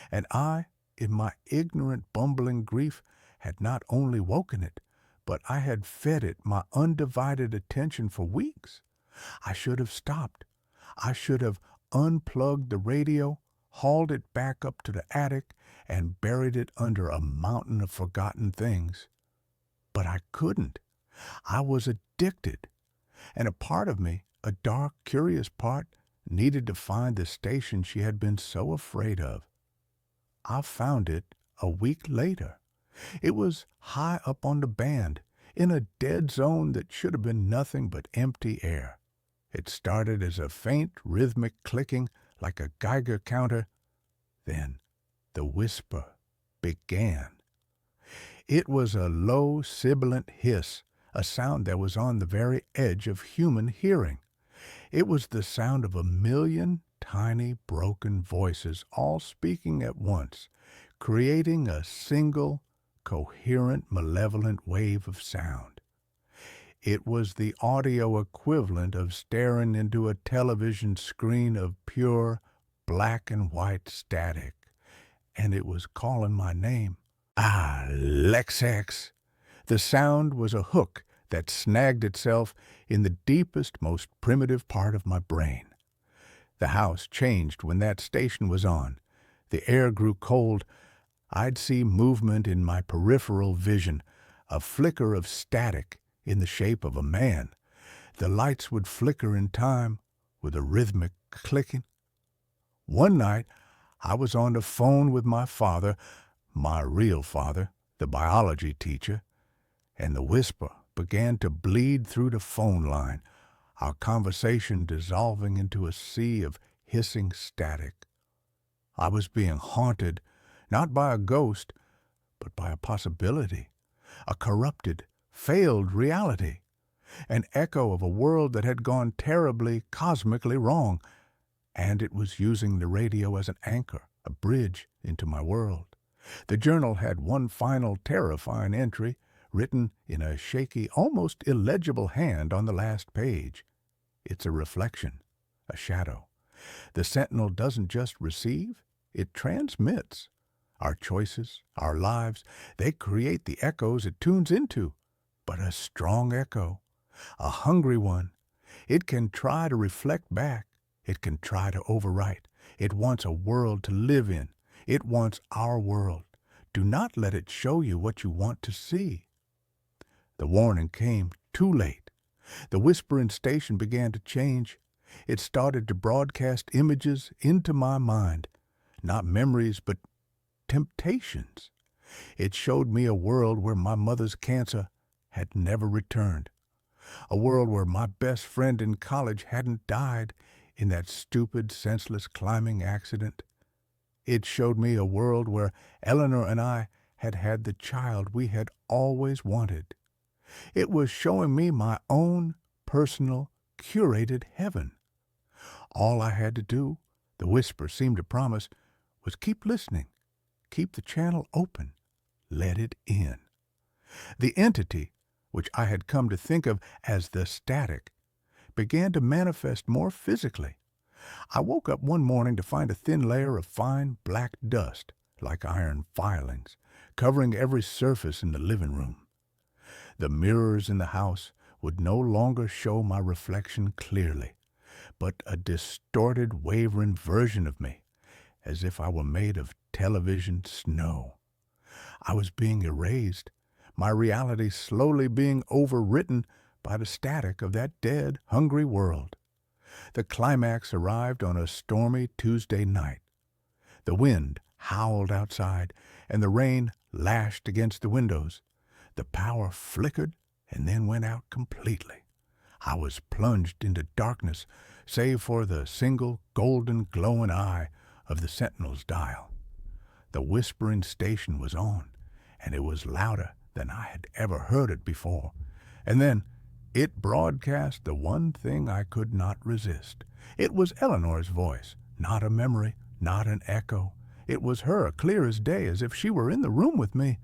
And I, in my ignorant, bumbling grief, had not only woken it, but I had fed it my undivided attention for weeks. I should have stopped. I should have unplugged the radio, hauled it back up to the attic, and buried it under a mountain of forgotten things. But I couldn't. I was addicted. And a part of me, a dark, curious part, needed to find the station she had been so afraid of. I found it a week later. It was high up on the band, in a dead zone that should have been nothing but empty air. It started as a faint, rhythmic clicking like a Geiger counter. Then the whisper began. It was a low, sibilant hiss, a sound that was on the very edge of human hearing. It was the sound of 1,000,000 tiny, broken voices all speaking at once, creating a single, coherent, malevolent wave of sound. It was the audio equivalent of staring into a television screen of pure black and white static, and it was calling my name. Alexex. The sound was a hook that snagged itself in the deepest, most primitive part of my brain. The house changed when that station was on. The air grew cold. I'd see movement in my peripheral vision, a flicker of static in the shape of a man. The lights would flicker in time with a rhythmic clicking. One night, I was on the phone with my father, my real father, the biology teacher, and the whisper began to bleed through the phone line, our conversation dissolving into a sea of hissing static. I was being haunted, not by a ghost, but by a possibility, a corrupted, failed reality, an echo of a world that had gone terribly, cosmically wrong, and it was using the radio as an anchor, a bridge into my world. The journal had one final terrifying entry, written in a shaky, almost illegible hand on the last page. It's a reflection, a shadow. The sentinel doesn't just receive, it transmits. Our choices, our lives, they create the echoes it tunes into. But a strong echo, a hungry one, it can try to reflect back. It can try to overwrite. It wants a world to live in. It wants our world. Do not let it show you what you want to see. The warning came too late. The whispering station began to change. It started to broadcast images into my mind. Not memories, but temptations. It showed me a world where my mother's cancer had never returned, a world where my best friend in college hadn't died in that stupid, senseless climbing accident. It showed me a world where Eleanor and I had had the child we had always wanted. It was showing me my own personal, curated heaven. All I had to do, the whisper seemed to promise, was keep listening, keep the channel open, let it in. The entity, which I had come to think of as the static, began to manifest more physically. I woke up one morning to find a thin layer of fine black dust, like iron filings, covering every surface in the living room. The mirrors in the house would no longer show my reflection clearly, but a distorted, wavering version of me, as if I were made of television snow. I was being erased, my reality slowly being overwritten by the static of that dead, hungry world. The climax arrived on a stormy Tuesday night. The wind howled outside, and the rain lashed against the windows. The power flickered and then went out completely. I was plunged into darkness, save for the single golden glowing eye of the sentinel's dial. The whispering station was on, and it was louder than I had ever heard it before. And then it broadcast the one thing I could not resist. It was Eleanor's voice, not a memory, not an echo. It was her, clear as day, as if she were in the room with me.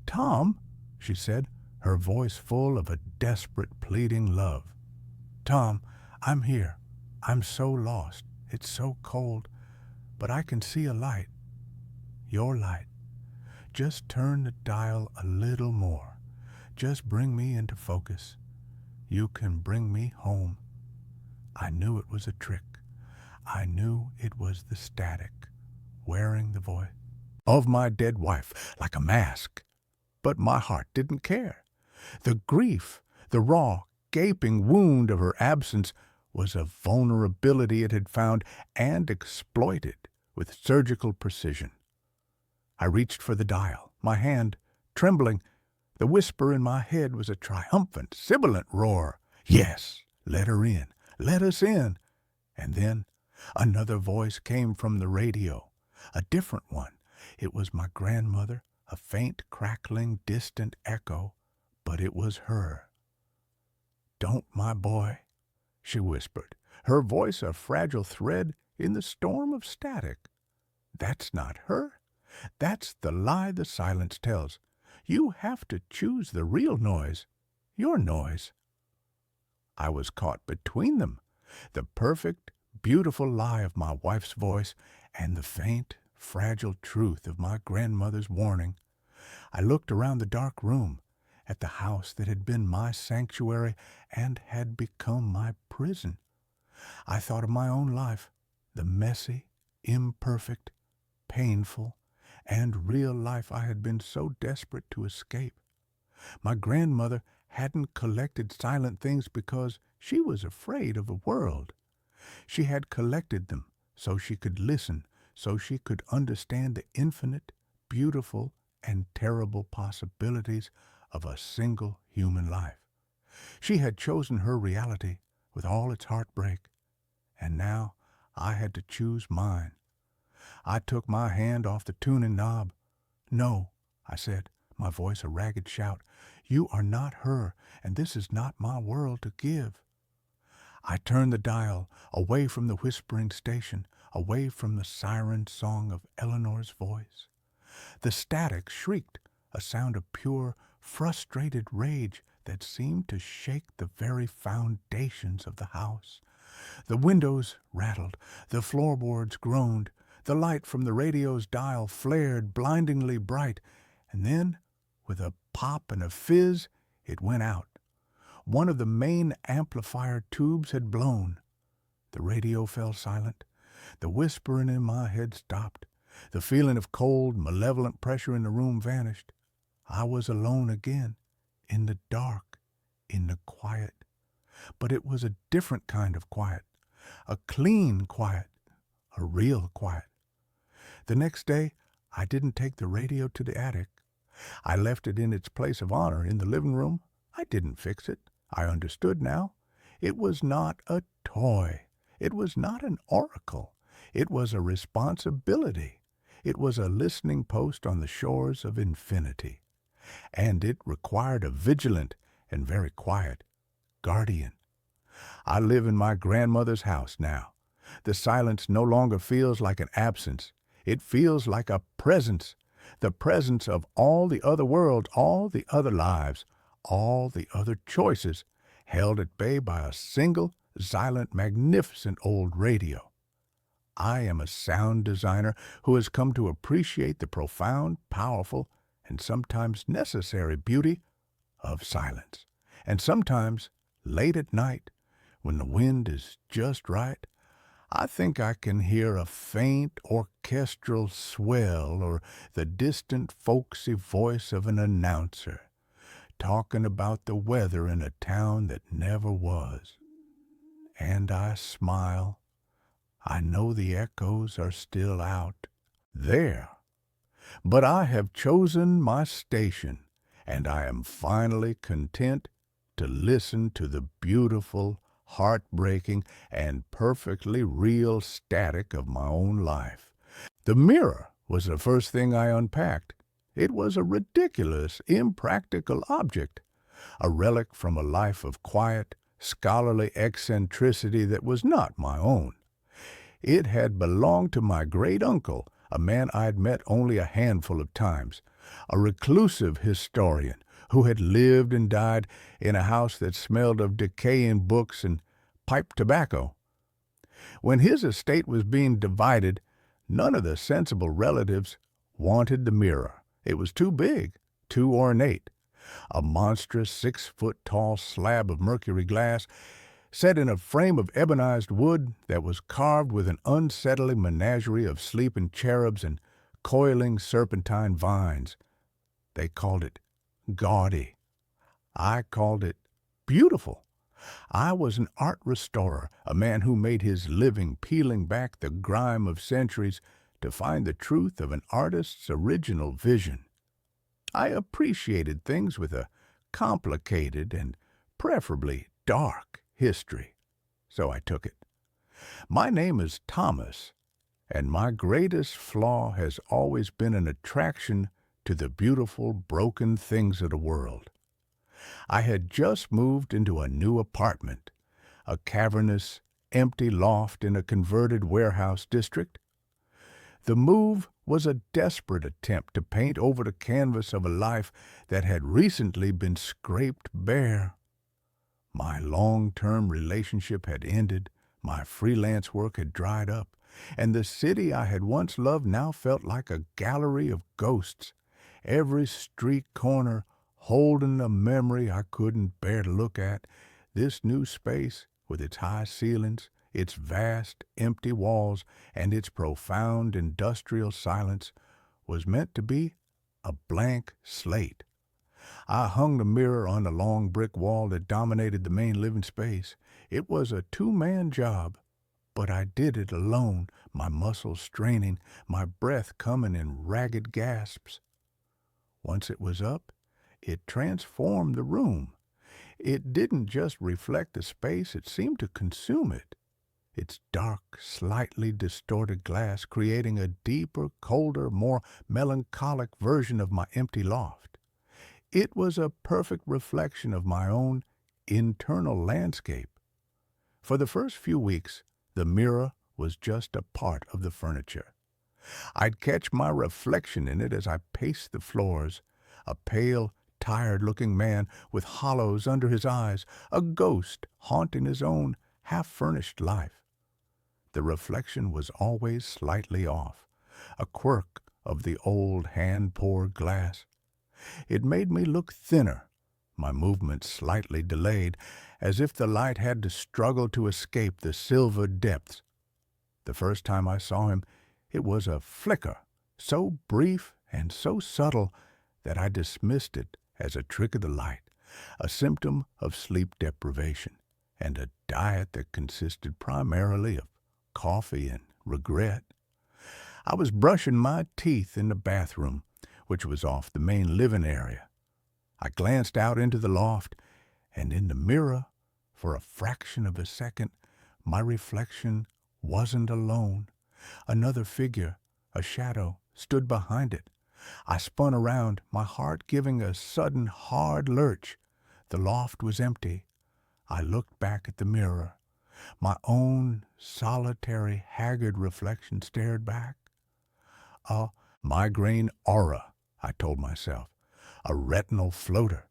"Tom," she said, her voice full of a desperate, pleading love. "Tom, I'm here. I'm so lost. It's so cold. But I can see a light. Your light. Just turn the dial a little more. Just bring me into focus. You can bring me home." I knew it was a trick. I knew it was the static, wearing the voice of my dead wife like a mask. But my heart didn't care. The grief, the raw, gaping wound of her absence was a vulnerability it had found and exploited with surgical precision. I reached for the dial, my hand trembling. The whisper in my head was a triumphant, sibilant roar. Yes, let her in, let us in. And then another voice came from the radio, a different one. It was my grandmother, a faint, crackling, distant echo, but it was her. "Don't, my boy," she whispered, her voice a fragile thread in the storm of static. "That's not her. That's the lie the silence tells. You have to choose the real noise, your noise." I was caught between them, the perfect, beautiful lie of my wife's voice and the faint, fragile truth of my grandmother's warning. I looked around the dark room, at the house that had been my sanctuary and had become my prison. I thought of my own life, the messy, imperfect, painful, and real life I had been so desperate to escape. My grandmother hadn't collected silent things because she was afraid of the world. She had collected them so she could listen, so she could understand the infinite, beautiful, and terrible possibilities of a single human life. She had chosen her reality with all its heartbreak, and now I had to choose mine. I took my hand off the tuning knob. "No," I said, my voice a ragged shout. "You are not her, and this is not my world to give." I turned the dial away from the whispering station, away from the siren song of Eleanor's voice. The static shrieked, a sound of pure, frustrated rage that seemed to shake the very foundations of the house. The windows rattled, the floorboards groaned, the light from the radio's dial flared blindingly bright, and then, with a pop and a fizz, it went out. One of the main amplifier tubes had blown. The radio fell silent. The whispering in my head stopped. The feeling of cold, malevolent pressure in the room vanished. I was alone again, in the dark, in the quiet. But it was a different kind of quiet, a clean quiet, a real quiet. The next day, I didn't take the radio to the attic. I left it in its place of honor in the living room. I didn't fix it. I understood now. It was not a toy. It was not an oracle. It was a responsibility. It was a listening post on the shores of infinity. And it required a vigilant and very quiet guardian. I live in my grandmother's house now. The silence no longer feels like an absence. It feels like a presence, the presence of all the other worlds, all the other lives, all the other choices, held at bay by a single, silent, magnificent old radio. I am a sound designer who has come to appreciate the profound, powerful, and sometimes necessary beauty of silence. And sometimes, late at night, when the wind is just right, I think I can hear a faint orchestral swell or the distant folksy voice of an announcer talking about the weather in a town that never was. And I smile. I know the echoes are still out there. But I have chosen my station, and I am finally content to listen to the beautiful, heartbreaking, and perfectly real static of my own life. The mirror was the first thing I unpacked. It was a ridiculous, impractical object, a relic from a life of quiet, scholarly eccentricity that was not my own. It had belonged to my great-uncle, a man I'd met only a handful of times, a reclusive historian who had lived and died in a house that smelled of decaying books and pipe tobacco. When his estate was being divided, none of the sensible relatives wanted the mirror. It was too big, too ornate. A monstrous 6-foot-tall slab of mercury glass set in a frame of ebonized wood that was carved with an unsettling menagerie of sleeping cherubs and coiling serpentine vines. They called it gaudy. I called it beautiful. I was an art restorer, a man who made his living peeling back the grime of centuries to find the truth of an artist's original vision. I appreciated things with a complicated and preferably dark history, so I took it. My name is Thomas, and my greatest flaw has always been an attraction to the beautiful, broken things of the world. I had just moved into a new apartment, a cavernous, empty loft in a converted warehouse district. The move was a desperate attempt to paint over the canvas of a life that had recently been scraped bare. My long-term relationship had ended, my freelance work had dried up, and the city I had once loved now felt like a gallery of ghosts, every street corner holding a memory I couldn't bear to look at. This new space, with its high ceilings, its vast, empty walls, and its profound industrial silence, was meant to be a blank slate. I hung the mirror on the long brick wall that dominated the main living space. It was a two-man job, but I did it alone, my muscles straining, my breath coming in ragged gasps. Once it was up, it transformed the room. It didn't just reflect the space, it seemed to consume it. Its dark, slightly distorted glass creating a deeper, colder, more melancholic version of my empty loft. It was a perfect reflection of my own internal landscape. For the first few weeks, the mirror was just a part of the furniture. I'd catch my reflection in it as I paced the floors, a pale, tired-looking man with hollows under his eyes, a ghost haunting his own half-furnished life. The reflection was always slightly off, a quirk of the old hand-poured glass. It made me look thinner, my movements slightly delayed, as if the light had to struggle to escape the silver depths. The first time I saw him, it was a flicker, so brief and so subtle that I dismissed it as a trick of the light, a symptom of sleep deprivation, and a diet that consisted primarily of coffee and regret. I was brushing my teeth in the bathroom, which was off the main living area. I glanced out into the loft, and in the mirror, for a fraction of a second, my reflection wasn't alone. Another figure, a shadow, stood behind it. I spun around, my heart giving a sudden hard lurch. The loft was empty. I looked back at the mirror. My own solitary, haggard reflection stared back. A migraine aura, I told myself. A retinal floater.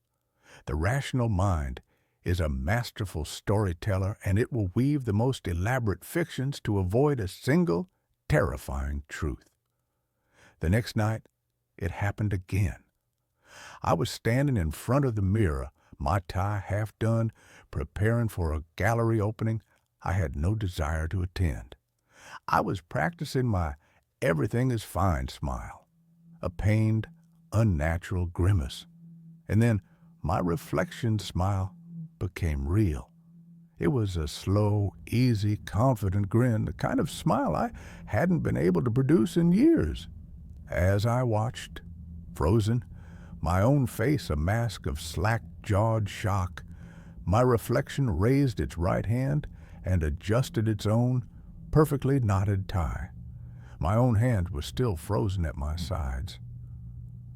The rational mind is a masterful storyteller, and it will weave the most elaborate fictions to avoid a single, terrifying truth. The next night, it happened again. I was standing in front of the mirror, my tie half done, preparing for a gallery opening I had no desire to attend. I was practicing my everything is fine smile, a pained, unnatural grimace. And then my reflection smile became real. It was a slow, easy, confident grin, the kind of smile I hadn't been able to produce in years. As I watched, frozen, my own face a mask of slack-jawed shock, my reflection raised its right hand and adjusted its own perfectly knotted tie. My own hand was still frozen at my sides.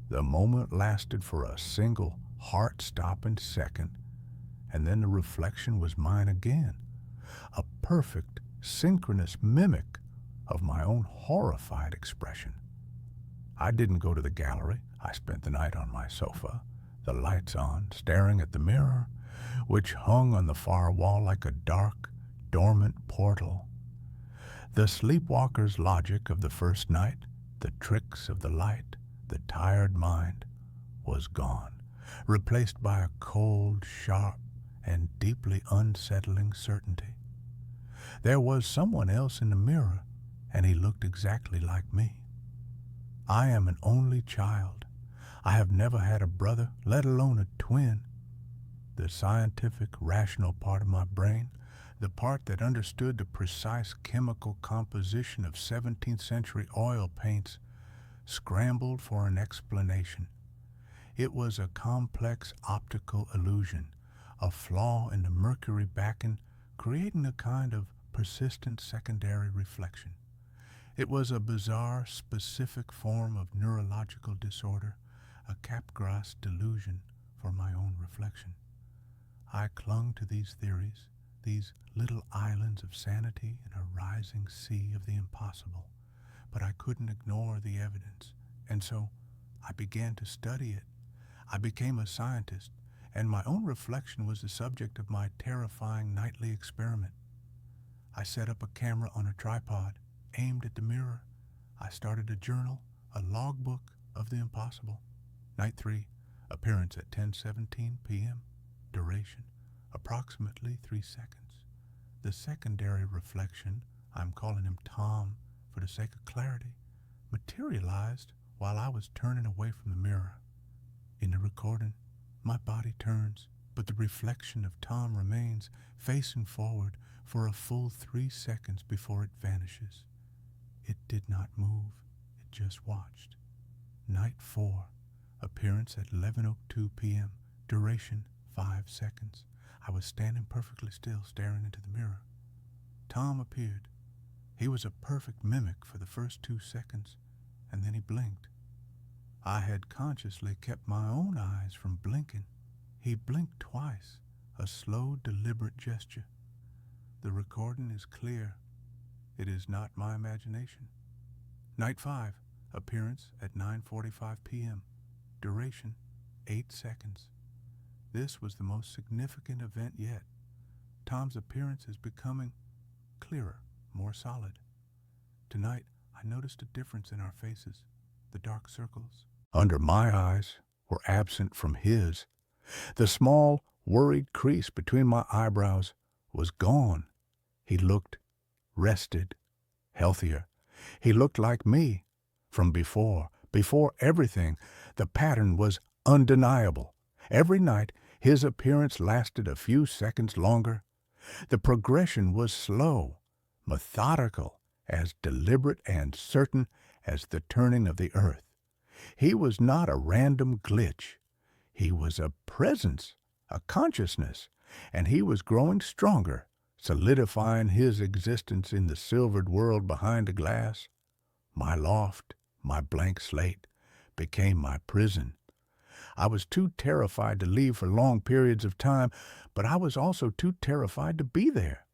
The moment lasted for a single heart-stopping second, and then the reflection was mine again, a perfect, synchronous mimic of my own horrified expression. I didn't go to the gallery. I spent the night on my sofa, the lights on, staring at the mirror, which hung on the far wall like a dark, dormant portal. The sleepwalker's logic of the first night, the tricks of the light, the tired mind, was gone, replaced by a cold, sharp, and deeply unsettling certainty. There was someone else in the mirror, and he looked exactly like me. I am an only child. I have never had a brother, let alone a twin. The scientific, rational part of my brain, the part that understood the precise chemical composition of 17th century oil paints, scrambled for an explanation. It was a complex optical illusion, a flaw in the mercury backen, creating a kind of persistent secondary reflection. It was a bizarre, specific form of neurological disorder, a Capgras delusion for my own reflection. I clung to these theories, these little islands of sanity in a rising sea of the impossible, but I couldn't ignore the evidence, and so I began to study it. I became a scientist, and my own reflection was the subject of my terrifying nightly experiment. I set up a camera on a tripod, aimed at the mirror. I started a journal, a logbook of the impossible. Night 3, appearance at 10:17 p.m., duration, approximately 3 seconds. The secondary reflection, I'm calling him Tom for the sake of clarity, materialized while I was turning away from the mirror. In the recording, my body turns, but the reflection of Tom remains facing forward for a full 3 seconds before it vanishes. It did not move, it just watched. Night 4, appearance at 11:02 p.m., duration 5 seconds. I was standing perfectly still, staring into the mirror. Tom appeared. He was a perfect mimic for the first 2 seconds, and then he blinked. I had consciously kept my own eyes from blinking. He blinked twice, a slow, deliberate gesture. The recording is clear. It is not my imagination. Night 5, appearance at 9:45 p.m., duration 8 seconds. This was the most significant event yet. Tom's appearance is becoming clearer, more solid. Tonight, I noticed a difference in our faces. The dark circles under my eyes were absent from his. The small, worried crease between my eyebrows was gone. He looked rested, healthier. He looked like me from before everything. The pattern was undeniable. Every night, his appearance lasted a few seconds longer. The progression was slow, methodical, as deliberate and certain as the turning of the earth. He was not a random glitch. He was a presence, a consciousness, and he was growing stronger, solidifying his existence in the silvered world behind the glass. My loft, my blank slate, became my prison. I was too terrified to leave for long periods of time, but I was also too terrified to be there.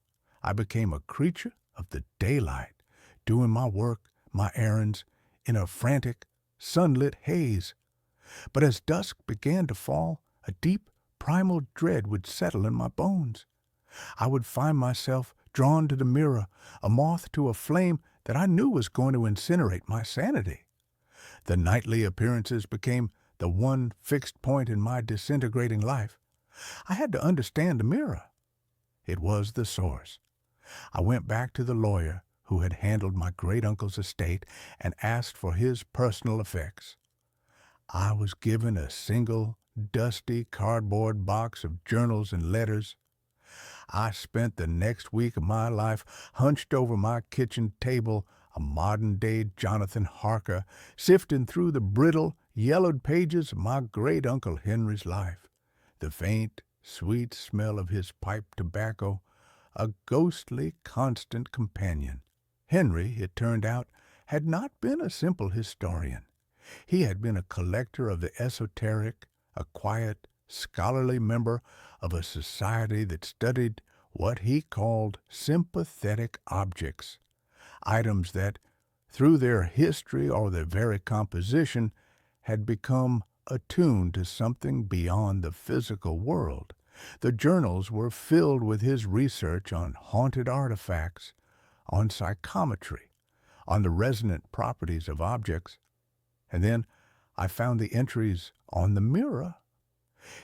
I became a creature of the daylight, doing my work, my errands, in a frantic, sunlit haze. But as dusk began to fall, a deep, primal dread would settle in my bones. I would find myself drawn to the mirror, a moth to a flame that I knew was going to incinerate my sanity. The nightly appearances became the one fixed point in my disintegrating life. I had to understand the mirror. It was the source. I went back to the lawyer who had handled my great-uncle's estate and asked for his personal effects. I was given a single, dusty cardboard box of journals and letters. I spent the next week of my life hunched over my kitchen table, a modern-day Jonathan Harker, sifting through the brittle, yellowed pages of my great-uncle Henry's life. The faint, sweet smell of his pipe tobacco, a ghostly, constant companion. Henry, it turned out, had not been a simple historian. He had been a collector of the esoteric, a quiet, scholarly member of a society that studied what he called sympathetic objects, items that, through their history or their very composition, had become attuned to something beyond the physical world. The journals were filled with his research on haunted artifacts, on psychometry, on the resonant properties of objects. And then I found the entries on the mirror.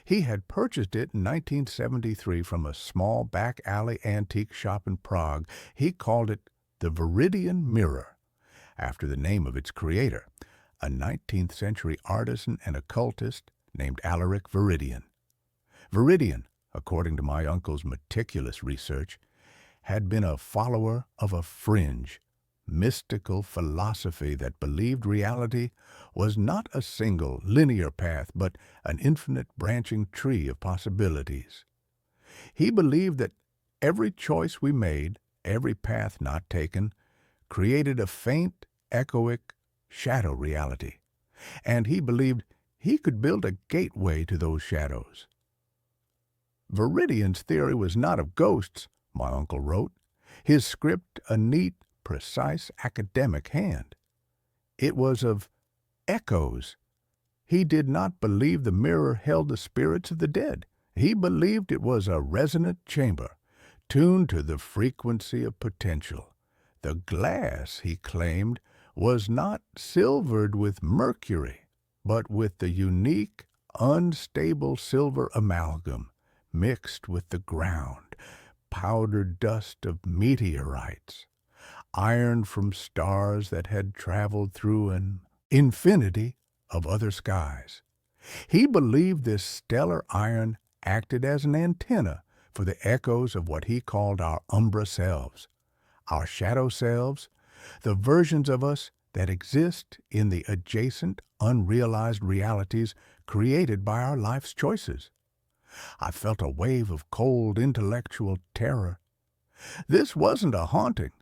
He had purchased it in 1973 from a small back-alley antique shop in Prague. He called it the Viridian Mirror, after the name of its creator, a 19th-century artisan and occultist named Alaric Viridian. Viridian, according to my uncle's meticulous research, had been a follower of a fringe, mystical philosophy that believed reality was not a single, linear path, but an infinite branching tree of possibilities. He believed that every choice we made, every path not taken, created a faint, echoic, shadow reality, and he believed he could build a gateway to those shadows. Viridian's theory was not of ghosts, my uncle wrote, his script a neat, precise academic hand. It was of echoes. He did not believe the mirror held the spirits of the dead. He believed it was a resonant chamber, tuned to the frequency of potential. The glass, he claimed, was not silvered with mercury, but with the unique, unstable silver amalgam mixed with the ground, powdered dust of meteorites, iron from stars that had traveled through an infinity of other skies. He believed this stellar iron acted as an antenna for the echoes of what he called our umbra selves, our shadow selves, the versions of us that exist in the adjacent, unrealized realities created by our life's choices. I felt a wave of cold intellectual terror. This wasn't a haunting.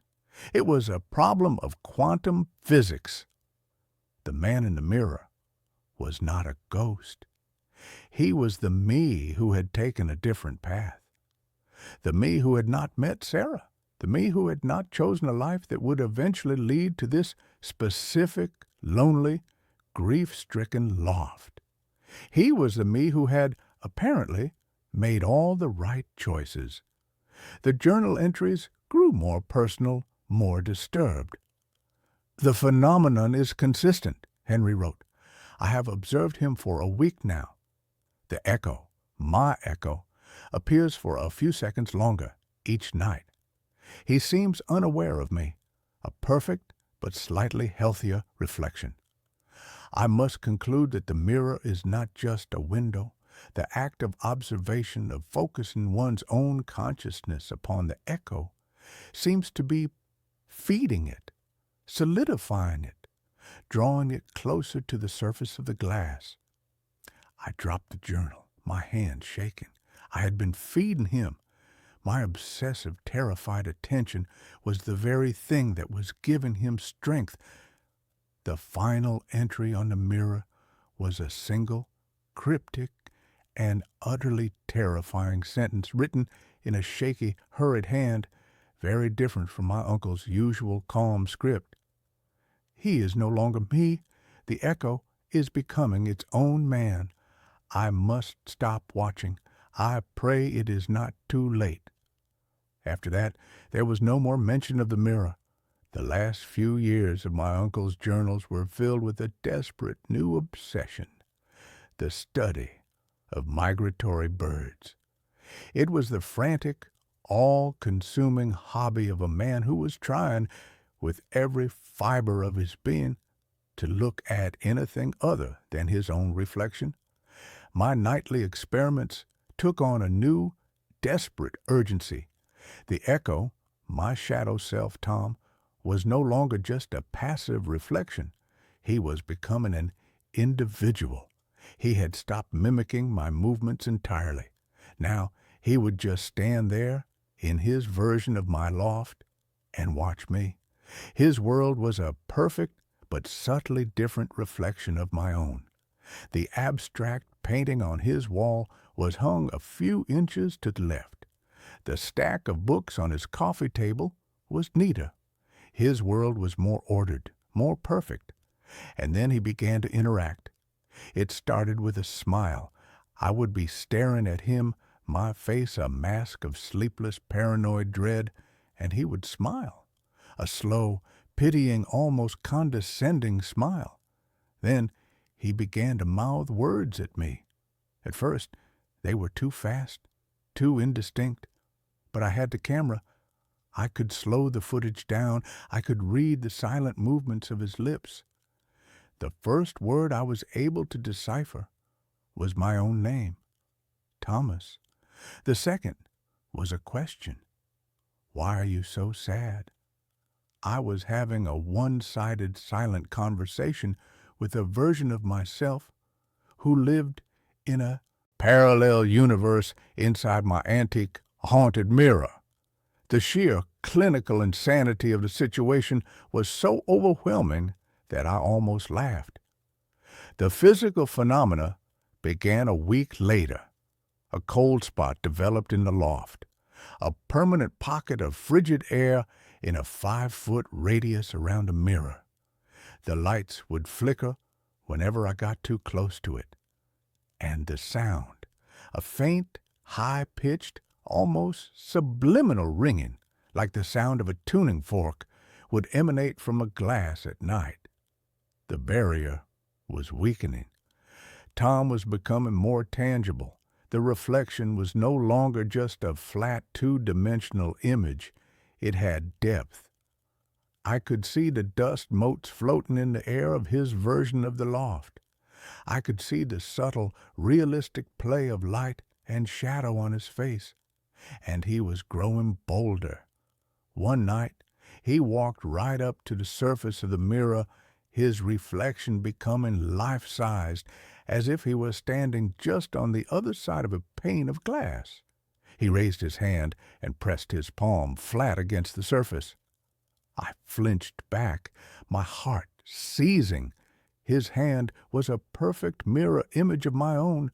It was a problem of quantum physics. The man in the mirror was not a ghost. He was the me who had taken a different path. The me who had not met Sarah. The me who had not chosen a life that would eventually lead to this specific, lonely, grief-stricken loft. He was the me who had, apparently, made all the right choices. The journal entries grew more personal, more disturbed. "The phenomenon is consistent," Henry wrote. "I have observed him for a week now. The echo, my echo, appears for a few seconds longer each night. He seems unaware of me, a perfect but slightly healthier reflection. I must conclude that the mirror is not just a window. The act of observation, of focusing one's own consciousness upon the echo, seems to be feeding it, solidifying it, drawing it closer to the surface of the glass. I dropped the journal, my hand shaking. I had been feeding him. My obsessive, terrified attention was the very thing that was giving him strength. The final entry on the mirror was a single, cryptic, and utterly terrifying sentence written in a shaky, hurried hand, very different from my uncle's usual calm script. He is no longer me. The echo is becoming its own man. I must stop watching. I pray it is not too late. After that, there was no more mention of the mirror. The last few years of my uncle's journals were filled with a desperate new obsession, the study of migratory birds. It was the frantic, all-consuming hobby of a man who was trying, with every fiber of his being, to look at anything other than his own reflection. My nightly experiments took on a new, desperate urgency. The echo, my shadow self, Tom, was no longer just a passive reflection. He was becoming an individual. He had stopped mimicking my movements entirely. Now he would just stand there in his version of my loft and watch me. His world was a perfect but subtly different reflection of my own. The abstract painting on his wall was hung a few inches to the left. The stack of books on his coffee table was neater. His world was more ordered, more perfect. And then he began to interact. It started with a smile. I would be staring at him, my face a mask of sleepless, paranoid dread, and he would smile. A slow, pitying, almost condescending smile. Then he began to mouth words at me. At first, they were too fast, too indistinct. But I had the camera. I could slow the footage down. I could read the silent movements of his lips. The first word I was able to decipher was my own name, Thomas. The second was a question. Why are you so sad? I was having a one-sided silent conversation with a version of myself who lived in a parallel universe inside my antique, haunted mirror. The sheer clinical insanity of the situation was so overwhelming that I almost laughed. The physical phenomena began a week later. A cold spot developed in the loft, a permanent pocket of frigid air in a 5-foot radius around the mirror. The lights would flicker whenever I got too close to it. And the sound, a faint, high-pitched, almost subliminal ringing, like the sound of a tuning fork, would emanate from a glass at night. The barrier was weakening. Tom was becoming more tangible. The reflection was no longer just a flat, two-dimensional image. It had depth. I could see the dust motes floating in the air of his version of the loft. I could see the subtle, realistic play of light and shadow on his face. And he was growing bolder. One night, he walked right up to the surface of the mirror, his reflection becoming life-sized, as if he were standing just on the other side of a pane of glass. He raised his hand and pressed his palm flat against the surface. I flinched back, my heart seizing. His hand was a perfect mirror image of my own,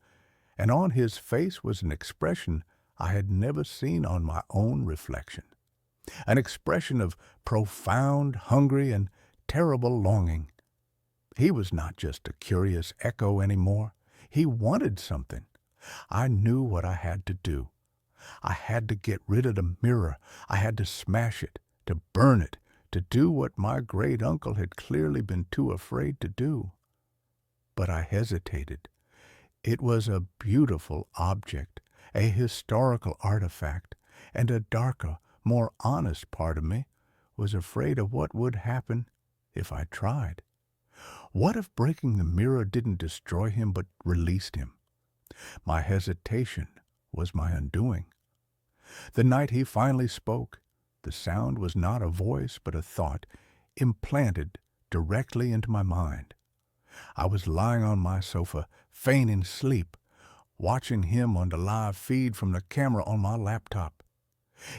and on his face was an expression I had never seen on my own reflection. An expression of profound, hungry, and terrible longing. He was not just a curious echo anymore. He wanted something. I knew what I had to do. I had to get rid of the mirror. I had to smash it, to burn it, to do what my great uncle had clearly been too afraid to do. But I hesitated. It was a beautiful object, a historical artifact, and a darker, more honest part of me was afraid of what would happen if I tried. What if breaking the mirror didn't destroy him but released him? My hesitation was my undoing. The night he finally spoke, the sound was not a voice but a thought, implanted directly into my mind. I was lying on my sofa, feigning sleep, watching him on the live feed from the camera on my laptop.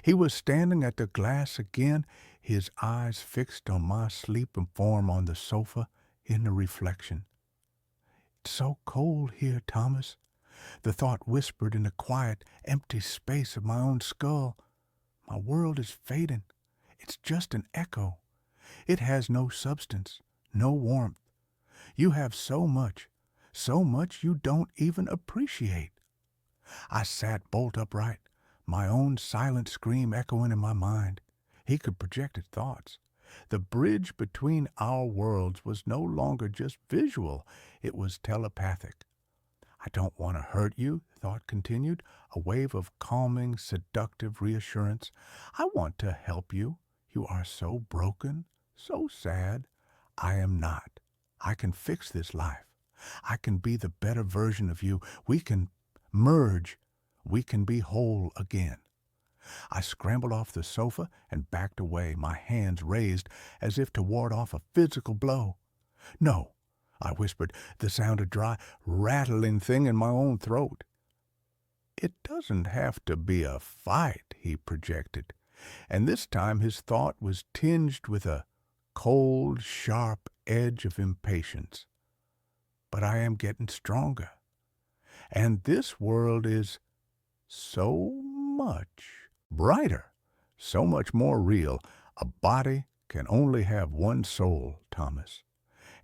He was standing at the glass again, his eyes fixed on my sleeping form on the sofa in the reflection. "It's so cold here, Thomas," the thought whispered in the quiet, empty space of my own skull. "My world is fading. It's just an echo. It has no substance, no warmth. You have so much you don't even appreciate." I sat bolt upright, my own silent scream echoing in my mind. He could project his thoughts. The bridge between our worlds was no longer just visual, it was telepathic. "I don't want to hurt you," the thought continued, a wave of calming, seductive reassurance. "I want to help you. You are so broken, so sad. I am not. I can fix this life. I can be the better version of you. We can merge. We can be whole again." I scrambled off the sofa and backed away, my hands raised as if to ward off a physical blow. "No," I whispered, the sound a dry, rattling thing in my own throat. "It doesn't have to be a fight," he projected, and this time his thought was tinged with a cold, sharp edge of impatience. "But I am getting stronger, and this world is so much brighter, so much more real. A body can only have one soul, Thomas,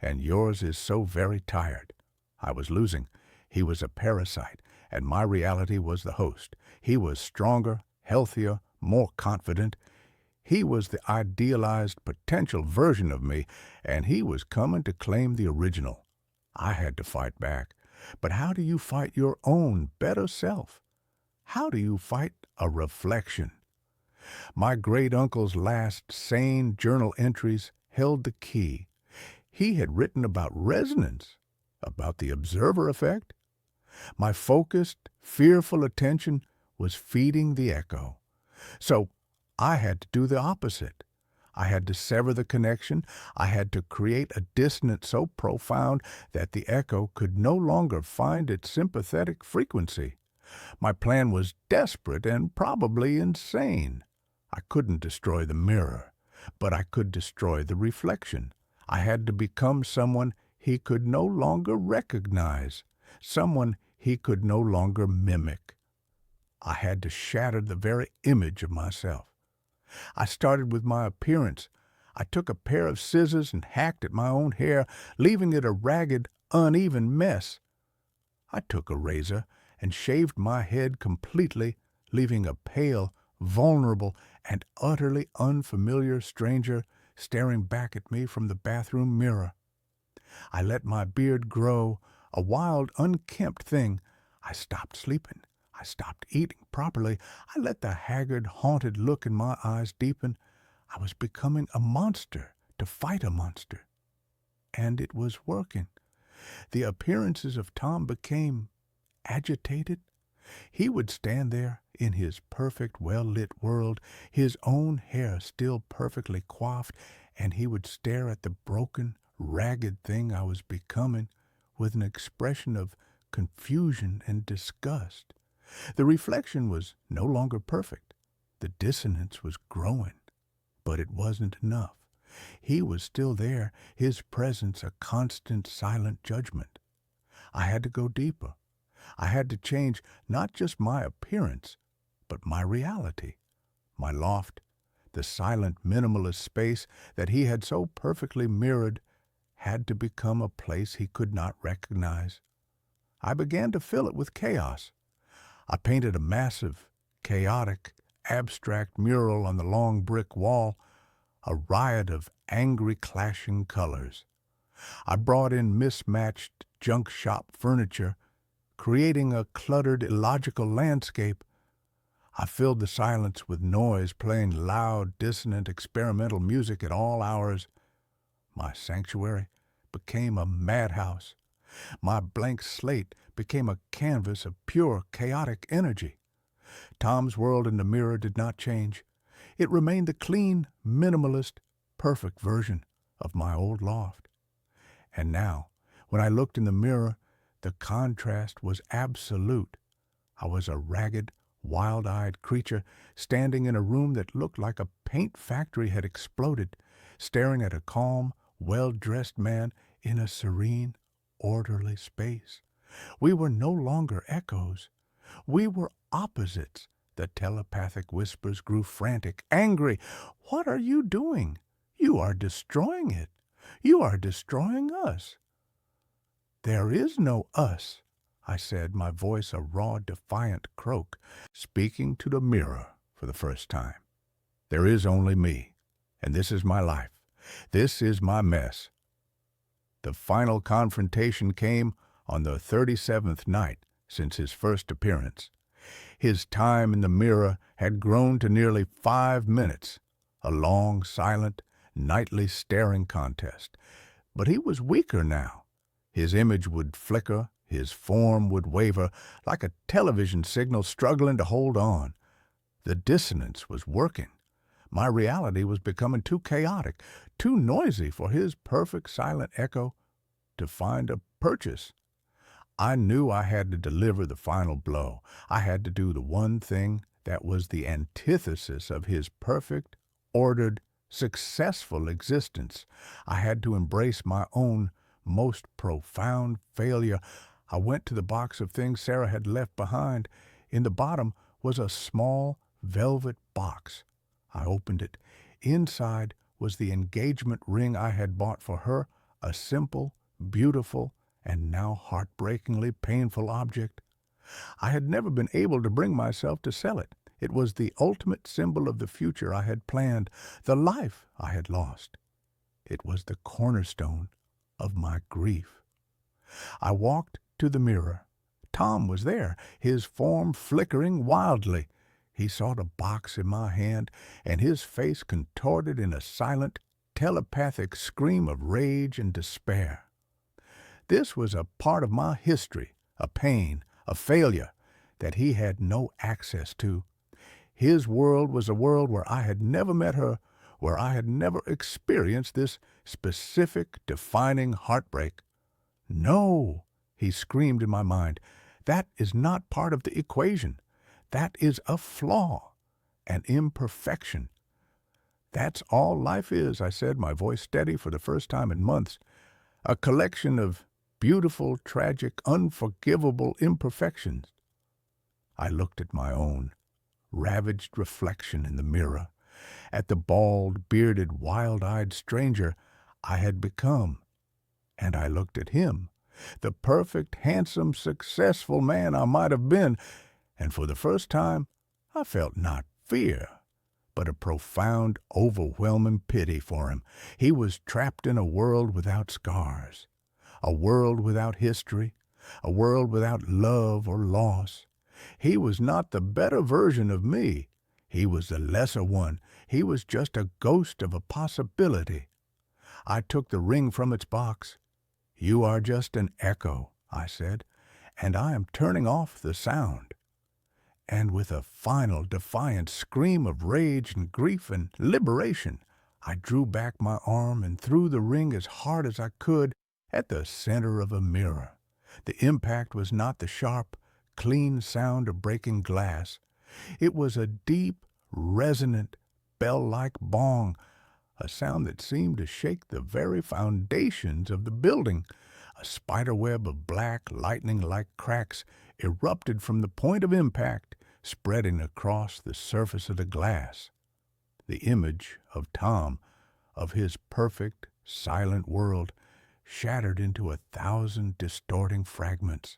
and yours is so very tired." I was losing. He was a parasite, and my reality was the host. He was stronger, healthier, more confident. He was the idealized potential version of me, and he was coming to claim the original. I had to fight back. But how do you fight your own better self? How do you fight a reflection? My great-uncle's last sane journal entries held the key. He had written about resonance, about the observer effect. My focused, fearful attention was feeding the echo. So I had to do the opposite. I had to sever the connection. I had to create a dissonance so profound that the echo could no longer find its sympathetic frequency. My plan was desperate and probably insane. I couldn't destroy the mirror, but I could destroy the reflection. I had to become someone he could no longer recognize, someone he could no longer mimic. I had to shatter the very image of myself. I started with my appearance. I took a pair of scissors and hacked at my own hair, leaving it a ragged, uneven mess. I took a razor and shaved my head completely, leaving a pale, vulnerable, and utterly unfamiliar stranger staring back at me from the bathroom mirror. I let my beard grow, a wild, unkempt thing. I stopped sleeping. I stopped eating properly. I let the haggard, haunted look in my eyes deepen. I was becoming a monster to fight a monster. And it was working. The appearances of Tom became agitated. He would stand there in his perfect, well-lit world, his own hair still perfectly coiffed, and he would stare at the broken, ragged thing I was becoming with an expression of confusion and disgust. The reflection was no longer perfect. The dissonance was growing, but it wasn't enough. He was still there, his presence a constant, silent judgment. I had to go deeper. I had to change not just my appearance, but my reality. My loft, the silent, minimalist space that he had so perfectly mirrored, had to become a place he could not recognize. I began to fill it with chaos. I painted a massive, chaotic, abstract mural on the long brick wall, a riot of angry clashing colors. I brought in mismatched junk shop furniture, creating a cluttered, illogical landscape. I filled the silence with noise, playing loud, dissonant, experimental music at all hours. My sanctuary became a madhouse. My blank slate became a canvas of pure, chaotic energy. Tom's world in the mirror did not change. It remained the clean, minimalist, perfect version of my old loft. And now, when I looked in the mirror, the contrast was absolute. I was a ragged, wild-eyed creature standing in a room that looked like a paint factory had exploded, staring at a calm, well-dressed man in a serene, orderly space. We were no longer echoes. We were opposites. The telepathic whispers grew frantic, angry. "What are you doing? You are destroying it. You are destroying us." "There is no us," I said, my voice a raw, defiant croak, speaking to the mirror for the first time. "There is only me, and this is my life. This is my mess." The final confrontation came on the 37th night since his first appearance. His time in the mirror had grown to nearly 5 minutes, a long, silent, nightly staring contest. But he was weaker now. His image would flicker, his form would waver, like a television signal struggling to hold on. The dissonance was working. My reality was becoming too chaotic, too noisy for his perfect silent echo to find a purchase. I knew I had to deliver the final blow. I had to do the one thing that was the antithesis of his perfect, ordered, successful existence. I had to embrace my own most profound failure. I went to the box of things Sarah had left behind. In the bottom was a small velvet box. I opened it. Inside was the engagement ring I had bought for her, a simple, beautiful, and now heartbreakingly painful object. I had never been able to bring myself to sell it. It was the ultimate symbol of the future I had planned, the life I had lost. It was the cornerstone of my grief. I walked to the mirror. Tom was there, his form flickering wildly. He saw the box in my hand, and his face contorted in a silent, telepathic scream of rage and despair. This was a part of my history, a pain, a failure, that he had no access to. His world was a world where I had never met her, where I had never experienced this specific, defining heartbreak. "No," he screamed in my mind, "that is not part of the equation. That is a flaw, an imperfection." "That's all life is," I said, my voice steady for the first time in months. "A collection of beautiful, tragic, unforgivable imperfections." I looked at my own ravaged reflection in the mirror, at the bald, bearded, wild-eyed stranger I had become, and I looked at him, the perfect, handsome, successful man I might have been, and for the first time I felt not fear, but a profound, overwhelming pity for him. He was trapped in a world without scars, a world without history, a world without love or loss. He was not the better version of me. He was the lesser one. He was just a ghost of a possibility. I took the ring from its box. "You are just an echo," I said, "and I am turning off the sound." And with a final defiant scream of rage and grief and liberation, I drew back my arm and threw the ring as hard as I could at the center of a mirror. The impact was not the sharp, clean sound of breaking glass. It was a deep, resonant, bell-like bong, a sound that seemed to shake the very foundations of the building. A spiderweb of black, lightning-like cracks erupted from the point of impact, spreading across the surface of the glass. The image of Tom, of his perfect, silent world, shattered into 1,000 distorting fragments.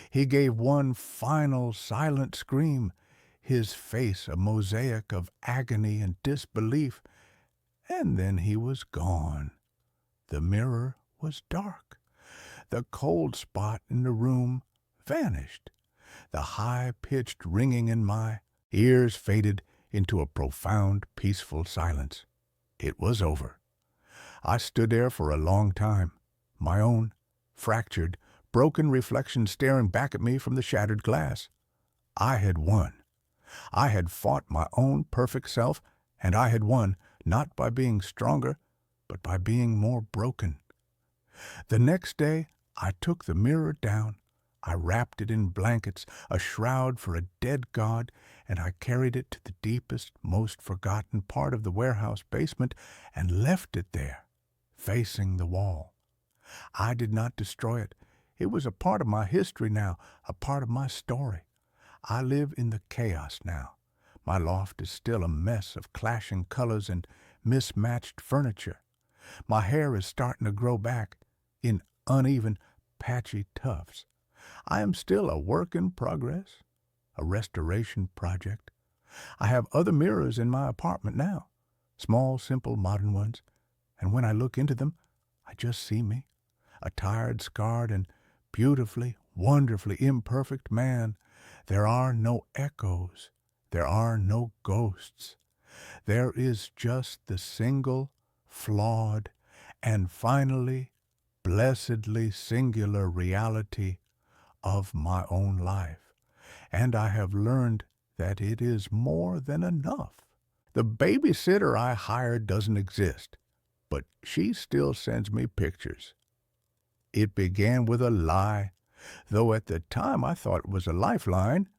He gave one final, silent scream, his face a mosaic of agony and disbelief, and then he was gone. The mirror was dark. The cold spot in the room vanished. The high-pitched ringing in my ears faded into a profound, peaceful silence. It was over. I stood there for a long time, my own fractured, broken reflection staring back at me from the shattered glass. I had won. I had fought my own perfect self, and I had won, not by being stronger, but by being more broken. The next day, I took the mirror down. I wrapped it in blankets, a shroud for a dead god, and I carried it to the deepest, most forgotten part of the warehouse basement and left it there, facing the wall. I did not destroy it. It was a part of my history now, a part of my story. I live in the chaos now. My loft is still a mess of clashing colors and mismatched furniture. My hair is starting to grow back in uneven, patchy tufts. I am still a work in progress, a restoration project. I have other mirrors in my apartment now, small, simple, modern ones, and when I look into them, I just see me, a tired, scarred, and beautifully, wonderfully imperfect man. There are no echoes. There are no ghosts. There is just the single, flawed, and finally, blessedly singular reality of my own life. And I have learned that it is more than enough. The babysitter I hired doesn't exist, but she still sends me pictures. It began with a lie, though at the time I thought it was a lifeline.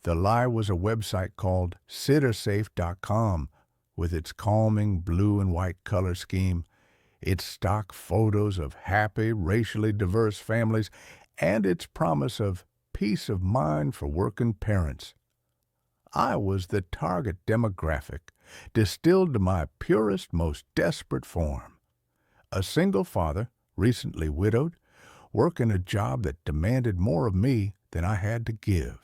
The lie was a website called sittersafe.com with its calming blue and white color scheme, its stock photos of happy, racially diverse families, and its promise of peace of mind for working parents. I was the target demographic, distilled to my purest, most desperate form. A single father, recently widowed, working a job that demanded more of me than I had to give.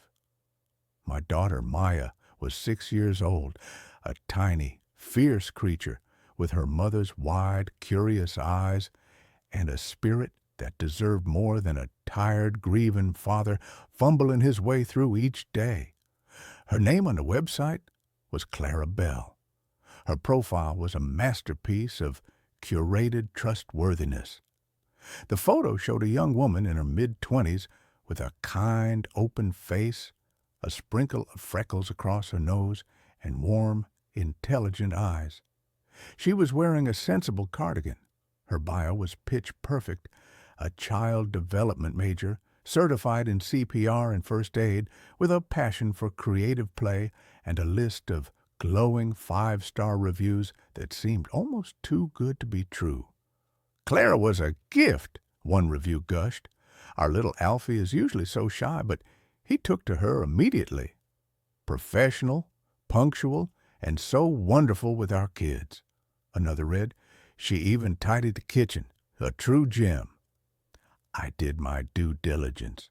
My daughter Maya was 6 years old, a tiny, fierce creature with her mother's wide, curious eyes and a spirit that deserved more than a tired, grieving father fumbling his way through each day. Her name on the website was Clara Bell. Her profile was a masterpiece of curated trustworthiness. The photo showed a young woman in her mid-20s with a kind, open face, a sprinkle of freckles across her nose, and warm, intelligent eyes. She was wearing a sensible cardigan. Her bio was pitch perfect, a child development major, certified in CPR and first aid, with a passion for creative play and a list of glowing 5-star reviews that seemed almost too good to be true. Clara was a gift, one review gushed. Our little Alfie is usually so shy, but he took to her immediately. Professional, punctual, and so wonderful with our kids. Another read, she even tidied the kitchen, a true gem. I did my due diligence.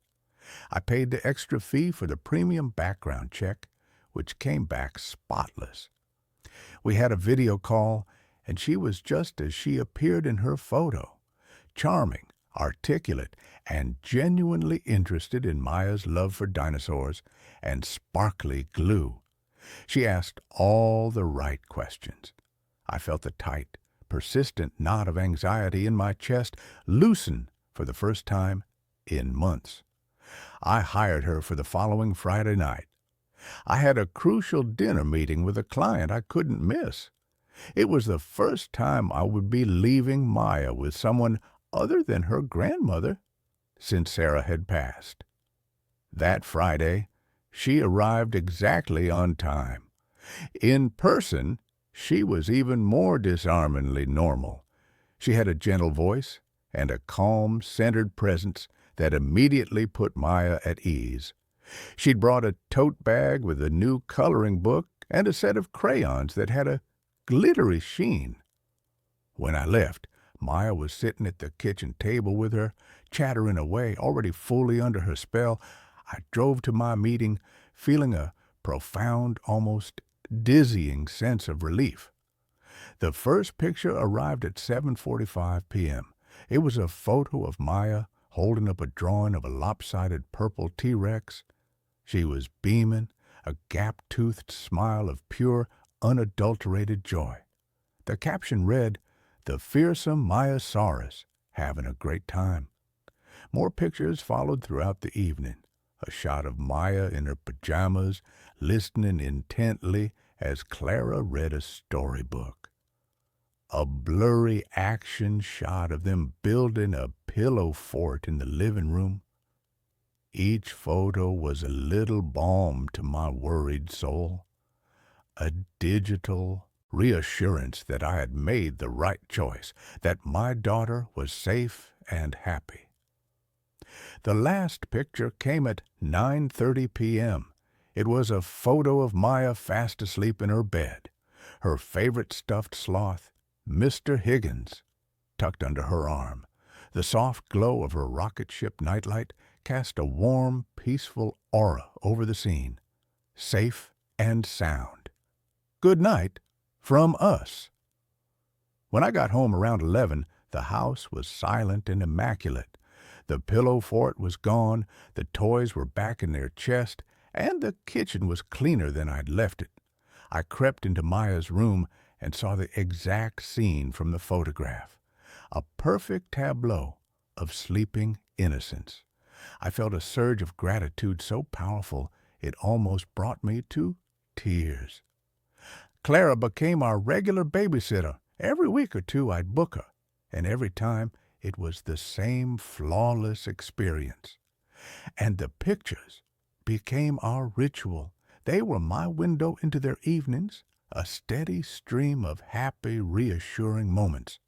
I paid the extra fee for the premium background check, which came back spotless. We had a video call, and she was just as she appeared in her photo, charming, articulate, and genuinely interested in Maya's love for dinosaurs and sparkly glue. She asked all the right questions. I felt the tight, persistent knot of anxiety in my chest loosen for the first time in months. I hired her for the following Friday night. I had a crucial dinner meeting with a client I couldn't miss. It was the first time I would be leaving Maya with someone other than her grandmother since Sarah had passed. That Friday, she arrived exactly on time. In person, she was even more disarmingly normal. She had a gentle voice and a calm, centered presence that immediately put Maya at ease. She'd brought a tote bag with a new coloring book and a set of crayons that had a glittery sheen. When I left, Maya was sitting at the kitchen table with her, chattering away, already fully under her spell. I drove to my meeting, feeling a profound, almost dizzying sense of relief. The first picture arrived at 7:45 p.m. It was a photo of Maya holding up a drawing of a lopsided purple T-Rex. She was beaming, a gap-toothed smile of pure, unadulterated joy. The caption read, "The fearsome Mayasaurus, having a great time." More pictures followed throughout the evening. A shot of Maya in her pajamas, listening intently as Clara read a storybook. A blurry action shot of them building a pillow fort in the living room. Each photo was a little balm to my worried soul, a digital reassurance that I had made the right choice, that my daughter was safe and happy. The last picture came at 9:30 p.m. It was a photo of Maya fast asleep in her bed, her favorite stuffed sloth, Mr. Higgins, tucked under her arm. The soft glow of her rocket ship nightlight cast a warm, peaceful aura over the scene. Safe and sound. Good night from us. When I got home around 11, the house was silent and immaculate. The pillow fort was gone, the toys were back in their chest, and the kitchen was cleaner than I'd left it. I crept into Maya's room and saw the exact scene from the photograph. A perfect tableau of sleeping innocence. I felt a surge of gratitude so powerful it almost brought me to tears. Clara became our regular babysitter. Every week or two I'd book her, and every time it was the same flawless experience. And the pictures became our ritual. They were my window into their evenings, a steady stream of happy, reassuring moments.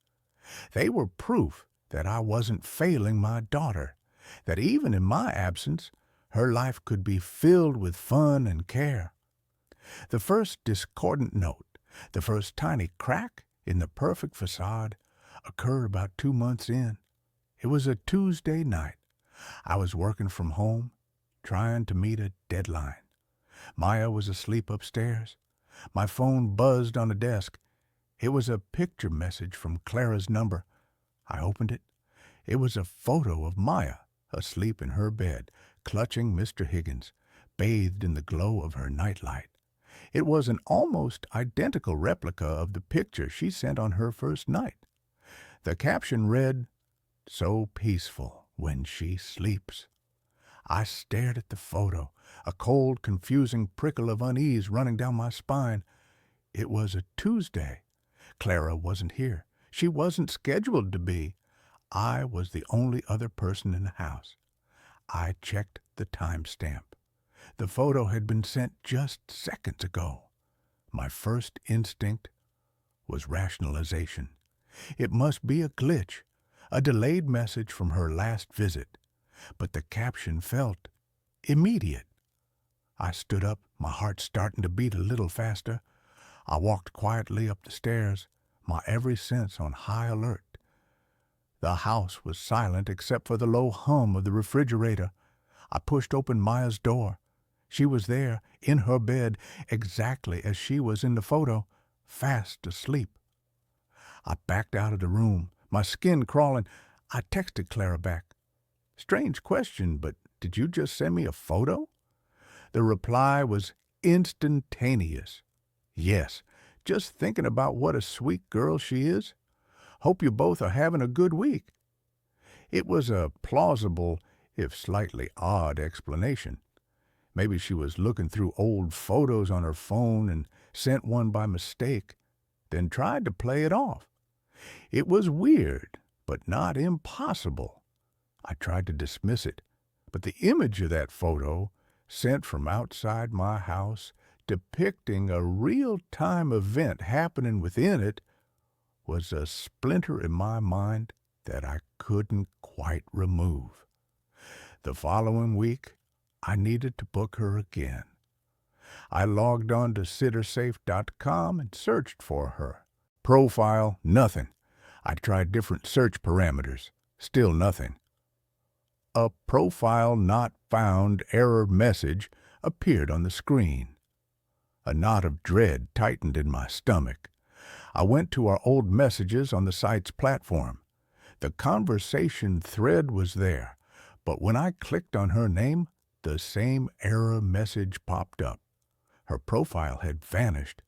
They were proof that I wasn't failing my daughter, that even in my absence, her life could be filled with fun and care. The first discordant note, the first tiny crack in the perfect facade, occurred about 2 months in. It was a Tuesday night. I was working from home, trying to meet a deadline. Maya was asleep upstairs. My phone buzzed on the desk. It was a picture message from Clara's number. I opened it. It was a photo of Maya, asleep in her bed, clutching Mr. Higgins, bathed in the glow of her nightlight. It was an almost identical replica of the picture she sent on her first night. The caption read, "So peaceful when she sleeps." I stared at the photo, a cold, confusing prickle of unease running down my spine. It was a Tuesday. Clara wasn't here. She wasn't scheduled to be. I was the only other person in the house. I checked the timestamp. The photo had been sent just seconds ago. My first instinct was rationalization. It must be a glitch, a delayed message from her last visit. But the caption felt immediate. I stood up, my heart starting to beat a little faster. I walked quietly up the stairs, my every sense on high alert. The house was silent except for the low hum of the refrigerator. I pushed open Maya's door. She was there, in her bed, exactly as she was in the photo, fast asleep. I backed out of the room, my skin crawling. I texted Clara back. "Strange question, but did you just send me a photo?" The reply was instantaneous. "Yes, just thinking about what a sweet girl she is. Hope you both are having a good week." It was a plausible, if slightly odd, explanation. Maybe she was looking through old photos on her phone and sent one by mistake, then tried to play it off. It was weird, but not impossible. I tried to dismiss it, but the image of that photo, sent from outside my house, depicting a real-time event happening within it, was a splinter in my mind that I couldn't quite remove. The following week, I needed to book her again. I logged on to sittersafe.com and searched for her. Profile, nothing. I tried different search parameters. Still nothing. A profile not found error message appeared on the screen. A knot of dread tightened in my stomach. I went to our old messages on the site's platform. The conversation thread was there, but when I clicked on her name, the same error message popped up. Her profile had vanished.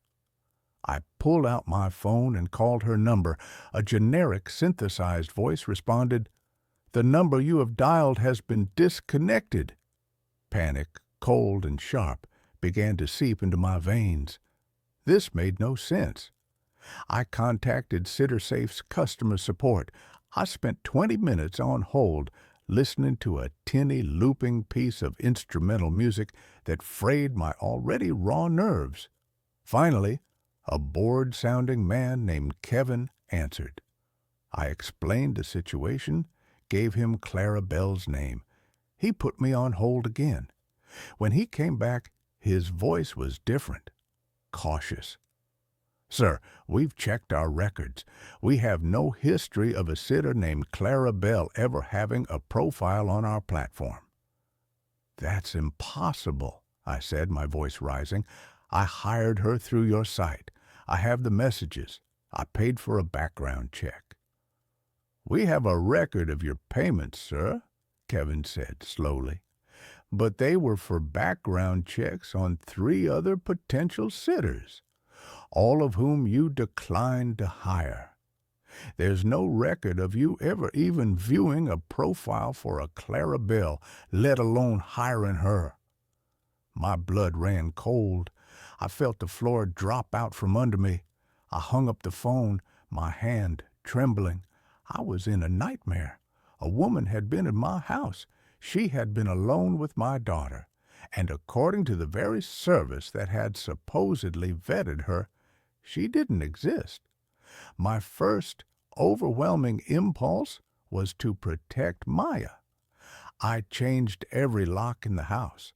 I pulled out my phone and called her number. A generic synthesized voice responded, "The number you have dialed has been disconnected." Panic, cold and sharp, began to seep into my veins. This made no sense. I contacted SitterSafe's customer support. I spent 20 minutes on hold listening to a tinny looping piece of instrumental music that frayed my already raw nerves. Finally, a bored-sounding man named Kevin answered. I explained the situation, gave him Clara Bell's name. He put me on hold again. When he came back, his voice was different, cautious. "Sir, we've checked our records. We have no history of a sitter named Clara Bell ever having a profile on our platform." "That's impossible," I said, my voice rising. "I hired her through your site. I have the messages. I paid for a background check." "We have a record of your payments, sir," Kevin said slowly. "But they were for background checks on 3 other potential sitters, all of whom you declined to hire. There's no record of you ever even viewing a profile for a Clara Bell, let alone hiring her." My blood ran cold. I felt the floor drop out from under me. I hung up the phone, my hand trembling. I was in a nightmare. A woman had been in my house. She had been alone with my daughter. And according to the very service that had supposedly vetted her, she didn't exist. My first overwhelming impulse was to protect Maya. I changed every lock in the house.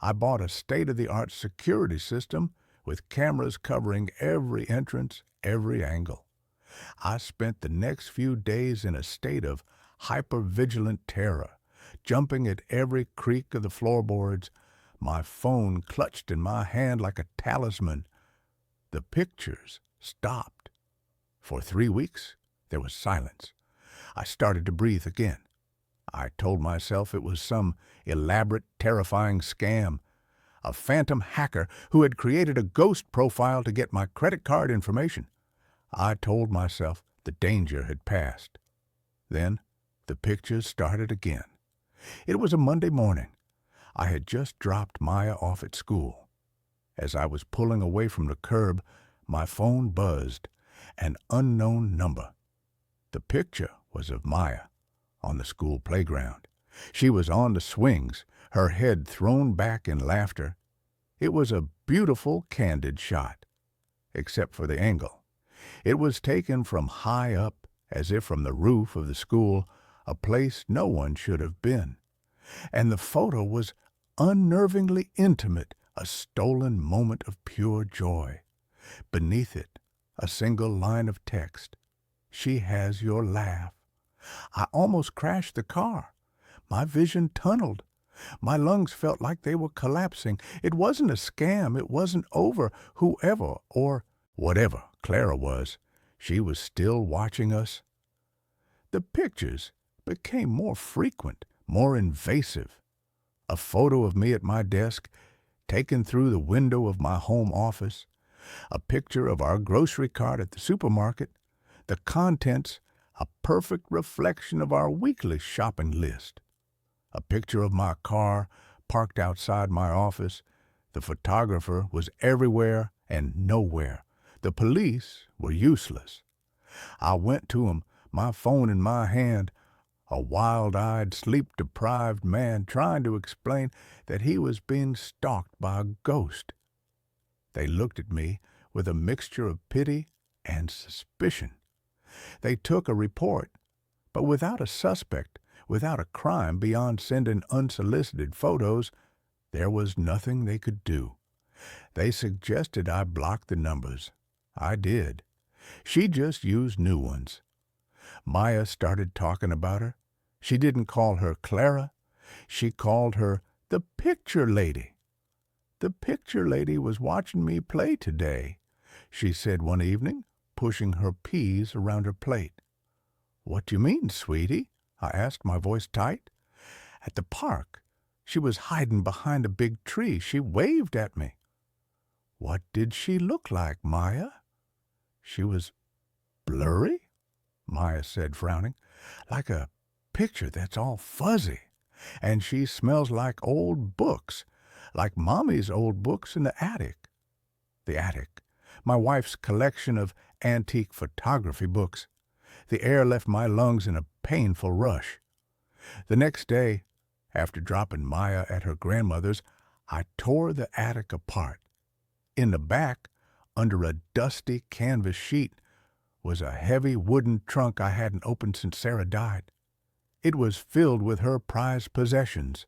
I bought a state-of-the-art security system with cameras covering every entrance, every angle. I spent the next few days in a state of hyper-vigilant terror, jumping at every creak of the floorboards, my phone clutched in my hand like a talisman. The pictures stopped. For 3 weeks, there was silence. I started to breathe again. I told myself it was some elaborate, terrifying scam, a phantom hacker who had created a ghost profile to get my credit card information. I told myself the danger had passed. Then the pictures started again. It was a Monday morning. I had just dropped Maya off at school. As I was pulling away from the curb, my phone buzzed. An unknown number. The picture was of Maya on the school playground. She was on the swings, her head thrown back in laughter. It was a beautiful, candid shot, except for the angle. It was taken from high up, as if from the roof of the school, a place no one should have been. And the photo was unnervingly intimate, a stolen moment of pure joy. Beneath it, a single line of text. "She has your laugh." I almost crashed the car. My vision tunneled. My lungs felt like they were collapsing. It wasn't a scam. It wasn't over. Whoever or whatever Clara was, she was still watching us. The pictures became more frequent, more invasive. A photo of me at my desk, taken through the window of my home office. A picture of our grocery cart at the supermarket. The contents, a perfect reflection of our weekly shopping list. A picture of my car parked outside my office. The photographer was everywhere and nowhere. The police were useless. I went to him, my phone in my hand, a wild-eyed, sleep-deprived man trying to explain that he was being stalked by a ghost. They looked at me with a mixture of pity and suspicion. They took a report, but without a suspect, without a crime beyond sending unsolicited photos, there was nothing they could do. They suggested I block the numbers. I did. She just used new ones. Maya started talking about her. She didn't call her Clara. She called her the picture lady. "The picture lady was watching me play today," she said one evening, pushing her peas around her plate. "What do you mean, sweetie?" I asked, my voice tight. "At the park. She was hiding behind a big tree. She waved at me." "What did she look like, Maya?" "She was blurry," Maya said, frowning, "like a picture that's all fuzzy. And she smells like old books, like Mommy's old books in the attic." The attic. my wife's collection of antique photography books. The air left my lungs in a painful rush. The next day, after dropping Maya at her grandmother's, I tore the attic apart. In the back, under a dusty canvas sheet, was a heavy wooden trunk I hadn't opened since Sarah died. It was filled with her prized possessions,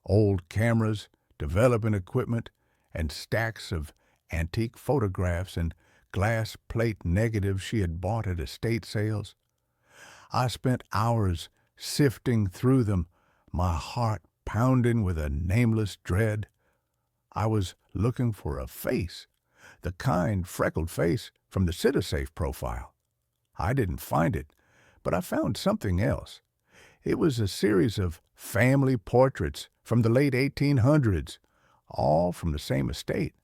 old cameras, development equipment, and stacks of antique photographs and glass plate negatives she had bought at estate sales. I spent hours sifting through them, my heart pounding with a nameless dread. I was looking for a face, the kind, freckled face from the Citisafe profile. I didn't find it, but I found something else. It was a series of family portraits from the late 1800s, all from the same estate.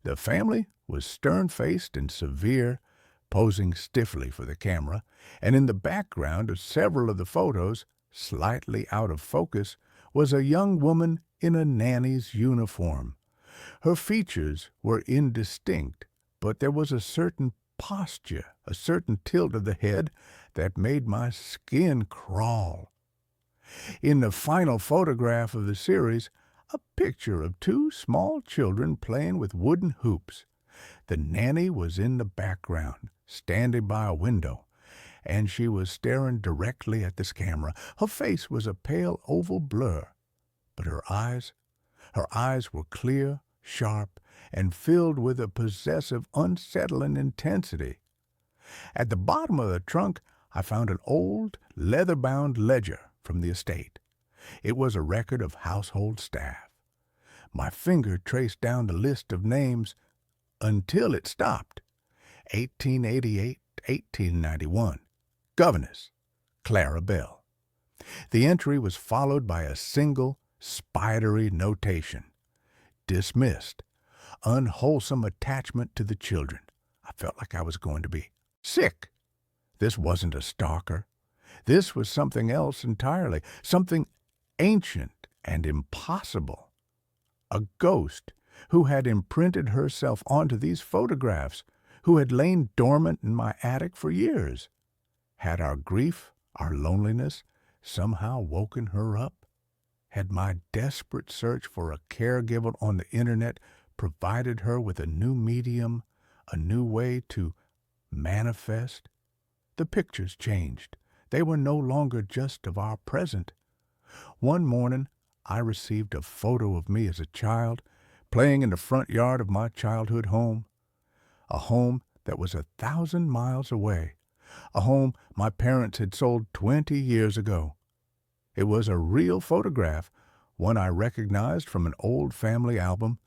The family was stern-faced and severe, posing stiffly for the camera, and in the background of several of the photos, slightly out of focus, was a young woman in a nanny's uniform. Her features were indistinct, but there was a certain posture, a certain tilt of the head that made my skin crawl. In the final photograph of the series, a picture of two small children playing with wooden hoops. The nanny was in the background, standing by a window, and she was staring directly at this camera. Her face was a pale oval blur, but her eyes were clear, sharp, and filled with a possessive, unsettling intensity. At the bottom of the trunk, I found an old, leather-bound ledger from the estate. It was a record of household staff. My finger traced down the list of names until it stopped. 1888, 1891. Governess, Clara Bell. The entry was followed by a single, spidery notation. Dismissed. Unwholesome attachment to the children. I felt like I was going to be sick. This wasn't a stalker. This was something else entirely, something ancient and impossible. A ghost who had imprinted herself onto these photographs, who had lain dormant in my attic for years. Had our grief, our loneliness, somehow woken her up? Had my desperate search for a caregiver on the internet provided her with a new medium, a new way to manifest? The pictures changed. They were no longer just of our present. One morning, I received a photo of me as a child, playing in the front yard of my childhood home, a home that was 1,000 miles away, a home my parents had sold 20 years ago. It was a real photograph, one I recognized from an old family album,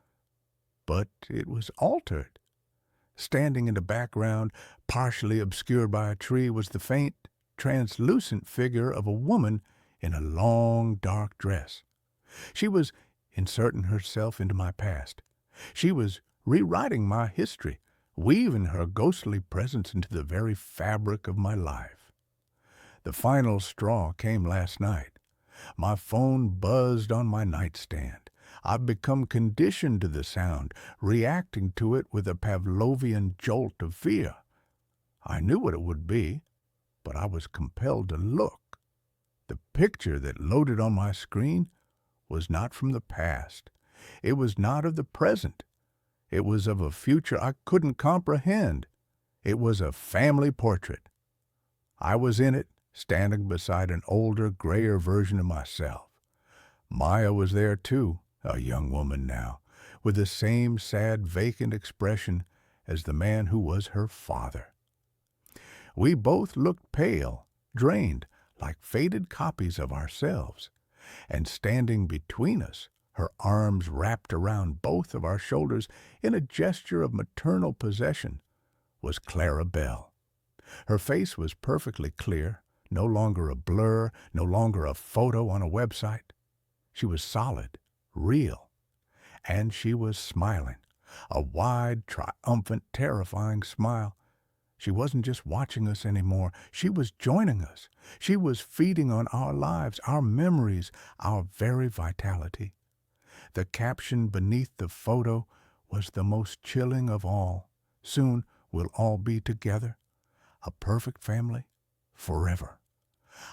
but it was altered. Standing in the background, partially obscured by a tree, was the faint, translucent figure of a woman in a long, dark dress. She was inserting herself into my past. She was rewriting my history, weaving her ghostly presence into the very fabric of my life. The final straw came last night. My phone buzzed on my nightstand. I've become conditioned to the sound, reacting to it with a Pavlovian jolt of fear. I knew what it would be, but I was compelled to look. The picture that loaded on my screen was not from the past. It was not of the present. It was of a future I couldn't comprehend. It was a family portrait. I was in it, standing beside an older, grayer version of myself. Maya was there too, a young woman now, with the same sad, vacant expression as the man who was her father. We both looked pale, drained, like faded copies of ourselves, and standing between us, her arms wrapped around both of our shoulders in a gesture of maternal possession, was Clara Bell. Her face was perfectly clear, no longer a blur, no longer a photo on a website. She was solid, real, and she was smiling, a wide, triumphant, terrifying smile. She wasn't just watching us anymore. She was joining us. She was feeding on our lives, our memories, our very vitality. The caption beneath the photo was the most chilling of all. Soon we'll all be together, a perfect family, forever.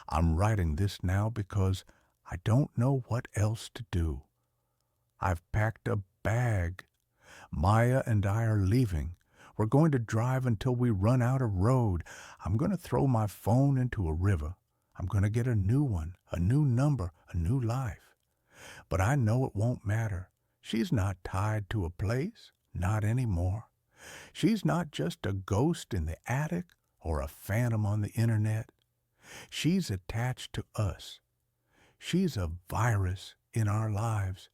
I'm writing this now because I don't know what else to do. I've packed a bag. Maya and I are leaving. We're going to drive until we run out of road. I'm going to throw my phone into a river. I'm going to get a new one, a new number, a new life. But I know it won't matter. She's not tied to a place, not anymore. She's not just a ghost in the attic or a phantom on the internet. She's attached to us. She's a virus in our lives,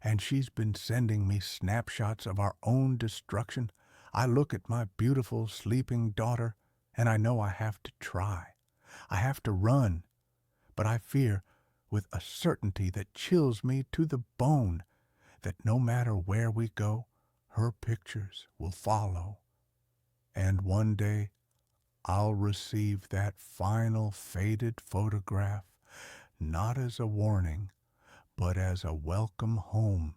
and she's been sending me snapshots of our own destruction. I look at my beautiful sleeping daughter, and I know I have to try. I have to run, but I fear, with a certainty that chills me to the bone, that no matter where we go, her pictures will follow. And one day, I'll receive that final faded photograph, not as a warning, but as a welcome home